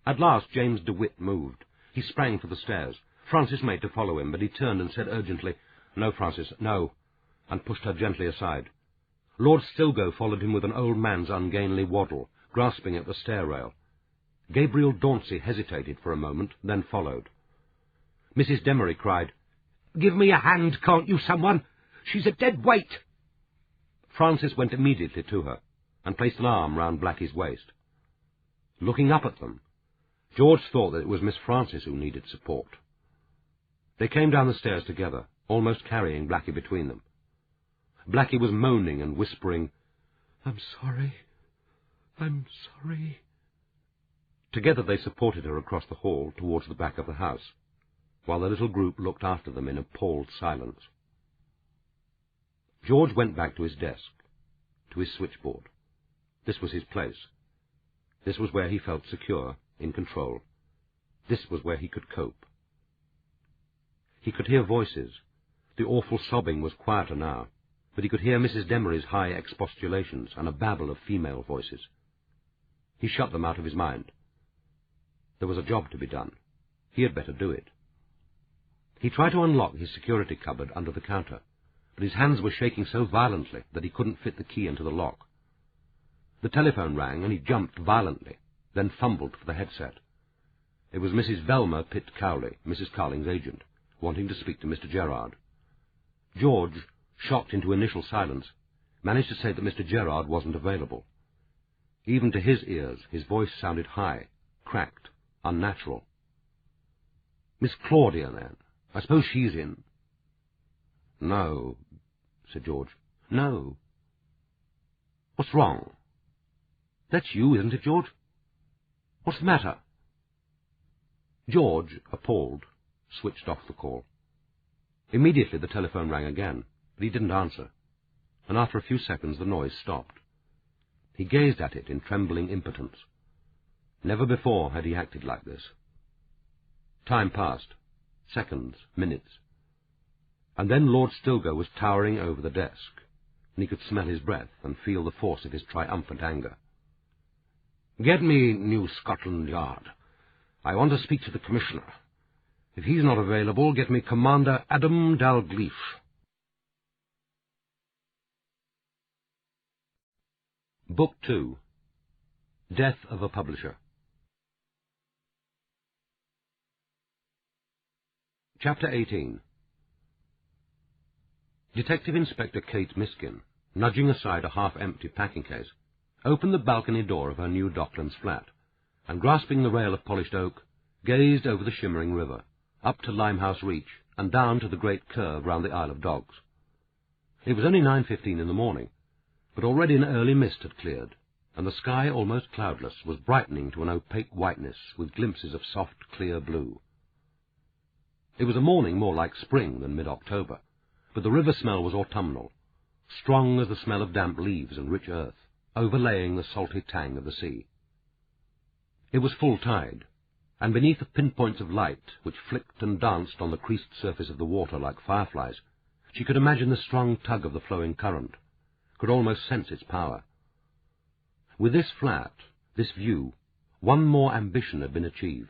At last James DeWitt moved. He sprang for the stairs. Frances made to follow him, but he turned and said urgently, "No, Frances, no," and pushed her gently aside. Lord Stilgo followed him with an old man's ungainly waddle, grasping at the stair rail. Gabriel Dauncey hesitated for a moment, then followed. Mrs. Demery cried, "Give me a hand, can't you, someone? She's a dead weight." Frances went immediately to her, and placed an arm round Blackie's waist. Looking up at them, George thought that it was Miss Frances who needed support. They came down the stairs together, almost carrying Blackie between them. Blackie was moaning and whispering, "I'm sorry, I'm sorry." Together they supported her across the hall towards the back of the house, while the little group looked after them in appalled silence. George went back to his desk, to his switchboard. This was his place. This was where he felt secure, in control. This was where he could cope. He could hear voices. The awful sobbing was quieter now, but he could hear Mrs. Demery's high expostulations and a babble of female voices. He shut them out of his mind. There was a job to be done. He had better do it. He tried to unlock his security cupboard under the counter, but his hands were shaking so violently that he couldn't fit the key into the lock. The telephone rang, and he jumped violently, then fumbled for the headset. It was Mrs. Velma Pitt Cowley, Mrs. Carling's agent, wanting to speak to Mr. Gerard. George, shocked into initial silence, managed to say that Mr. Gerard wasn't available. Even to his ears, his voice sounded high, cracked, unnatural. "Miss Claudia, then. I suppose she's in." "No," said George. "No." "What's wrong? That's you, isn't it, George? What's the matter?" George, appalled, switched off the call. Immediately the telephone rang again, but he didn't answer, and after a few seconds the noise stopped. He gazed at it in trembling impotence. Never before had he acted like this. Time passed, seconds, minutes, and then Lord Stilgo was towering over the desk, and he could smell his breath and feel the force of his triumphant anger. "Get me New Scotland Yard. I want to speak to the Commissioner. If he's not available, get me Commander Adam Dalgliesh." Book 2. Death of a Publisher. Chapter 18. Detective Inspector Kate Miskin, nudging aside a half-empty packing case, opened the balcony door of her new Docklands flat, and, grasping the rail of polished oak, gazed over the shimmering river, up to Limehouse Reach, and down to the great curve round the Isle of Dogs. It was only 9:15 in the morning, but already an early mist had cleared, and the sky, almost cloudless, was brightening to an opaque whiteness with glimpses of soft, clear blue. It was a morning more like spring than mid-October, but the river smell was autumnal, strong as the smell of damp leaves and rich earth, overlaying the salty tang of the sea. It was full tide, and beneath the pinpoints of light which flicked and danced on the creased surface of the water like fireflies, she could imagine the strong tug of the flowing current, could almost sense its power. With this flat, this view, one more ambition had been achieved,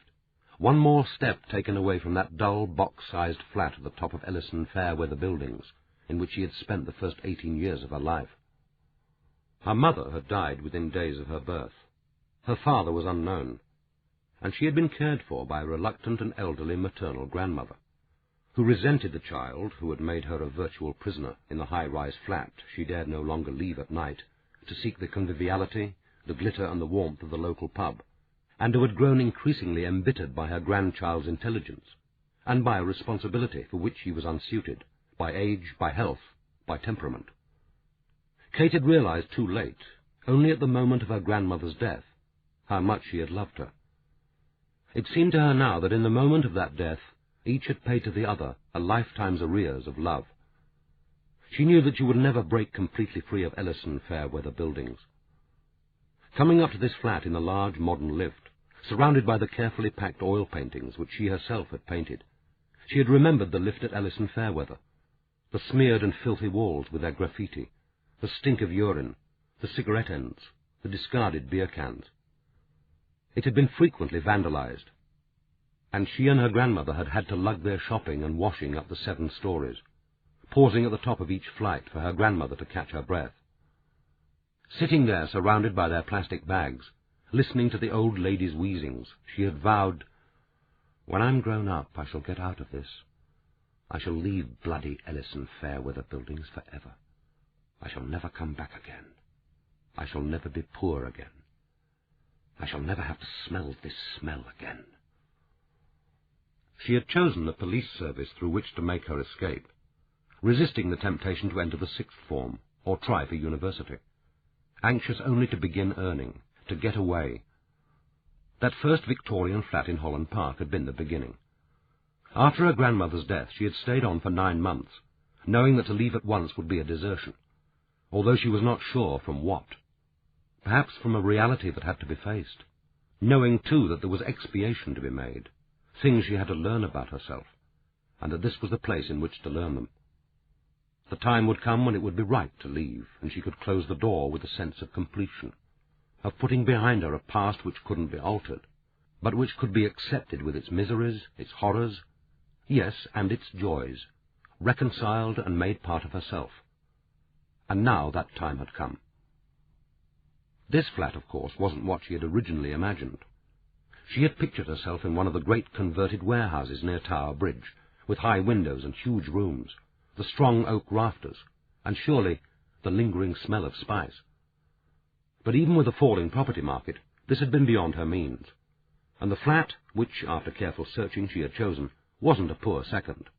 one more step taken away from that dull, box-sized flat at the top of Ellison Fairweather Buildings, in which she had spent the first 18 years of her life. Her mother had died within days of her birth. Her father was unknown, and she had been cared for by a reluctant and elderly maternal grandmother, who resented the child who had made her a virtual prisoner in the high-rise flat she dared no longer leave at night to seek the conviviality, the glitter and the warmth of the local pub, and who had grown increasingly embittered by her grandchild's intelligence, and by a responsibility for which she was unsuited, by age, by health, by temperament. Kate had realized too late, only at the moment of her grandmother's death, how much she had loved her. It seemed to her now that in the moment of that death each had paid to the other a lifetime's arrears of love. She knew that she would never break completely free of Ellison Fairweather buildings. Coming up to this flat in the large modern lift, surrounded by the carefully packed oil paintings which she herself had painted, she had remembered the lift at Ellison Fairweather, the smeared and filthy walls with their graffiti, the stink of urine, the cigarette ends, the discarded beer cans. It had been frequently vandalized, and she and her grandmother had had to lug their shopping and washing up the 7 stories, pausing at the top of each flight for her grandmother to catch her breath. Sitting there surrounded by their plastic bags, listening to the old lady's wheezings, she had vowed, "When I'm grown up, I shall get out of this. I shall leave bloody Ellison Fairweather buildings forever. I shall never come back again. I shall never be poor again. I shall never have to smell this smell again." She had chosen the police service through which to make her escape, resisting the temptation to enter the 6th form or try for university, anxious only to begin earning, to get away. That first Victorian flat in Holland Park had been the beginning. After her grandmother's death she had stayed on for 9 months, knowing that to leave at once would be a desertion, although she was not sure from what. Perhaps from a reality that had to be faced, knowing too that there was expiation to be made, things she had to learn about herself, and that this was the place in which to learn them. The time would come when it would be right to leave, and she could close the door with a sense of completion, of putting behind her a past which couldn't be altered, but which could be accepted with its miseries, its horrors, yes, and its joys, reconciled and made part of herself. And now that time had come. This flat, of course, wasn't what she had originally imagined. She had pictured herself in one of the great converted warehouses near Tower Bridge, with high windows and huge rooms, the strong oak rafters, and surely the lingering smell of spice. But even with a falling property market, this had been beyond her means, and the flat, which, after careful searching, she had chosen, wasn't a poor second.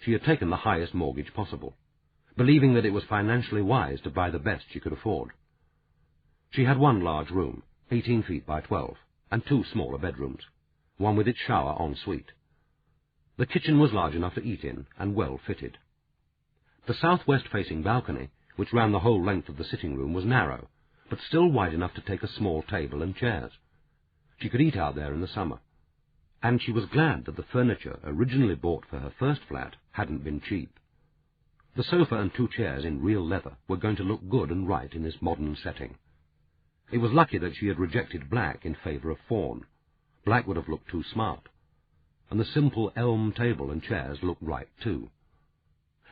She had taken the highest mortgage possible, believing that it was financially wise to buy the best she could afford. She had one large room, 18 feet by 12, and 2 smaller bedrooms, one with its shower en suite. The kitchen was large enough to eat in, and well fitted. The southwest-facing balcony, which ran the whole length of the sitting room, was narrow, but still wide enough to take a small table and chairs. She could eat out there in the summer, and she was glad that the furniture originally bought for her first flat hadn't been cheap. The sofa and 2 chairs in real leather were going to look good and right in this modern setting. It was lucky that she had rejected black in favour of fawn. Black would have looked too smart. And the simple elm table and chairs looked right too.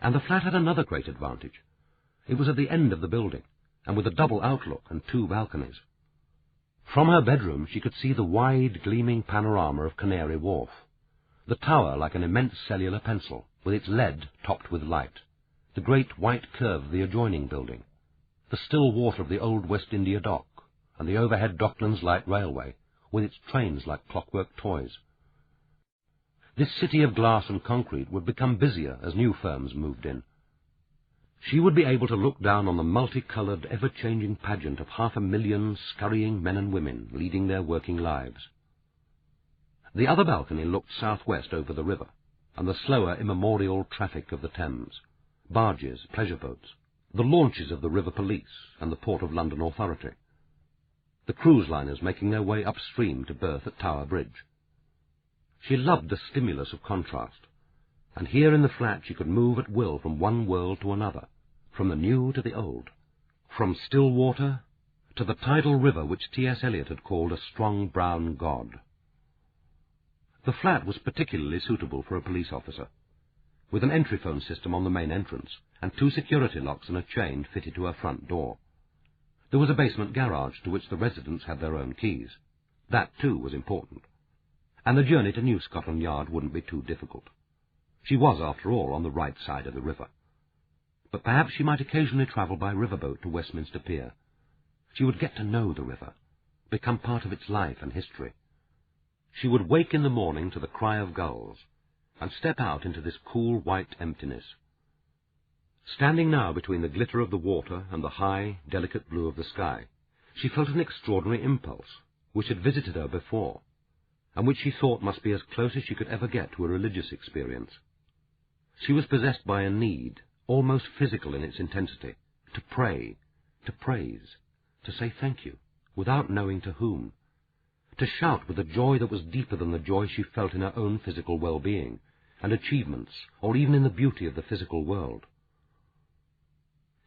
And the flat had another great advantage. It was at the end of the building, and with a double outlook and 2 balconies. From her bedroom she could see the wide, gleaming panorama of Canary Wharf, the tower like an immense cellular pencil, with its lead topped with light, the great white curve of the adjoining building, the still water of the old West India dock, and the overhead Docklands Light Railway, with its trains like clockwork toys. This city of glass and concrete would become busier as new firms moved in. She would be able to look down on the multicoloured, ever-changing pageant of 500,000 scurrying men and women leading their working lives. The other balcony looked southwest over the river, and the slower, immemorial traffic of the Thames, barges, pleasure boats, the launches of the River Police and the Port of London Authority, the cruise liners making their way upstream to berth at Tower Bridge. She loved the stimulus of contrast, and here in the flat she could move at will from one world to another, from the new to the old, from still water to the tidal river which T.S. Eliot had called a strong brown god. The flat was particularly suitable for a police officer, with an entry phone system on the main entrance, and 2 security locks and a chain fitted to her front door. There was a basement garage to which the residents had their own keys. That, too, was important. And the journey to New Scotland Yard wouldn't be too difficult. She was, after all, on the right side of the river. But perhaps she might occasionally travel by riverboat to Westminster Pier. She would get to know the river, become part of its life and history. She would wake in the morning to the cry of gulls, and step out into this cool white emptiness. Standing now between the glitter of the water and the high, delicate blue of the sky, she felt an extraordinary impulse, which had visited her before, and which she thought must be as close as she could ever get to a religious experience. She was possessed by a need, almost physical in its intensity, to pray, to praise, to say thank you, without knowing to whom, to shout with a joy that was deeper than the joy she felt in her own physical well-being and achievements, or even in the beauty of the physical world.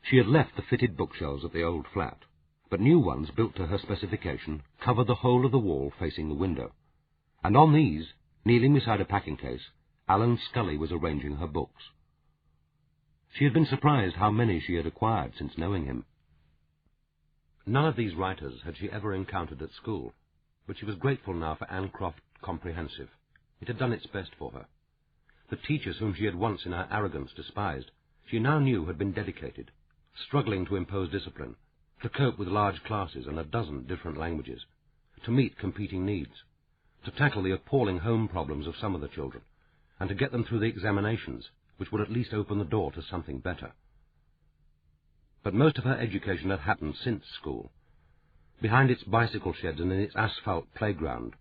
She had left the fitted bookshelves at the old flat, but new ones built to her specification covered the whole of the wall facing the window, and on these, kneeling beside a packing-case, Alan Scully was arranging her books. She had been surprised how many she had acquired since knowing him. None of these writers had she ever encountered at school, but she was grateful now for Ancroft Comprehensive. It had done its best for her. The teachers whom she had once in her arrogance despised, she now knew had been dedicated, struggling to impose discipline, to cope with large classes and a dozen different languages, to meet competing needs, to tackle the appalling home problems of some of the children, and to get them through the examinations, which would at least open the door to something better. But most of her education had happened since school. Behind its bicycle sheds and in its asphalt playground,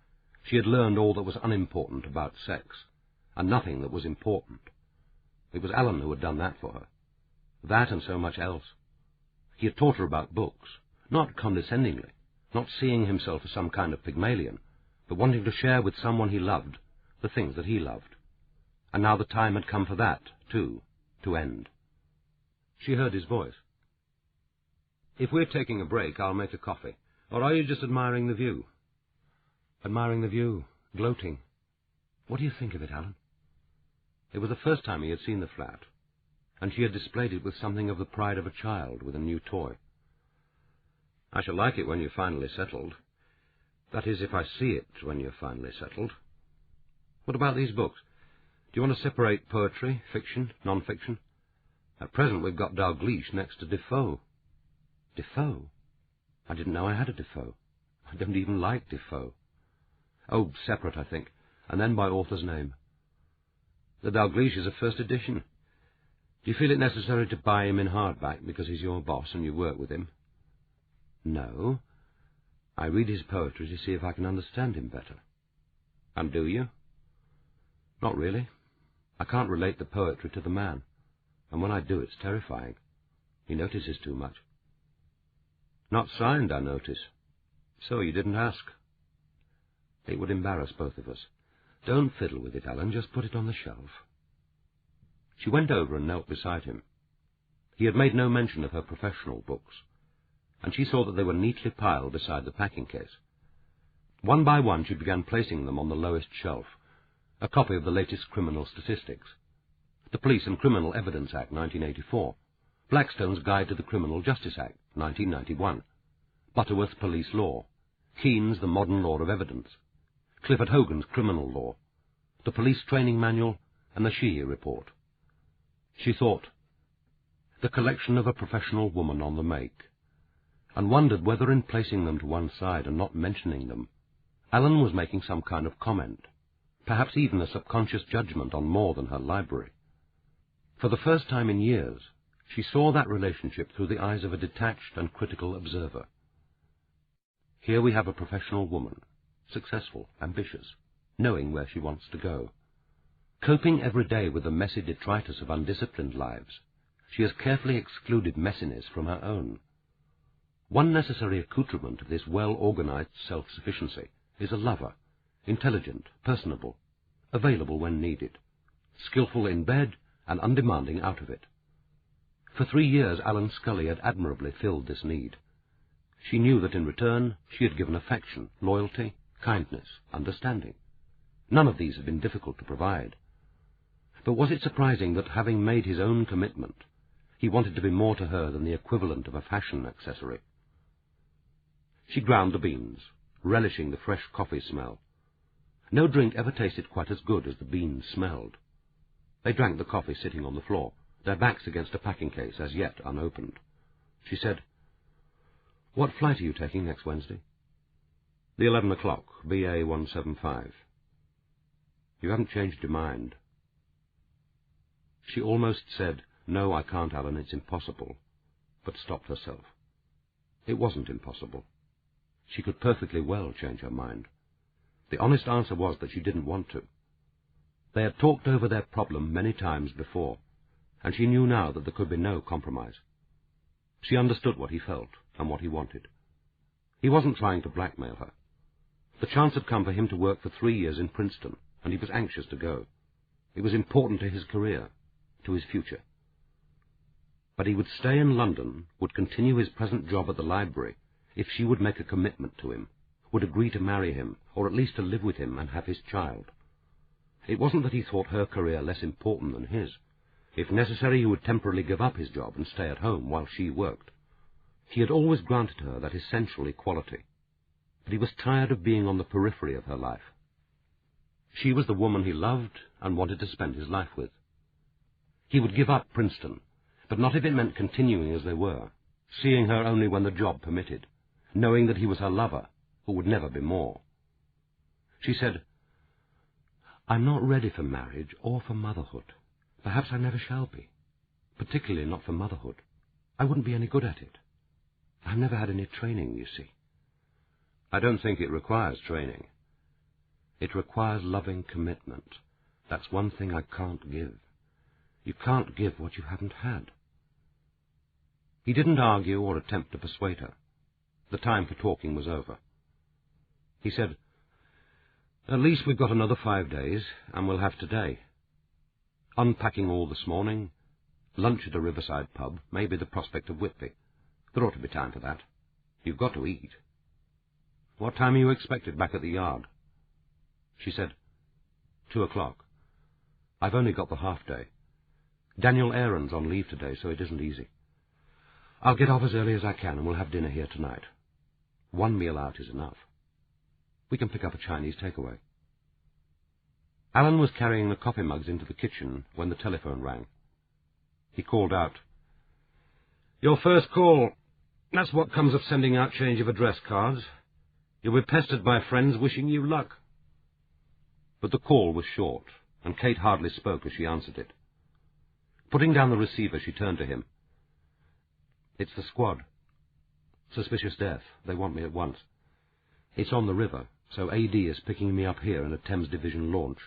she had learned all that was unimportant about sex, and nothing that was important. It was Alan who had done that for her. That and so much else. He had taught her about books, not condescendingly, not seeing himself as some kind of Pygmalion, but wanting to share with someone he loved the things that he loved. And now the time had come for that, too, to end. She heard his voice. "If we're taking a break, I'll make a coffee. Or are you just admiring the view?" "Admiring the view, gloating. What do you think of it, Alan?" It was the first time he had seen the flat, and she had displayed it with something of the pride of a child with a new toy. "I shall like it when you're finally settled. That is, if I see it when you're finally settled. What about these books? Do you want to separate poetry, fiction, non-fiction? At present we've got Dalgliesh next to Defoe." "Defoe? I didn't know I had a Defoe. I don't even like Defoe." "Oh, separate, I think, and then by author's name. The Dalgliesh is a first edition. Do you feel it necessary to buy him in hardback because he's your boss and you work with him?" "No. I read his poetry to see if I can understand him better." "And do you?" "Not really. I can't relate the poetry to the man, and when I do it's terrifying. He notices too much." "Not signed, I notice. So you didn't ask." "It would embarrass both of us. Don't fiddle with it, Alan. Just put it on the shelf." She went over and knelt beside him. He had made no mention of her professional books, and she saw that they were neatly piled beside the packing-case. One by one she began placing them on the lowest shelf. A copy of the latest criminal statistics, the Police and Criminal Evidence Act, 1984, Blackstone's Guide to the Criminal Justice Act, 1991, Butterworth's Police Law, Keene's The Modern Law of Evidence, Clifford Hogan's Criminal Law, the Police Training Manual, and the Sheehy Report. She thought, the collection of a professional woman on the make, and wondered whether in placing them to one side and not mentioning them, Alan was making some kind of comment, perhaps even a subconscious judgment on more than her library. For the first time in years, she saw that relationship through the eyes of a detached and critical observer. Here we have a professional woman, successful, ambitious, knowing where she wants to go. Coping every day with the messy detritus of undisciplined lives, she has carefully excluded messiness from her own. One necessary accoutrement of this well-organized self-sufficiency is a lover, intelligent, personable, available when needed, skillful in bed and undemanding out of it. For 3 years Alan Scully had admirably filled this need. She knew that in return she had given affection, loyalty, kindness, understanding. None of these had been difficult to provide. But was it surprising that, having made his own commitment, he wanted to be more to her than the equivalent of a fashion accessory? She ground the beans, relishing the fresh coffee smell. No drink ever tasted quite as good as the beans smelled. They drank the coffee sitting on the floor, their backs against a packing case as yet unopened. She said, "What flight are you taking next Wednesday?" "The 11 o'clock, BA 175. You haven't changed your mind." She almost said, "No, I can't, Alan, it's impossible," but stopped herself. It wasn't impossible. She could perfectly well change her mind. The honest answer was that she didn't want to. They had talked over their problem many times before, and she knew now that there could be no compromise. She understood what he felt and what he wanted. He wasn't trying to blackmail her. The chance had come for him to work for 3 years in Princeton, and he was anxious to go. It was important to his career, to his future. But he would stay in London, would continue his present job at the library, if she would make a commitment to him, would agree to marry him, or at least to live with him and have his child. It wasn't that he thought her career less important than his. If necessary, he would temporarily give up his job and stay at home while she worked. He had always granted her that essential equality, but he was tired of being on the periphery of her life. She was the woman he loved and wanted to spend his life with. He would give up Princeton, but not if it meant continuing as they were, seeing her only when the job permitted, knowing that he was her lover, who would never be more. She said, "I'm not ready for marriage or for motherhood. Perhaps I never shall be, particularly not for motherhood. I wouldn't be any good at it. I've never had any training, you see." "I don't think it requires training. It requires loving commitment. That's one thing I can't give. You can't give what you haven't had." He didn't argue or attempt to persuade her. The time for talking was over. He said, "At least we've got another 5 days, and we'll have today. Unpacking all this morning, lunch at a riverside pub, maybe the prospect of Whitby. There ought to be time for that. You've got to eat. What time are you expected back at the yard?" She said, 2 o'clock. "I've only got the half-day. Daniel Aaron's on leave today, so it isn't easy. I'll get off as early as I can, and we'll have dinner here tonight. 1 meal out is enough. We can pick up a Chinese takeaway." Alan was carrying the coffee mugs into the kitchen when the telephone rang. He called out, "Your first call. That's what comes of sending out change of address cards. You'll be pestered by friends wishing you luck." But the call was short, and Kate hardly spoke as she answered it. Putting down the receiver, she turned to him. "It's the squad. Suspicious death. They want me at once. It's on the river, so AD is picking me up here in a Thames Division launch."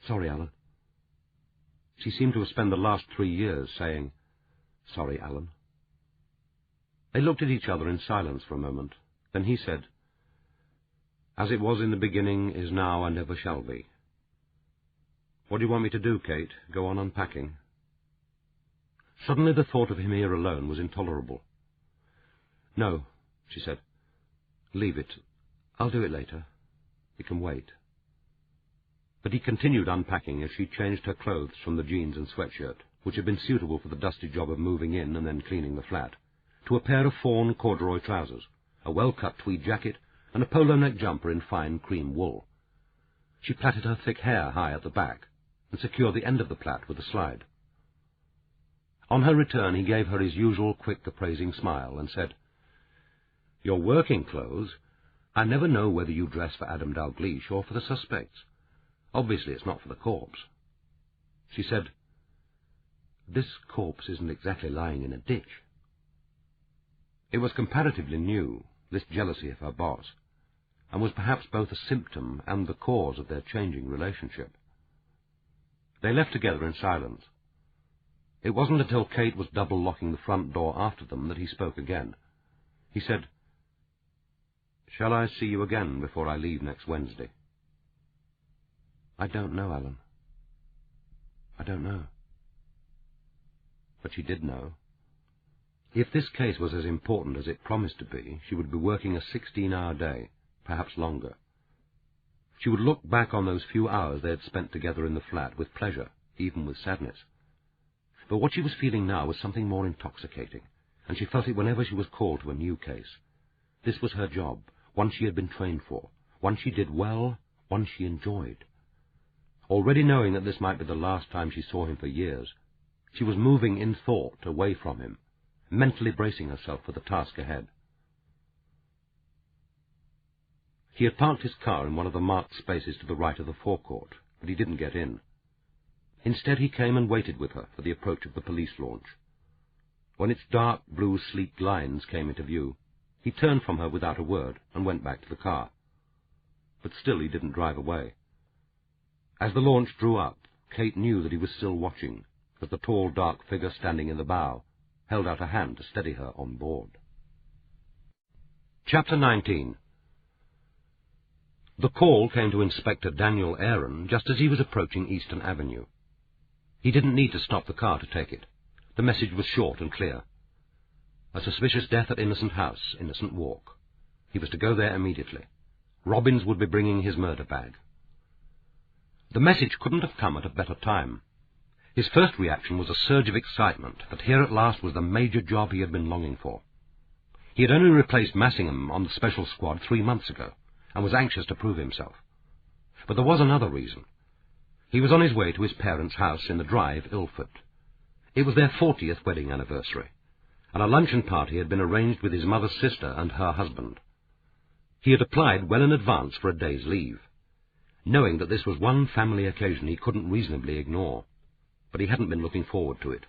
"Sorry, Alan." She seemed to have spent the last 3 years saying, "Sorry, Alan." They looked at each other in silence for a moment. Then he said, "As it was in the beginning, is now, and ever shall be." "What do you want me to do, Kate? Go on unpacking?" Suddenly the thought of him here alone was intolerable. "No," she said. "Leave it. I'll do it later. It can wait." But he continued unpacking as she changed her clothes from the jeans and sweatshirt, which had been suitable for the dusty job of moving in and then cleaning the flat, to a pair of fawn corduroy trousers, a well-cut tweed jacket, and a polo-neck jumper in fine cream wool. She plaited her thick hair high at the back, and secured the end of the plait with a slide. On her return he gave her his usual quick, appraising smile, and said, "Your working clothes. I never know whether you dress for Adam Dalgliesh or for the suspects. Obviously it's not for the corpse." She said, "This corpse isn't exactly lying in a ditch." It was comparatively new, this jealousy of her boss, and was perhaps both a symptom and the cause of their changing relationship. They left together in silence. It wasn't until Kate was double-locking the front door after them that he spoke again. He said, "Shall I see you again before I leave next Wednesday?" "I don't know, Alan. I don't know." But she did know. If this case was as important as it promised to be, she would be working a 16-hour day, perhaps longer. She would look back on those few hours they had spent together in the flat with pleasure, even with sadness. But what she was feeling now was something more intoxicating, and she felt it whenever she was called to a new case. This was her job, one she had been trained for, one she did well, one she enjoyed. Already knowing that this might be the last time she saw him for years, she was moving in thought away from him, mentally bracing herself for the task ahead. He had parked his car in one of the marked spaces to the right of the forecourt, but he didn't get in. Instead, he came and waited with her for the approach of the police launch. When its dark blue sleek lines came into view, he turned from her without a word and went back to the car. But still he didn't drive away. As the launch drew up, Kate knew that he was still watching, as the tall, dark figure standing in the bow held out a hand to steady her on board. Chapter 19. The call came to Inspector Daniel Aaron just as he was approaching Eastern Avenue. He didn't need to stop the car to take it. The message was short and clear. A suspicious death at Innocent House, Innocent Walk. He was to go there immediately. Robbins would be bringing his murder bag. The message couldn't have come at a better time. His first reaction was a surge of excitement that here at last was the major job he had been longing for. He had only replaced Massingham on the special squad 3 months ago, and was anxious to prove himself. But there was another reason. He was on his way to his parents' house in the Drive, Ilford. It was their 40th wedding anniversary, and a luncheon party had been arranged with his mother's sister and her husband. He had applied well in advance for a day's leave, knowing that this was one family occasion he couldn't reasonably ignore, but he hadn't been looking forward to it.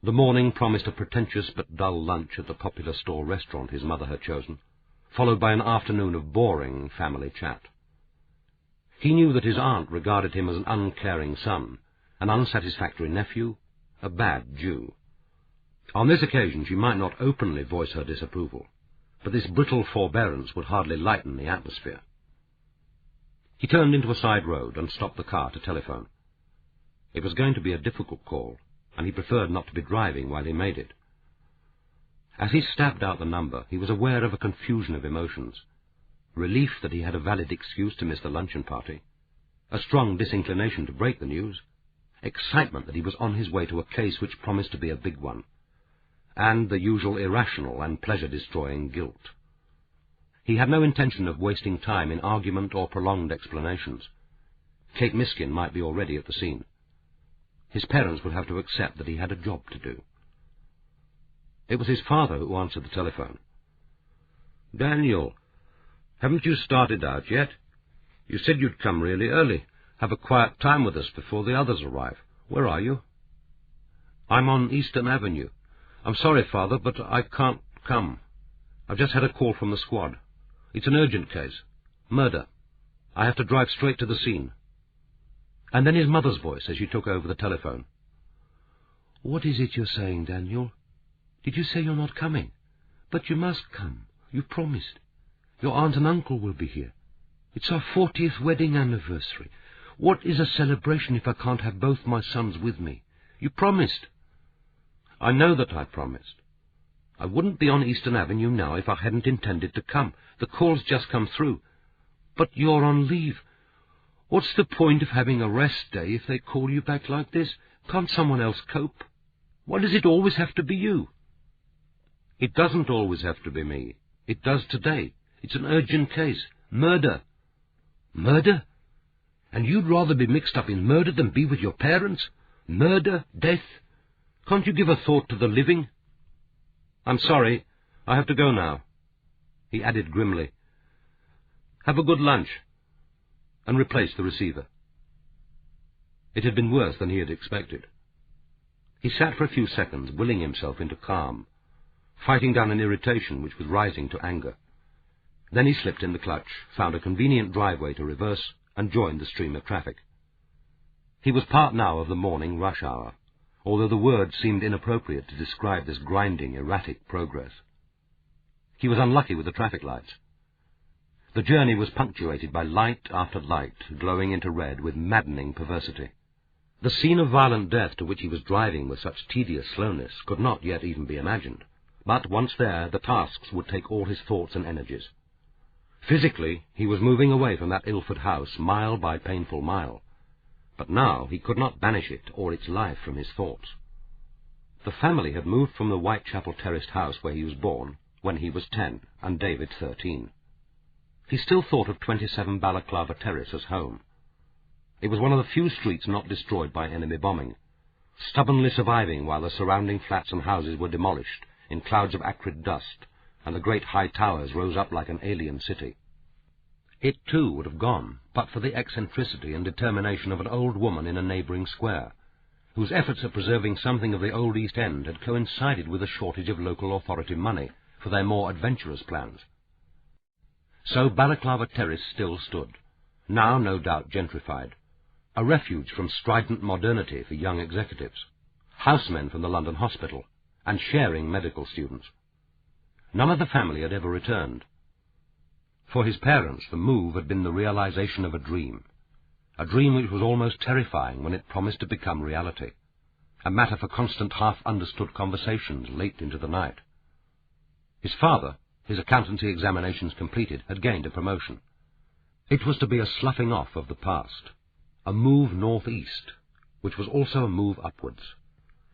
The morning promised a pretentious but dull lunch at the popular store restaurant his mother had chosen, followed by an afternoon of boring family chat. He knew that his aunt regarded him as an uncaring son, an unsatisfactory nephew, a bad Jew. On this occasion she might not openly voice her disapproval, but this brittle forbearance would hardly lighten the atmosphere. He turned into a side road and stopped the car to telephone. It was going to be a difficult call, and he preferred not to be driving while he made it. As he stabbed out the number, he was aware of a confusion of emotions. Relief that he had a valid excuse to miss the luncheon party, a strong disinclination to break the news, excitement that he was on his way to a case which promised to be a big one, and the usual irrational and pleasure-destroying guilt. He had no intention of wasting time in argument or prolonged explanations. Kate Miskin might be already at the scene. His parents would have to accept that he had a job to do. It was his father who answered the telephone. "Daniel, haven't you started out yet? You said you'd come really early, have a quiet time with us before the others arrive. Where are you?" "I'm on Eastern Avenue. I'm sorry, Father, but I can't come. I've just had a call from the squad. It's an urgent case. Murder. I have to drive straight to the scene." And then his mother's voice as she took over the telephone. "What is it you're saying, Daniel? Did you say you're not coming? But you must come. You've promised. Your aunt and uncle will be here. It's our 40th wedding anniversary. What is a celebration if I can't have both my sons with me? You promised." "I know that I promised. I wouldn't be on Eastern Avenue now if I hadn't intended to come. The call's just come through." "But you're on leave. What's the point of having a rest day if they call you back like this? Can't someone else cope? Why does it always have to be you?" "It doesn't always have to be me. It does today. It's an urgent case. Murder." "Murder? And you'd rather be mixed up in murder than be with your parents? Murder? Death? Can't you give a thought to the living?" "I'm sorry. I have to go now." He added grimly, "Have a good lunch," and replaced the receiver. It had been worse than he had expected. He sat for a few seconds, willing himself into calm, fighting down an irritation which was rising to anger. Then he slipped in the clutch, found a convenient driveway to reverse, and joined the stream of traffic. He was part now of the morning rush hour, although the word seemed inappropriate to describe this grinding, erratic progress. He was unlucky with the traffic lights. The journey was punctuated by light after light, glowing into red with maddening perversity. The scene of violent death to which he was driving with such tedious slowness could not yet even be imagined, but once there, the tasks would take all his thoughts and energies. Physically, he was moving away from that Ilford house mile by painful mile, but now he could not banish it or its life from his thoughts. The family had moved from the Whitechapel terraced house where he was born when he was 10 and David 13. He still thought of 27 Balaclava Terrace as home. It was one of the few streets not destroyed by enemy bombing, stubbornly surviving while the surrounding flats and houses were demolished in clouds of acrid dust, and the great high towers rose up like an alien city. It, too, would have gone, but for the eccentricity and determination of an old woman in a neighbouring square, whose efforts at preserving something of the old East End had coincided with a shortage of local authority money for their more adventurous plans. So Balaclava Terrace still stood, now no doubt gentrified, a refuge from strident modernity for young executives, housemen from the London hospital, and sharing medical students. None of the family had ever returned. For his parents, the move had been the realization of a dream which was almost terrifying when it promised to become reality, a matter for constant half-understood conversations late into the night. His father, his accountancy examinations completed, had gained a promotion. It was to be a sloughing off of the past, a move northeast, which was also a move upwards,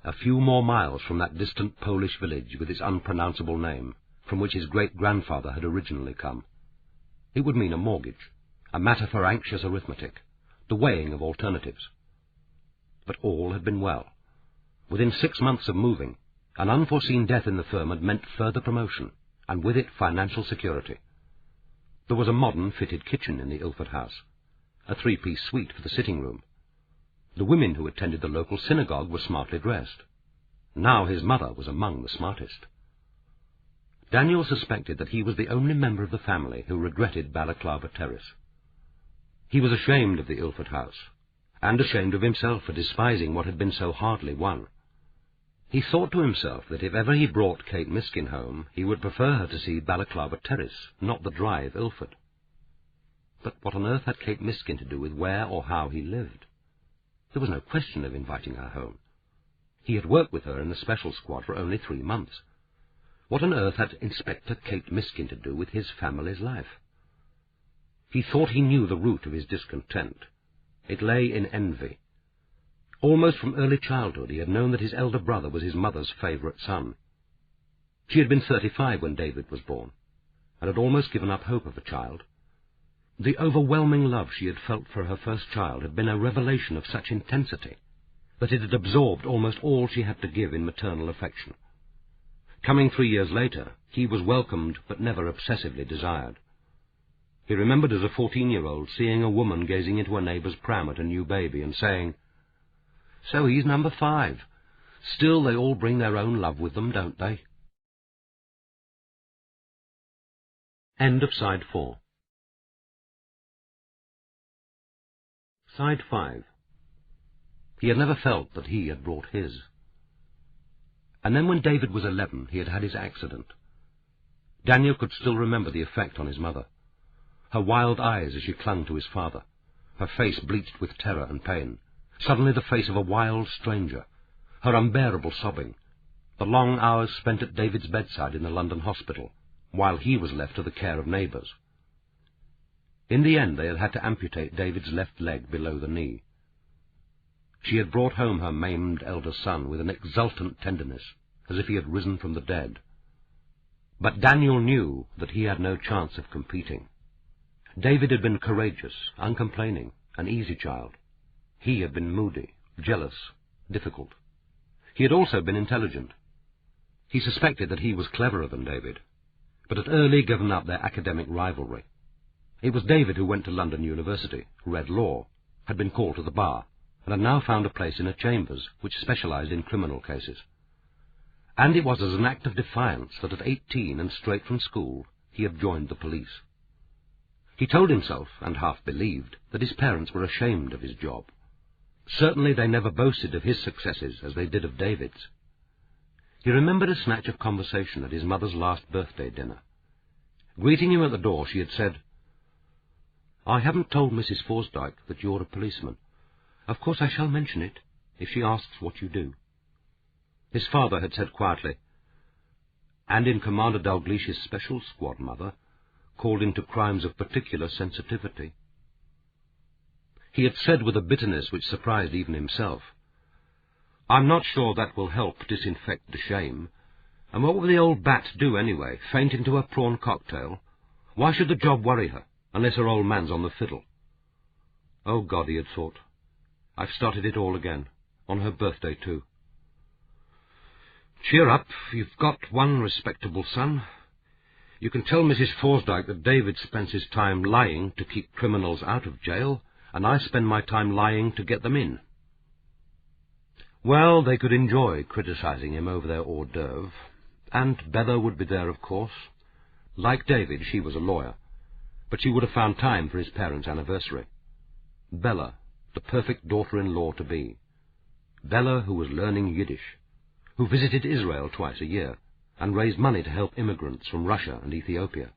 a few more miles from that distant Polish village with its unpronounceable name, from which his great-grandfather had originally come. It would mean a mortgage, a matter for anxious arithmetic, the weighing of alternatives. But all had been well. Within 6 months of moving, an unforeseen death in the firm had meant further promotion, and with it financial security. There was a modern fitted kitchen in the Ilford house, a 3-piece suite for the sitting room. The women who attended the local synagogue were smartly dressed. Now his mother was among the smartest. Daniel suspected that he was the only member of the family who regretted Balaclava Terrace. He was ashamed of the Ilford house, and ashamed of himself for despising what had been so hardly won. He thought to himself that if ever he brought Kate Miskin home, he would prefer her to see Balaclava Terrace, not the Drive, Ilford. But what on earth had Kate Miskin to do with where or how he lived? There was no question of inviting her home. He had worked with her in the special squad for only 3 months. What on earth had Inspector Kate Miskin to do with his family's life? He thought he knew the root of his discontent. It lay in envy. Almost from early childhood he had known that his elder brother was his mother's favourite son. She had been 35 when David was born, and had almost given up hope of a child. The overwhelming love she had felt for her first child had been a revelation of such intensity that it had absorbed almost all she had to give in maternal affection. Coming 3 years later, he was welcomed but never obsessively desired. He remembered as a 14-year-old seeing a woman gazing into a neighbour's pram at a new baby and saying, "So he's number 5. Still, they all bring their own love with them, don't they?" End of Side 4. Side 5. He had never felt that he had brought his. And then when David was 11, he had had his accident. Daniel could still remember the effect on his mother. Her wild eyes as she clung to his father, her face bleached with terror and pain, suddenly the face of a wild stranger, her unbearable sobbing, the long hours spent at David's bedside in the London hospital, while he was left to the care of neighbours. In the end they had had to amputate David's left leg below the knee. She had brought home her maimed elder son with an exultant tenderness, as if he had risen from the dead. But Daniel knew that he had no chance of competing. David had been courageous, uncomplaining, an easy child. He had been moody, jealous, difficult. He had also been intelligent. He suspected that he was cleverer than David, but had early given up their academic rivalry. It was David who went to London University, read law, had been called to the bar, and had now found a place in a chambers which specialized in criminal cases. And it was as an act of defiance that at 18 and straight from school he had joined the police. He told himself, and half believed, that his parents were ashamed of his job. Certainly they never boasted of his successes as they did of David's. He remembered a snatch of conversation at his mother's last birthday dinner. Greeting him at the door, she had said, "I haven't told Mrs. Forsdyke that you're a policeman. Of course I shall mention it, if she asks what you do." His father had said quietly, "And in Commander Dalglish's special squad, Mother, called into crimes of particular sensitivity." He had said with a bitterness which surprised even himself, "I'm not sure that will help disinfect the shame. And what would the old bat do anyway? Faint into her prawn cocktail? Why should the job worry her, unless her old man's on the fiddle? Oh, God, he had thought. I've started it all again, on her birthday, too. Cheer up, you've got one respectable son. You can tell Mrs. Forsdyke that David spends his time lying to keep criminals out of jail, and I spend my time lying to get them in. Well, they could enjoy criticizing him over their hors d'oeuvre, and Bella would be there, of course. Like David, she was a lawyer, but she would have found time for his parents' anniversary. Bella, the perfect daughter-in-law-to-be. Bella, who was learning Yiddish, who visited Israel twice a year, and raised money to help immigrants from Russia and Ethiopia,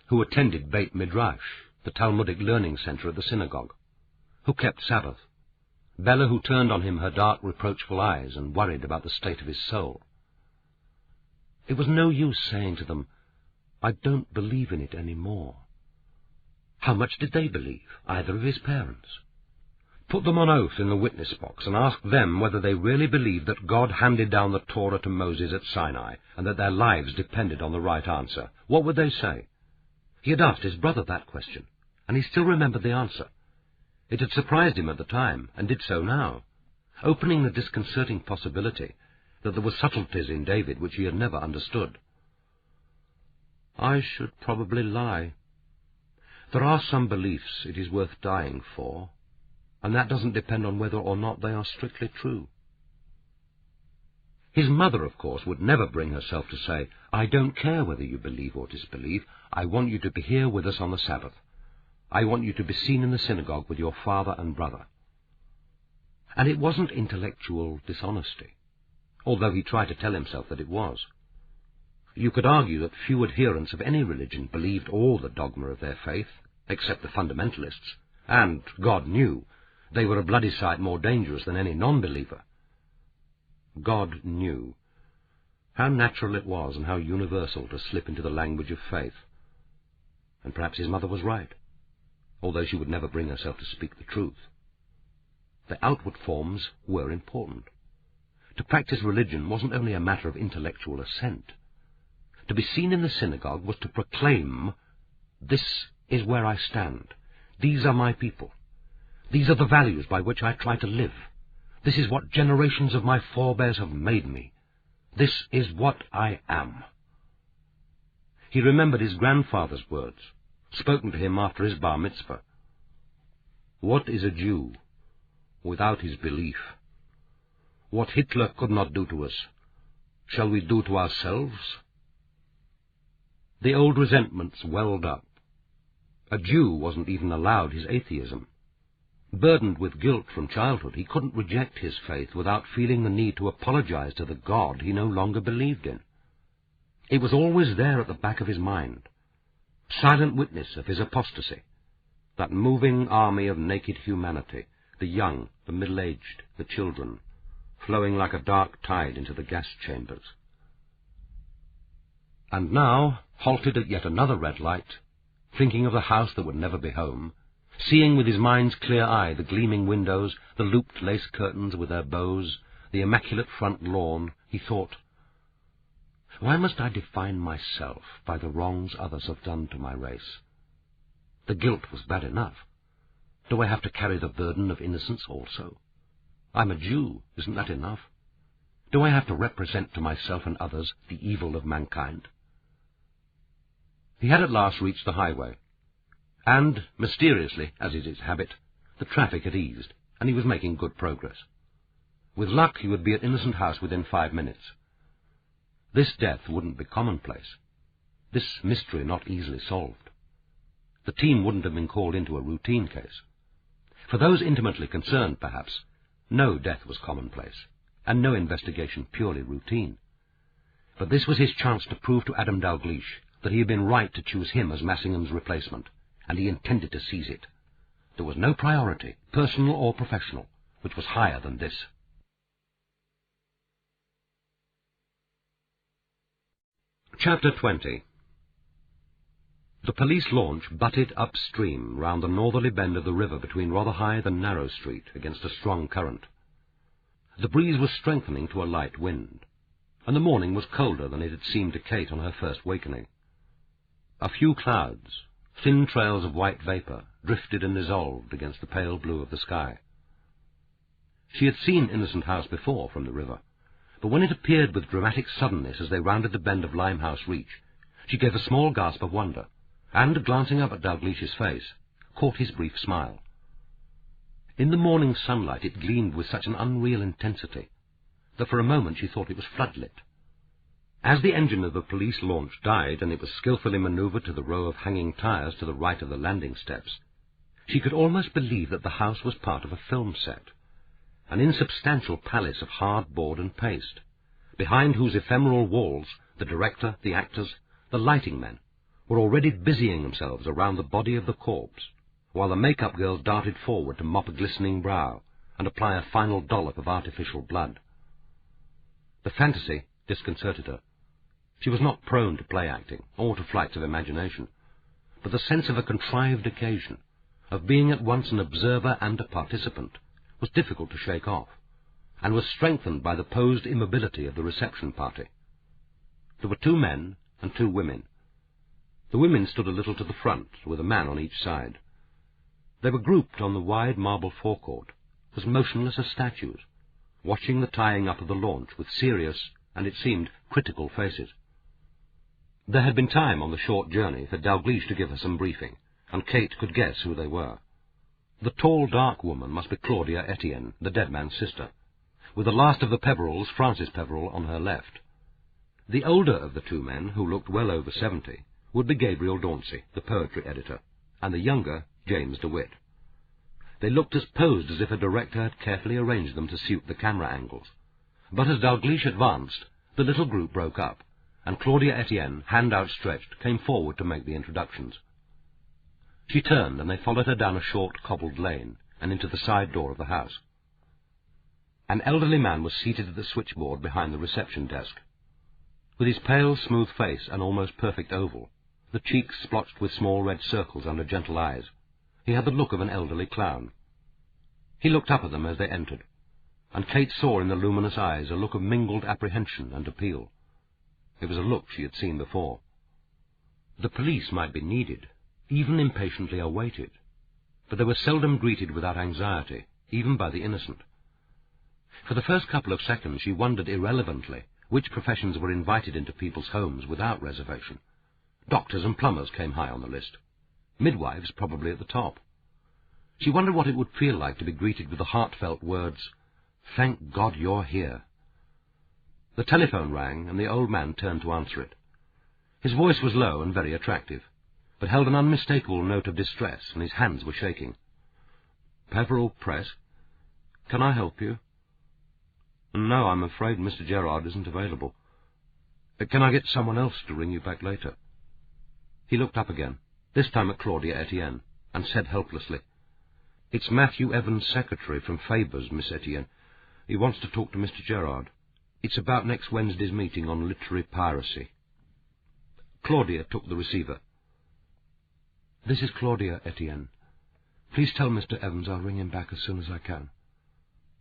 who attended Beit Midrash, the Talmudic learning center at the synagogue, who kept Sabbath. Bella, who turned on him her dark, reproachful eyes and worried about the state of his soul. It was no use saying to them, I don't believe in it any more. How much did they believe, either of his parents? Put them on oath in the witness box and ask them whether they really believed that God handed down the Torah to Moses at Sinai and that their lives depended on the right answer. What would they say? He had asked his brother that question, and he still remembered the answer. It had surprised him at the time, and did so now, opening the disconcerting possibility that there were subtleties in David which he had never understood. I should probably lie. There are some beliefs it is worth dying for, and that doesn't depend on whether or not they are strictly true. His mother, of course, would never bring herself to say, I don't care whether you believe or disbelieve. I want you to be here with us on the Sabbath. I want you to be seen in the synagogue with your father and brother. And it wasn't intellectual dishonesty, although he tried to tell himself that it was. You could argue that few adherents of any religion believed all the dogma of their faith, except the fundamentalists, and, God knew, they were a bloody sight more dangerous than any non-believer. God knew. How natural it was and how universal to slip into the language of faith. And perhaps his mother was right, although she would never bring herself to speak the truth. The outward forms were important. To practice religion wasn't only a matter of intellectual assent. To be seen in the synagogue was to proclaim, this is where I stand. These are my people. These are the values by which I try to live. This is what generations of my forebears have made me. This is what I am. He remembered his grandfather's words, spoken to him after his bar mitzvah. What is a Jew without his belief? What Hitler could not do to us, shall we do to ourselves? The old resentments welled up. A Jew wasn't even allowed his atheism. Burdened with guilt from childhood, he couldn't reject his faith without feeling the need to apologize to the God he no longer believed in. It was always there at the back of his mind, silent witness of his apostasy, that moving army of naked humanity, the young, the middle-aged, the children, flowing like a dark tide into the gas chambers. And now, halted at yet another red light, thinking of the house that would never be home, seeing with his mind's clear eye the gleaming windows, the looped lace curtains with their bows, the immaculate front lawn, he thought, why must I define myself by the wrongs others have done to my race? The guilt was bad enough. Do I have to carry the burden of innocence also? I'm a Jew, isn't that enough? Do I have to represent to myself and others the evil of mankind? He had at last reached the highway, and, mysteriously, as is its habit, the traffic had eased, and he was making good progress. With luck, he would be at Innocent House within 5 minutes. This death wouldn't be commonplace, this mystery not easily solved. The team wouldn't have been called into a routine case. For those intimately concerned, perhaps, no death was commonplace, and no investigation purely routine. But this was his chance to prove to Adam Dalgliesh that he had been right to choose him as Massingham's replacement, and he intended to seize it. There was no priority, personal or professional, which was higher than this. Chapter 20. The police launch butted upstream round the northerly bend of the river between Rotherhithe and Narrow Street against a strong current. The breeze was strengthening to a light wind. and the morning was colder than it had seemed to Kate on her first wakening. A few clouds, thin trails of white vapour, drifted and dissolved against the pale blue of the sky. She had seen Innocent House before from the river, but when it appeared with dramatic suddenness as they rounded the bend of Limehouse Reach, she gave a small gasp of wonder, and, glancing up at Dalglish's face, caught his brief smile. In the morning sunlight it gleamed with such an unreal intensity that for a moment she thought it was floodlit. As the engine of the police launch died and it was skilfully manoeuvred to the row of hanging tyres to the right of the landing steps, she could almost believe that the house was part of a film set, an insubstantial palace of hard board and paste, behind whose ephemeral walls the director, the actors, the lighting men were already busying themselves around the body of the corpse, while the make-up girls darted forward to mop a glistening brow and apply a final dollop of artificial blood. The fantasy disconcerted her. She was not prone to play-acting or to flights of imagination, but the sense of a contrived occasion, of being at once an observer and a participant, was difficult to shake off, and was strengthened by the posed immobility of the reception party. There were 2 men and 2 women. The women stood a little to the front, with a man on each side. They were grouped on the wide marble forecourt, as motionless as statues, watching the tying up of the launch with serious, and it seemed, critical faces. There had been time on the short journey for Dalgliesh to give her some briefing, and Kate could guess who they were. The tall, dark woman must be Claudia Etienne, the dead man's sister, with the last of the Peverells, Francis Peverell, on her left. The older of the 2 men, who looked well over 70, would be Gabriel Dauncey, the poetry editor, and the younger, James DeWitt. They looked as posed as if a director had carefully arranged them to suit the camera angles. But as Dalgliesh advanced, the little group broke up, and Claudia Etienne, hand outstretched, came forward to make the introductions. She turned, and they followed her down a short, cobbled lane, and into the side door of the house. An elderly man was seated at the switchboard behind the reception desk. With his pale, smooth face and almost perfect oval, the cheeks splotched with small red circles under gentle eyes, he had the look of an elderly clown. He looked up at them as they entered, and Kate saw in the luminous eyes a look of mingled apprehension and appeal. It was a look she had seen before. The police might be needed, even impatiently awaited, but they were seldom greeted without anxiety, even by the innocent. For the first couple of seconds she wondered irrelevantly which professions were invited into people's homes without reservation. Doctors and plumbers came high on the list. Midwives probably at the top. She wondered what it would feel like to be greeted with the heartfelt words, "Thank God you're here." The telephone rang, and the old man turned to answer it. His voice was low and very attractive, but held an unmistakable note of distress, and his hands were shaking. "Peverell Press? Can I help you?" "No, I'm afraid Mr. Gerard isn't available. Can I get someone else to ring you back later?" He looked up again, this time at Claudia Etienne, and said helplessly, "It's Matthew Evans' secretary from Faber's, Miss Etienne. He wants to talk to Mr. Gerard. It's about next Wednesday's meeting on literary piracy." Claudia took the receiver. "This is Claudia Etienne. Please tell Mr. Evans I'll ring him back as soon as I can.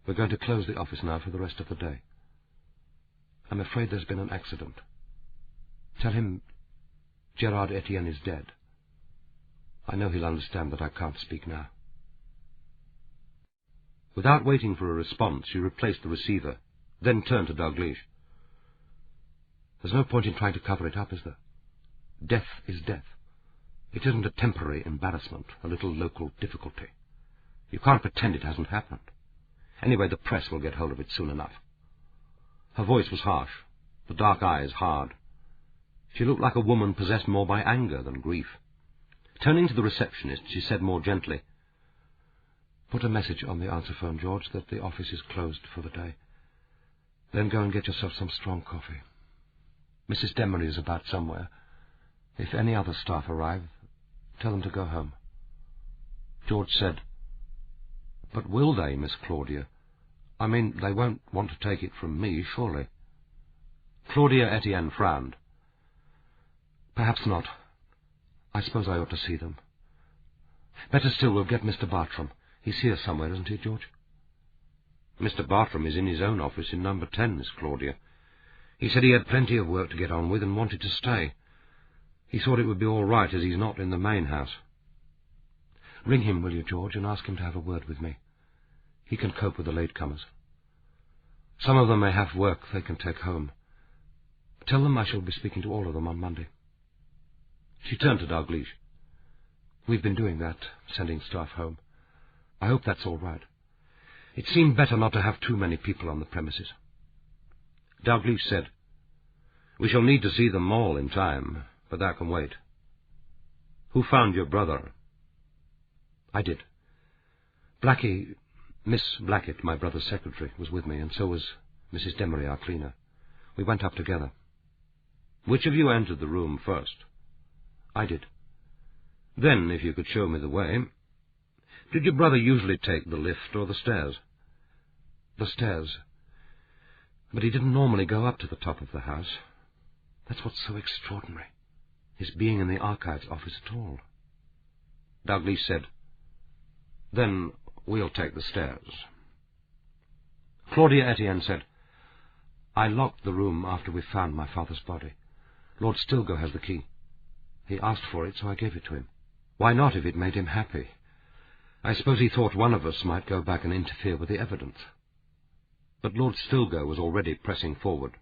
We're going to close the office now for the rest of the day. I'm afraid there's been an accident. Tell him Gerard Etienne is dead. I know he'll understand that I can't speak now." Without waiting for a response, she replaced the receiver, then turned to Dalgliesh. "There's no point in trying to cover it up, is there? Death is death. It isn't a temporary embarrassment, a little local difficulty. You can't pretend it hasn't happened. Anyway, the press will get hold of it soon enough." Her voice was harsh, the dark eyes hard. She looked like a woman possessed more by anger than grief. Turning to the receptionist, she said more gently, "Put a message on the answer phone, George, that the office is closed for the day. Then go and get yourself some strong coffee. Mrs. Demery is about somewhere. If any other staff arrive, tell them to go home." George said, "But will they, Miss Claudia? I mean, they won't want to take it from me, surely?" Claudia Etienne frowned. "Perhaps not. I suppose I ought to see them. Better still, we'll get Mr. Bartram. He's here somewhere, isn't he, George?" "Mr. Bartram is in his own office in number 10, Miss Claudia. He said he had plenty of work to get on with and wanted to stay. He thought it would be all right, as he's not in the main house. Ring him, will you, George, and ask him to have a word with me. He can cope with the latecomers. Some of them may have work they can take home. Tell them I shall be speaking to all of them on Monday. She turned to Dalgliesh. We've been doing that, sending staff home. I hope that's all right. It seemed better not to have too many people on the premises. Dalgliesh said, We shall need to see them all in time, but that can wait. Who found your brother? I did. Blackie, Miss Blackett, my brother's secretary, was with me, and so was Mrs. Demery, our cleaner. We went up together. Which of you entered the room first? I did. Then, if you could show me the way. Did your brother usually take the lift or the stairs? The stairs. But he didn't normally go up to the top of the house. That's what's so extraordinary, his being in the archives office at all. Dalgliesh said, Then we'll take the stairs. Claudia Etienne said, I locked the room after we found my father's body. Lord Stilgo has the key. He asked for it, so I gave it to him. Why not, if it made him happy? I suppose he thought one of us might go back and interfere with the evidence. But Lord Stilgo was already pressing forward.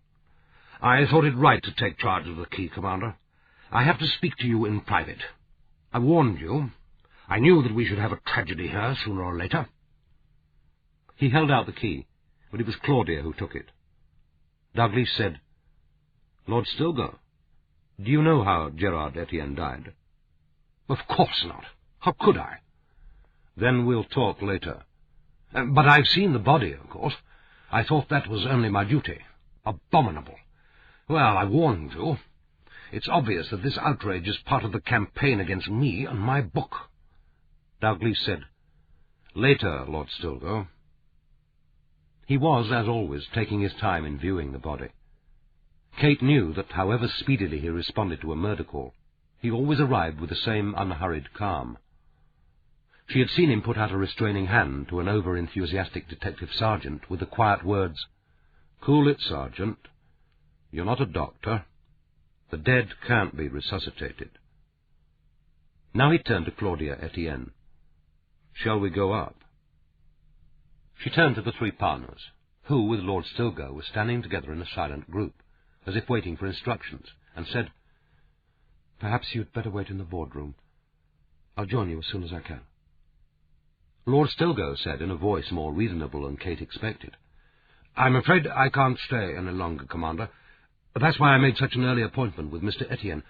I thought it right to take charge of the key, Commander. I have to speak to you in private. I warned you. I knew that we should have a tragedy here sooner or later. He held out the key, but it was Claudia who took it. Dalgliesh said, Lord Stilgo, do you know how Gerard Etienne died? Of course not. How could I? Then we'll talk later. But I've seen the body, of course. I thought that was only my duty. Abominable. Well, I warned you. It's obvious that this outrage is part of the campaign against me and my book. Dalgliesh said, Later, Lord Stilgo. He was, as always, taking his time in viewing the body. Kate knew that however speedily he responded to a murder call, he always arrived with the same unhurried calm. She had seen him put out a restraining hand to an over-enthusiastic detective sergeant with the quiet words, Cool it, Sergeant. You're not a doctor. The dead can't be resuscitated. Now he turned to Claudia Etienne. Shall we go up? She turned to the three partners, who, with Lord Stilgo, were standing together in a silent group, as if waiting for instructions, and said, Perhaps you'd better wait in the boardroom. I'll join you as soon as I can. Lord Stilgo said in a voice more reasonable than Kate expected, I'm afraid I can't stay any longer, Commander. That's why I made such an early appointment with Mr. Etienne.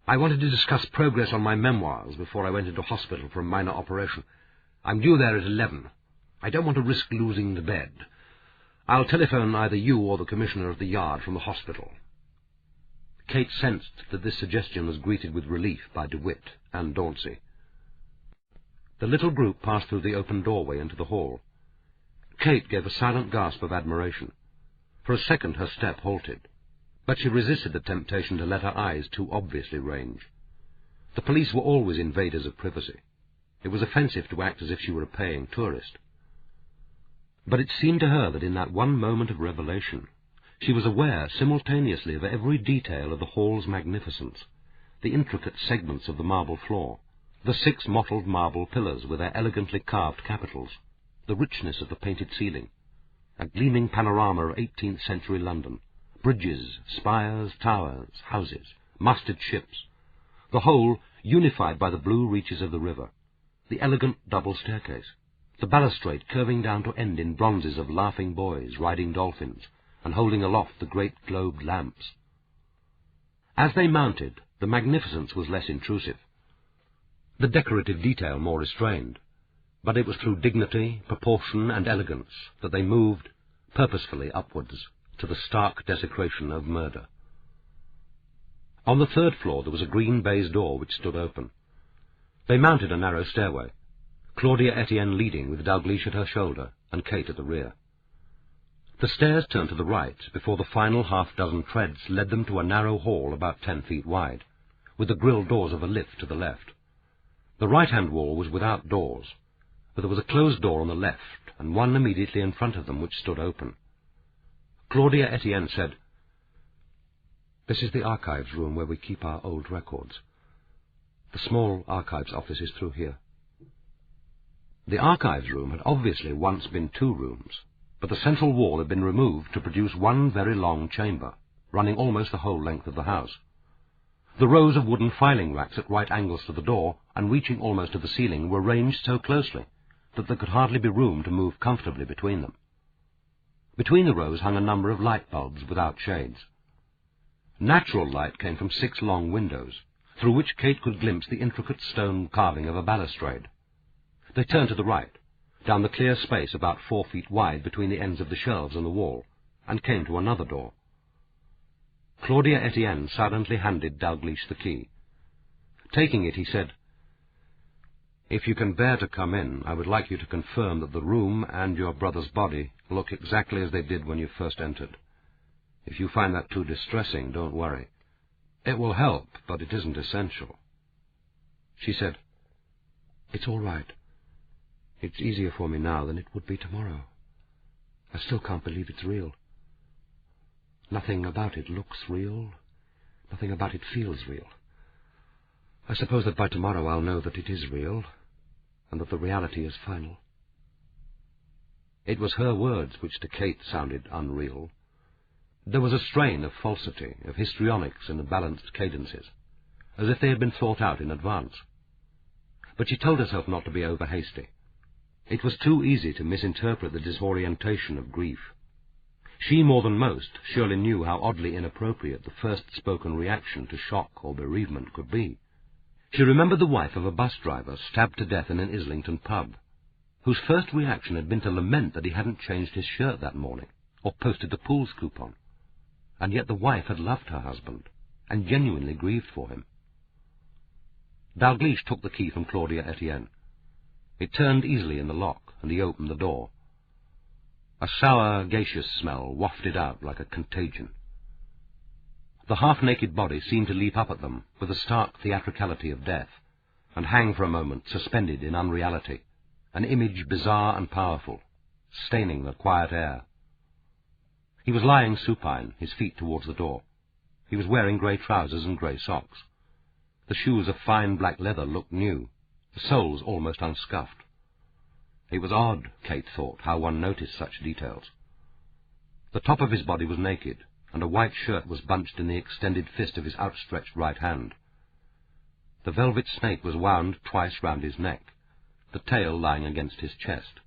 I wanted to discuss progress on my memoirs before I went into hospital for a minor operation. I'm due there at 11. I don't want to risk losing the bed. I'll telephone either you or the Commissioner of the Yard from the hospital. Kate sensed that this suggestion was greeted with relief by DeWitt and Dauncey. The little group passed through the open doorway into the hall. Kate gave a silent gasp of admiration. For a second her step halted, but she resisted the temptation to let her eyes too obviously range. The police were always invaders of privacy. It was offensive to act as if she were a paying tourist. But it seemed to her that in that one moment of revelation, she was aware simultaneously of every detail of the hall's magnificence, the intricate segments of the marble floor, the 6 mottled marble pillars with their elegantly carved capitals, the richness of the painted ceiling, a gleaming panorama of 18th-century London, bridges, spires, towers, houses, masted ships, the whole unified by the blue reaches of the river, the elegant double staircase, the balustrade curving down to end in bronzes of laughing boys riding dolphins and holding aloft the great globed lamps. As they mounted, the magnificence was less intrusive, the decorative detail more restrained, but it was through dignity, proportion, and elegance that they moved purposefully upwards to the stark desecration of murder. On the 3rd floor there was a green baize door which stood open. They mounted a narrow stairway, Claudia Etienne leading with Dalgliesh at her shoulder and Kate at the rear. The stairs turned to the right before the final half-dozen treads led them to a narrow hall about 10 feet wide, with the grille doors of a lift to the left. The right-hand wall was without doors, but there was a closed door on the left and one immediately in front of them which stood open. Claudia Etienne said, This is the archives room where we keep our old records. The small archives office is through here. The archives room had obviously once been 2 rooms, but the central wall had been removed to produce one very long chamber, running almost the whole length of the house. The rows of wooden filing racks at right angles to the door and reaching almost to the ceiling were ranged so closely that there could hardly be room to move comfortably between them. Between the rows hung a number of light bulbs without shades. Natural light came from 6 long windows, through which Kate could glimpse the intricate stone carving of a balustrade. They turned to the right, down the clear space about 4 feet wide between the ends of the shelves and the wall, and came to another door. Claudia Etienne silently handed Dalgliesh the key. Taking it, he said, "If you can bear to come in, I would like you to confirm that the room and your brother's body look exactly as they did when you first entered. If you find that too distressing, don't worry. It will help, but it isn't essential." She said, "It's all right. It's easier for me now than it would be tomorrow. I still can't believe it's real. Nothing about it looks real. Nothing about it feels real. I suppose that by tomorrow I'll know that it is real, and that the reality is final." It was her words which to Kate sounded unreal. There was a strain of falsity, of histrionics in the balanced cadences, as if they had been thought out in advance. But she told herself not to be over-hasty. It was too easy to misinterpret the disorientation of grief. She, more than most, surely knew how oddly inappropriate the first-spoken reaction to shock or bereavement could be. She remembered the wife of a bus driver stabbed to death in an Islington pub, whose first reaction had been to lament that he hadn't changed his shirt that morning, or posted the Pools coupon. And yet the wife had loved her husband, and genuinely grieved for him. Dalgliesh took the key from Claudia Etienne. It turned easily in the lock, and he opened the door. A sour, gaseous smell wafted out like a contagion. The half-naked body seemed to leap up at them with the stark theatricality of death, and hang for a moment suspended in unreality, an image bizarre and powerful, staining the quiet air. He was lying supine, his feet towards the door. He was wearing grey trousers and grey socks. The shoes of fine black leather looked new, the soles almost unscuffed. It was odd, Kate thought, how one noticed such details. The top of his body was naked, and a white shirt was bunched in the extended fist of his outstretched right hand. The velvet snake was wound twice round his neck, the tail lying against his chest,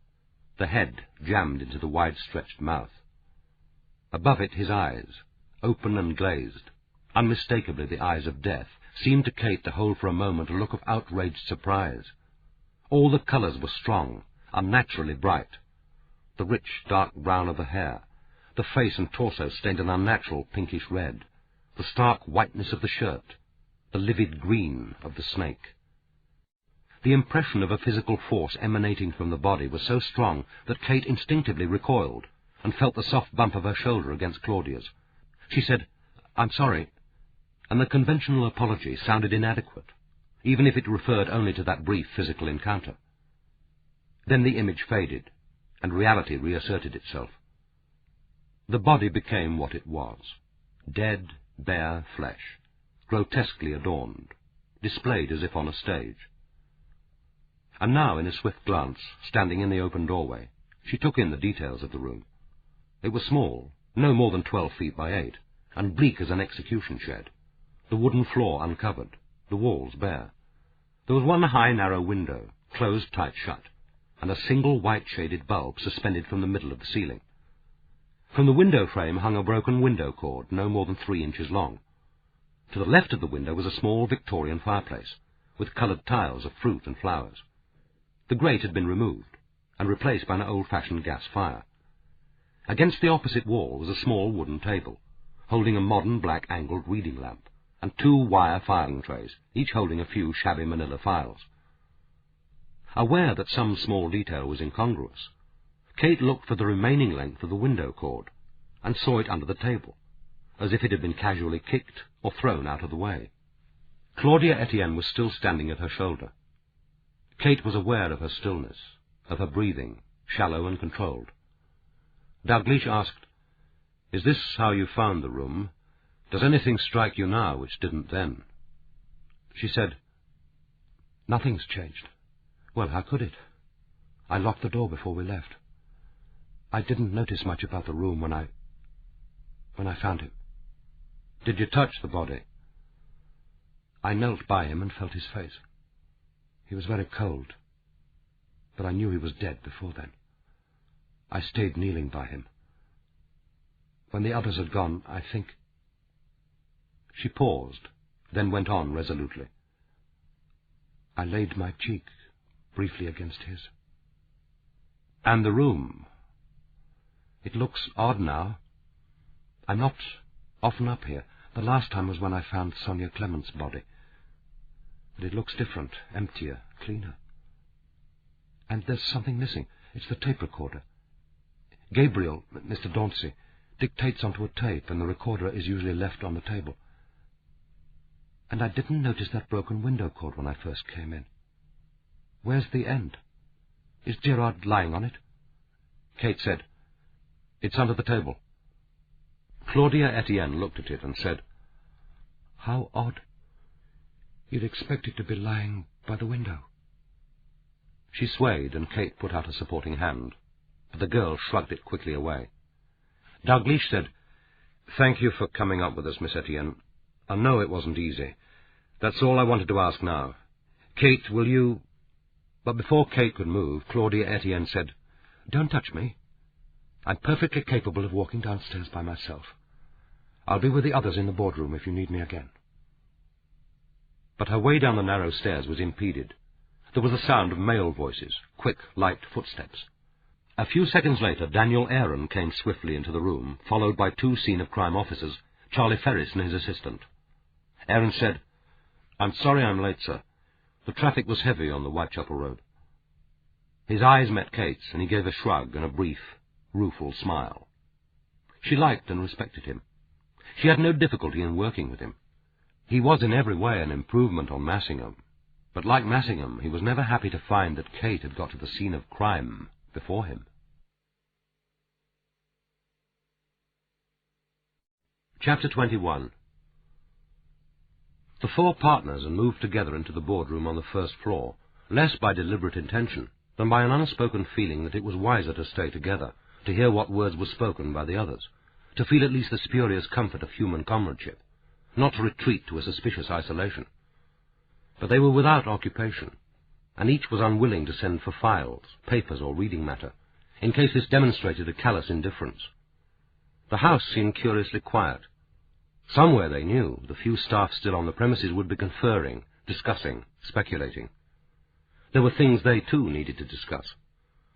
the head jammed into the wide-stretched mouth. Above it his eyes, open and glazed, unmistakably the eyes of death, seemed to Kate to hold for a moment a look of outraged surprise. All the colours were strong, unnaturally bright. The rich dark brown of the hair, the face and torso stained an unnatural pinkish red, the stark whiteness of the shirt, the livid green of the snake. The impression of a physical force emanating from the body was so strong that Kate instinctively recoiled, and felt the soft bump of her shoulder against Claudia's. She said, "I'm sorry," and the conventional apology sounded inadequate, even if it referred only to that brief physical encounter. Then the image faded, and reality reasserted itself. The body became what it was, dead, bare flesh, grotesquely adorned, displayed as if on a stage. And now, in a swift glance, standing in the open doorway, she took in the details of the room. It was small, no more than 12 feet by 8, and bleak as an execution shed, the wooden floor uncovered, the walls bare. There was one high, narrow window, closed tight shut, and a single white-shaded bulb suspended from the middle of the ceiling. From the window frame hung a broken window cord no more than 3 inches long. To the left of the window was a small Victorian fireplace, with coloured tiles of fruit and flowers. The grate had been removed, and replaced by an old-fashioned gas fire. Against the opposite wall was a small wooden table, holding a modern black angled reading lamp, and 2 wire filing trays, each holding a few shabby manila files. Aware that some small detail was incongruous, Kate looked for the remaining length of the window cord, and saw it under the table, as if it had been casually kicked or thrown out of the way. Claudia Etienne was still standing at her shoulder. Kate was aware of her stillness, of her breathing, shallow and controlled. Dalgliesh asked, "Is this how you found the room? Does anything strike you now which didn't then? She said, "Nothing's changed." Well, how could it? I locked the door before we left. I didn't notice much about the room when I found him. Did you touch the body? I knelt by him and felt his face. He was very cold, but I knew he was dead before then. I stayed kneeling by him. When the others had gone, I think... She paused, then went on resolutely. I laid my cheek briefly against his. And the room? It looks odd now. I'm not often up here. The last time was when I found Sonia Clement's body. But it looks different, emptier, cleaner. And there's something missing. It's the tape recorder. Gabriel, Mr. Dauncey, dictates onto a tape, and the recorder is usually left on the table. And I didn't notice that broken window cord when I first came in. Where's the end? Is Gerard lying on it? Kate said, "It's under the table." Claudia Etienne looked at it and said, "How odd. You'd expect it to be lying by the window." She swayed, and Kate put out a supporting hand, but the girl shrugged it quickly away. Dalgliesh said, "Thank you for coming up with us, Miss Etienne. I know it wasn't easy. That's all I wanted to ask now. Kate, will you—" But before Kate could move, Claudia Etienne said, "Don't touch me. I'm perfectly capable of walking downstairs by myself. I'll be with the others in the boardroom if you need me again." But her way down the narrow stairs was impeded. There was the sound of male voices, quick, light footsteps. A few seconds later, Daniel Aaron came swiftly into the room, followed by 2 scene-of-crime officers, Charlie Ferris and his assistant. Aaron said, "I'm sorry I'm late, sir. The traffic was heavy on the Whitechapel Road." His eyes met Kate's, and he gave a shrug and a brief, rueful smile. She liked and respected him. She had no difficulty in working with him. He was in every way an improvement on Massingham, but like Massingham, he was never happy to find that Kate had got to the scene of crime before him. Chapter 21. The 4 partners had moved together into the boardroom on the first floor, less by deliberate intention than by an unspoken feeling that it was wiser to stay together, to hear what words were spoken by the others, to feel at least the spurious comfort of human comradeship, not to retreat to a suspicious isolation. But they were without occupation, and each was unwilling to send for files, papers, or reading matter, in case this demonstrated a callous indifference. The house seemed curiously quiet. Somewhere, they knew, the few staff still on the premises would be conferring, discussing, speculating. There were things they, too, needed to discuss,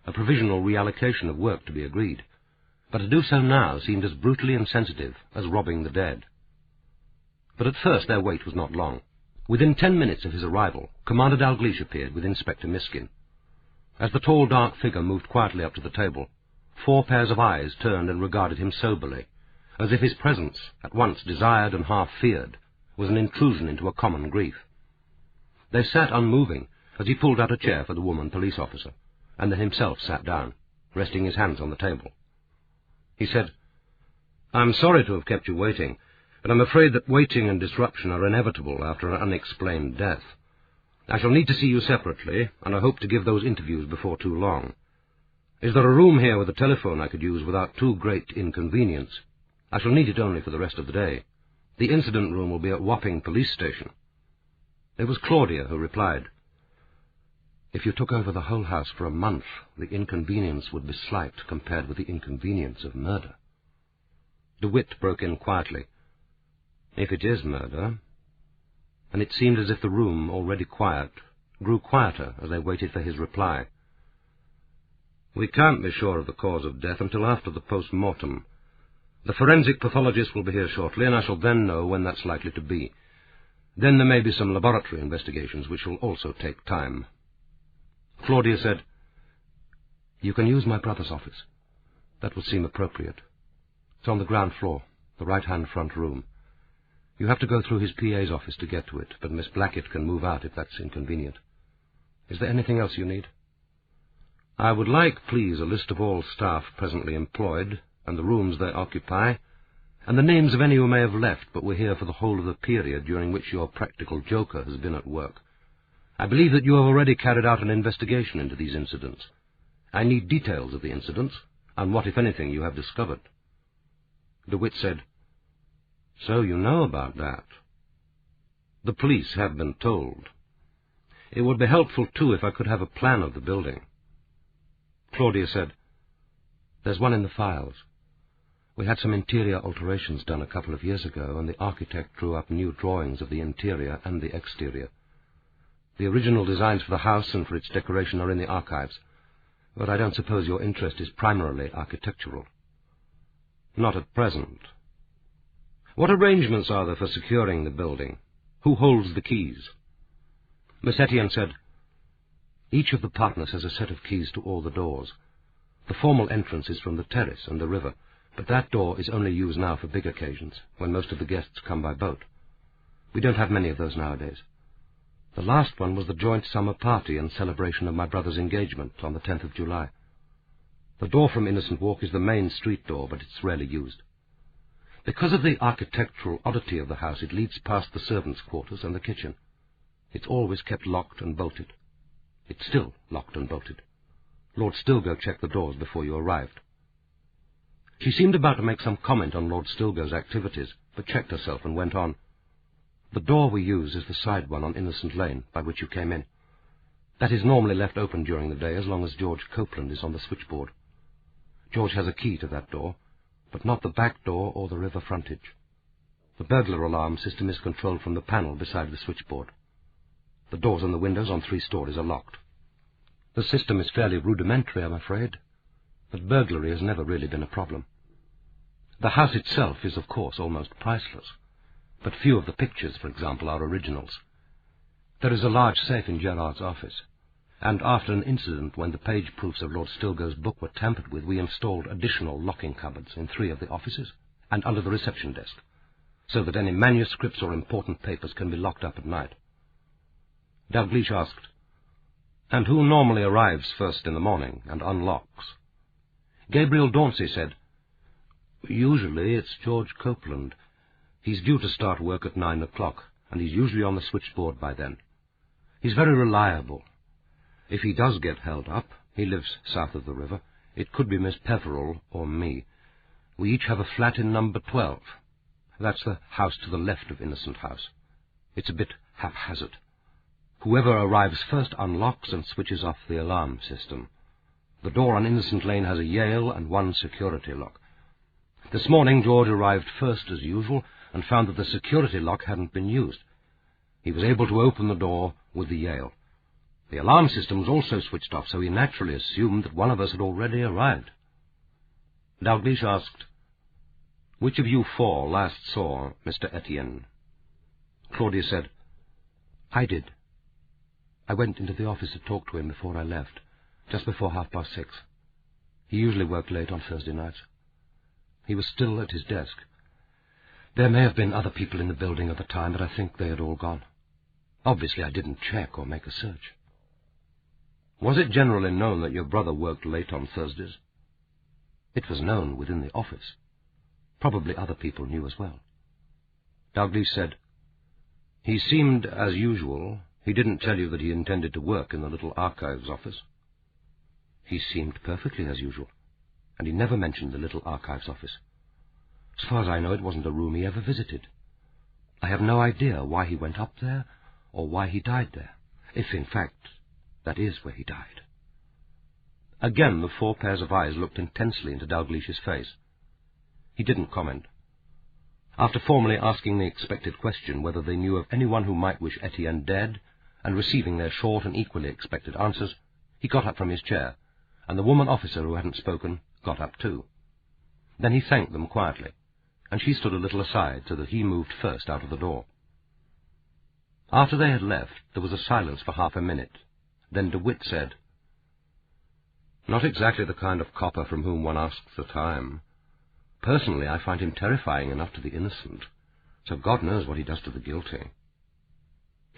a provisional reallocation of work to be agreed, but to do so now seemed as brutally insensitive as robbing the dead. But at first their wait was not long. Within 10 minutes of his arrival, Commander Dalgliesh appeared with Inspector Miskin. As the tall, dark figure moved quietly up to the table, 4 pairs of eyes turned and regarded him soberly, as if his presence, at once desired and half feared, was an intrusion into a common grief. They sat unmoving as he pulled out a chair for the woman police officer, and then himself sat down, resting his hands on the table. He said, "I'm sorry to have kept you waiting, but I'm afraid that waiting and disruption are inevitable after an unexplained death. I shall need to see you separately, and I hope to give those interviews before too long. Is there a room here with a telephone I could use without too great inconvenience? I shall need it only for the rest of the day. The incident room will be at Wapping Police Station." It was Claudia who replied, "If you took over the whole house for a month, the inconvenience would be slight compared with the inconvenience of murder." DeWitt broke in quietly, "If it is murder," and it seemed as if the room, already quiet, grew quieter as they waited for his reply. "We can't be sure of the cause of death until after the post-mortem. The forensic pathologist will be here shortly, and I shall then know when that's likely to be. Then there may be some laboratory investigations, which will also take time." Claudia said, "You can use my brother's office. That would seem appropriate. It's on the ground floor, the right-hand front room. You have to go through his PA's office to get to it, but Miss Blackett can move out if that's inconvenient. Is there anything else you need?" "I would like, please, a list of all staff presently employed, and the rooms they occupy, and the names of any who may have left but were here for the whole of the period during which your practical joker has been at work. I believe that you have already carried out an investigation into these incidents. I need details of the incidents, and what, if anything, you have discovered." DeWitt said, "So you know about that." "The police have been told. It would be helpful, too, if I could have a plan of the building." Claudia said, "There's one in the files. We had some interior alterations done a couple of years ago, and the architect drew up new drawings of the interior and the exterior. The original designs for the house and for its decoration are in the archives, but I don't suppose your interest is primarily architectural." "Not at present. What arrangements are there for securing the building? Who holds the keys?" Miss Etienne said, "Each of the partners has a set of keys to all the doors. The formal entrance is from the terrace and the river, but that door is only used now for big occasions, when most of the guests come by boat. We don't have many of those nowadays. The last one was the joint summer party and celebration of my brother's engagement on the 10th of July. The door from Innocent Walk is the main street door, but it's rarely used. Because of the architectural oddity of the house, it leads past the servants' quarters and the kitchen. It's always kept locked and bolted. It's still locked and bolted. Lord Stilgo checked the doors before you arrived." She seemed about to make some comment on Lord Stilgo's activities, but checked herself and went on. "The door we use is the side one on Innocent Lane, by which you came in. That is normally left open during the day as long as George Copeland is on the switchboard. George has a key to that door, but not the back door or the river frontage. The burglar alarm system is controlled from the panel beside the switchboard. The doors and the windows on 3 stories are locked. The system is fairly rudimentary, I'm afraid, but burglary has never really been a problem. The house itself is, of course, almost priceless, but few of the pictures, for example, are originals. There is a large safe in Gerard's office, and after an incident when the page proofs of Lord Stilgo's book were tampered with, we installed additional locking cupboards in 3 of the offices and under the reception desk, so that any manuscripts or important papers can be locked up at night." Dalgliesh asked, "And who normally arrives first in the morning and unlocks?" Gabriel Dauncey said, "Usually it's George Copeland. He's due to start work at 9 o'clock, and he's usually on the switchboard by then. He's very reliable. If he does get held up, he lives south of the river. It could be Miss Peverell or me. We each have a flat in number 12. That's the house to the left of Innocent House. It's a bit haphazard. Whoever arrives first unlocks and switches off the alarm system. The door on Innocent Lane has a Yale and 1 security lock. This morning George arrived first as usual and found that the security lock hadn't been used. He was able to open the door with the Yale. The alarm system was also switched off, so he naturally assumed that one of us had already arrived." Dalgliesh asked, "Which of you 4 last saw Mr. Etienne?" Claudia said, "I did. I went into the office to talk to him before I left, just before 6:30. He usually worked late on Thursday nights. He was still at his desk. There may have been other people in the building at the time, but I think they had all gone. Obviously I didn't check or make a search." "Was it generally known that your brother worked late on Thursdays?" "It was known within the office. Probably other people knew as well." Dalgliesh said, "He seemed as usual. He didn't tell you that he intended to work in the little archives office?" "He seemed perfectly as usual, and he never mentioned the little archives office. As far as I know, it wasn't a room he ever visited. I have no idea why he went up there or why he died there, if, in fact, that is where he died." Again the 4 pairs of eyes looked intensely into Dalglish's face. He didn't comment. After formally asking the expected question whether they knew of anyone who might wish Etienne dead, and receiving their short and equally expected answers, he got up from his chair, and the woman officer who hadn't spoken got up too. Then he thanked them quietly, and she stood a little aside so that he moved first out of the door. After they had left, there was a silence for half a minute. Then DeWitt said, "Not exactly the kind of copper from whom one asks the time. Personally, I find him terrifying enough to the innocent, so God knows what he does to the guilty.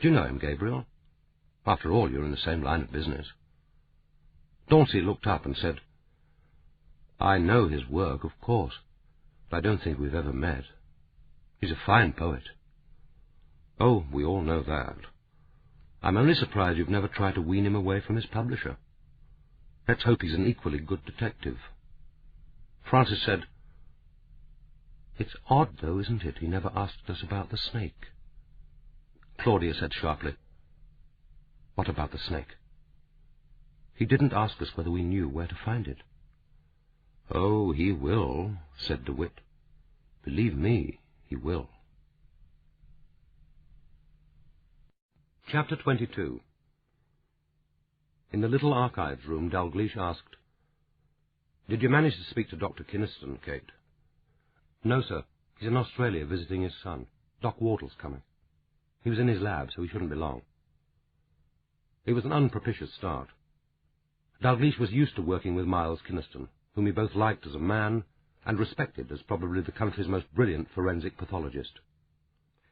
Do you know him, Gabriel? After all, you're in the same line of business." Dauncey looked up and said, "I know his work, of course, I don't think we've ever met. He's a fine poet. Oh, we all know that. I'm only surprised you've never tried to wean him away from his publisher. Let's hope he's an equally good detective. Francis said, "It's odd, though, isn't it? He never asked us about the snake." Claudia said sharply, "What about the snake?" "He didn't ask us whether we knew where to find it." "Oh, he will," said DeWitt. "Believe me, he will." Chapter 22. In the little archives room, Dalgliesh asked, "Did you manage to speak to Dr. Kynaston, Kate?" "No, sir. He's in Australia visiting his son. Doc Wardle's coming. He was in his lab, so he shouldn't be long." It was an unpropitious start. Dalgliesh was used to working with Miles Kynaston, whom he both liked as a man and respected as probably the country's most brilliant forensic pathologist.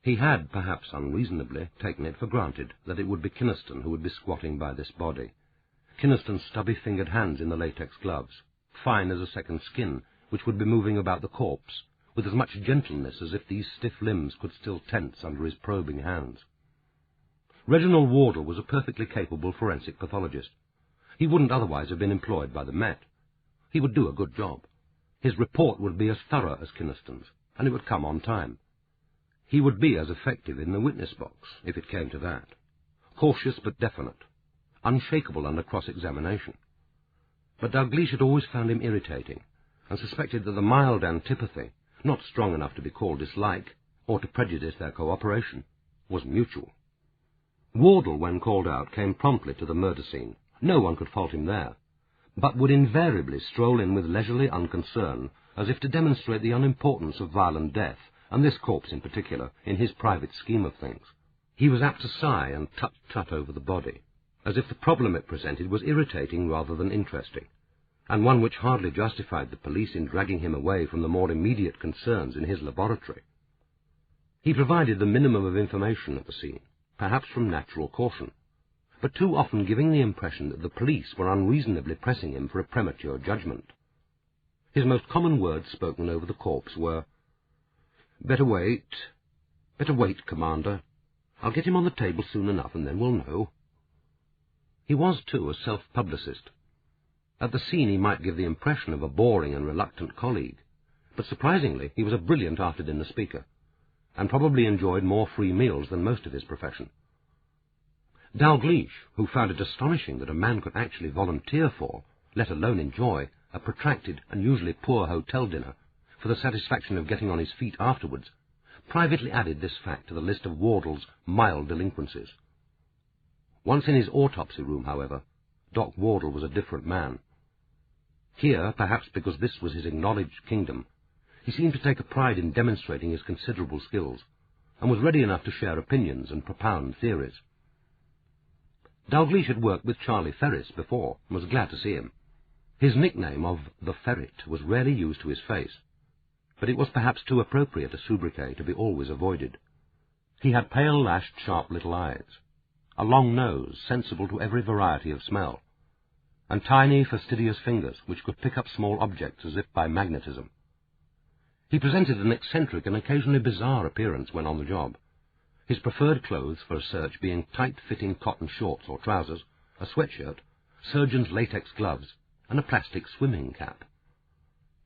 He had, perhaps unreasonably, taken it for granted that it would be Kynaston who would be squatting by this body. Kynaston's stubby-fingered hands in the latex gloves, fine as a second skin, which would be moving about the corpse, with as much gentleness as if these stiff limbs could still tense under his probing hands. Reginald Wardle was a perfectly capable forensic pathologist. He wouldn't otherwise have been employed by the Met. He would do a good job. His report would be as thorough as Kynaston's, and it would come on time. He would be as effective in the witness box, if it came to that. Cautious but definite, unshakable under cross-examination. But Dalgliesh had always found him irritating, and suspected that the mild antipathy, not strong enough to be called dislike, or to prejudice their cooperation, was mutual. Wardle, when called out, came promptly to the murder scene. No one could fault him there, but would invariably stroll in with leisurely unconcern, as if to demonstrate the unimportance of violent death, and this corpse in particular, in his private scheme of things. He was apt to sigh and tut-tut over the body, as if the problem it presented was irritating rather than interesting, and one which hardly justified the police in dragging him away from the more immediate concerns in his laboratory. He provided the minimum of information at the scene, perhaps from natural caution, but too often giving the impression that the police were unreasonably pressing him for a premature judgment. His most common words spoken over the corpse were, Better wait, Commander. I'll get him on the table soon enough, and then we'll know." He was, too, a self-publicist. At the scene he might give the impression of a boring and reluctant colleague, but surprisingly he was a brilliant after-dinner speaker, and probably enjoyed more free meals than most of his profession. Dalgliesh, who found it astonishing that a man could actually volunteer for, let alone enjoy, a protracted and usually poor hotel dinner, for the satisfaction of getting on his feet afterwards, privately added this fact to the list of Wardle's mild delinquencies. Once in his autopsy room, however, Doc Wardle was a different man. Here, perhaps because this was his acknowledged kingdom, he seemed to take a pride in demonstrating his considerable skills, and was ready enough to share opinions and propound theories. Dalgliesh had worked with Charlie Ferris before, and was glad to see him. His nickname of the Ferret was rarely used to his face, but it was perhaps too appropriate a sobriquet to be always avoided. He had pale-lashed, sharp little eyes, a long nose sensible to every variety of smell, and tiny, fastidious fingers which could pick up small objects as if by magnetism. He presented an eccentric and occasionally bizarre appearance when on the job, his preferred clothes for a search being tight-fitting cotton shorts or trousers, a sweatshirt, surgeon's latex gloves, and a plastic swimming cap.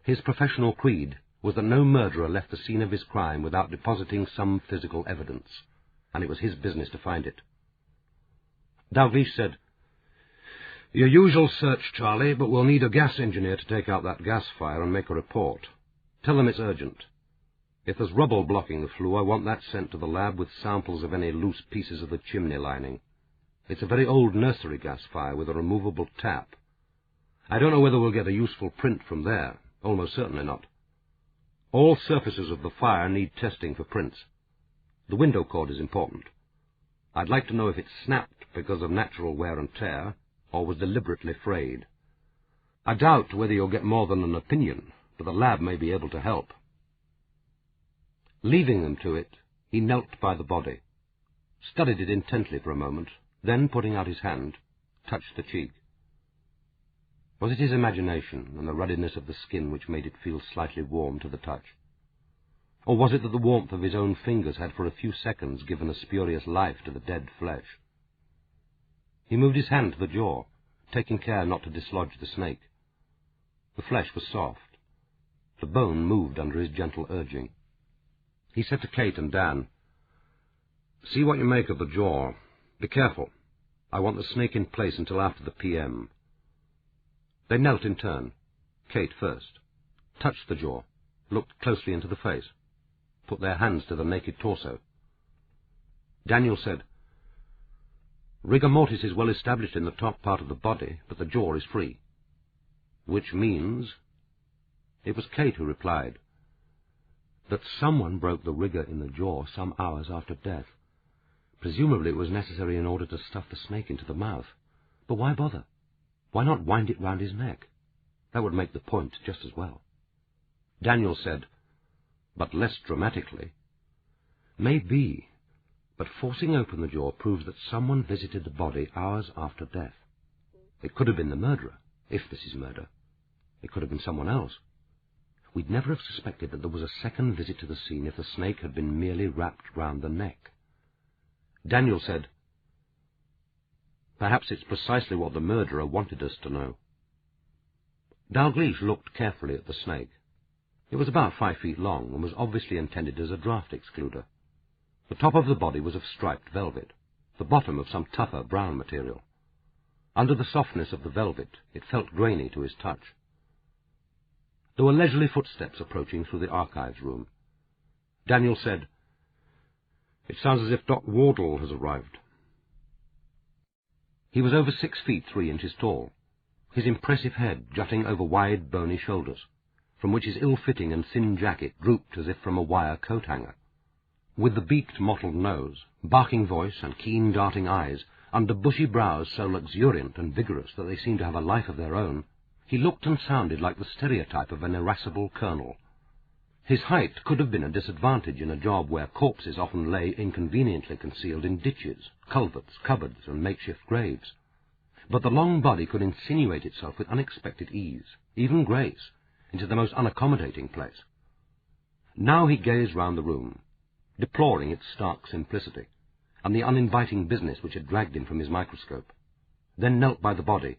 His professional creed was that no murderer left the scene of his crime without depositing some physical evidence, and it was his business to find it. Dalgliesh said, "Your usual search, Charlie, but we'll need a gas engineer to take out that gas fire and make a report. Tell them it's urgent. If there's rubble blocking the flue, I want that sent to the lab with samples of any loose pieces of the chimney lining. It's a very old nursery gas fire with a removable tap. I don't know whether we'll get a useful print from there. Almost certainly not. All surfaces of the fire need testing for prints. The window cord is important. I'd like to know if it snapped because of natural wear and tear, or was deliberately frayed. I doubt whether you'll get more than an opinion, but the lab may be able to help." Leaving them to it, he knelt by the body, studied it intently for a moment, then, putting out his hand, touched the cheek. Was it his imagination and the ruddiness of the skin which made it feel slightly warm to the touch? Or was it that the warmth of his own fingers had for a few seconds given a spurious life to the dead flesh? He moved his hand to the jaw, taking care not to dislodge the snake. The flesh was soft. The bone moved under his gentle urging. He said to Kate and Dan, "See what you make of the jaw. Be careful. I want the snake in place until after the PM." They knelt in turn, Kate first, touched the jaw, looked closely into the face, put their hands to the naked torso. Daniel said, "Rigor mortis is well established in the top part of the body, but the jaw is free." "Which means—" It was Kate who replied, "that someone broke the rigor in the jaw some hours after death. Presumably it was necessary in order to stuff the snake into the mouth. But why bother? Why not wind it round his neck? That would make the point just as well." Daniel said, but less dramatically, "Maybe, but forcing open the jaw proves that someone visited the body hours after death. It could have been the murderer, if this is murder. It could have been someone else. We'd never have suspected that there was a second visit to the scene if the snake had been merely wrapped round the neck." Daniel said, "Perhaps it's precisely what the murderer wanted us to know." Dalgliesh looked carefully at the snake. It was about 5 feet long and was obviously intended as a draft excluder. The top of the body was of striped velvet, the bottom of some tougher brown material. Under the softness of the velvet, it felt grainy to his touch. There were leisurely footsteps approaching through the archives room. Daniel said, "It sounds as if Doc Wardle has arrived." He was over 6 feet 3 inches tall, his impressive head jutting over wide, bony shoulders, from which his ill-fitting and thin jacket drooped as if from a wire coat-hanger. With the beaked, mottled nose, barking voice, and keen, darting eyes, under bushy brows so luxuriant and vigorous that they seemed to have a life of their own, he looked and sounded like the stereotype of an irascible colonel. His height could have been a disadvantage in a job where corpses often lay inconveniently concealed in ditches, culverts, cupboards, and makeshift graves. But the long body could insinuate itself with unexpected ease, even grace, into the most unaccommodating place. Now he gazed round the room, deploring its stark simplicity, and the uninviting business which had dragged him from his microscope, then knelt by the body,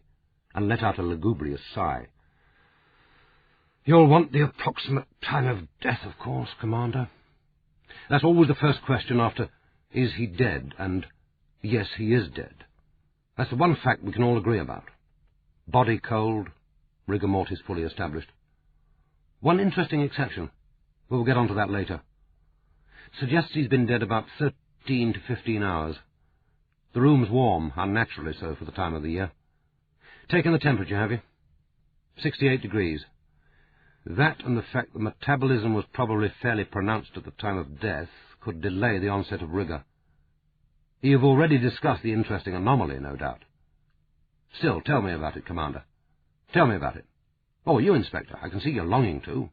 and let out a lugubrious sigh. "You'll want the approximate time of death, of course, Commander. That's always the first question after, 'Is he dead?' and 'Yes, he is dead.' That's the one fact we can all agree about. Body cold, rigor mortis fully established. One interesting exception. We'll get on to that later. Suggests he's been dead about 13 to 15 hours. The room's warm, unnaturally so for the time of the year. Taken the temperature, have you? 68 degrees. That and the fact that metabolism was probably fairly pronounced at the time of death could delay the onset of rigor. You've already discussed the interesting anomaly, no doubt. Still, tell me about it, Commander. Tell me about it. Oh, you, Inspector, I can see you're longing to."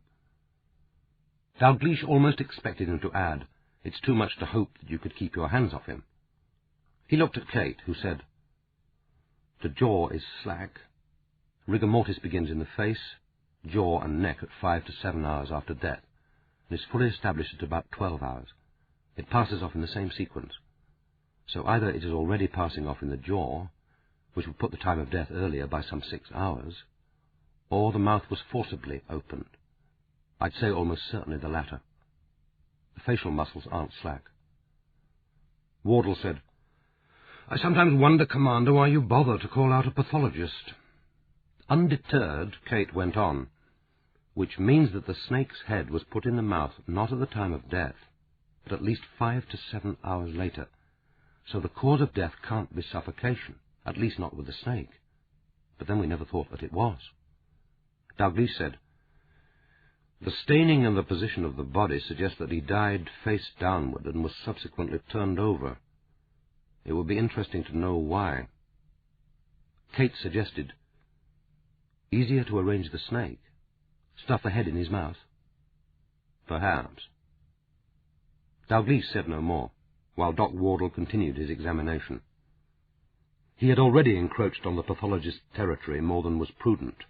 Dalgliesh almost expected him to add, "It's too much to hope that you could keep your hands off him." He looked at Kate, who said, "The jaw is slack. Rigor mortis begins in the face, jaw and neck at 5 to 7 hours after death, and is fully established at about 12 hours. It passes off in the same sequence. So either it is already passing off in the jaw, which would put the time of death earlier by some 6 hours, or the mouth was forcibly opened. I'd say almost certainly the latter. The facial muscles aren't slack." Wardle said, "I sometimes wonder, Commander, why you bother to call out a pathologist." Undeterred, Kate went on, "Which means that the snake's head was put in the mouth not at the time of death, but at least 5 to 7 hours later. So the cause of death can't be suffocation, at least not with the snake. But then we never thought that it was." Dalgliesh said, "The staining and the position of the body suggest that he died face downward and was subsequently turned over. It would be interesting to know why." Kate suggested, "Easier to arrange the snake? Stuff the head in his mouth?" "Perhaps." Dalgliesh said no more, while Doc Wardle continued his examination. He had already encroached on the pathologist's territory more than was prudent.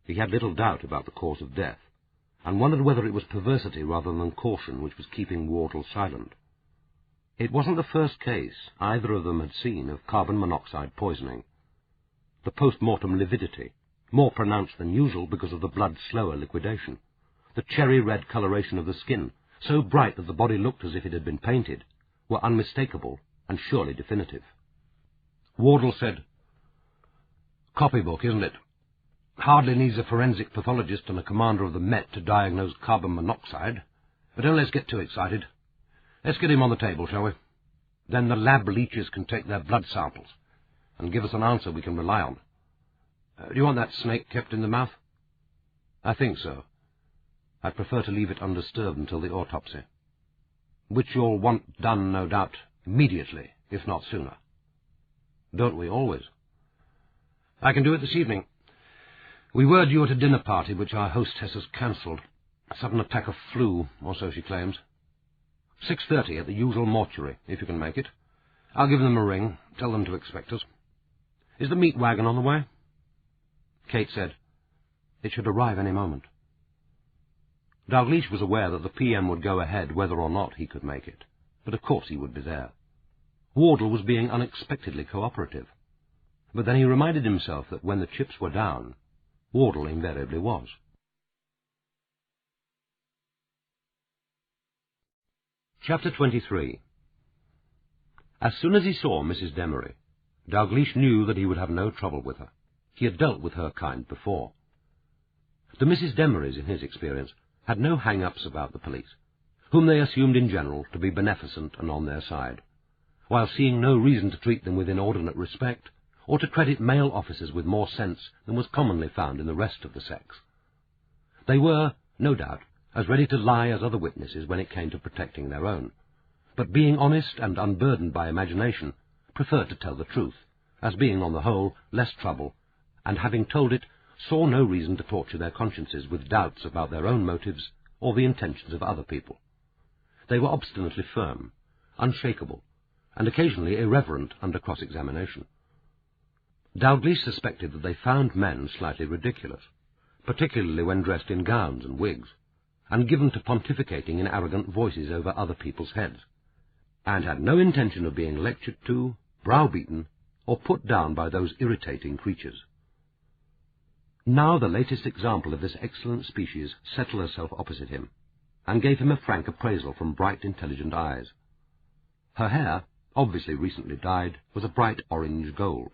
He had little doubt about the cause of death, and wondered whether it was perversity rather than caution which was keeping Wardle silent. It wasn't the first case either of them had seen of carbon monoxide poisoning. The post-mortem lividity, more pronounced than usual because of the blood's slower liquidation, the cherry-red coloration of the skin, so bright that the body looked as if it had been painted, were unmistakable and surely definitive. Wardle said, "Copybook, isn't it? Hardly needs a forensic pathologist and a commander of the Met to diagnose carbon monoxide. But don't let's get too excited. Let's get him on the table, shall we? Then the lab leeches can take their blood samples and give us an answer we can rely on. Do you want that snake kept in the mouth?" "I think so. I'd prefer to leave it undisturbed until the autopsy." "Which you'll want done, no doubt, immediately, if not sooner." "Don't we always?" "I can do it this evening. We were due at a dinner party which our hostess has cancelled. A sudden attack of flu, or so she claims. 6:30 at the usual mortuary, if you can make it. I'll give them a ring, tell them to expect us. Is the meat wagon on the way?" Kate said, "It should arrive any moment." Dalgliesh was aware that the PM would go ahead whether or not he could make it, but of course he would be there. Wardle was being unexpectedly cooperative. But then he reminded himself that when the chips were down, Wardle invariably was. Chapter 23. As soon as he saw Mrs. Demery, Dalgliesh knew that he would have no trouble with her. He had dealt with her kind before. The Mrs. Demerys, in his experience, had no hang-ups about the police, whom they assumed in general to be beneficent and on their side, while seeing no reason to treat them with inordinate respect, or to credit male officers with more sense than was commonly found in the rest of the sex. They were, no doubt, as ready to lie as other witnesses when it came to protecting their own, but being honest and unburdened by imagination, preferred to tell the truth, as being on the whole less trouble, and having told it, saw no reason to torture their consciences with doubts about their own motives or the intentions of other people. They were obstinately firm, unshakable, and occasionally irreverent under cross-examination. Dalgliesh suspected that they found men slightly ridiculous, particularly when dressed in gowns and wigs, and given to pontificating in arrogant voices over other people's heads, and had no intention of being lectured to, browbeaten, or put down by those irritating creatures. Now the latest example of this excellent species settled herself opposite him, and gave him a frank appraisal from bright, intelligent eyes. Her hair, obviously recently dyed, was a bright orange gold,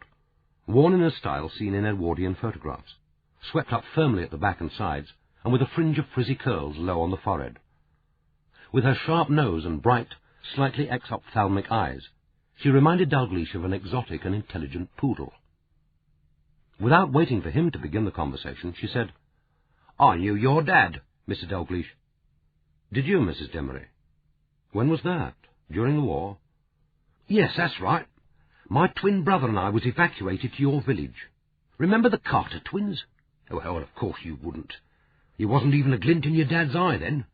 worn in a style seen in Edwardian photographs, swept up firmly at the back and sides, and with a fringe of frizzy curls low on the forehead. With her sharp nose and bright, slightly exophthalmic eyes, she reminded Dalgliesh of an exotic and intelligent poodle. Without waiting for him to begin the conversation, she said, "I knew your dad, Mr. Dalgliesh." "Did you, Mrs. Demery? When was that? During the war?" "Yes, that's right. My twin brother and I was evacuated to your village. Remember the Carter twins? Well, of course you wouldn't. There wasn't even a glint in your dad's eye then.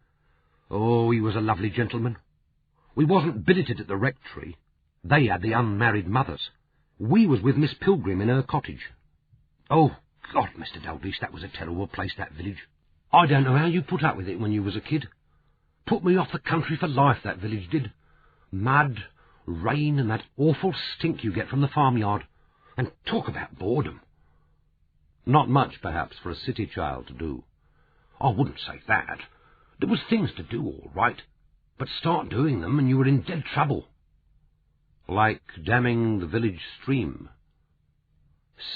Oh, he was a lovely gentleman. We wasn't billeted at the rectory. They had the unmarried mothers. We was with Miss Pilgrim in her cottage. Oh, God, Mr. Dalgliesh, that was a terrible place, that village. I don't know how you put up with it when you was a kid. Put me off the country for life, that village did. Mud, rain, and that awful stink you get from the farmyard. And talk about boredom." "Not much, perhaps, for a city child to do." "I wouldn't say that. There was things to do, all right. But start doing them and you were in dead trouble." "Like damming the village stream."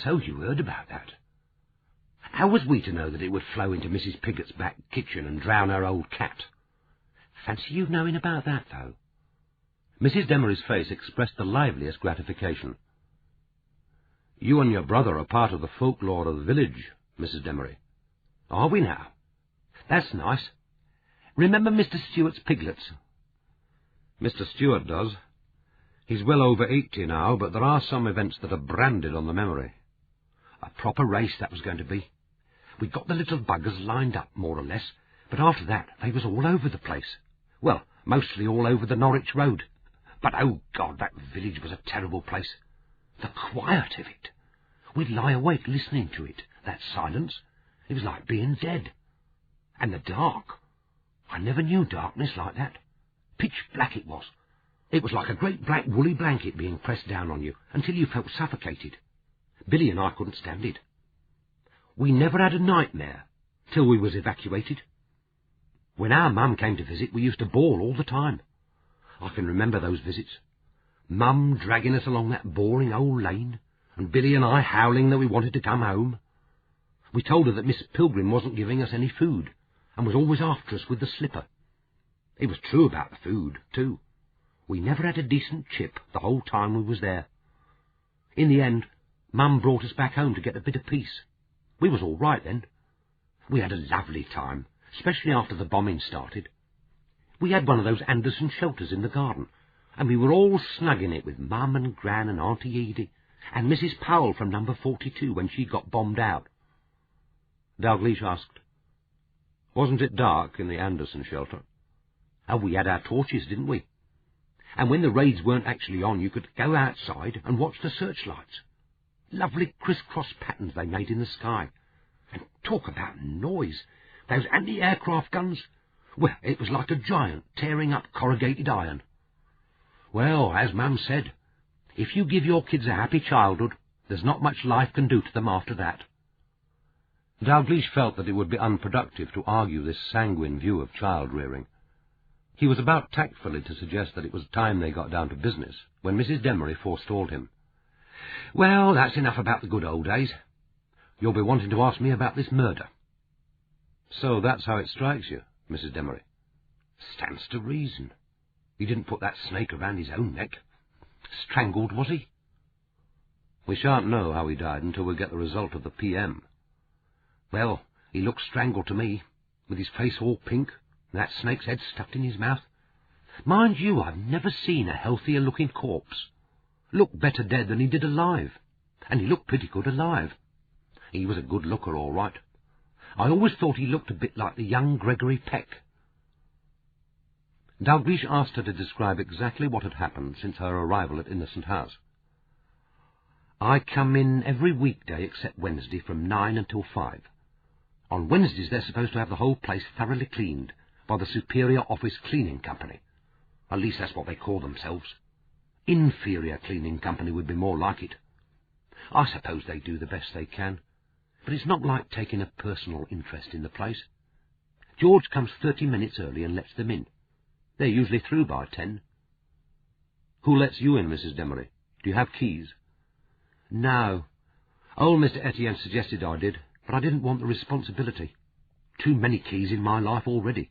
"So you heard about that. How was we to know that it would flow into Mrs. Piggott's back kitchen and drown her old cat? Fancy you knowing about that, though." Mrs. Demery's face expressed the liveliest gratification. "You and your brother are part of the folklore of the village, Mrs. Demery." "Are we now? That's nice. Remember Mr. Stewart's piglets?" "Mr. Stewart does. He's well over 80 now, but there are some events that are branded on the memory." A proper race that was going to be. We got the little buggers lined up, more or less, but after that they was all over the place. Well, mostly all over the Norwich Road. But, oh God, that village was a terrible place. The quiet of it. We'd lie awake listening to it, that silence. It was like being dead. And the dark. I never knew darkness like that. Pitch black it was. It was like a great black woolly blanket being pressed down on you until you felt suffocated. Billy and I couldn't stand it. We never had a nightmare till we was evacuated. When our mum came to visit, we used to bawl all the time. I can remember those visits. Mum dragging us along that boring old lane, and Billy and I howling that we wanted to come home. We told her that Miss Pilgrim wasn't giving us any food, and was always after us with the slipper. It was true about the food, too. We never had a decent chip the whole time we was there. In the end, Mum brought us back home to get a bit of peace. We was all right then. We had a lovely time, especially after the bombing started. We had one of those Anderson shelters in the garden, and we were all snug in it with Mum and Gran and Auntie Edie, and Mrs. Powell from number 42 when she got bombed out. Dalgliesh asked, "Wasn't it dark in the Anderson shelter?" Oh, we had our torches, didn't we? And when the raids weren't actually on, you could go outside and watch the searchlights. Lovely criss-cross patterns they made in the sky. And talk about noise. Those anti-aircraft guns. Well, it was like a giant tearing up corrugated iron. Well, as Mum said, if you give your kids a happy childhood, there's not much life can do to them after that. Dalgliesh felt that it would be unproductive to argue this sanguine view of child-rearing. He was about tactfully to suggest that it was time they got down to business, when Mrs. Demery forestalled him. Well, that's enough about the good old days. You'll be wanting to ask me about this murder. So that's how it strikes you, Mrs. Demery? Stands to reason. He didn't put that snake around his own neck. Strangled, was he? We shan't know how he died until we get the result of the PM. Well, he looked strangled to me, with his face all pink, and that snake's head stuffed in his mouth. Mind you, I've never seen a healthier-looking corpse. Looked better dead than he did alive, and he looked pretty good alive. He was a good looker, all right. I always thought he looked a bit like the young Gregory Peck. Dalgliesh asked her to describe exactly what had happened since her arrival at Innocent House. I come in every weekday except Wednesday from 9 until 5. On Wednesdays they're supposed to have the whole place thoroughly cleaned by the Superior Office Cleaning Company. At least that's what they call themselves. Inferior Cleaning Company would be more like it. I suppose they do the best they can, but it's not like taking a personal interest in the place. George comes 30 minutes early and lets them in. They're usually through by 10. Who lets you in, Mrs. Demery? Do you have keys? No. Old Mr. Etienne suggested I did, but I didn't want the responsibility. Too many keys in my life already.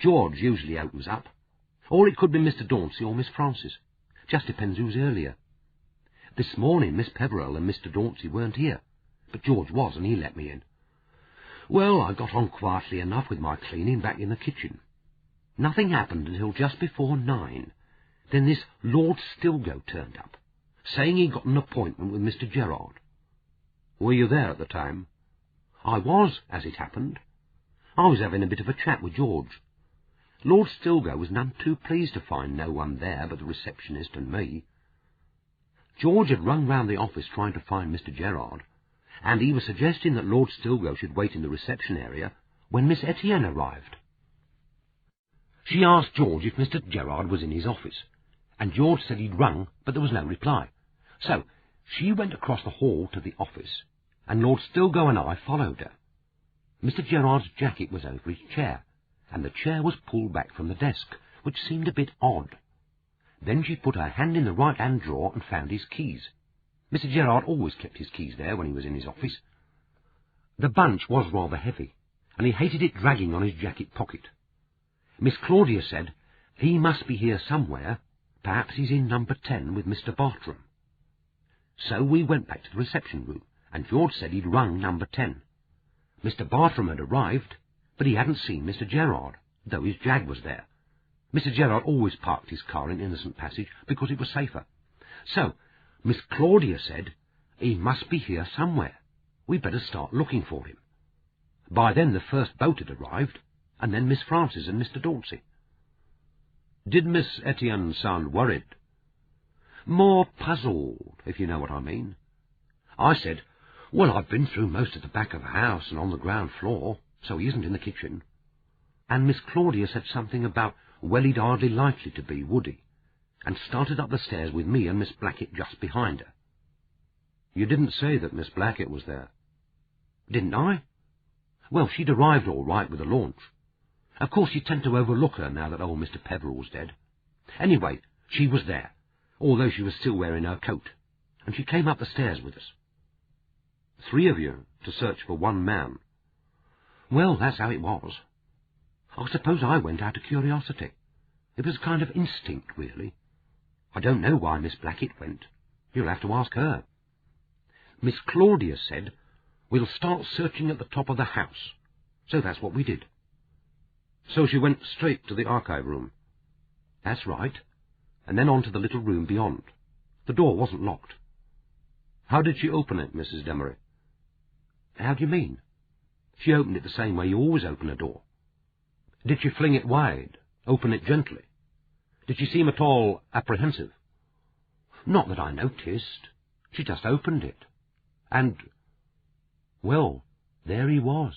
George usually opens up, or it could be Mr. Dauncey or Miss Frances. Just depends who's earlier. This morning Miss Peverell and Mr. Dauncey weren't here, but George was, and he let me in. Well, I got on quietly enough with my cleaning back in the kitchen. Nothing happened until just before 9. Then this Lord Stilgo turned up, saying he'd got an appointment with Mr. Gerard. Were you there at the time? I was, as it happened. I was having a bit of a chat with George. Lord Stilgo was none too pleased to find no one there but the receptionist and me. George had rung round the office trying to find Mr. Gerard, and he was suggesting that Lord Stilgo should wait in the reception area when Miss Etienne arrived. She asked George if Mr. Gerard was in his office, and George said he'd rung, but there was no reply. So she went across the hall to the office, and Lord Stilgo and I followed her. Mr. Gerard's jacket was over his chair, and the chair was pulled back from the desk, which seemed a bit odd. Then she put her hand in the right-hand drawer and found his keys. Mr. Gerard always kept his keys there when he was in his office. The bunch was rather heavy, and he hated it dragging on his jacket pocket. Miss Claudia said, "He must be here somewhere. Perhaps he's in number 10 with Mr. Bartram." So we went back to the reception room, and George said he'd rung number 10. Mr. Bartram had arrived, but he hadn't seen Mr. Gerard, though his jag was there. Mr. Gerard always parked his car in Innocent Passage because it was safer. So Miss Claudia said, "He must be here somewhere. We'd better start looking for him." By then the first boat had arrived, and then Miss Frances and Mr. Dauncey. Did Miss Etienne sound worried? More puzzled, if you know what I mean. I said, "Well, I've been through most of the back of the house and on the ground floor, so he isn't in the kitchen. And Miss Claudia said something about, well, he'd hardly likely to be, would he? And started up the stairs with me and Miss Blackett just behind her. You didn't say that Miss Blackett was there. Didn't I? Well, she'd arrived all right with the launch. Of course, you tend to overlook her now that old Mr. Peverell's dead. Anyway, she was there, although she was still wearing her coat, and she came up the stairs with us. 3 of you, to search for one man. Well, that's how it was. I suppose I went out of curiosity. It was a kind of instinct, really. I don't know why Miss Blackett went. You'll have to ask her. Miss Claudia said, we'll start searching at the top of the house. So that's what we did. So she went straight to the archive room? That's right. And then on to the little room beyond. The door wasn't locked. How did she open it, Mrs. Demery? How do you mean? She opened it the same way you always open a door. Did she fling it wide, open it gently? Did she seem at all apprehensive? Not that I noticed. She just opened it. And, well, there he was,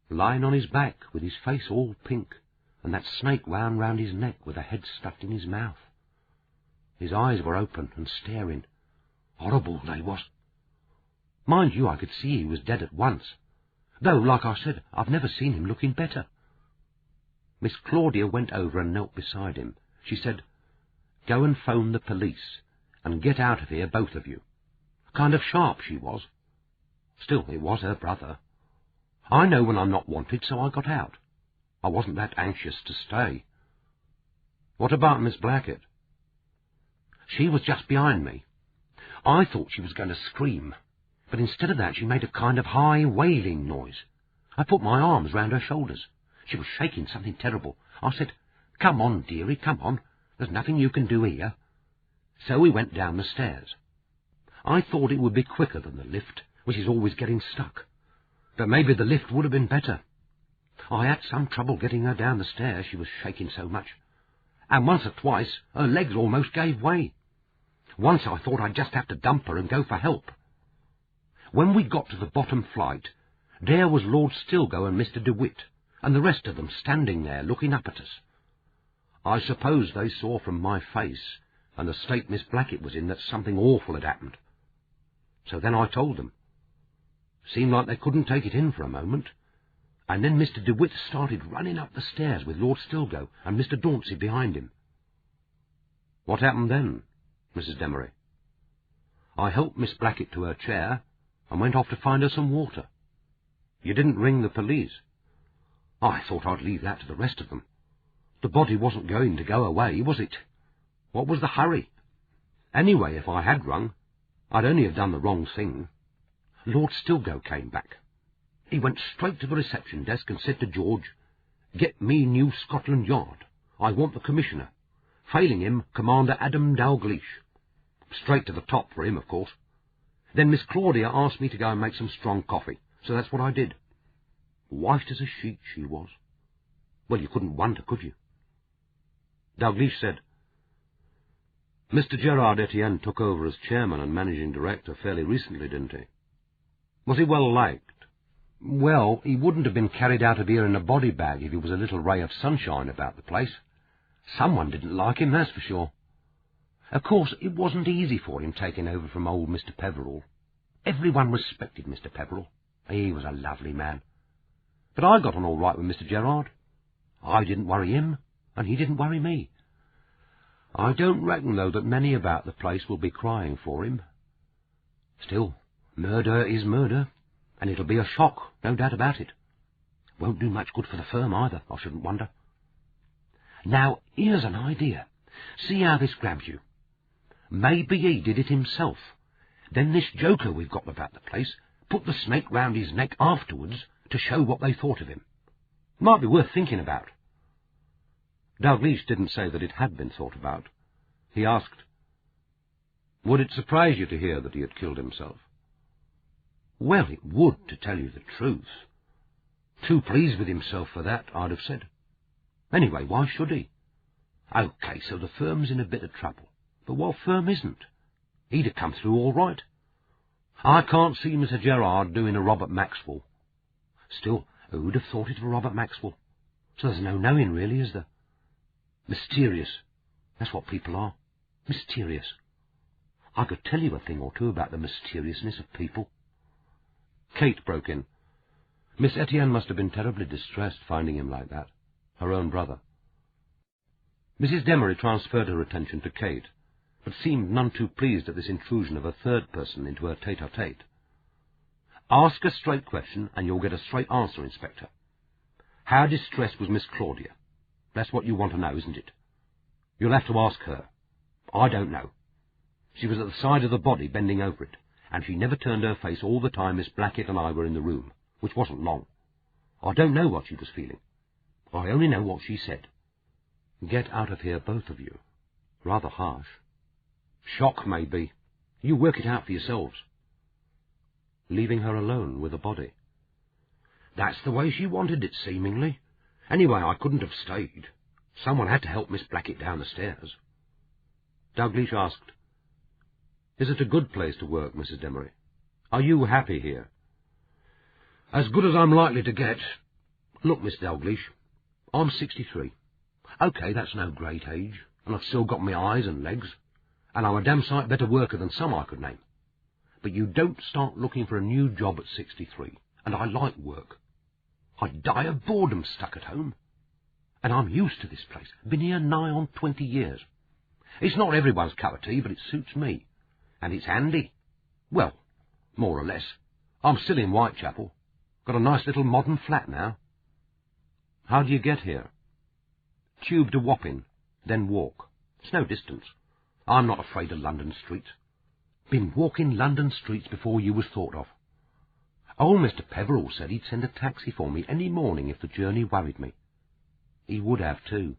lying on his back with his face all pink, and that snake wound round his neck with a head stuffed in his mouth. His eyes were open and staring. Horrible they was. Mind you, I could see he was dead at once, though, like I said, I've never seen him looking better. Miss Claudia went over and knelt beside him. She said, go and phone the police, and get out of here, both of you. Kind of sharp she was. Still, it was her brother. I know when I'm not wanted, so I got out. I wasn't that anxious to stay. What about Miss Blackett? She was just behind me. I thought she was going to scream, but instead of that she made a kind of high wailing noise. I put my arms round her shoulders. She was shaking something terrible. I said, come on, dearie, come on. There's nothing you can do here. So we went down the stairs. I thought it would be quicker than the lift, which is always getting stuck. But maybe the lift would have been better. I had some trouble getting her down the stairs, she was shaking so much. And once or twice her legs almost gave way. Once I thought I'd just have to dump her and go for help. When we got to the bottom flight, there was Lord Stilgo and Mr. DeWitt, and the rest of them standing there looking up at us. I suppose they saw from my face and the state Miss Blackett was in that something awful had happened. So then I told them. Seemed like they couldn't take it in for a moment, and then Mr. DeWitt started running up the stairs with Lord Stilgo and Mr. Dauncey behind him. What happened then, Mrs. Demery? I helped Miss Blackett to her chair and went off to find her some water. You didn't ring the police? I thought I'd leave that to the rest of them. The body wasn't going to go away, was it? What was the hurry? Anyway, if I had rung, I'd only have done the wrong thing. Lord Stilgo came back. He went straight to the reception desk and said to George, get me New Scotland Yard. I want the Commissioner. Failing him, Commander Adam Dalgliesh. Straight to the top for him, of course. Then Miss Claudia asked me to go and make some strong coffee, so that's what I did. White as a sheet she was. Well, you couldn't wonder, could you? Dalgliesh said, Mr. Gerard Etienne took over as chairman and managing director fairly recently, didn't he? Was he well liked? Well, he wouldn't have been carried out of here in a body bag if he was a little ray of sunshine about the place. Someone didn't like him, that's for sure. Of course, it wasn't easy for him taking over from old Mr. Peverell. Everyone respected Mr. Peverell. He was a lovely man. But I got on all right with Mr. Gerard. I didn't worry him, and he didn't worry me. I don't reckon, though, that many about the place will be crying for him. Still, murder is murder, and it'll be a shock, no doubt about it. Won't do much good for the firm either, I shouldn't wonder. Now, here's an idea. See how this grabs you. Maybe he did it himself. Then this joker we've got about the place put the snake round his neck afterwards to show what they thought of him. Might be worth thinking about. Dalgliesh didn't say that it had been thought about. He asked, would it surprise you to hear that he had killed himself? Well, it would, to tell you the truth. Too pleased with himself for that, I'd have said. Anyway, why should he? OK, so the firm's in a bit of trouble. But what firm isn't? He'd have come through all right. I can't see Mr. Gerard doing a Robert Maxwell. Still, Who'd have thought it of Robert Maxwell? So there's no knowing, really, is there? Mysterious. That's what people are. Mysterious. I could tell you a thing or two about the mysteriousness of people. Kate broke in. Miss Etienne must have been terribly distressed finding him like that. Her own brother. Mrs. Demery transferred her attention to Kate, but seemed none too pleased at this intrusion of a third person into her tete-a-tete. Ask a straight question, and you'll get a straight answer, Inspector. How distressed was Miss Claudia? That's what you want to know, isn't it? You'll have to ask her. I don't know. She was at the side of the body, bending over it, and she never turned her face all the time Miss Blackett and I were in the room, which wasn't long. I don't know what she was feeling. I only know what she said. Get out of here, both of you. Rather harsh. Shock, maybe. You work it out for yourselves. Leaving her alone with the body. That's the way she wanted it, seemingly. Anyway, I couldn't have stayed. Someone had to help Miss Blackett down the stairs. Dalgliesh asked, "Is it a good place to work, Mrs. Demery? Are you happy here?" As good as I'm likely to get. Look, Miss Dalgliesh, I'm 63. OK, that's no great age, and I've still got my eyes and legs, and I'm a damn sight better worker than some I could name. But you don't start looking for a new job at 63, and I like work. I'd die of boredom stuck at home. And I'm used to this place. Been here nigh on 20 years. It's not everyone's cup of tea, but it suits me. And it's handy. Well, more or less. I'm still in Whitechapel. Got a nice little modern flat now. How do you get here? Tube to Wapping, then walk. It's no distance. I'm not afraid of London streets. Been walking London streets before you was thought of. Old Mr. Peverell said he'd send a taxi for me any morning if the journey worried me. He would have, too.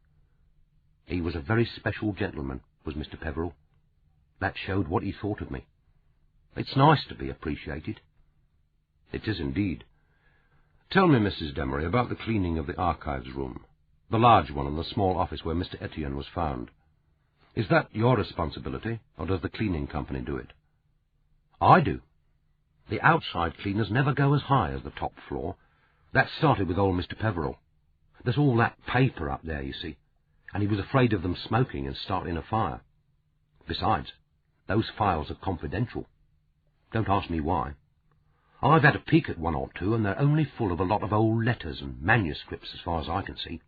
He was a very special gentleman, was Mr. Peverell. That showed what he thought of me. It's nice to be appreciated. It is indeed. Tell me, Mrs. Demery, about the cleaning of the archives room, the large one and the small office where Mr. Etienne was found. Is that your responsibility, or does the cleaning company do it? I do. The outside cleaners never go as high as the top floor. That started with old Mr. Peverell. There's all that paper up there, you see, and he was afraid of them smoking and starting a fire. Besides, those files are confidential. Don't ask me why. I've had a peek at one or two, and they're only full of a lot of old letters and manuscripts as far as I can see.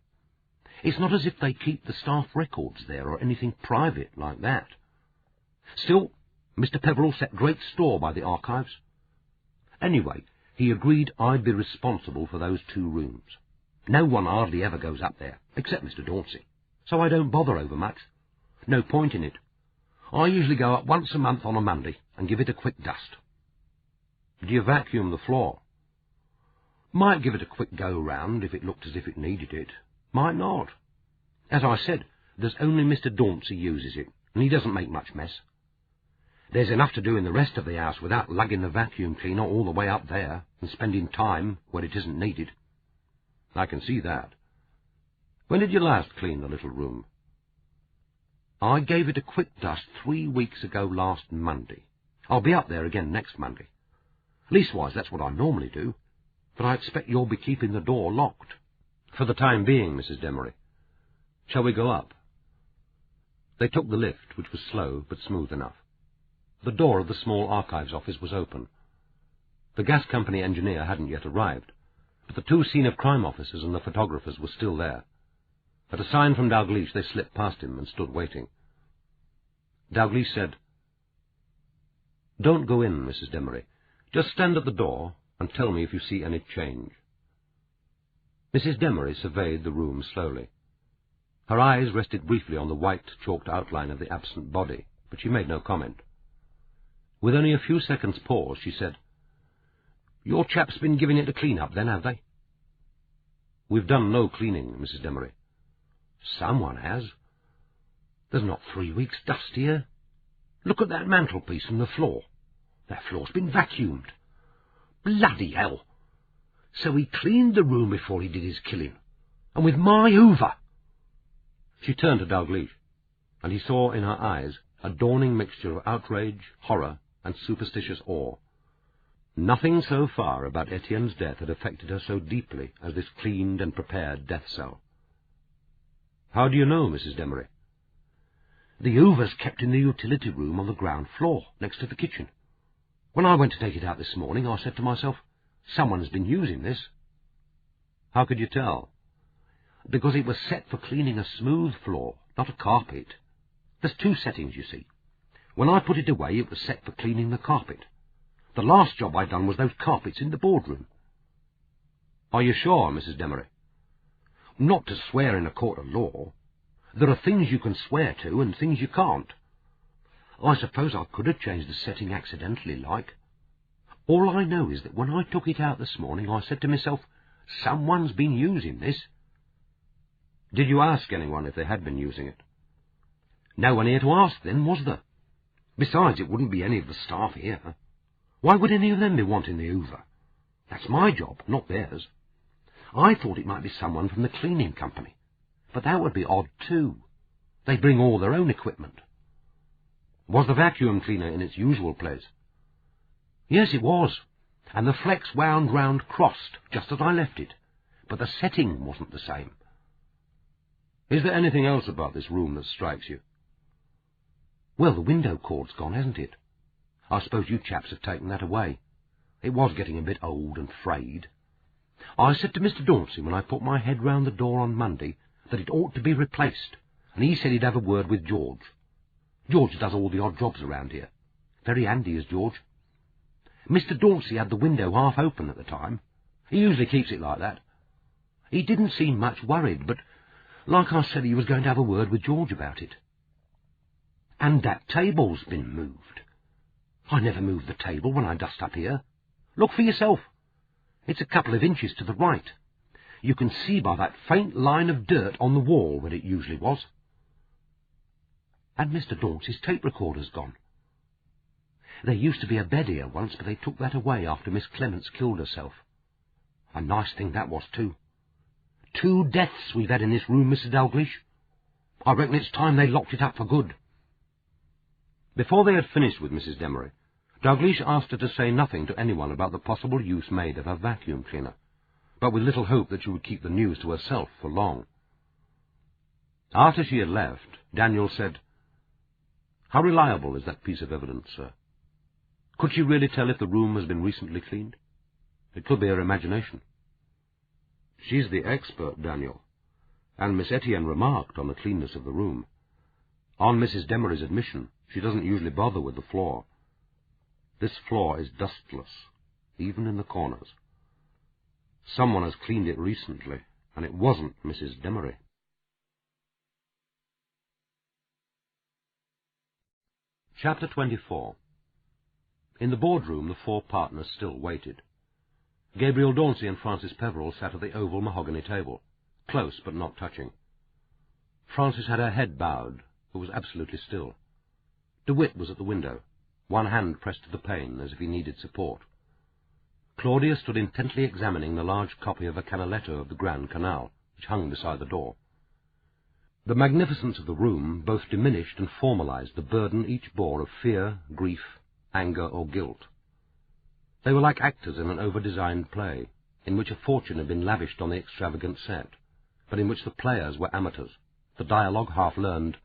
It's not as if they keep the staff records there or anything private like that. Still, Mr. Peverell set great store by the archives. Anyway, he agreed I'd be responsible for those 2 rooms. No one hardly ever goes up there, except Mr. Dauncey, so I don't bother over much. No point in it. I usually go up once a month on a Monday and give it a quick dust. Do you vacuum the floor? Might give it a quick go-round if it looked as if it needed it. Might not. As I said, there's only Mr. Dauncey uses it, and he doesn't make much mess. There's enough to do in the rest of the house without lugging the vacuum cleaner all the way up there and spending time where it isn't needed. I can see that. When did you last clean the little room? I gave it a quick dust 3 weeks ago last Monday. I'll be up there again next Monday. Leastwise, that's what I normally do, but I expect you'll be keeping the door locked. For the time being, Mrs. Demery. Shall we go up? They took the lift, which was slow but smooth enough. The door of the small archives office was open. The gas company engineer hadn't yet arrived, but the 2 scene of crime officers and the photographers were still there. At a sign from Dalgliesh, they slipped past him and stood waiting. Dalgliesh said, "Don't go in, Mrs. Demery. Just stand at the door and tell me if you see any change." Mrs. Demery surveyed the room slowly. Her eyes rested briefly on the white, chalked outline of the absent body, but she made no comment. With only a few seconds' pause, she said, "Your chaps been giving it a clean-up, then, have they?" "We've done no cleaning, Mrs. Demery." "Someone has. There's not 3 weeks' dust here. Look at that mantelpiece and the floor. That floor's been vacuumed. Bloody hell! So he cleaned the room before he did his killing, and with my hoover!" She turned to Dalgliesh, and he saw in her eyes a dawning mixture of outrage, horror, and superstitious awe. Nothing so far about Etienne's death had affected her so deeply as this cleaned and prepared death cell. "How do you know, Mrs. Demery?" "The Hoover's kept in the utility room on the ground floor, next to the kitchen. When I went to take it out this morning, I said to myself, someone's been using this." "How could you tell?" "Because it was set for cleaning a smooth floor, not a carpet. There's two settings, you see. When I put it away, it was set for cleaning the carpet. The last job I done was those carpets in the boardroom." "Are you sure, Mrs. Demery?" "Not to swear in a court of law. There are things you can swear to and things you can't. I suppose I could have changed the setting accidentally, like. All I know is that when I took it out this morning, I said to myself, someone's been using this." "Did you ask anyone if they had been using it?" "No one here to ask then, was there? Besides, it wouldn't be any of the staff here. Why would any of them be wanting the Hoover? That's my job, not theirs. I thought it might be someone from the cleaning company, but that would be odd too. They bring all their own equipment." "Was the vacuum cleaner in its usual place?" "Yes, it was, and the flex wound round crossed, just as I left it, but the setting wasn't the same." "Is there anything else about this room that strikes you?" "Well, the window cord's gone, hasn't it? I suppose you chaps have taken that away. It was getting a bit old and frayed. I said to Mr. Dauncey when I put my head round the door on Monday that it ought to be replaced, and he said he'd have a word with George. George does all the odd jobs around here. Very handy is George. Mr. Dauncey had the window half open at the time. He usually keeps it like that. He didn't seem much worried, but like I said, he was going to have a word with George about it. And that table's been moved. I never move the table when I dust up here. Look for yourself. It's a couple of inches to the right. You can see by that faint line of dirt on the wall where it usually was. And Mr. Dauncey's tape recorder's gone. There used to be a bed here once, but they took that away after Miss Clements killed herself. A nice thing that was, too. 2 deaths we've had in this room, Mr. Dalgliesh. I reckon it's time they locked it up for good." Before they had finished with Mrs. Demery, Dalgliesh asked her to say nothing to anyone about the possible use made of her vacuum cleaner, but with little hope that she would keep the news to herself for long. After she had left, Daniel said, "How reliable is that piece of evidence, sir? Could she really tell if the room has been recently cleaned? It could be her imagination." "She's the expert, Daniel, and Miss Etienne remarked on the cleanness of the room. On Mrs. Demery's admission, she doesn't usually bother with the floor. This floor is dustless, even in the corners. Someone has cleaned it recently, and it wasn't Mrs. Demery." Chapter 24. In the boardroom, the 4 partners still waited. Gabriel Dauncey and Francis Peverell sat at the oval mahogany table, close but not touching. Francis had her head bowed, but was absolutely still. DeWitt was at the window, one hand pressed to the pane as if he needed support. Claudia stood intently examining the large copy of a Canaletto of the Grand Canal, which hung beside the door. The magnificence of the room both diminished and formalized the burden each bore of fear, grief, anger, or guilt. They were like actors in an over-designed play, in which a fortune had been lavished on the extravagant set, but in which the players were amateurs, the dialogue half-learned,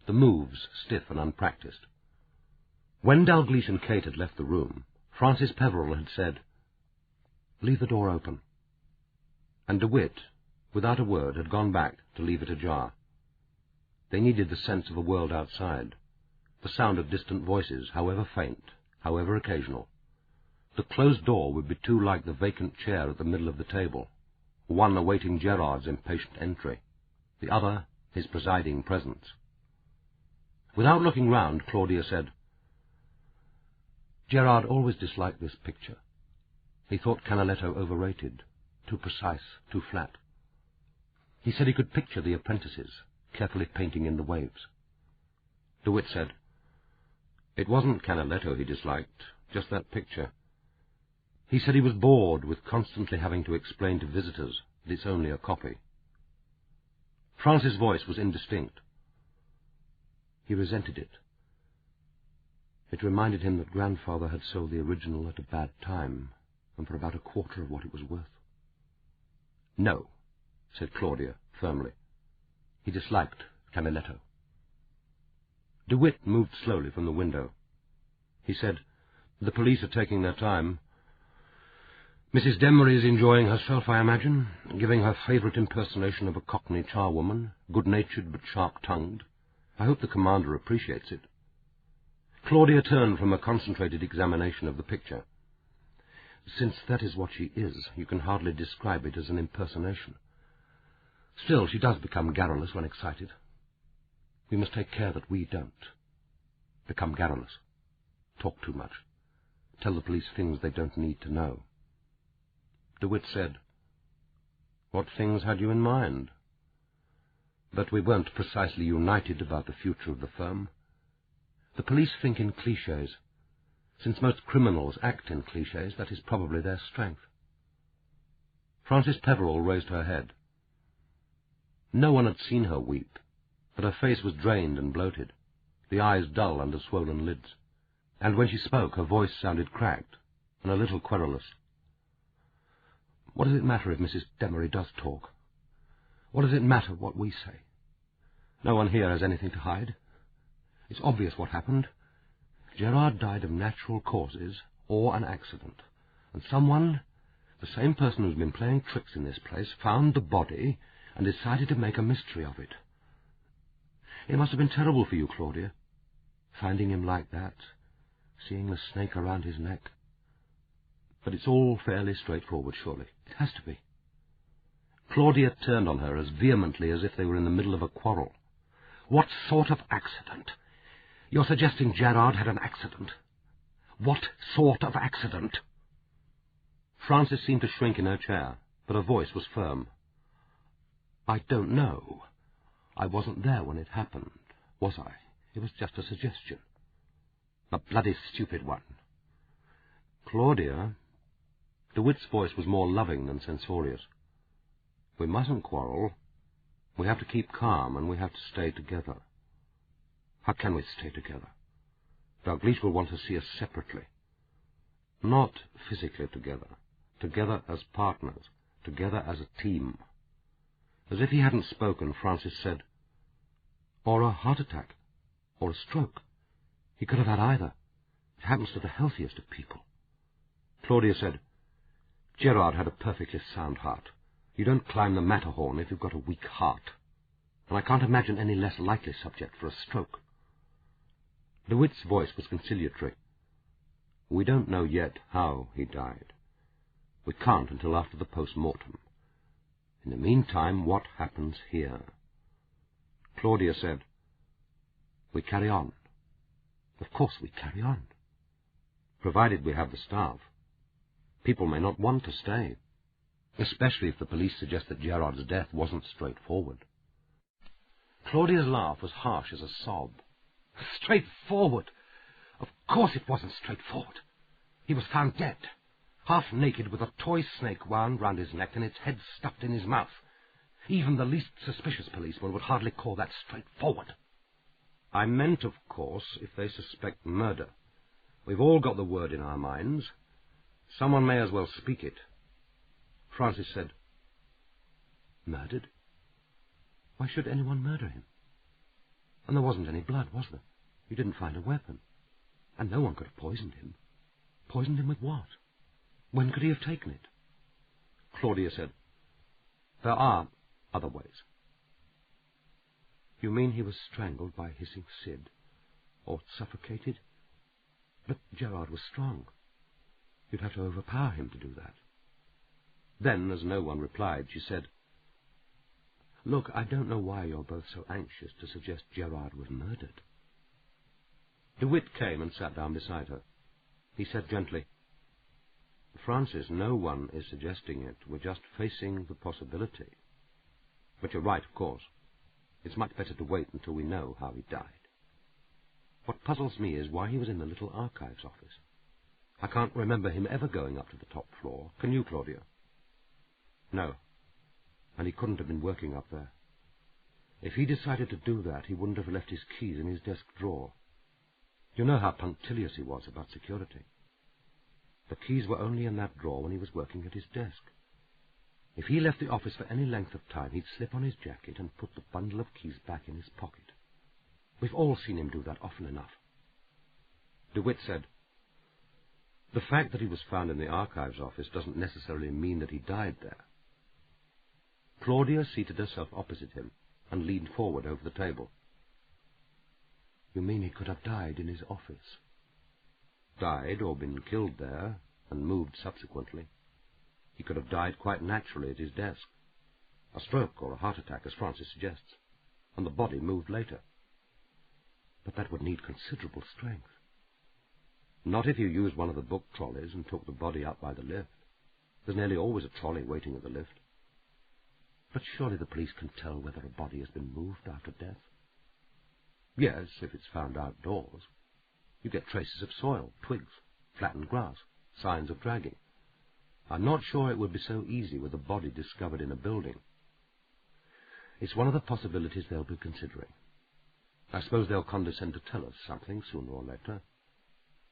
the moves stiff and unpracticed. When Dalgliesh and Kate had left the room, Francis Peverell had said, "Leave the door open," and DeWitt, without a word, had gone back to leave it ajar. They needed the sense of a world outside, the sound of distant voices, however faint, however occasional. The closed door would be too like the vacant chair at the middle of the table, one awaiting Gerard's impatient entry, the other his presiding presence. Without looking round, Claudia said, "Gerard always disliked this picture. He thought Canaletto overrated, too precise, too flat. He said he could picture the apprentices, carefully painting in the waves." DeWitt said, "It wasn't Canaletto he disliked, just that picture. He said he was bored with constantly having to explain to visitors that it's only a copy." Francis' voice was indistinct. "He resented it. It reminded him that Grandfather had sold the original at a bad time, and for about a quarter of what it was worth. "No," said Claudia firmly. He disliked Camiletto. DeWitt moved slowly from the window. He said, "The police are taking their time. Mrs. Demery is enjoying herself, I imagine, giving her favourite impersonation of a Cockney charwoman, good-natured but sharp-tongued. I hope the commander appreciates it." Claudia turned from a concentrated examination of the picture. "Since that is what she is, you can hardly describe it as an impersonation. Still, she does become garrulous when excited. We must take care that we don't become garrulous, talk too much, tell the police things they don't need to know." DeWitt said, "What things had you in mind?" "But we weren't precisely united about the future of the firm. The police think in clichés. Since most criminals act in clichés, that is probably their strength." Frances Peverell raised her head. No one had seen her weep, but her face was drained and bloated, the eyes dull under swollen lids, and when she spoke her voice sounded cracked and a little querulous. "What does it matter if Mrs. Demery does talk? What does it matter what we say? No one here has anything to hide. It's obvious what happened. Gerard died of natural causes or an accident, and someone, the same person who's been playing tricks in this place, found the body and decided to make a mystery of it. It must have been terrible for you, Claudia, finding him like that, seeing the snake around his neck. But it's all fairly straightforward, surely. It has to be." Claudia turned on her as vehemently as if they were in the middle of a quarrel. "What sort of accident? You're suggesting Gerard had an accident. What sort of accident?" Frances seemed to shrink in her chair, but her voice was firm. "I don't know. I wasn't there when it happened, was I? It was just a suggestion. A bloody stupid one." "Claudia," DeWitt's voice was more loving than censorious, "we mustn't quarrel. We have to keep calm, and we have to stay together." "How can we stay together? Dalgliesh will want to see us separately." "Not physically together. Together as partners. Together as a team." As if he hadn't spoken, Frances said, "Or a heart attack. Or a stroke. He could have had either. It happens to the healthiest of people." Claudia said, "Gerard had a perfectly sound heart. You don't climb the Matterhorn if you've got a weak heart. And I can't imagine any less likely subject for a stroke." DeWitt's voice was conciliatory. "We don't know yet how he died. We can't until after the post-mortem. In the meantime, what happens here?" Claudia said, "We carry on. Of course we carry on. Provided we have the staff. People may not want to stay, especially if the police suggest that Gerard's death wasn't straightforward." Claudia's laugh was harsh as a sob. "Straightforward? Of course it wasn't straightforward. He was found dead, half naked with a toy snake wound round his neck and its head stuffed in his mouth. Even the least suspicious policeman would hardly call that straightforward." "I meant, of course, if they suspect murder. We've all got the word in our minds. Someone may as well speak it." Frances said, "Murdered? Why should anyone murder him? And there wasn't any blood, was there? You didn't find a weapon. And no one could have poisoned him. Poisoned him with what? When could he have taken it?" Claudia said, "There are other ways." "You mean he was strangled by hissing Sid? Or suffocated? But Gerard was strong. You'd have to overpower him to do that." Then, as no one replied, she said, "Look, I don't know why you're both so anxious to suggest Gerard was murdered." DeWitt came and sat down beside her. He said gently, "Frances, no one is suggesting it. We're just facing the possibility. But you're right, of course. It's much better to wait until we know how he died. What puzzles me is why he was in the little archives office. I can't remember him ever going up to the top floor. Can you, Claudia?" "No. And he couldn't have been working up there. If he decided to do that, he wouldn't have left his keys in his desk drawer. You know how punctilious he was about security. The keys were only in that drawer when he was working at his desk. If he left the office for any length of time, he'd slip on his jacket and put the bundle of keys back in his pocket. We've all seen him do that often enough. DeWitt said, "The fact that he was found in the archives office doesn't necessarily mean that he died there." Claudia seated herself opposite him and leaned forward over the table. "You mean he could have died in his office?" "Died or been killed there and moved subsequently. He could have died quite naturally at his desk. A stroke or a heart attack, as Francis suggests, and the body moved later." "But that would need considerable strength." "Not if you used one of the book trolleys and took the body up by the lift. There's nearly always a trolley waiting at the lift." "But surely the police can tell whether a body has been moved after death?" "Yes, if it's found outdoors. You get traces of soil, twigs, flattened grass, signs of dragging. I'm not sure it would be so easy with a body discovered in a building. It's one of the possibilities they'll be considering. I suppose they'll condescend to tell us something sooner or later.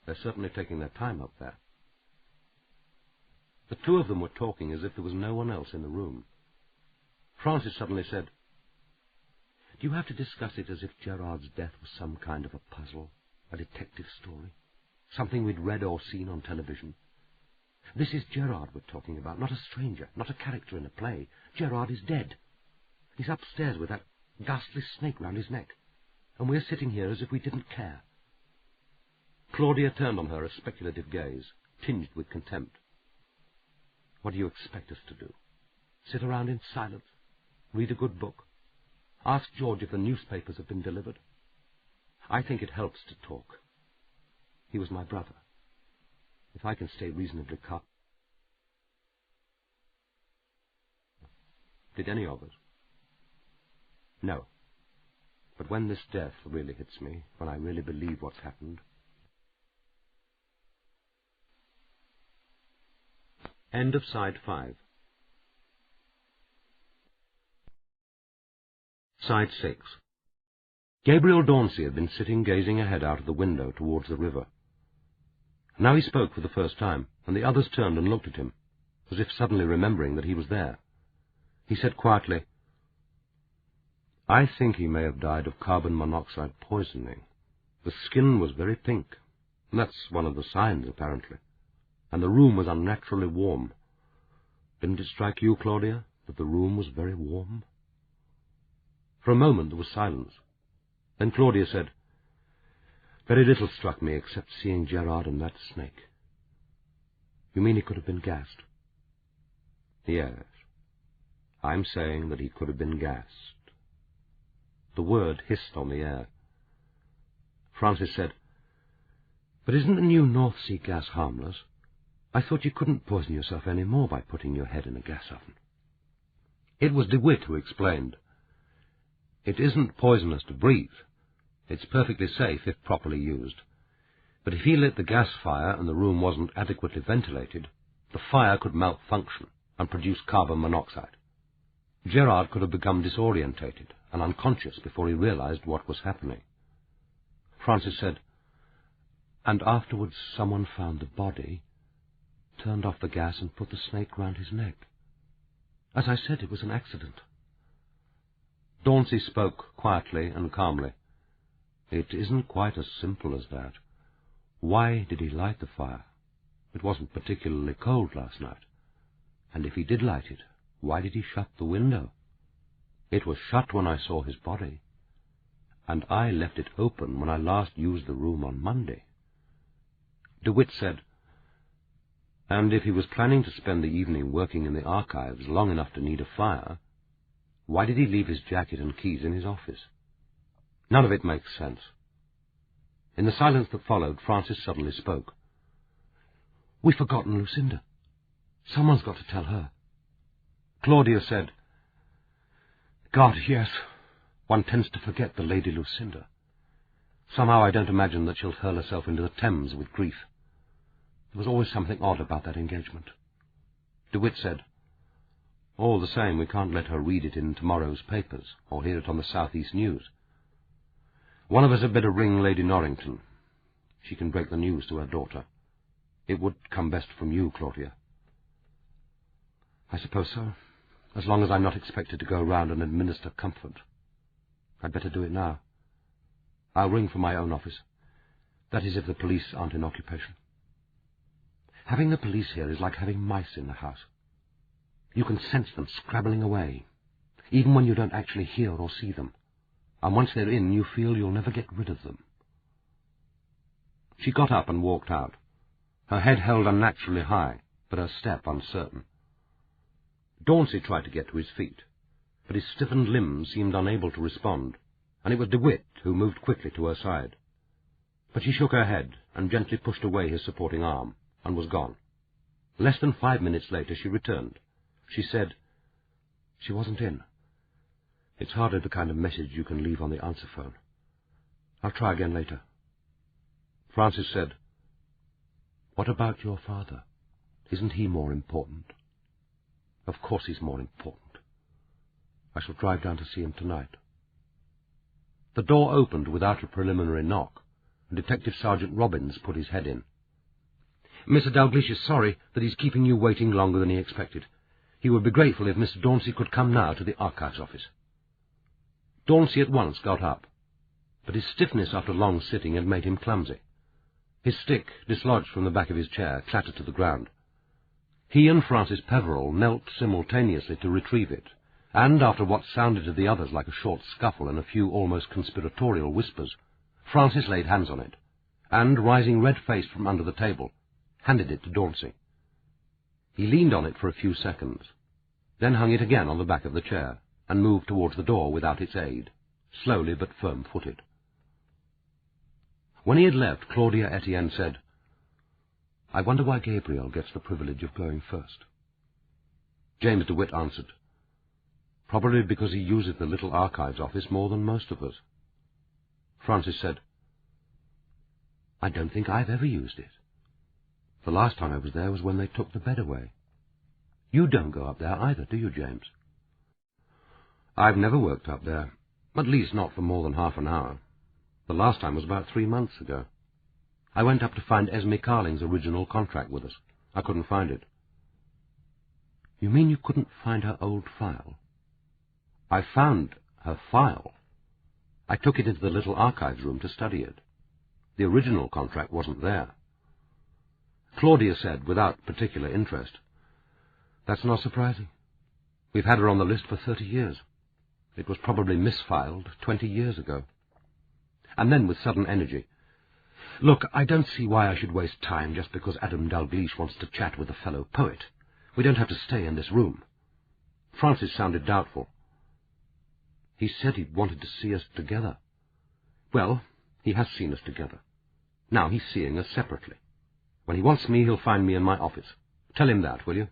They're certainly taking their time up there." The two of them were talking as if there was no one else in the room. Francis suddenly said, "Do you have to discuss it as if Gerard's death was some kind of a puzzle, a detective story, something we'd read or seen on television? This is Gerard we're talking about, not a stranger, not a character in a play. Gerard is dead. He's upstairs with that ghastly snake round his neck, and we're sitting here as if we didn't care." Claudia turned on her a speculative gaze, tinged with contempt. "What do you expect us to do? Sit around in silence? Read a good book? Ask George if the newspapers have been delivered? I think it helps to talk. He was my brother. If I can stay reasonably calm..." "Did any of us?" "No. But when this death really hits me, when I really believe what's happened..." End of Side 5. Side 6. Gabriel Dauncey had been sitting gazing ahead out of the window towards the river. Now he spoke for the first time, and the others turned and looked at him, as if suddenly remembering that he was there. He said quietly, "I think he may have died of carbon monoxide poisoning. The skin was very pink. That's one of the signs, apparently. And the room was unnaturally warm. Didn't it strike you, Claudia, that the room was very warm?" For a moment there was silence. Then Claudia said, "Very little struck me except seeing Gerard and that snake." "You mean he could have been gassed?" "Yes. I'm saying that he could have been gassed." The word hissed on the air. Francis said, "But isn't the new North Sea gas harmless? I thought you couldn't poison yourself any more by putting your head in a gas oven." It was DeWitt who explained, "It isn't poisonous to breathe. It's perfectly safe if properly used. But if he lit the gas fire and the room wasn't adequately ventilated, the fire could malfunction and produce carbon monoxide. Gerard could have become disorientated and unconscious before he realized what was happening." Francis said, "And afterwards someone found the body, turned off the gas and put the snake round his neck. As I said, it was an accident." Dauncey spoke quietly and calmly. "It isn't quite as simple as that. Why did he light the fire? It wasn't particularly cold last night. And if he did light it, why did he shut the window? It was shut when I saw his body, and I left it open when I last used the room on Monday." DeWitt said, "And if he was planning to spend the evening working in the archives long enough to need a fire, why did he leave his jacket and keys in his office? None of it makes sense." In the silence that followed, Francis suddenly spoke. "We've forgotten Lucinda. Someone's got to tell her." Claudia said, "God, yes. One tends to forget the Lady Lucinda. Somehow I don't imagine that she'll hurl herself into the Thames with grief. There was always something odd about that engagement." DeWitt said, "All the same, we can't let her read it in tomorrow's papers or hear it on the South East News. One of us had better ring Lady Norrington. she can break the news to her daughter. It would come best from you, Claudia. I suppose so, as long as I'm not expected to go round and administer comfort. I'd better do it now. I'll ring for my own office. That is, if the police aren't in occupation. Having the police here is like having mice in the house. You can sense them scrabbling away, even when you don't actually hear or see them. And once they're in, you feel you'll never get rid of them. She got up and walked out, her head held unnaturally high, but her step uncertain. Dauncey tried to get to his feet, but his stiffened limbs seemed unable to respond, and it was DeWitt who moved quickly to her side. But she shook her head and gently pushed away his supporting arm, and was gone. Less than 5 minutes later she returned. She said, "She wasn't in. It's hardly the kind of message you can leave on the answer phone. I'll try again later." Francis said, "What about your father? Isn't he more important?" "Of course he's more important. I shall drive down to see him tonight." The door opened without a preliminary knock, and Detective Sergeant Robbins put his head in. "Mr. Dalgliesh is sorry that he's keeping you waiting longer than he expected. He would be grateful if Mr. Dauncey could come now to the Archives office." Dauncey at once got up, but his stiffness after long sitting had made him clumsy. His stick, dislodged from the back of his chair, clattered to the ground. He and Francis Peverell knelt simultaneously to retrieve it, and, after what sounded to the others like a short scuffle and a few almost conspiratorial whispers, Francis laid hands on it, and, rising red-faced from under the table, handed it to Dauncey. He leaned on it for a few seconds, then hung it again on the back of the chair, and moved towards the door without its aid, slowly but firm-footed. When he had left, Claudia Etienne said, "I wonder why Gabriel gets the privilege of going first." James DeWitt answered, "Probably because he uses the little Archives office more than most of us." Francis said, "I don't think I've ever used it. The last time I was there was when they took the bed away. You don't go up there either, do you, James?" "I've never worked up there, at least not for more than half an hour. The last time was about 3 months ago. I went up to find Esme Carling's original contract with us. I couldn't find it." "You mean you couldn't find her old file?" "I found her file. I took it into the little Archives room to study it. The original contract wasn't there." Claudia said, without particular interest, "That's not surprising. We've had her on the list for 30 years. It was probably misfiled 20 years ago." And then, with sudden energy, "Look, I don't see why I should waste time just because Adam Dalgliesh wants to chat with a fellow poet. We don't have to stay in this room." Francis sounded doubtful. "He said he wanted to see us together." "Well, he has seen us together. Now he's seeing us separately. When he wants me, he'll find me in my office. Tell him that, will you?"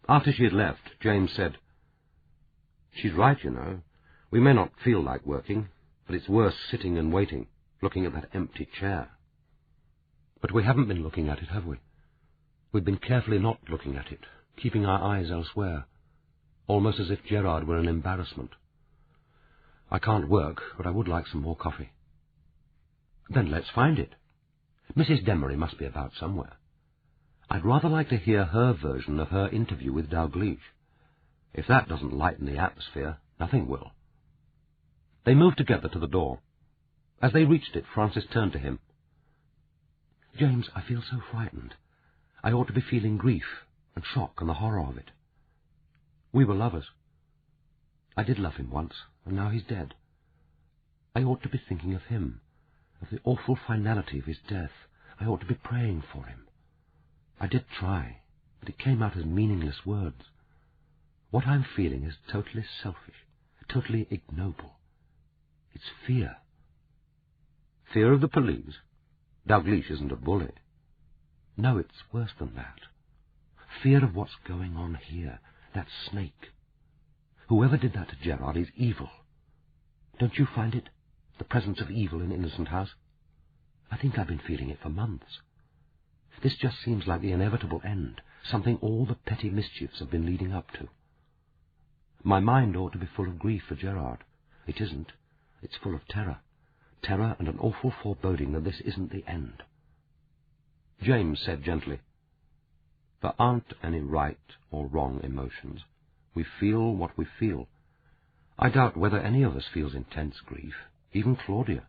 After she had left, James said, "She's right, you know. We may not feel like working, but it's worse sitting and waiting, looking at that empty chair." "But we haven't been looking at it, have we? We've been carefully not looking at it, keeping our eyes elsewhere, almost as if Gerard were an embarrassment. I can't work, but I would like some more coffee." "Then let's find it. Mrs. Demery must be about somewhere. I'd rather like to hear her version of her interview with Dalgliesh. If that doesn't lighten the atmosphere, nothing will." They moved together to the door. As they reached it, Francis turned to him. "James, I feel so frightened. I ought to be feeling grief and shock and the horror of it. We were lovers. I did love him once, and now he's dead. I ought to be thinking of him, of the awful finality of his death. I ought to be praying for him. I did try, but it came out as meaningless words. What I'm feeling is totally selfish, totally ignoble. It's fear." "Fear of the police? Dalgliesh isn't a bully." "No, it's worse than that. Fear of what's going on here, that snake. Whoever did that to Gerard is evil. Don't you find it, the presence of evil in Innocent House? I think I've been feeling it for months. This just seems like the inevitable end, something all the petty mischiefs have been leading up to. My mind ought to be full of grief for Gerard. It isn't. It's full of terror. terror and an awful foreboding that this isn't the end. James said gently, "There aren't any right or wrong emotions. We feel what we feel. I doubt whether any of us feels intense grief, even Claudia.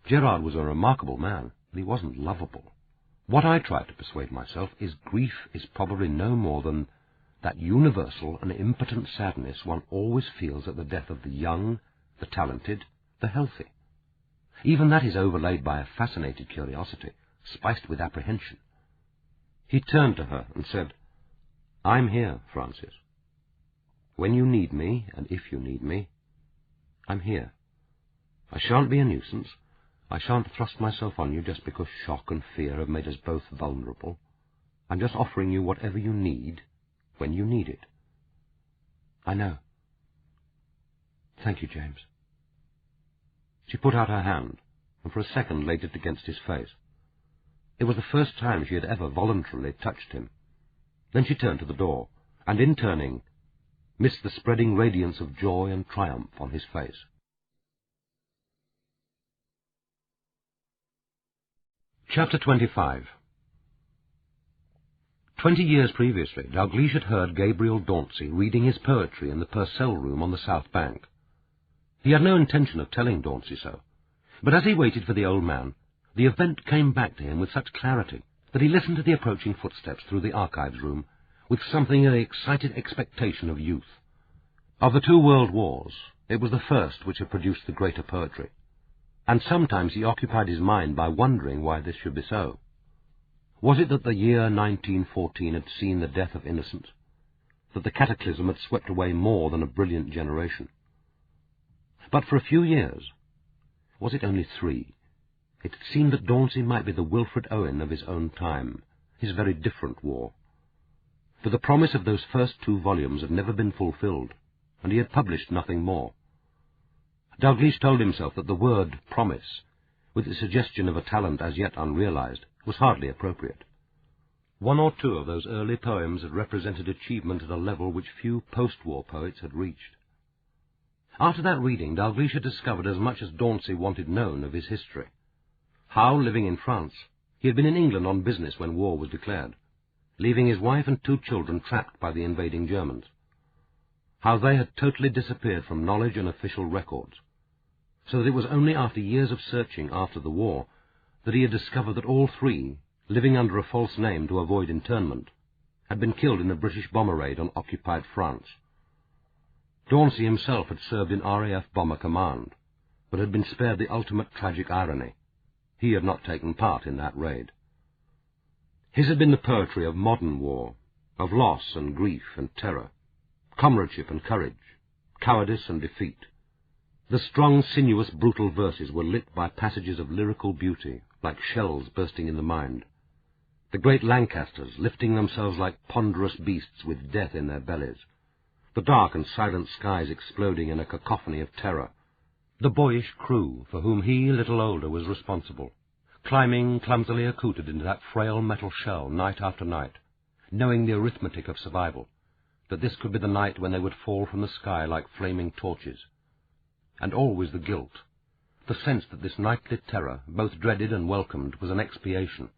Gerard was a remarkable man, but he wasn't lovable. What I try to persuade myself is grief is probably no more than that universal and impotent sadness one always feels at the death of the young, the talented, the healthy. Even that is overlaid by a fascinated curiosity, spiced with apprehension." He turned to her and said, "I'm here, Frances. When you need me, and if you need me, I'm here. I shan't be a nuisance. I shan't thrust myself on you just because shock and fear have made us both vulnerable. I'm just offering you whatever you need, when you need it." "I know. Thank you, James." She put out her hand, and for a second laid it against his face. It was the first time she had ever voluntarily touched him. Then she turned to the door, and in turning, missed the spreading radiance of joy and triumph on his face. Chapter 25. 20 years previously, Dalgliesh had heard Gabriel Dauncey reading his poetry in the Purcell room on the South Bank. He had no intention of telling Dauncey so, but as he waited for the old man, the event came back to him with such clarity that he listened to the approaching footsteps through the archives room with something of the excited expectation of youth. Of the 2 world wars, it was the first which had produced the greater poetry, and sometimes he occupied his mind by wondering why this should be so. Was it that the year 1914 had seen the death of innocence, that the cataclysm had swept away more than a brilliant generation? But for a few years, was it only 3, it seemed that Dauncey might be the Wilfred Owen of his own time, his very different war. For the promise of those first 2 volumes had never been fulfilled, and he had published nothing more. Dalgliesh told himself that the word promise, with the suggestion of a talent as yet unrealized, was hardly appropriate. 1 or 2 of those early poems had represented achievement at a level which few post-war poets had reached. After that reading, Dalgliesh had discovered as much as Dauncey wanted known of his history. How, living in France, he had been in England on business when war was declared, leaving his wife and 2 children trapped by the invading Germans. How they had totally disappeared from knowledge and official records, so that it was only after years of searching after the war that he had discovered that all 3, living under a false name to avoid internment, had been killed in a British bomber raid on occupied France. Dauncey himself had served in RAF Bomber Command, but had been spared the ultimate tragic irony. He had not taken part in that raid. His had been the poetry of modern war, of loss and grief and terror, comradeship and courage, cowardice and defeat. The strong, sinuous, brutal verses were lit by passages of lyrical beauty, like shells bursting in the mind. The great Lancasters lifting themselves like ponderous beasts with death in their bellies. The dark and silent skies exploding in a cacophony of terror. The boyish crew, for whom he, little older, was responsible, climbing clumsily accoutred into that frail metal shell night after night, knowing the arithmetic of survival, that this could be the night when they would fall from the sky like flaming torches. And always the guilt, the sense that this nightly terror, both dreaded and welcomed, was an expiation,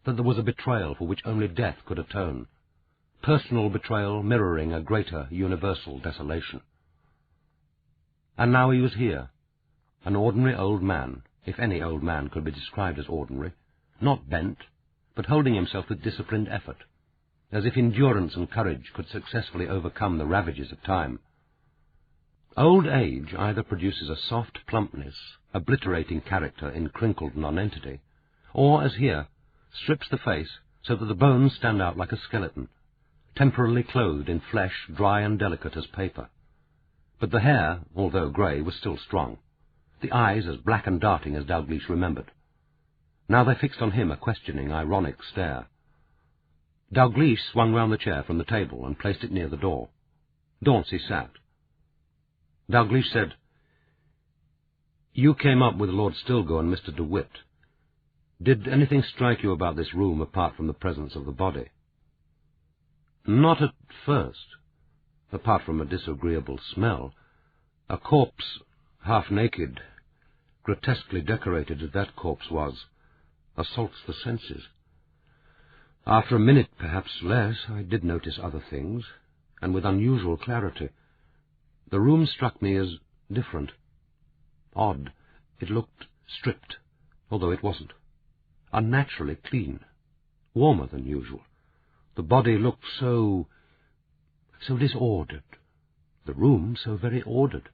that there was a betrayal for which only death could atone, personal betrayal mirroring a greater universal desolation. And now he was here, an ordinary old man, if any old man could be described as ordinary, not bent, but holding himself with disciplined effort, as if endurance and courage could successfully overcome the ravages of time. Old age either produces a soft plumpness, obliterating character in crinkled nonentity, or, as here, strips the face so that the bones stand out like a skeleton, temporarily clothed in flesh dry and delicate as paper. But the hair, although grey, was still strong, the eyes as black and darting as Dalgliesh remembered. Now they fixed on him a questioning, ironic stare. Dalgliesh swung round the chair from the table and placed it near the door. Dauncey sat. Dalgliesh said, "You came up with Lord Stilgo and Mr. DeWitt. Did anything strike you about this room apart from the presence of the body?" "Not at first, apart from a disagreeable smell. A corpse, half naked, grotesquely decorated as that corpse was, assaults the senses. After a minute, perhaps less, I did notice other things, and with unusual clarity. The room struck me as different. Odd. It looked stripped, although it wasn't. Unnaturally clean. Warmer than usual. The body looked so disordered. The room so very ordered.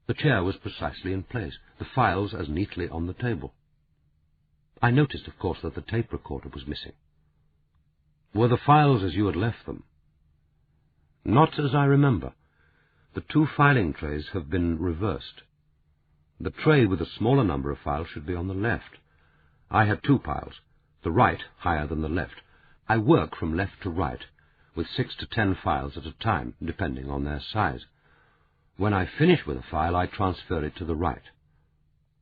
The chair was precisely in place, the files as neatly on the table. I noticed, of course, that the tape recorder was missing. Were the files as you had left them? Not as I remember. The 2 filing trays have been reversed. The tray with the smaller number of files should be on the left. I had 2 piles, the right higher than the left. I work from left to right, with 6 to 10 files at a time, depending on their size. When I finish with a file, I transfer it to the right.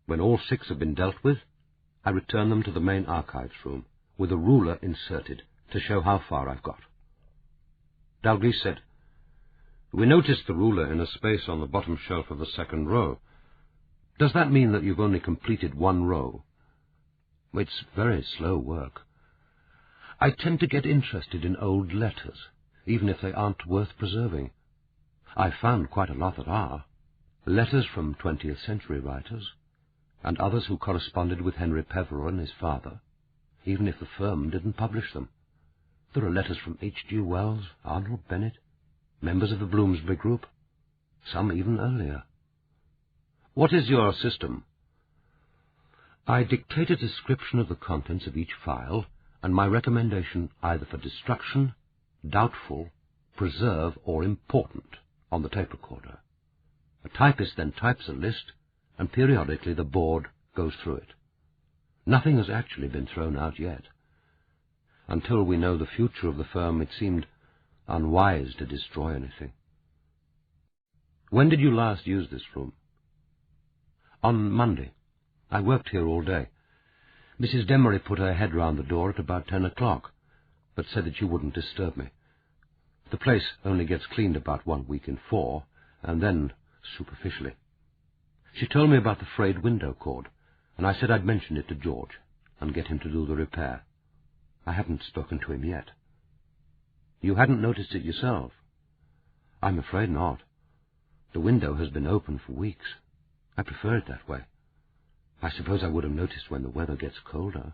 When all 6 have been dealt with, I return them to the main archives room, with a ruler inserted, to show how far I've got. Dalgliesh said, "We noticed the ruler in a space on the bottom shelf of the 2nd row. Does that mean that you've only completed 1 row?" "It's very slow work. I tend to get interested in old letters, even if they aren't worth preserving. I've found quite a lot that are. Letters from 20th century writers, and others who corresponded with Henry Peverell and his father, even if the firm didn't publish them. There are letters from H.G. Wells, Arnold Bennett, members of the Bloomsbury Group, some even earlier." "What is your system?" "I dictate a description of the contents of each file, and my recommendation either for destruction, doubtful, preserve, or important on the tape recorder. A typist then types a list, and periodically the board goes through it. Nothing has actually been thrown out yet. Until we know the future of the firm, it seemed unwise to destroy anything." "When did you last use this room?" "On Monday. I worked here all day. Mrs. Demery put her head round the door at about 10 o'clock, but said that you wouldn't disturb me. The place only gets cleaned about 1 week in 4, and then superficially. She told me about the frayed window cord, and I said I'd mention it to George and get him to do the repair. I haven't spoken to him yet." "You hadn't noticed it yourself?" "I'm afraid not. The window has been open for weeks. I prefer it that way. I suppose I would have noticed when the weather gets colder."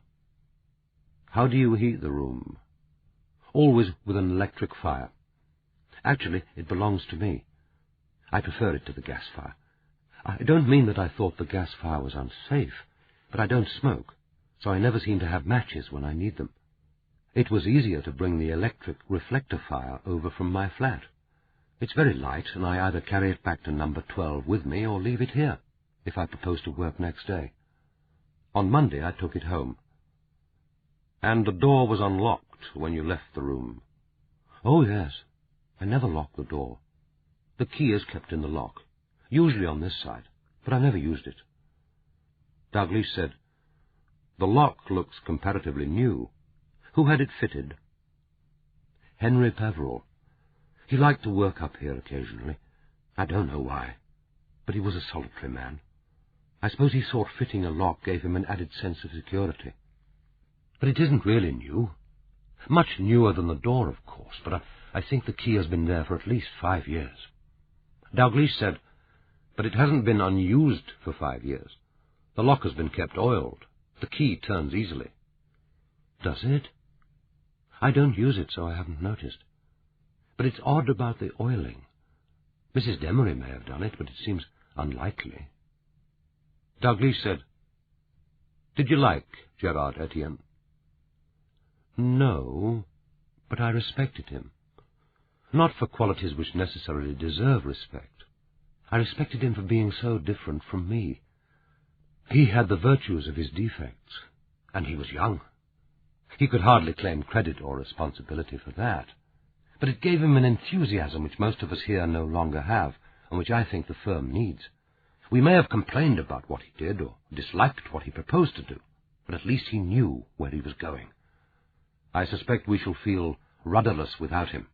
"How do you heat the room?" "Always with an electric fire. Actually, it belongs to me. I prefer it to the gas fire. I don't mean that I thought the gas fire was unsafe, but I don't smoke, so I never seem to have matches when I need them. It was easier to bring the electric reflector fire over from my flat. It's very light, and I either carry it back to number 12 with me or leave it here, if I propose to work next day. On Monday I took it home." "And the door was unlocked when you left the room?" "Oh, yes. I never lock the door. The key is kept in the lock, usually on this side, but I never used it." Dalgliesh said, "The lock looks comparatively new. Who had it fitted?" "Henry Peverell. He liked to work up here occasionally. I don't know why, but he was a solitary man. I suppose he thought fitting a lock gave him an added sense of security. But it isn't really new. Much newer than the door, of course, but I think the key has been there for at least 5 years. Dalgliesh said, "But it hasn't been unused for 5 years. The lock has been kept oiled. The key turns easily." "Does it? I don't use it, so I haven't noticed. But it's odd about the oiling. Mrs. Demery may have done it, but it seems unlikely." Dalgliesh said, "Did you like Gerard Etienne?" "No, but I respected him. Not for qualities which necessarily deserve respect. I respected him for being so different from me. He had the virtues of his defects, and he was young. He could hardly claim credit or responsibility for that, but it gave him an enthusiasm which most of us here no longer have, and which I think the firm needs. We may have complained about what he did, or disliked what he proposed to do, but at least he knew where he was going. I suspect we shall feel rudderless without him."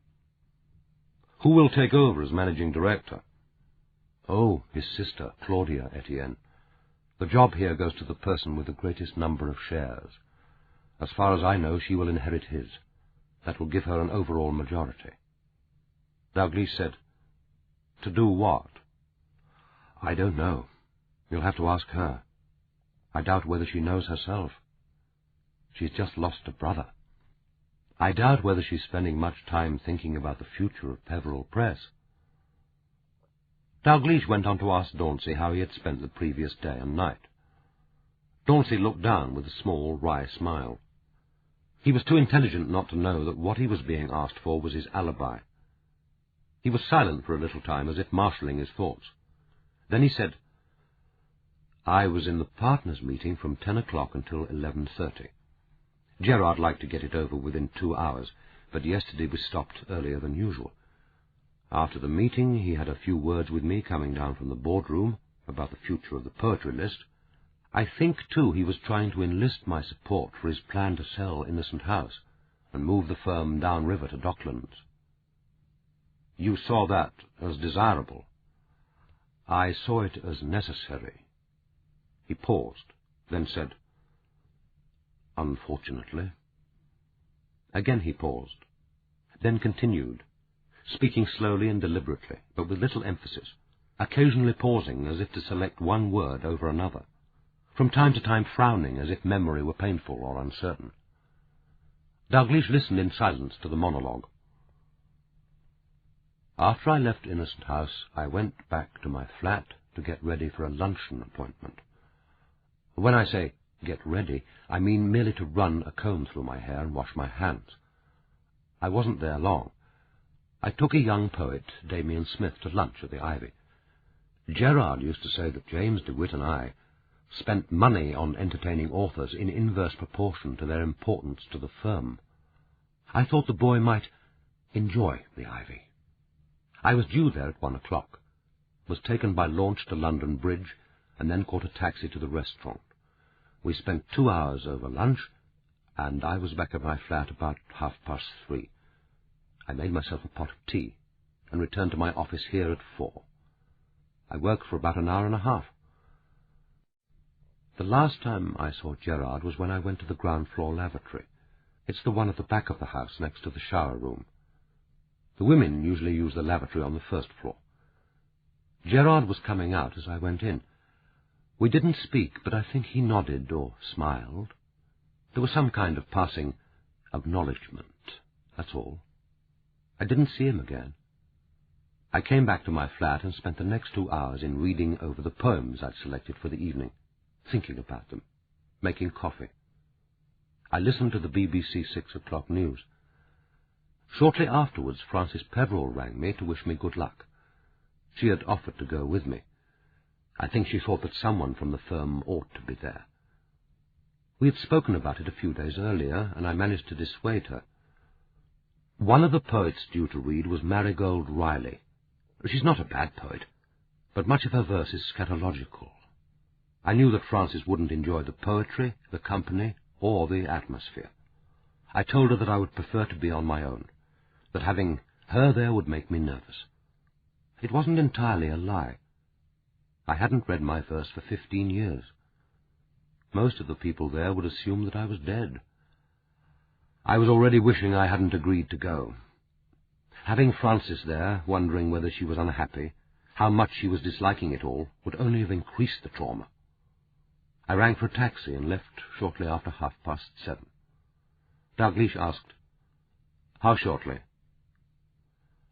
"Who will take over as managing director?" "Oh, his sister, Claudia Etienne. The job here goes to the person with the greatest number of shares. As far as I know, she will inherit his. That will give her an overall majority." Dalgliesh said, "To do what?" "I don't know. You'll have to ask her. I doubt whether she knows herself. She's just lost a brother. I doubt whether she's spending much time thinking about the future of Peverell Press." Dalgliesh went on to ask Dauncey how he had spent the previous day and night. Dauncey looked down with a small, wry smile. He was too intelligent not to know that what he was being asked for was his alibi. He was silent for a little time, as if marshalling his thoughts. Then he said, "I was in the partners' meeting from 10 o'clock until 11:30. Gerard liked to get it over within 2 hours, but yesterday we stopped earlier than usual. After the meeting, he had a few words with me coming down from the boardroom about the future of the poetry list. I think, too, he was trying to enlist my support for his plan to sell Innocent House and move the firm downriver to Docklands." "You saw that as desirable?" "I saw it as necessary." He paused, then said, "Unfortunately." Again he paused, then continued, speaking slowly and deliberately, but with little emphasis, occasionally pausing as if to select one word over another, from time to time frowning as if memory were painful or uncertain. Dalgliesh listened in silence to the monologue. "After I left Innocent House, I went back to my flat to get ready for a luncheon appointment. When I say get ready, I mean merely to run a comb through my hair and wash my hands. I wasn't there long. I took a young poet, Damien Smith, to lunch at the Ivy. Gerard used to say that James DeWitt and I spent money on entertaining authors in inverse proportion to their importance to the firm. I thought the boy might enjoy the Ivy. I was due there at 1 o'clock, was taken by launch to London Bridge, and then caught a taxi to the restaurant. We spent 2 hours over lunch, and I was back at my flat about 3:30. I made myself a pot of tea, and returned to my office here at 4. I worked for about an hour and a half. The last time I saw Gerard was when I went to the ground-floor lavatory. It's the one at the back of the house, next to the shower room. The women usually use the lavatory on the first floor. Gerard was coming out as I went in. We didn't speak, but I think he nodded or smiled. There was some kind of passing acknowledgment, that's all. I didn't see him again. I came back to my flat and spent the next 2 hours in reading over the poems I'd selected for the evening, thinking about them, making coffee. I listened to the BBC 6 o'clock news. Shortly afterwards, Frances Peverell rang me to wish me good luck. She had offered to go with me. I think she thought that someone from the firm ought to be there. We had spoken about it a few days earlier, and I managed to dissuade her. One of the poets due to read was Marigold Riley. She's not a bad poet, but much of her verse is scatological. I knew that Frances wouldn't enjoy the poetry, the company, or the atmosphere. I told her that I would prefer to be on my own, that having her there would make me nervous. It wasn't entirely a lie. I hadn't read my verse for 15 years. Most of the people there would assume that I was dead. I was already wishing I hadn't agreed to go. Having Frances there, wondering whether she was unhappy, how much she was disliking it all, would only have increased the trauma. I rang for a taxi and left shortly after 7:30. Dalgliesh asked, "How shortly?"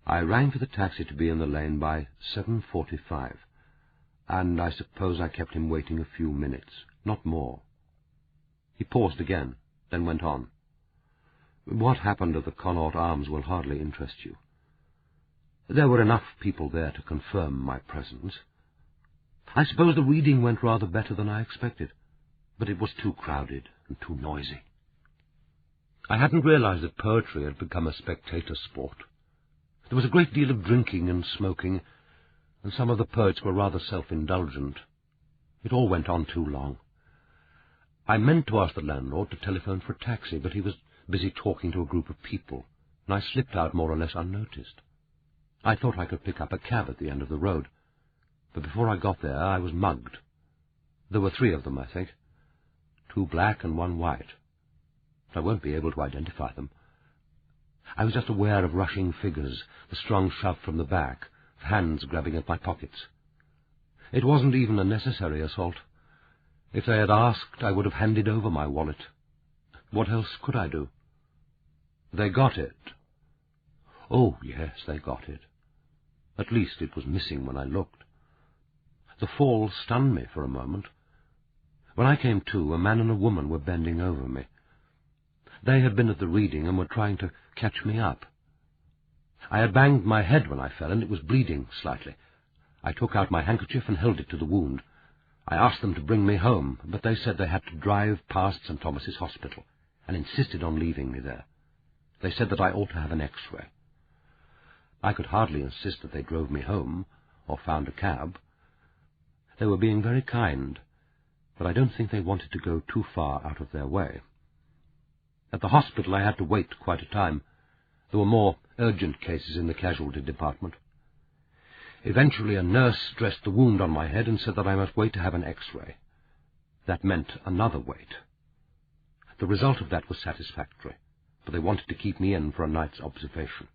I rang for the taxi to be in the lane by 7:45, and I suppose I kept him waiting a few minutes, not more. He paused again, then went on. "What happened at the Connaught Arms will hardly interest you. There were enough people there to confirm my presence. I suppose the reading went rather better than I expected, but it was too crowded and too noisy." I hadn't realized that poetry had become a spectator sport. There was a great deal of drinking and smoking, and some of the poets were rather self-indulgent. It all went on too long. I meant to ask the landlord to telephone for a taxi, but he was busy talking to a group of people, and I slipped out more or less unnoticed. I thought I could pick up a cab at the end of the road, but before I got there I was mugged. There were 3 of them, I think. 2 black and 1 white. But I won't be able to identify them. I was just aware of rushing figures, the strong shove from the back, of hands grabbing at my pockets. It wasn't even a necessary assault. If they had asked, I would have handed over my wallet. What else could I do? They got it. Oh, yes, they got it. At least it was missing when I looked. The fall stunned me for a moment. When I came to, a man and a woman were bending over me. They had been at the reading and were trying to catch me up. I had banged my head when I fell, and it was bleeding slightly. I took out my handkerchief and held it to the wound. I asked them to bring me home, but they said they had to drive past St. Thomas's Hospital, and insisted on leaving me there. They said that I ought to have an X-ray. I could hardly insist that they drove me home, or found a cab. They were being very kind, but I don't think they wanted to go too far out of their way. At the hospital I had to wait quite a time. There were more urgent cases in the casualty department. Eventually a nurse dressed the wound on my head and said that I must wait to have an X-ray. That meant another wait. The result of that was satisfactory, but they wanted to keep me in for a night's observation.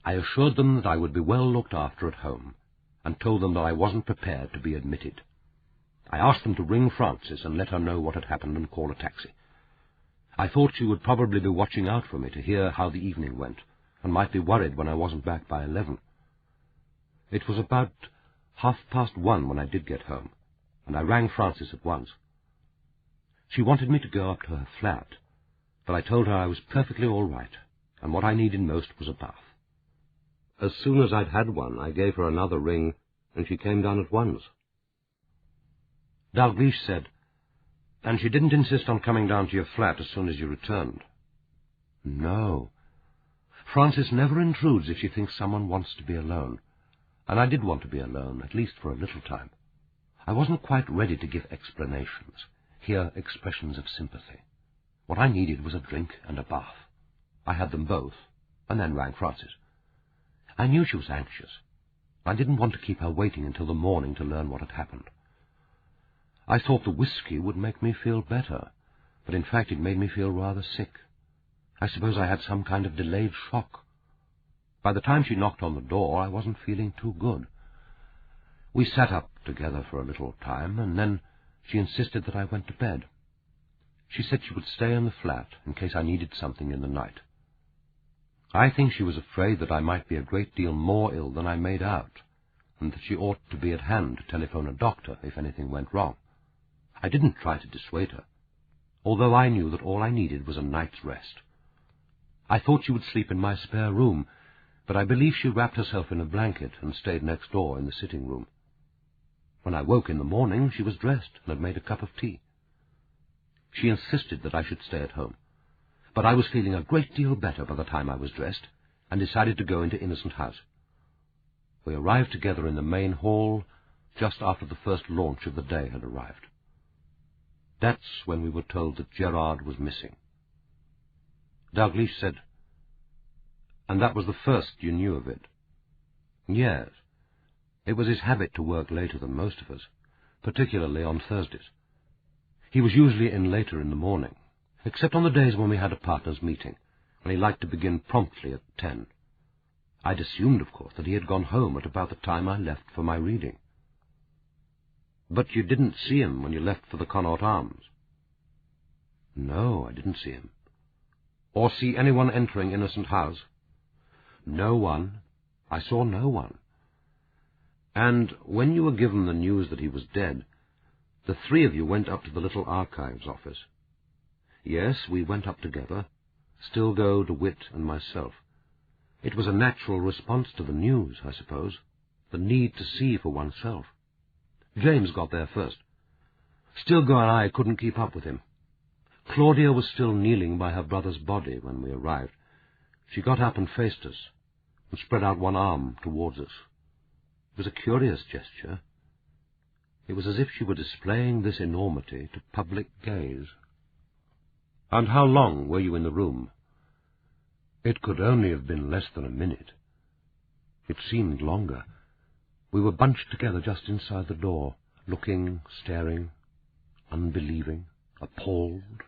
I assured them that I would be well looked after at home, and told them that I wasn't prepared to be admitted. I asked them to ring Frances and let her know what had happened and call a taxi. I thought she would probably be watching out for me to hear how the evening went, and might be worried when I wasn't back by 11. It was about 1:30 when I did get home, and I rang Frances at once. She wanted me to go up to her flat, but I told her I was perfectly all right, and what I needed most was a bath. As soon as I'd had one, I gave her another ring, and she came down at once. Dalgliesh said, "And she didn't insist on coming down to your flat as soon as you returned?" "No. Frances never intrudes if she thinks someone wants to be alone, and I did want to be alone, at least for a little time. I wasn't quite ready to give explanations, hear expressions of sympathy. What I needed was a drink and a bath. I had them both, and then rang Frances. I knew she was anxious. I didn't want to keep her waiting until the morning to learn what had happened. I thought the whiskey would make me feel better, but in fact it made me feel rather sick. I suppose I had some kind of delayed shock. By the time she knocked on the door, I wasn't feeling too good. We sat up together for a little time, and then she insisted that I went to bed. She said she would stay in the flat in case I needed something in the night. I think she was afraid that I might be a great deal more ill than I made out, and that she ought to be at hand to telephone a doctor if anything went wrong. I didn't try to dissuade her, although I knew that all I needed was a night's rest. I thought she would sleep in my spare room, but I believe she wrapped herself in a blanket and stayed next door in the sitting room. When I woke in the morning, she was dressed and had made a cup of tea. She insisted that I should stay at home, but I was feeling a great deal better by the time I was dressed, and decided to go into Innocent House. We arrived together in the main hall just after the first launch of the day had arrived. That's when we were told that Gerard was missing. Dalgliesh said, "And that was the first you knew of it?" "Yes. It was his habit to work later than most of us, particularly on Thursdays. He was usually in later in the morning, except on the days when we had a partners' meeting, and he liked to begin promptly at 10. I'd assumed, of course, that he had gone home at about the time I left for my reading." "But you didn't see him when you left for the Connaught Arms?" "No, I didn't see him." "Or see anyone entering Innocent House?" "No one. I saw no one." "And when you were given the news that he was dead, the 3 of you went up to the little archives office?" "Yes, we went up together, Stilgo, DeWitt, and myself. It was a natural response to the news, I suppose, the need to see for oneself. James got there first. Stilgo and I couldn't keep up with him. Claudia was still kneeling by her brother's body when we arrived. She got up and faced us, and spread out one arm towards us. It was a curious gesture. It was as if she were displaying this enormity to public gaze." "And how long were you in the room?" "It could only have been less than a minute. It seemed longer. We were bunched together just inside the door, looking, staring, unbelieving, appalled.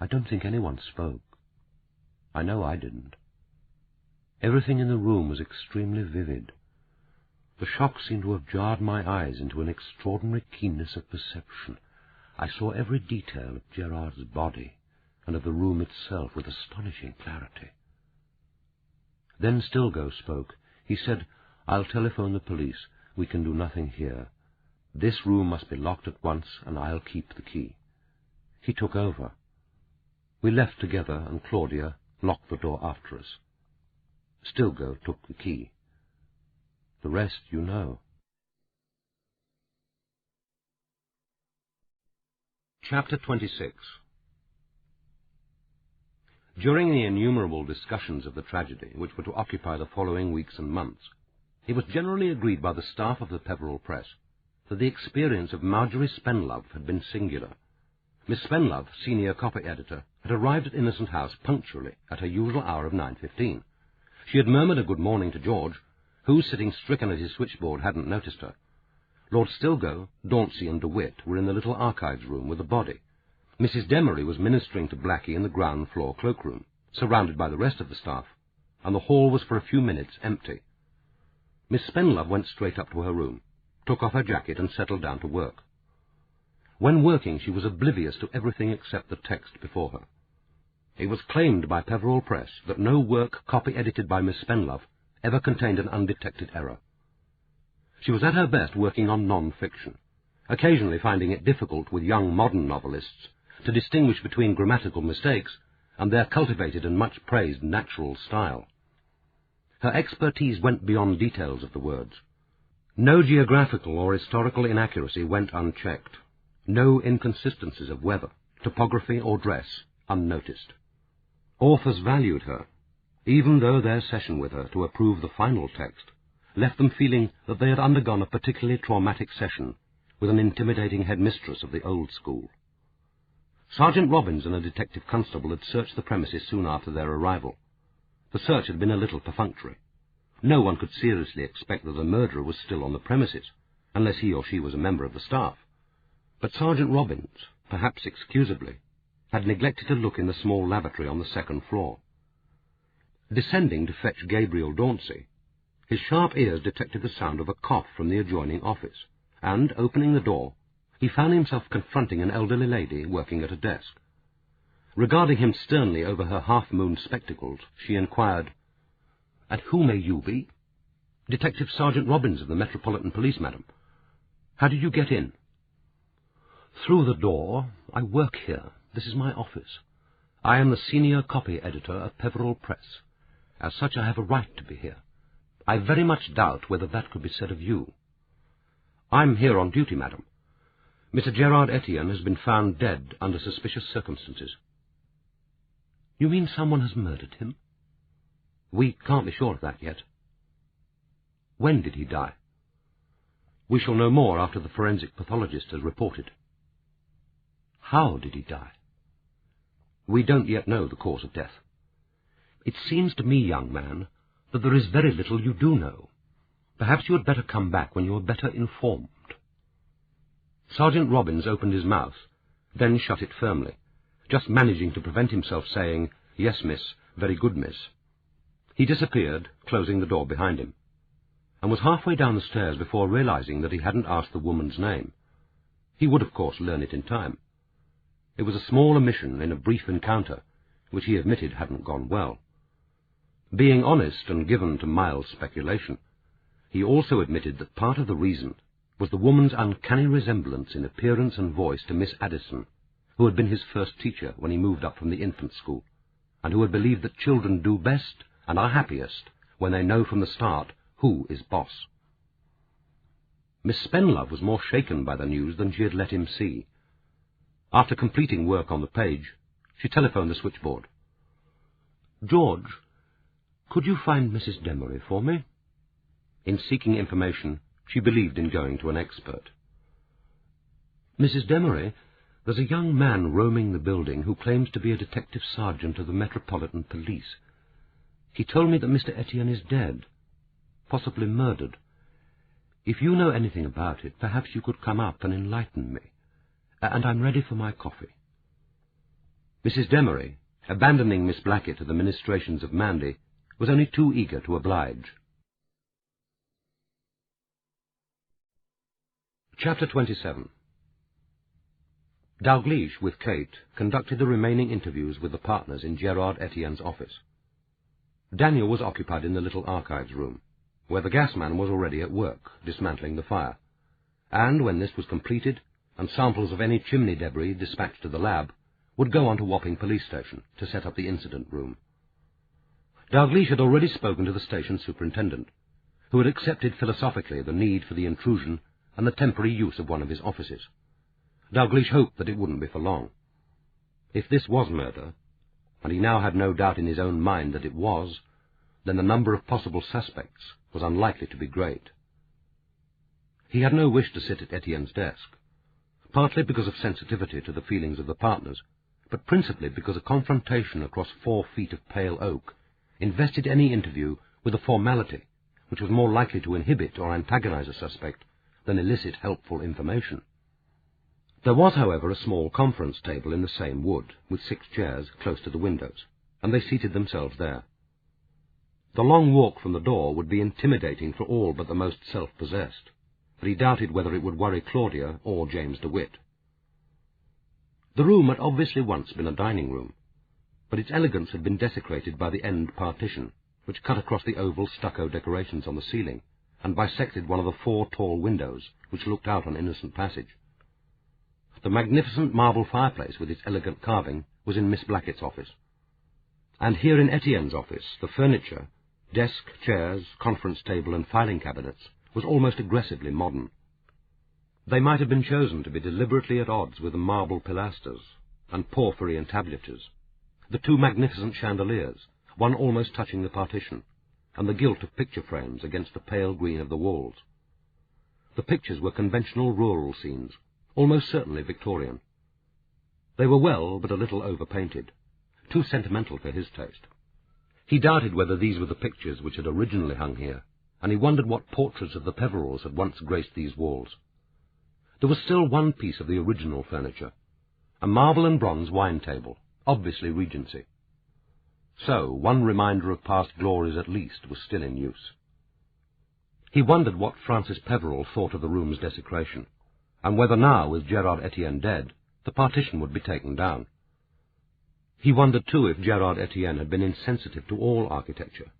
I don't think anyone spoke. I know I didn't. Everything in the room was extremely vivid. The shock seemed to have jarred my eyes into an extraordinary keenness of perception. I saw every detail of Gerard's body and of the room itself with astonishing clarity. Then Stilgo spoke. He said, "I'll telephone the police. We can do nothing here. This room must be locked at once, and I'll keep the key." He took over. We left together, and Claudia locked the door after us. Stilgo took the key. The rest you know. Chapter 26. During the innumerable discussions of the tragedy, which were to occupy the following weeks and months, it was generally agreed by the staff of the Peverell Press that the experience of Marjorie Spenlove had been singular. Miss Spenlove, senior copy editor, had arrived at Innocent House punctually at her usual hour of 9:15. She had murmured a good morning to George, who, sitting stricken at his switchboard, hadn't noticed her. Lord Stilgo, Dauncey, and DeWitt were in the little archives room with the body. Mrs. Demery was ministering to Blackie in the ground-floor cloakroom, surrounded by the rest of the staff, and the hall was for a few minutes empty. Miss Spenlove went straight up to her room, took off her jacket, and settled down to work. When working, she was oblivious to everything except the text before her. It was claimed by Peverell Press that no work copy-edited by Miss Spenlove ever contained an undetected error. She was at her best working on non-fiction, occasionally finding it difficult with young modern novelists to distinguish between grammatical mistakes and their cultivated and much praised natural style. Her expertise went beyond details of the words. No geographical or historical inaccuracy went unchecked, no inconsistencies of weather, topography, or dress unnoticed. Authors valued her, even though their session with her to approve the final text left them feeling that they had undergone a particularly traumatic session with an intimidating headmistress of the old school. Sergeant Robbins and a detective constable had searched the premises soon after their arrival. The search had been a little perfunctory. No one could seriously expect that the murderer was still on the premises, unless he or she was a member of the staff. But Sergeant Robbins, perhaps excusably, had neglected to look in the small lavatory on the second floor. Descending to fetch Gabriel Dauncey, his sharp ears detected the sound of a cough from the adjoining office, and, opening the door, he found himself confronting an elderly lady working at a desk. Regarding him sternly over her half-moon spectacles, she inquired, "And who may you be?" "Detective Sergeant Robbins of the Metropolitan Police, madam." "How did you get in?" "Through the door. I work here. This is my office. I am the senior copy editor of Peverell Press. As such, I have a right to be here. I very much doubt whether that could be said of you." "I'm here on duty, madam. Mr. Gerard Etienne has been found dead under suspicious circumstances." "You mean someone has murdered him?" "We can't be sure of that yet." "When did he die?" "We shall know more after the forensic pathologist has reported." "How did he die?" "We don't yet know the cause of death." "It seems to me, young man, that there is very little you do know. Perhaps you had better come back when you are better informed." Sergeant Robbins opened his mouth, then shut it firmly, just managing to prevent himself saying, "Yes, miss, very good, miss." He disappeared, closing the door behind him, and was halfway down the stairs before realizing that he hadn't asked the woman's name. He would, of course, learn it in time. It was a small omission in a brief encounter, which he admitted hadn't gone well. Being honest and given to mild speculation, he also admitted that part of the reason was the woman's uncanny resemblance in appearance and voice to Miss Addison, who had been his first teacher when he moved up from the infant school, and who had believed that children do best and are happiest when they know from the start who is boss. Miss Spenlove was more shaken by the news than she had let him see. After completing work on the page, she telephoned the switchboard. "George, could you find Mrs. Demery for me?" In seeking information, she believed in going to an expert. "Mrs. Demery, there's a young man roaming the building who claims to be a detective sergeant of the Metropolitan Police. He told me that Mr. Etienne is dead, possibly murdered. If you know anything about it, perhaps you could come up and enlighten me. And I'm ready for my coffee." Mrs. Demery, abandoning Miss Blackett to the ministrations of Mandy, was only too eager to oblige. Chapter 27. Dalgliesh, with Kate, conducted the remaining interviews with the partners in Gerard Etienne's office. Daniel was occupied in the little archives room, where the gasman was already at work, dismantling the fire, and when this was completed, and samples of any chimney debris dispatched to the lab, would go on to Wapping Police Station to set up the incident room. Dalgliesh had already spoken to the station superintendent, who had accepted philosophically the need for the intrusion and the temporary use of one of his offices. Dalgliesh hoped that it wouldn't be for long. If this was murder, and he now had no doubt in his own mind that it was, then the number of possible suspects was unlikely to be great. He had no wish to sit at Etienne's desk, partly because of sensitivity to the feelings of the partners, but principally because a confrontation across 4 feet of pale oak invested any interview with a formality which was more likely to inhibit or antagonize a suspect than elicit helpful information. There was, however, a small conference table in the same wood, with 6 chairs close to the windows, and they seated themselves there. The long walk from the door would be intimidating for all but the most self-possessed, but he doubted whether it would worry Claudia or James DeWitt. The room had obviously once been a dining room, but its elegance had been desecrated by the end partition, which cut across the oval stucco decorations on the ceiling, and bisected one of the 4 tall windows which looked out on Innocent Passage. The magnificent marble fireplace with its elegant carving was in Miss Blackett's office, and here in Etienne's office the furniture, desk, chairs, conference table and filing cabinets, was almost aggressively modern. They might have been chosen to be deliberately at odds with the marble pilasters and porphyry entablatures, the 2 magnificent chandeliers, one almost touching the partition, and the gilt of picture frames against the pale green of the walls. The pictures were conventional rural scenes, almost certainly Victorian. They were well, but a little overpainted, too sentimental for his taste. He doubted whether these were the pictures which had originally hung here, and he wondered what portraits of the Peverells had once graced these walls. There was still one piece of the original furniture, a marble and bronze wine table, obviously Regency. So, one reminder of past glories at least was still in use. He wondered what Francis Peverell thought of the room's desecration, and whether now, with Gerard Etienne dead, the partition would be taken down. He wondered, too, if Gerard Etienne had been insensitive to all architecture,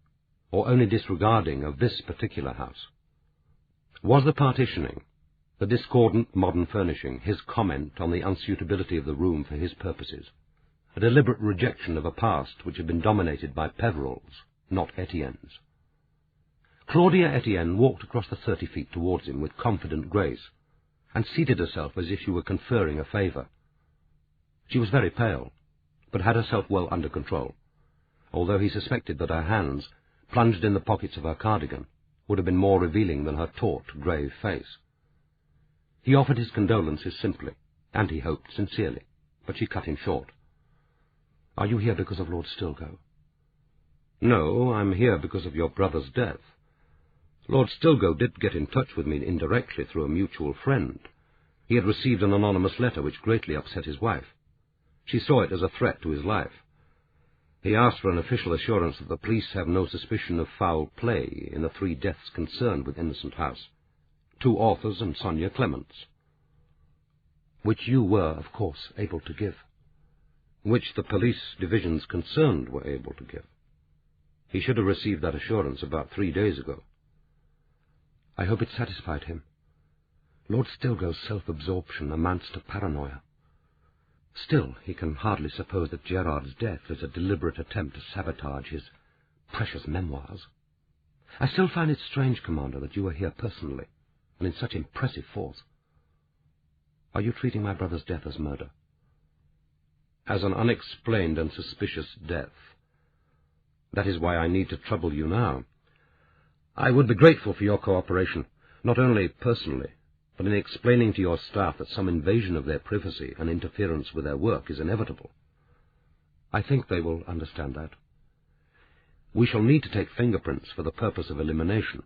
or only disregarding of this particular house. Was the partitioning, the discordant modern furnishing, his comment on the unsuitability of the room for his purposes, a deliberate rejection of a past which had been dominated by Peverell's, not Etienne's? Claudia Etienne walked across the 30 feet towards him with confident grace, and seated herself as if she were conferring a favour. She was very pale, but had herself well under control, although he suspected that her hands, plunged in the pockets of her cardigan, would have been more revealing than her taut, grave face. He offered his condolences simply, and he hoped sincerely, but she cut him short. "Are you here because of Lord Stilgo?" "No, I'm here because of your brother's death. Lord Stilgo did get in touch with me indirectly through a mutual friend. He had received an anonymous letter which greatly upset his wife. She saw it as a threat to his life. He asked for an official assurance that the police have no suspicion of foul play in the 3 deaths concerned with Innocent House, 2 authors and Sonia Clements." "Which you were, of course, able to give." "Which the police divisions concerned were able to give. He should have received that assurance about 3 days ago." "I hope it satisfied him. Lord Stilgo's self-absorption amounts to paranoia. Still, he can hardly suppose that Gerard's death is a deliberate attempt to sabotage his precious memoirs. I still find it strange, Commander, that you are here personally, and in such impressive force. Are you treating my brother's death as murder?" "As an unexplained and suspicious death. That is why I need to trouble you now. I would be grateful for your cooperation, not only personally, but in explaining to your staff that some invasion of their privacy and interference with their work is inevitable." "I think they will understand that." "We shall need to take fingerprints for the purpose of elimination.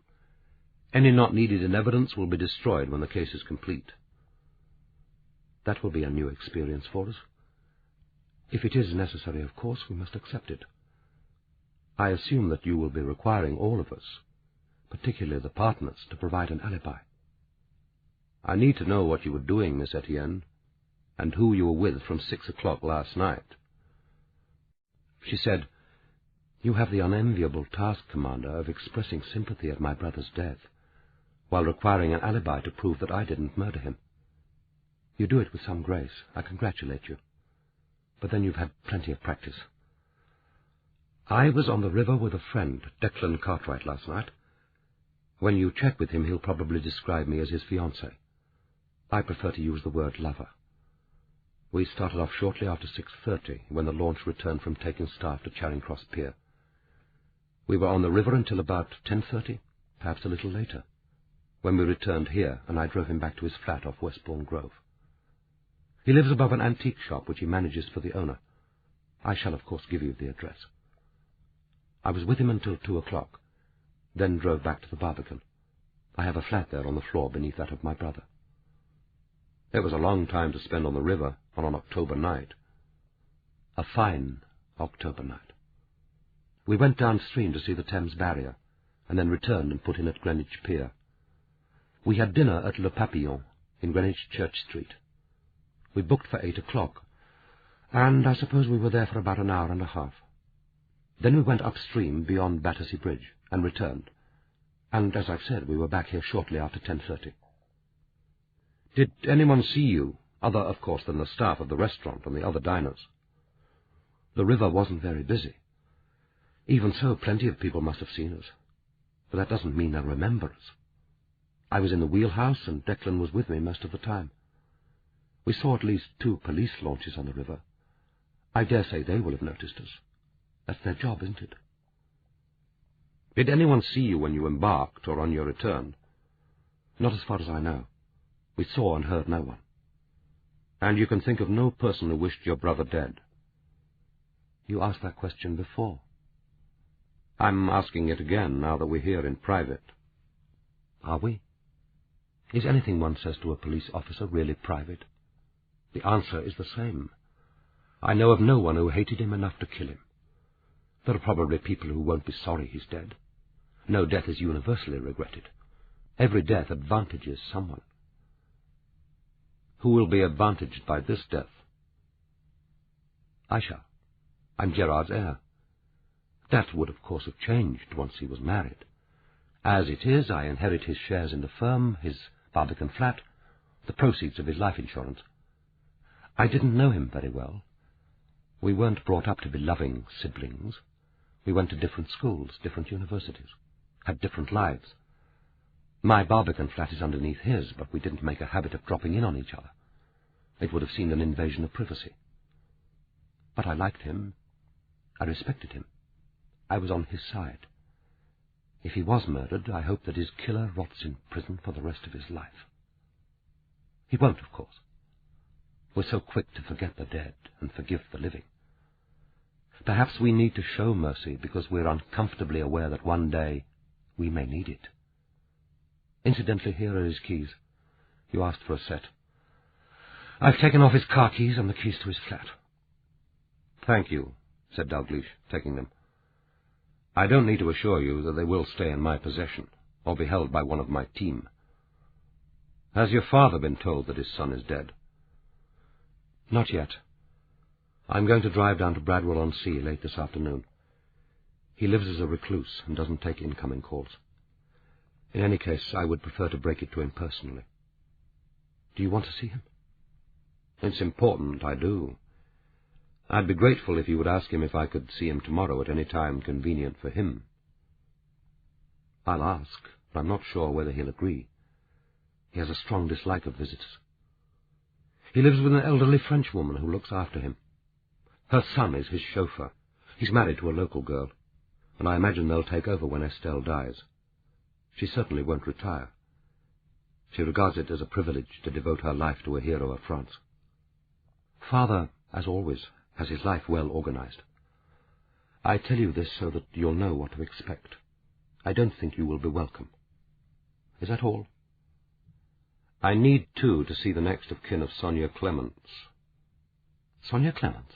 Any not needed in evidence will be destroyed when the case is complete. That will be a new experience for us. If it is necessary, of course, we must accept it. I assume that you will be requiring all of us, particularly the partners, to provide an alibi. I need to know what you were doing, Miss Etienne, and who you were with from 6 o'clock last night. She said, "You have the unenviable task, Commander, of expressing sympathy at my brother's death, while requiring an alibi to prove that I didn't murder him. You do it with some grace. I congratulate you. But then you've had plenty of practice. I was on the river with a friend, Declan Cartwright, last night. When you check with him, he'll probably describe me as his fiancée. I prefer to use the word lover. We started off shortly after 6:30, when the launch returned from taking staff to Charing Cross Pier. We were on the river until about 10:30, perhaps a little later, when we returned here, and I drove him back to his flat off Westbourne Grove. He lives above an antique shop which he manages for the owner. I shall, of course, give you the address. I was with him until 2 o'clock, then drove back to the Barbican. I have a flat there on the floor beneath that of my brother." It was a long time to spend on the river on an October night. A fine October night. We went downstream to see the Thames Barrier, and then returned and put in at Greenwich Pier. We had dinner at Le Papillon in Greenwich Church Street. We booked for 8 o'clock, and I suppose we were there for about an hour and a half. Then we went upstream beyond Battersea Bridge and returned, and, as I've said, we were back here shortly after 10:30. Did anyone see you, other, of course, than the staff of the restaurant and the other diners? The river wasn't very busy. Even so, plenty of people must have seen us, but that doesn't mean they'll remember us. I was in the wheelhouse, and Declan was with me most of the time. We saw at least 2 police launches on the river. I dare say they will have noticed us. That's their job, isn't it? Did anyone see you when you embarked or on your return? Not as far as I know. We saw and heard no one. And you can think of no person who wished your brother dead? You asked that question before. I'm asking it again now that we're here in private. Are we? Is anything one says to a police officer really private? The answer is the same. I know of no one who hated him enough to kill him. There are probably people who won't be sorry he's dead. No death is universally regretted. Every death advantages someone. Who will be advantaged by this death? I shall. I'm Gerard's heir. That would, of course, have changed once he was married. As it is, I inherit his shares in the firm, his Barbican flat, the proceeds of his life insurance. I didn't know him very well. We weren't brought up to be loving siblings. We went to different schools, different universities, had different lives. My Barbican flat is underneath his, but we didn't make a habit of dropping in on each other. It would have seemed an invasion of privacy. But I liked him. I respected him. I was on his side. If he was murdered, I hope that his killer rots in prison for the rest of his life. He won't, of course. We're so quick to forget the dead and forgive the living. Perhaps we need to show mercy because we're uncomfortably aware that one day we may need it. Incidentally, here are his keys. You asked for a set. I've taken off his car keys and the keys to his flat. Thank you, said Dalgliesh, taking them. I don't need to assure you that they will stay in my possession, or be held by one of my team. Has your father been told that his son is dead? Not yet. I'm going to drive down to Bradwell-on-Sea late this afternoon. He lives as a recluse and doesn't take incoming calls. In any case, I would prefer to break it to him personally. Do you want to see him? It's important, I do. I'd be grateful if you would ask him if I could see him tomorrow at any time convenient for him. I'll ask, but I'm not sure whether he'll agree. He has a strong dislike of visitors. He lives with an elderly Frenchwoman who looks after him. Her son is his chauffeur. He's married to a local girl, and I imagine they'll take over when Estelle dies. She certainly won't retire. She regards it as a privilege to devote her life to a hero of France. Father, as always, has his life well organized. I tell you this so that you'll know what to expect. I don't think you will be welcome. Is that all? I need, too, to see the next of kin of Sonia Clements. Sonia Clements?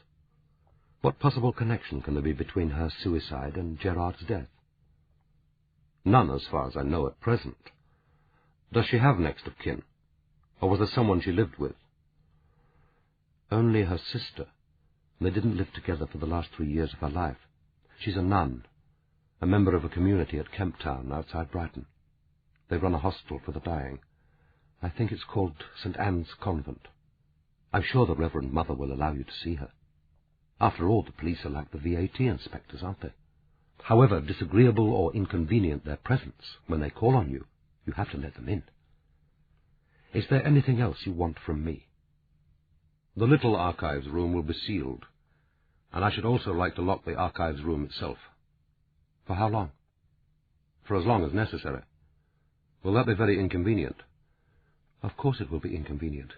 What possible connection can there be between her suicide and Gerard's death? None, as far as I know at present. Does she have next of kin? Or was there someone she lived with? Only her sister. They didn't live together for the last 3 years of her life. She's a nun, a member of a community at Kemp Town outside Brighton. They run a hospital for the dying. I think it's called St. Anne's Convent. I'm sure the Reverend Mother will allow you to see her. After all, the police are like the VAT inspectors, aren't they? However disagreeable or inconvenient their presence, when they call on you, you have to let them in. Is there anything else you want from me? The little archives room will be sealed, and I should also like to lock the archives room itself. For how long? For as long as necessary. Will that be very inconvenient? Of course it will be inconvenient.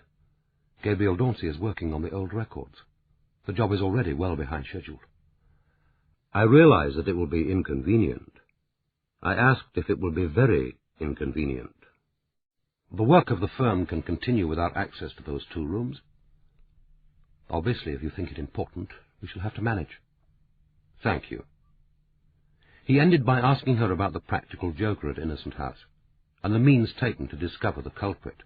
Gabriel Dauncey is working on the old records. The job is already well behind schedule. I realize that it will be inconvenient. I asked if it will be very inconvenient. The work of the firm can continue without access to those 2 rooms. Obviously, if you think it important, we shall have to manage. Thank you. He ended by asking her about the practical joker at Innocent House, and the means taken to discover the culprit.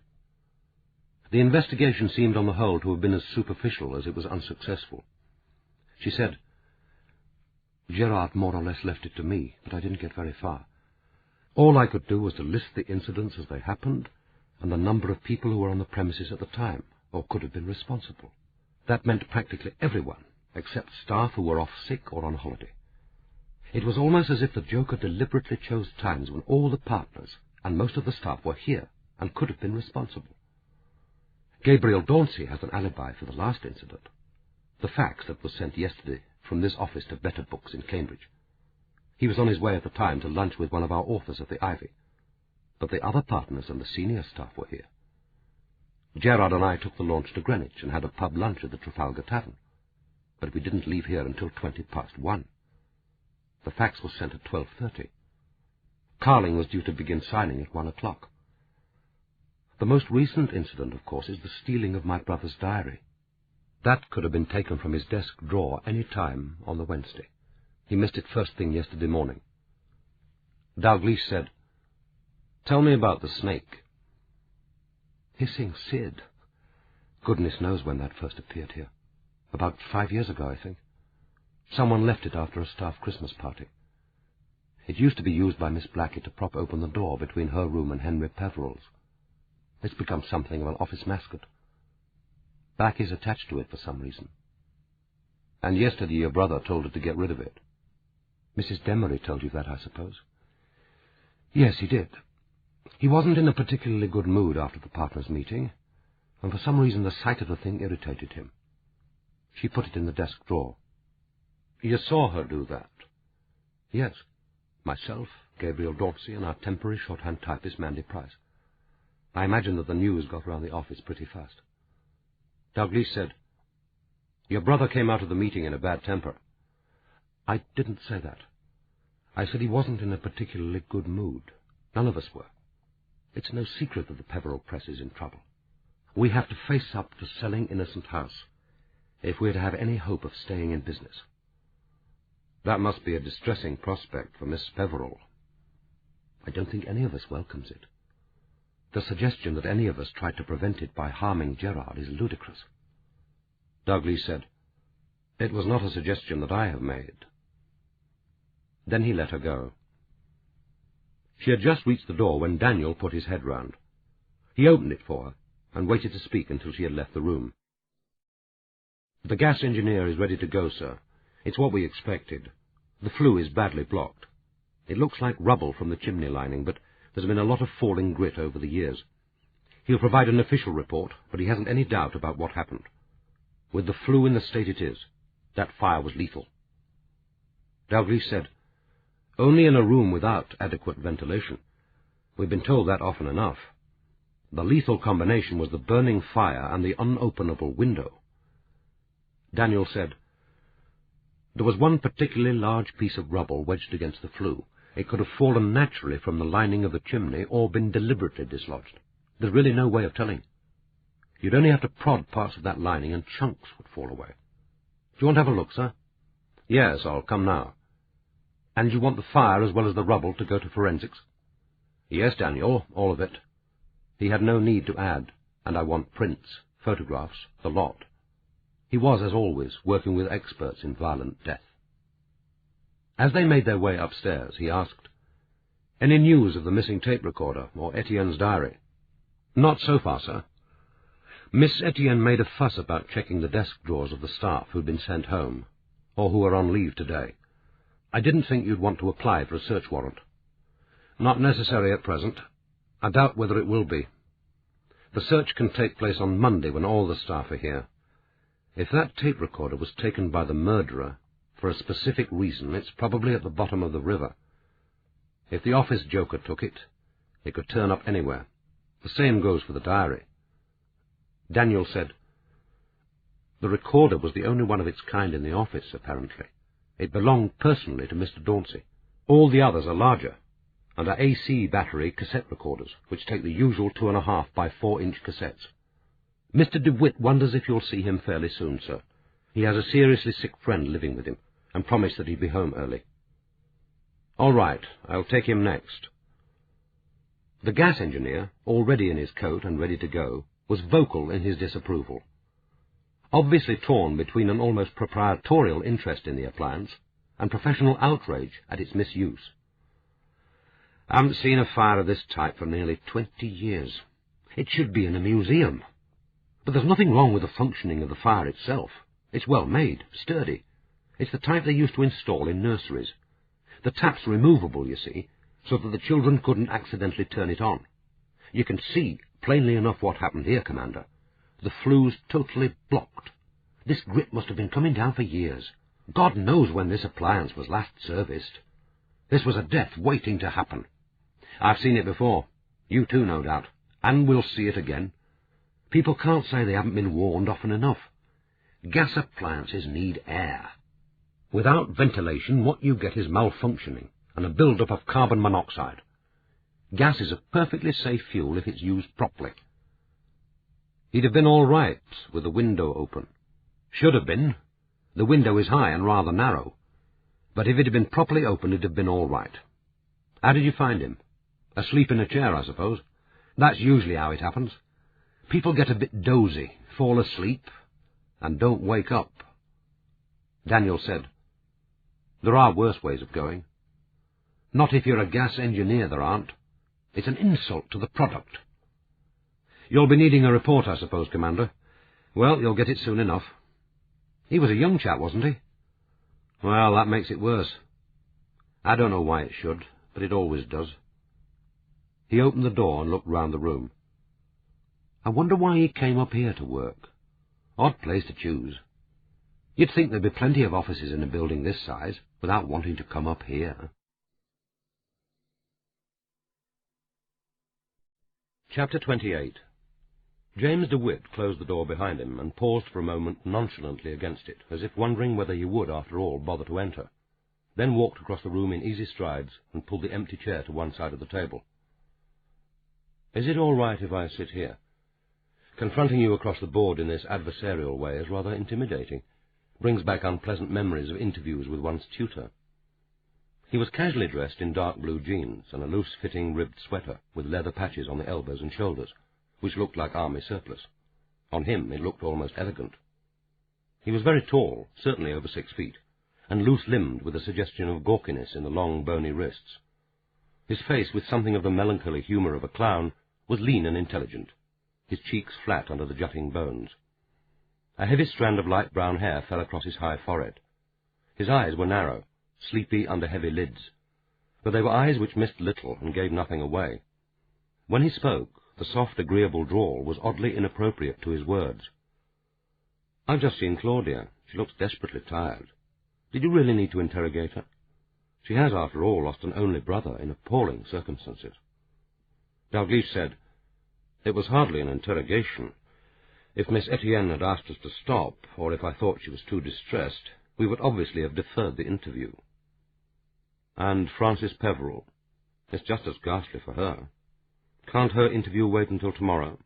The investigation seemed on the whole to have been as superficial as it was unsuccessful. She said, Gerard more or less left it to me, but I didn't get very far. All I could do was to list the incidents as they happened, and the number of people who were on the premises at the time, or could have been responsible. That meant practically everyone, except staff who were off sick or on holiday. It was almost as if the joker deliberately chose times when all the partners and most of the staff were here and could have been responsible. Gabriel Dauncey has an alibi for the last incident, the fax that was sent yesterday from this office to Better Books in Cambridge. He was on his way at the time to lunch with one of our authors at the Ivy, but the other partners and the senior staff were here. Gerard and I took the launch to Greenwich and had a pub lunch at the Trafalgar Tavern, but we didn't leave here until 1:20. The fax was sent at 12:30. Carling was due to begin signing at 1 o'clock. The most recent incident, of course, is the stealing of my brother's diary. That could have been taken from his desk drawer any time on the Wednesday. He missed it first thing yesterday morning. Dalgliesh said, "Tell me about the snake." Hissing Sid. Goodness knows when that first appeared here. About 5 years ago, I think. Someone left it after a staff Christmas party. It used to be used by Miss Blackett to prop open the door between her room and Henry Peverell's. It's become something of an office mascot. Blackie's attached to it for some reason. And yesterday your brother told her to get rid of it. Mrs. Demery told you that, I suppose? Yes, he did. He wasn't in a particularly good mood after the partners' meeting, and for some reason the sight of the thing irritated him. She put it in the desk drawer. You saw her do that? Yes. Myself, Gabriel Dauncey, and our temporary shorthand typist, Mandy Price. I imagine that the news got round the office pretty fast. Dalgliesh said, "Your brother came out of the meeting in a bad temper." I didn't say that. I said he wasn't in a particularly good mood. None of us were. It's no secret that the Peverell Press is in trouble. We have to face up to selling Innocent House if we're to have any hope of staying in business. That must be a distressing prospect for Miss Peverell. I don't think any of us welcomes it. The suggestion that any of us tried to prevent it by harming Gerard is ludicrous. Dalgliesh said, "It was not a suggestion that I have made." Then he let her go. She had just reached the door when Daniel put his head round. He opened it for her and waited to speak until she had left the room. "The gas engineer is ready to go, sir. It's what we expected. The flue is badly blocked. It looks like rubble from the chimney lining, but there's been a lot of falling grit over the years. He'll provide an official report, but he hasn't any doubt about what happened. With the flue in the state it is, that fire was lethal." Dalgliesh said, "Only in a room without adequate ventilation. We've been told that often enough. The lethal combination was the burning fire and the unopenable window." Daniel said, "There was one particularly large piece of rubble wedged against the flue. It could have fallen naturally from the lining of the chimney or been deliberately dislodged. There's really no way of telling. You'd only have to prod parts of that lining and chunks would fall away. Do you want to have a look, sir? Yes, I'll come now. And you want the fire as well as the rubble to go to forensics? Yes, Daniel, all of it. He had no need to add, and I want prints, photographs, the lot. He was, as always, working with experts in violent death. As they made their way upstairs, he asked, "Any news of the missing tape recorder or Etienne's diary?" "Not so far, sir. Miss Etienne made a fuss about checking the desk drawers of the staff who'd been sent home, or who are on leave today. I didn't think you'd want to apply for a search warrant." "Not necessary at present. I doubt whether it will be. The search can take place on Monday when all the staff are here. If that tape recorder was taken by the murderer for a specific reason, it's probably at the bottom of the river. If the office joker took it, it could turn up anywhere. The same goes for the diary." Daniel said, "The recorder was the only one of its kind in the office, apparently. It belonged personally to Mr. Dauncey. All the others are larger, and are AC battery cassette recorders, which take the usual 2.5 by 4-inch cassettes. Mr. DeWitt wonders if you'll see him fairly soon, sir. He has a seriously sick friend living with him, and promised that he'd be home early." "All right, I'll take him next." The gas engineer, already in his coat and ready to go, was vocal in his disapproval. Obviously torn between an almost proprietorial interest in the appliance and professional outrage at its misuse. "I haven't seen a fire of this type for nearly 20 years. It should be in a museum. But there's nothing wrong with the functioning of the fire itself. It's well made, sturdy. It's the type they used to install in nurseries. The tap's removable, you see, so that the children couldn't accidentally turn it on. You can see plainly enough what happened here, Commander. The flue's totally blocked. This grip must have been coming down for years. God knows when this appliance was last serviced. This was a death waiting to happen. I've seen it before. You too, no doubt. And we'll see it again. People can't say they haven't been warned often enough. Gas appliances need air. Without ventilation, what you get is malfunctioning and a build-up of carbon monoxide. Gas is a perfectly safe fuel if it's used properly. He'd have been all right with the window open. Should have been. The window is high and rather narrow. But if it had been properly opened, it'd have been all right. How did you find him? Asleep in a chair, I suppose. That's usually how it happens. People get a bit dozy, fall asleep, and don't wake up." Daniel said, "There are worse ways of going." "Not if you're a gas engineer, there aren't. It's an insult to the product." "You'll be needing a report, I suppose, Commander. Well, you'll get it soon enough." "He was a young chap, wasn't he?" "Well, that makes it worse. I don't know why it should, but it always does." He opened the door and looked round the room. "I wonder why he came up here to work. Odd place to choose. You'd think there'd be plenty of offices in a building this size, without wanting to come up here." Chapter 28. James DeWitt closed the door behind him and paused for a moment nonchalantly against it, as if wondering whether he would, after all, bother to enter, then walked across the room in easy strides and pulled the empty chair to one side of the table. "Is it all right if I sit here? Confronting you across the board in this adversarial way is rather intimidating. Brings back unpleasant memories of interviews with one's tutor." He was casually dressed in dark blue jeans and a loose-fitting ribbed sweater with leather patches on the elbows and shoulders, which looked like army surplus. On him it looked almost elegant. He was very tall, certainly over 6 feet, and loose-limbed with a suggestion of gawkiness in the long, bony wrists. His face, with something of the melancholy humour of a clown, was lean and intelligent, his cheeks flat under the jutting bones. A heavy strand of light brown hair fell across his high forehead. His eyes were narrow, sleepy under heavy lids, but they were eyes which missed little and gave nothing away. When he spoke, the soft, agreeable drawl was oddly inappropriate to his words. "I've just seen Claudia. She looks desperately tired. Did you really need to interrogate her? She has, after all, lost an only brother in appalling circumstances." Dalgliesh said, "It was hardly an interrogation. If Miss Etienne had asked us to stop, or if I thought she was too distressed, we would obviously have deferred the interview." And Frances Peverell. It's just as ghastly for her. Can't her interview wait until tomorrow?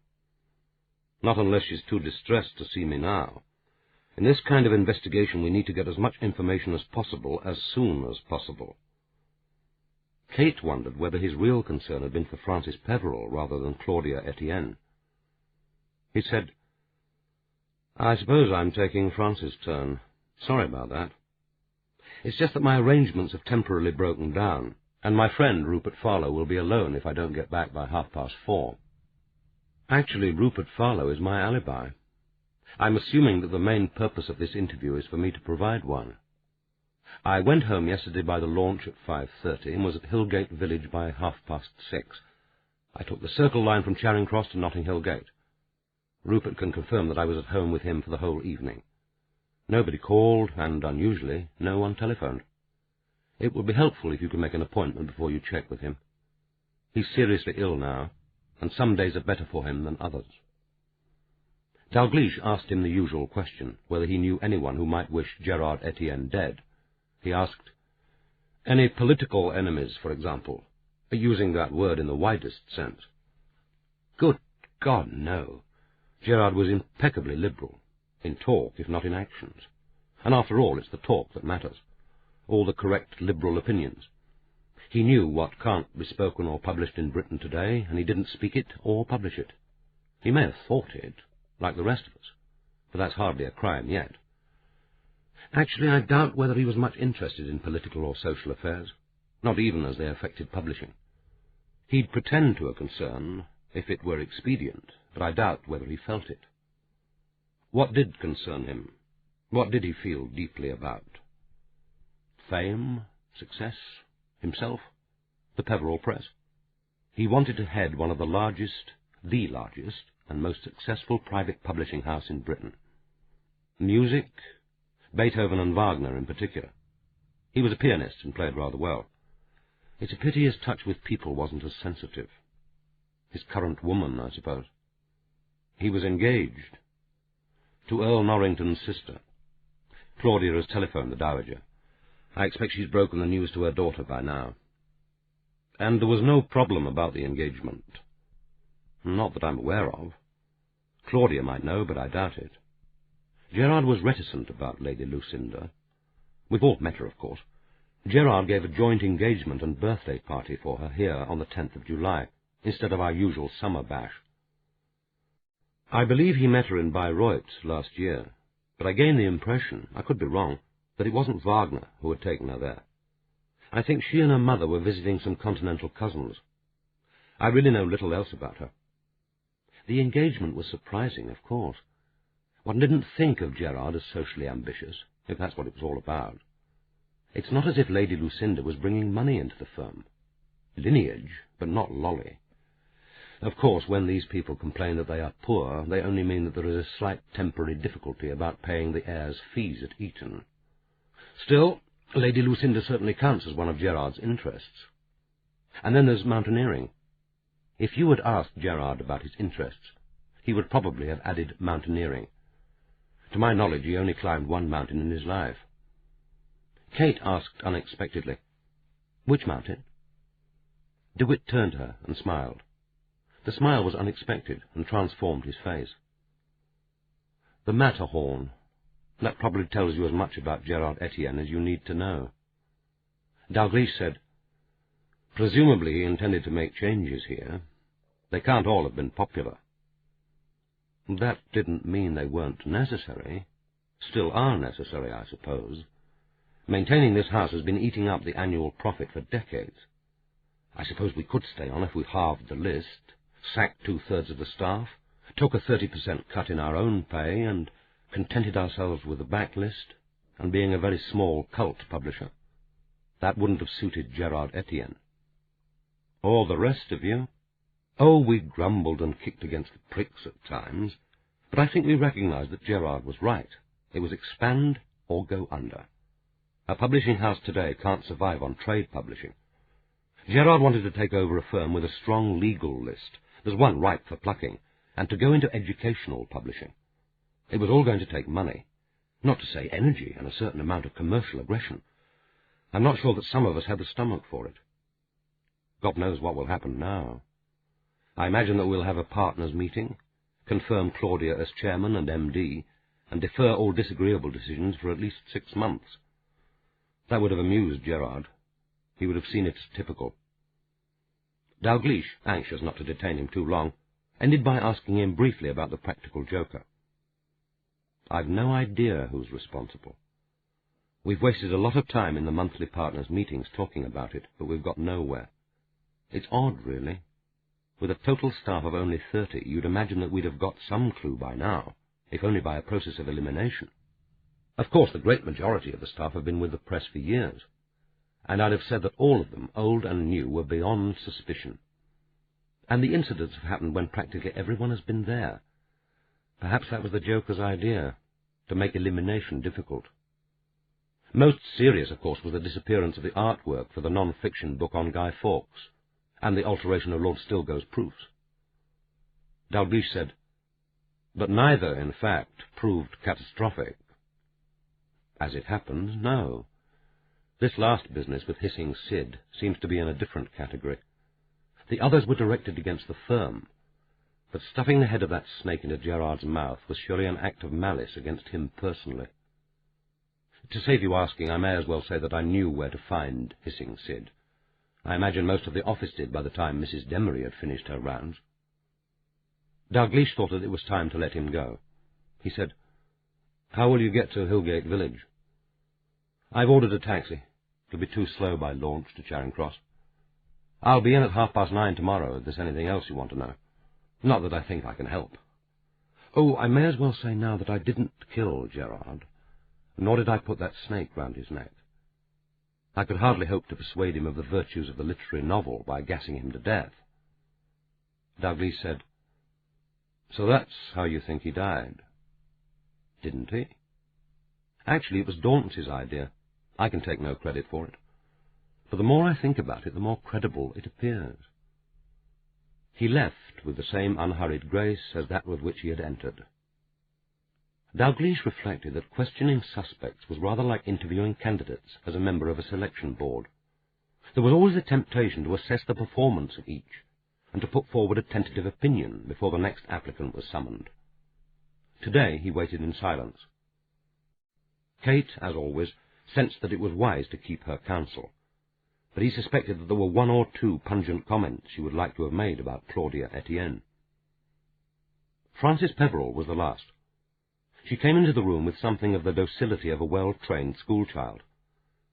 Not unless she's too distressed to see me now. In this kind of investigation, we need to get as much information as possible, as soon as possible. Kate wondered whether his real concern had been for Frances Peverell rather than Claudia Etienne. He said, "I suppose I'm taking Frances' turn. Sorry about that. It's just that my arrangements have temporarily broken down, and my friend Rupert Farlow will be alone if I don't get back by 4:30. Actually, Rupert Farlow is my alibi. I'm assuming that the main purpose of this interview is for me to provide one. I went home yesterday by the launch at 5:30 and was at Hillgate Village by 6:30. I took the Circle line from Charing Cross to Notting Hill Gate. Rupert can confirm that I was at home with him for the whole evening. Nobody called, and, unusually, no one telephoned. It would be helpful if you could make an appointment before you check with him. He's seriously ill now, and some days are better for him than others." Dalgliesh asked him the usual question, whether he knew anyone who might wish Gerard Etienne dead. He asked, "Any political enemies, for example, using that word in the widest sense?" Good God, no. Gerard was impeccably liberal, in talk if not in actions. And after all, it's the talk that matters, all the correct liberal opinions. He knew what can't be spoken or published in Britain today, and he didn't speak it or publish it. He may have thought it, like the rest of us, but that's hardly a crime yet. Actually, I doubt whether he was much interested in political or social affairs, not even as they affected publishing. He'd pretend to a concern, if it were expedient, but I doubt whether he felt it. What did concern him? What did he feel deeply about? Fame? Success? Himself? The Peverell Press? He wanted to head one of the largest and most successful private publishing house in Britain. Music? Beethoven and Wagner in particular. He was a pianist and played rather well. It's a pity his touch with people wasn't as sensitive. His current woman, I suppose. He was engaged to Earl Norrington's sister. Claudia has telephoned the Dowager. I expect she's broken the news to her daughter by now. And there was no problem about the engagement. Not that I'm aware of. Claudia might know, but I doubt it. Gerard was reticent about Lady Lucinda. We've all met her, of course. Gerard gave a joint engagement and birthday party for her here on the 10th of July, instead of our usual summer bash. I believe he met her in Bayreuth last year, but I gained the impression, I could be wrong, that it wasn't Wagner who had taken her there. I think she and her mother were visiting some continental cousins. I really know little else about her. The engagement was surprising, of course. One didn't think of Gerard as socially ambitious, if that's what it was all about. It's not as if Lady Lucinda was bringing money into the firm. Lineage, but not lolly. Of course, when these people complain that they are poor, they only mean that there is a slight temporary difficulty about paying the heirs' fees at Eton. Still, Lady Lucinda certainly counts as one of Gerard's interests. And then there's mountaineering. If you had asked Gerard about his interests, he would probably have added mountaineering. To my knowledge, he only climbed one mountain in his life. Kate asked unexpectedly, "Which mountain?" DeWitt turned to her and smiled. The smile was unexpected and transformed his face. "The Matterhorn. That probably tells you as much about Gerard Etienne as you need to know." Dalgliesh said, "Presumably he intended to make changes here. They can't all have been popular." "That didn't mean they weren't necessary. Still are necessary, I suppose. Maintaining this house has been eating up the annual profit for decades. I suppose we could stay on if we halved the list, sacked 2/3 of the staff, took a 30% cut in our own pay, and contented ourselves with the backlist and being a very small cult publisher. That wouldn't have suited Gerard Etienne. Or the rest of you? Oh, we grumbled and kicked against the pricks at times, but I think we recognized that Gerard was right. It was expand or go under. A publishing house today can't survive on trade publishing. Gerard wanted to take over a firm with a strong legal list. There's one ripe for plucking, and to go into educational publishing. It was all going to take money, not to say energy and a certain amount of commercial aggression. I'm not sure that some of us had the stomach for it. God knows what will happen now. I imagine that we'll have a partners' meeting, confirm Claudia as chairman and MD, and defer all disagreeable decisions for at least 6 months. That would have amused Gerard. He would have seen it as typical. Dalgliesh, anxious not to detain him too long, ended by asking him briefly about the practical joker. I've no idea who's responsible. We've wasted a lot of time in the monthly partners' meetings talking about it, but we've got nowhere. It's odd, really. With a total staff of only 30, you'd imagine that we'd have got some clue by now, if only by a process of elimination. Of course, the great majority of the staff have been with the press for years, and I'd have said that all of them, old and new, were beyond suspicion. And the incidents have happened when practically everyone has been there. Perhaps that was the Joker's idea, to make elimination difficult. Most serious, of course, was the disappearance of the artwork for the non-fiction book on Guy Fawkes, and the alteration of Lord Stilgoe's proofs. Dalgliesh said, but neither, in fact, proved catastrophic. As it happens, no. This last business with Hissing Sid seems to be in a different category. The others were directed against the firm, but stuffing the head of that snake into Gerard's mouth was surely an act of malice against him personally. To save you asking, I may as well say that I knew where to find Hissing Sid. I imagine most of the office did by the time Mrs. Demery had finished her rounds. Dalgliesh thought that it was time to let him go. He said, how will you get to Hillgate Village? I've ordered a taxi. It'll be too slow by launch to Charing Cross. I'll be in at 9:30 tomorrow if there's anything else you want to know. Not that I think I can help. Oh, I may as well say now that I didn't kill Gerard, nor did I put that snake round his neck. I could hardly hope to persuade him of the virtues of the literary novel by gassing him to death. Dalgliesh said, so that's how you think he died? Didn't he? Actually, it was Daunce's idea. I can take no credit for it. But the more I think about it, the more credible it appears. He left with the same unhurried grace as that with which he had entered. Dalgliesh reflected that questioning suspects was rather like interviewing candidates as a member of a selection board. There was always a temptation to assess the performance of each, and to put forward a tentative opinion before the next applicant was summoned. Today he waited in silence. Kate, as always, sensed that it was wise to keep her counsel, but he suspected that there were 1 or 2 pungent comments she would like to have made about Claudia Etienne. Frances Peverell was the last. She came into the room with something of the docility of a well-trained schoolchild,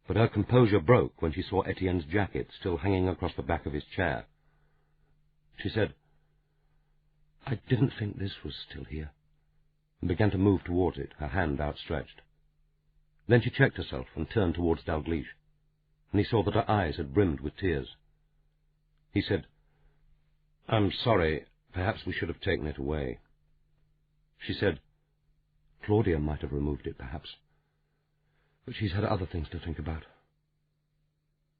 but her composure broke when she saw Etienne's jacket still hanging across the back of his chair. She said, I didn't think this was still here, and began to move towards it, her hand outstretched. Then she checked herself and turned towards Dalgliesh, and he saw that her eyes had brimmed with tears. He said, I'm sorry, perhaps we should have taken it away. She said, Claudia might have removed it, perhaps, but she's had other things to think about.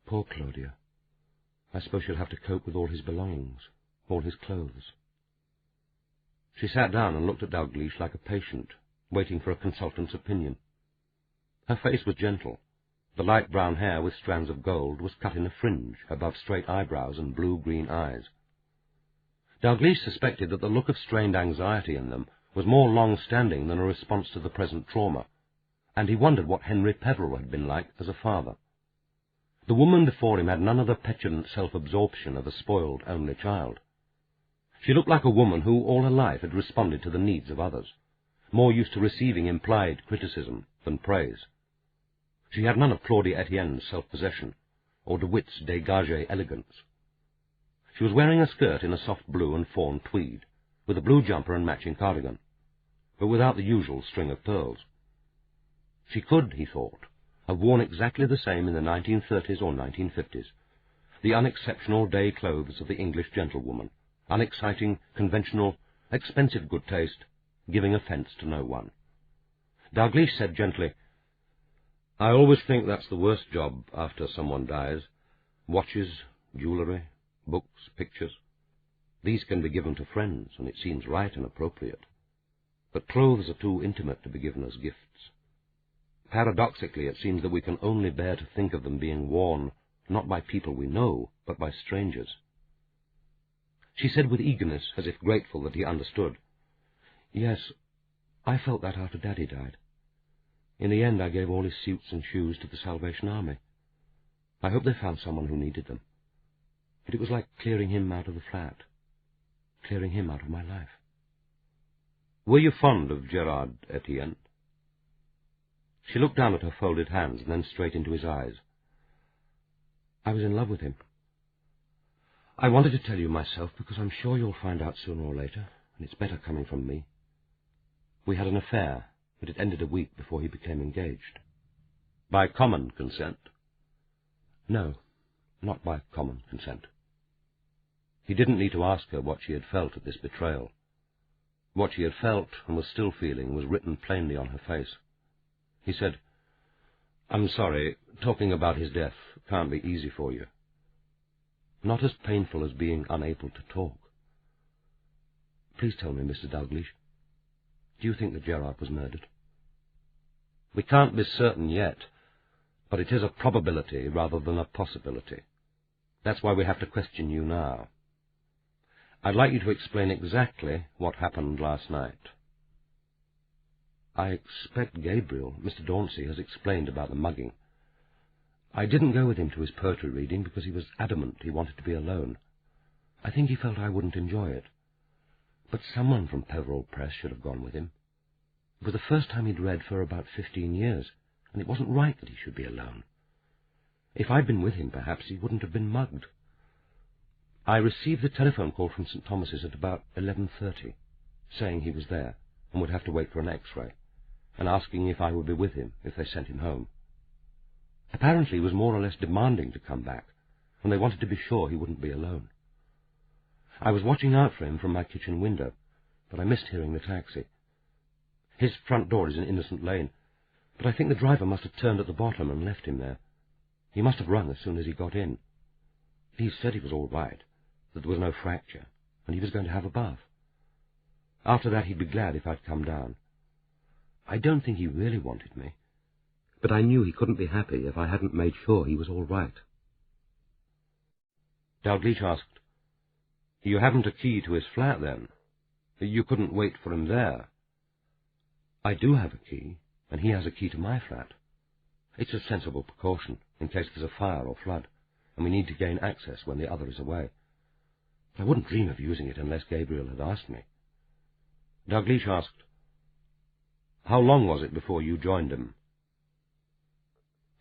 Poor Claudia. I suppose she'll have to cope with all his belongings, all his clothes. She sat down and looked at Dalgliesh like a patient, waiting for a consultant's opinion. Her face was gentle. The light brown hair with strands of gold was cut in a fringe above straight eyebrows and blue-green eyes. Dalgliesh suspected that the look of strained anxiety in them was more long-standing than a response to the present trauma, and he wondered what Henry Peverell had been like as a father. The woman before him had none of the petulant self-absorption of a spoiled only child. She looked like a woman who all her life had responded to the needs of others, more used to receiving implied criticism than praise. She had none of Claudia Etienne's self-possession, or De Witt's dégagé elegance. She was wearing a skirt in a soft blue and fawn tweed, with a blue jumper and matching cardigan, but without the usual string of pearls. She could, he thought, have worn exactly the same in the 1930s or 1950s, the unexceptional day clothes of the English gentlewoman, unexciting, conventional, expensive good taste, giving offence to no one. Dalgliesh said gently, I always think that's the worst job after someone dies. Watches, jewellery, books, pictures. These can be given to friends, and it seems right and appropriate. But clothes are too intimate to be given as gifts. Paradoxically, it seems that we can only bear to think of them being worn, not by people we know, but by strangers. She said with eagerness, as if grateful that he understood, "Yes, I felt that after Daddy died. In the end, I gave all his suits and shoes to the Salvation Army. I hope they found someone who needed them. But it was like clearing him out of the flat, clearing him out of my life." "Were you fond of Gerard Etienne?" She looked down at her folded hands and then straight into his eyes. "I was in love with him. I wanted to tell you myself because I'm sure you'll find out sooner or later, and it's better coming from me. We had an affair, but it ended a week before he became engaged." "By common consent?" "No, not by common consent." He didn't need to ask her what she had felt at this betrayal. What she had felt and was still feeling was written plainly on her face. He said, "I'm sorry, talking about his death can't be easy for you." "Not as painful as being unable to talk. Please tell me, Mr. Dalgliesh, do you think that Gerard was murdered?" "We can't be certain yet, but it is a probability rather than a possibility. That's why we have to question you now. I'd like you to explain exactly what happened last night." "I expect Gabriel, Mr. Dauncey, has explained about the mugging. I didn't go with him to his poetry reading because he was adamant he wanted to be alone. I think he felt I wouldn't enjoy it. But someone from Peverell Press should have gone with him. It was the first time he'd read for about 15 years, and it wasn't right that he should be alone. If I'd been with him, perhaps he wouldn't have been mugged. I received the telephone call from St. Thomas's at about 11:30, saying he was there and would have to wait for an X-ray, and asking if I would be with him if they sent him home. Apparently he was more or less demanding to come back, and they wanted to be sure he wouldn't be alone. I was watching out for him from my kitchen window, but I missed hearing the taxi. His front door is in Innocent Lane, but I think the driver must have turned at the bottom and left him there. He must have rung as soon as he got in. He said he was all right, that there was no fracture, and he was going to have a bath. After that he'd be glad if I'd come down. I don't think he really wanted me, but I knew he couldn't be happy if I hadn't made sure he was all right." Dalgliesh asked, "You haven't a key to his flat, then? You couldn't wait for him there?" "I do have a key, and he has a key to my flat. It's a sensible precaution, in case there's a fire or flood, and we need to gain access when the other is away. I wouldn't dream of using it unless Gabriel had asked me." Dalgliesh asked, "How long was it before you joined him?"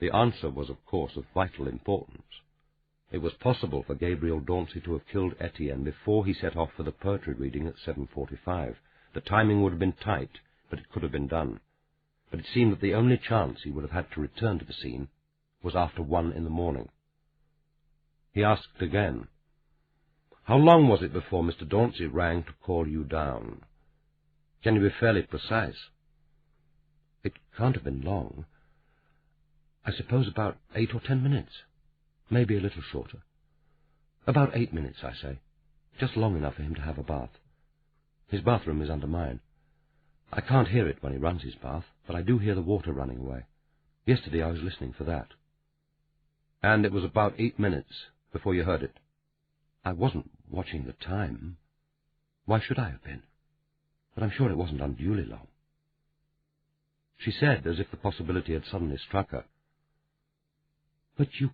The answer was, of course, of vital importance. It was possible for Gabriel Dauncey to have killed Etienne before he set off for the poetry reading at 7:45. The timing would have been tight, but it could have been done. But it seemed that the only chance he would have had to return to the scene was after 1 in the morning. He asked again, "How long was it before Mr. Dauncey rang to call you down? Can you be fairly precise?" "It can't have been long. I suppose about 8 or 10 minutes. Maybe a little shorter. About 8 minutes, I say. Just long enough for him to have a bath. His bathroom is under mine. I can't hear it when he runs his bath, but I do hear the water running away. Yesterday I was listening for that." "And it was about 8 minutes before you heard it?" "I wasn't watching the time. Why should I have been? But I'm sure it wasn't unduly long." She said, as if the possibility had suddenly struck her, "But you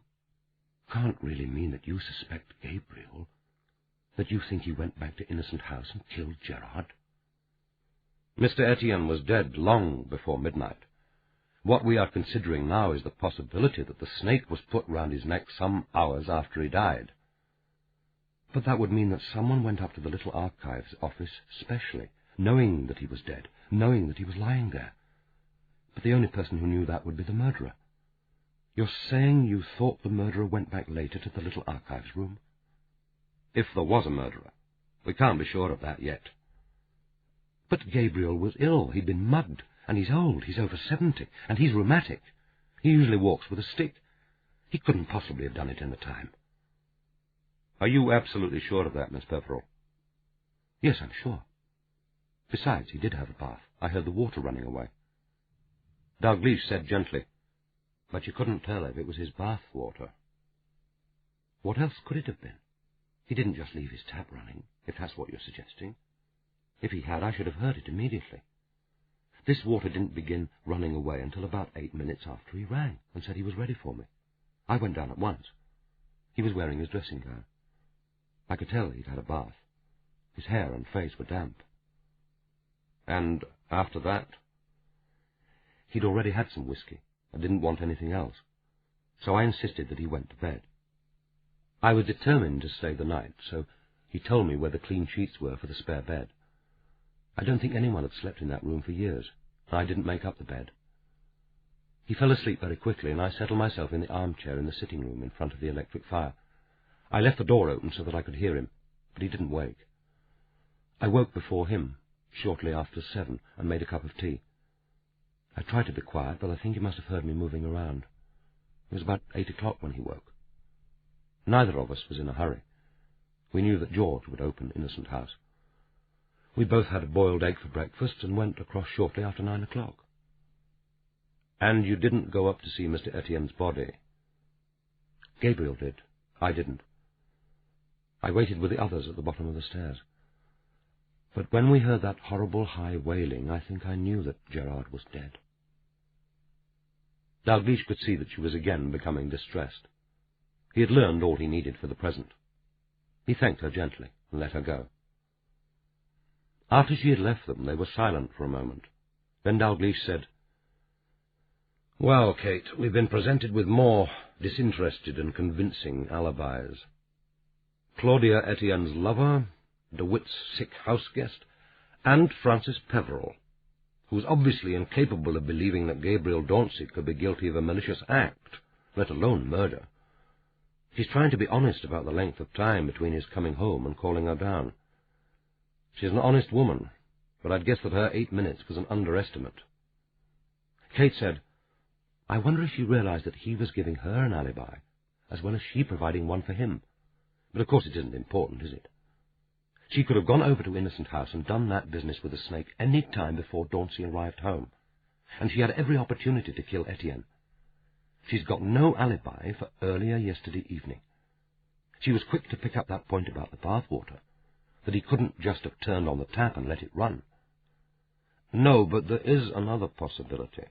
can't really mean that you suspect Gabriel? That you think he went back to Innocent House and killed Gerard?" "Mr. Etienne was dead long before midnight. What we are considering now is the possibility that the snake was put round his neck some hours after he died." "But that would mean that someone went up to the little archives office specially, knowing that he was dead, knowing that he was lying there. But the only person who knew that would be the murderer. You're saying you thought the murderer went back later to the little archives room?" "If there was a murderer. We can't be sure of that yet." "But Gabriel was ill. He'd been mugged, and he's old. He's over 70, and he's rheumatic. He usually walks with a stick. He couldn't possibly have done it in the time." "Are you absolutely sure of that, Miss Peverell?" "Yes, I'm sure. Besides, he did have a bath. I heard the water running away." Dalgliesh said gently, "But you couldn't tell if it was his bath water." "What else could it have been? He didn't just leave his tap running, if that's what you're suggesting. If he had, I should have heard it immediately. This water didn't begin running away until about 8 minutes after he rang and said he was ready for me. I went down at once. He was wearing his dressing gown. I could tell he'd had a bath. His hair and face were damp." "And after that?" "He'd already had some whiskey and didn't want anything else, so I insisted that he went to bed. I was determined to stay the night, so he told me where the clean sheets were for the spare bed. I don't think anyone had slept in that room for years, and I didn't make up the bed. He fell asleep very quickly, and I settled myself in the armchair in the sitting room in front of the electric fire. I left the door open so that I could hear him, but he didn't wake. I woke before him, shortly after 7, and made a cup of tea. I tried to be quiet, but I think he must have heard me moving around. It was about 8 o'clock when he woke. Neither of us was in a hurry. We knew that George would open Innocent House. We both had a boiled egg for breakfast and went across shortly after 9 o'clock. "And you didn't go up to see Mr. Etienne's body?" "Gabriel did. I didn't. I waited with the others at the bottom of the stairs. But when we heard that horrible high wailing, I think I knew that Gerard was dead." Dalgliesh could see that she was again becoming distressed. He had learned all he needed for the present. He thanked her gently and let her go. After she had left them, they were silent for a moment. Then Dalgliesh said, "Well, Kate, we've been presented with more disinterested and convincing alibis. Claudia Etienne's lover, DeWitt's sick house-guest, and Francis Peverell, who was obviously incapable of believing that Gabriel Dauncey could be guilty of a malicious act, let alone murder. She's trying to be honest about the length of time between his coming home and calling her down. She's an honest woman, but I'd guess that her 8 minutes was an underestimate." Kate said, "I wonder if she realized that he was giving her an alibi, as well as she providing one for him. But of course it isn't important, is it? She could have gone over to Innocent House and done that business with the snake any time before Dauncey arrived home, and she had every opportunity to kill Etienne. She's got no alibi for earlier yesterday evening. She was quick to pick up that point about the bathwater, that he couldn't just have turned on the tap and let it run. No, but there is another possibility.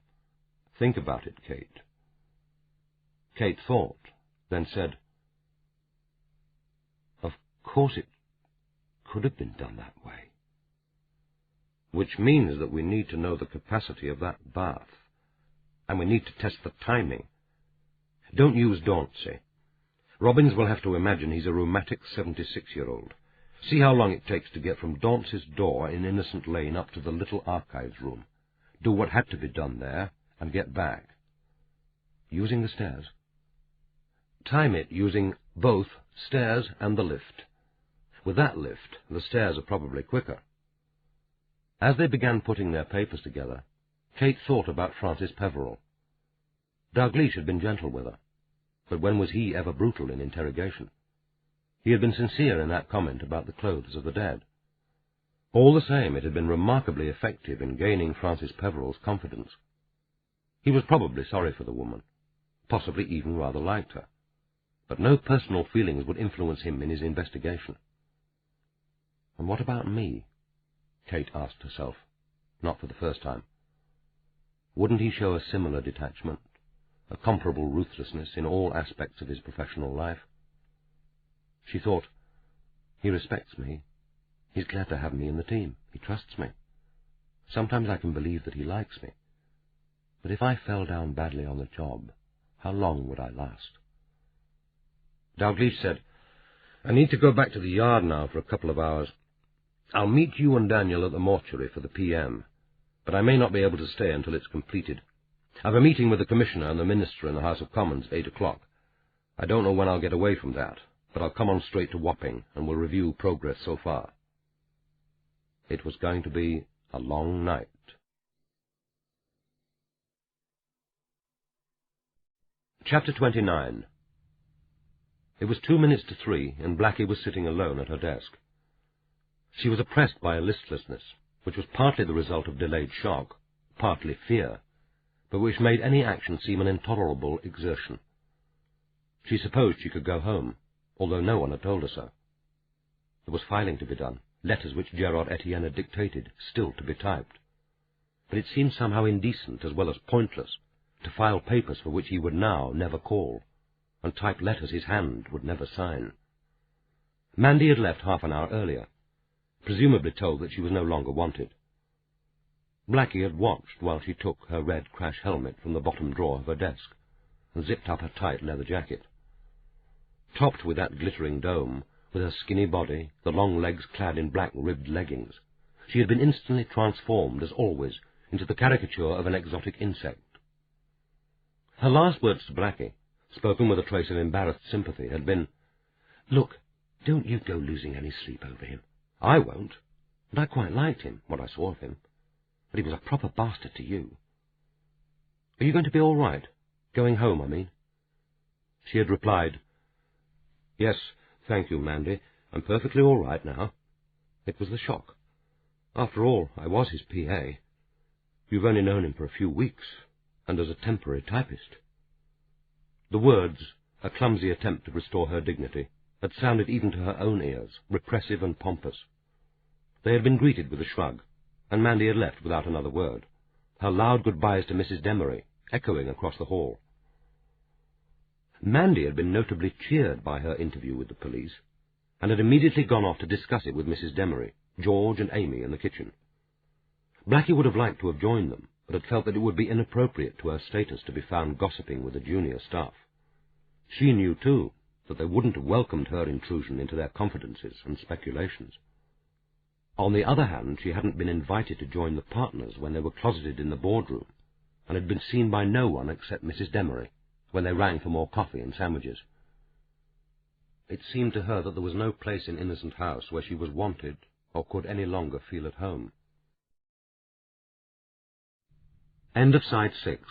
Think about it, Kate." Kate thought, then said, "Of course it could have been done that way." "Which means that we need to know the capacity of that bath, and we need to test the timing. Don't use Dauncey. Robbins will have to imagine he's a rheumatic 76-year-old. See how long it takes to get from Dauncey's door in Innocent Lane up to the little archives room. Do what had to be done there, and get back. Using the stairs. Time it using both stairs and the lift. With that lift, the stairs are probably quicker." As they began putting their papers together, Kate thought about Francis Peverell. Dalgliesh had been gentle with her, but when was he ever brutal in interrogation? He had been sincere in that comment about the clothes of the dead. All the same, it had been remarkably effective in gaining Francis Peverell's confidence. He was probably sorry for the woman, possibly even rather liked her, but no personal feelings would influence him in his investigation. "And what about me?" Kate asked herself, not for the first time. Wouldn't he show a similar detachment, a comparable ruthlessness in all aspects of his professional life? She thought, "He respects me. He's glad to have me in the team. He trusts me. Sometimes I can believe that he likes me. But if I fell down badly on the job, how long would I last?" Dalgliesh said, "I need to go back to the yard now for a couple of hours. I'll meet you and Daniel at the mortuary for the PM, but I may not be able to stay until it's completed. I've a meeting with the Commissioner and the Minister in the House of Commons, 8 o'clock. I don't know when I'll get away from that, but I'll come on straight to Wapping and we'll review progress so far." It was going to be a long night. Chapter 29. It was 2 minutes to 3, and Blackie was sitting alone at her desk. She was oppressed by a listlessness, which was partly the result of delayed shock, partly fear, but which made any action seem an intolerable exertion. She supposed she could go home, although no one had told her so. There was filing to be done, letters which Gerard Etienne had dictated, still to be typed. But it seemed somehow indecent as well as pointless to file papers for which he would now never call, and type letters his hand would never sign. Mandy had left half an hour earlier, presumably told that she was no longer wanted. Blackie had watched while she took her red crash helmet from the bottom drawer of her desk and zipped up her tight leather jacket. Topped with that glittering dome, with her skinny body, the long legs clad in black ribbed leggings, she had been instantly transformed, as always, into the caricature of an exotic insect. Her last words to Blackie, spoken with a trace of embarrassed sympathy, had been, "Look, don't you go losing any sleep over him. I won't, and I quite liked him, what I saw of him. But he was a proper bastard to you. Are you going to be all right? Going home, I mean?" She had replied, "Yes, thank you, Mandy. I'm perfectly all right now. It was the shock. After all, I was his PA. You've only known him for a few weeks, and as a temporary typist." The words, a clumsy attempt to restore her dignity, had sounded even to her own ears, repressive and pompous. They had been greeted with a shrug, and Mandy had left without another word, her loud goodbyes to Mrs. Demery echoing across the hall. Mandy had been notably cheered by her interview with the police, and had immediately gone off to discuss it with Mrs. Demery, George and Amy in the kitchen. Blackie would have liked to have joined them, but had felt that it would be inappropriate to her status to be found gossiping with the junior staff. She knew, too, that they wouldn't have welcomed her intrusion into their confidences and speculations. On the other hand, she hadn't been invited to join the partners when they were closeted in the boardroom, and had been seen by no one except Mrs. Demery when they rang for more coffee and sandwiches. It seemed to her that there was no place in Innocent House where she was wanted or could any longer feel at home. End of Side 6.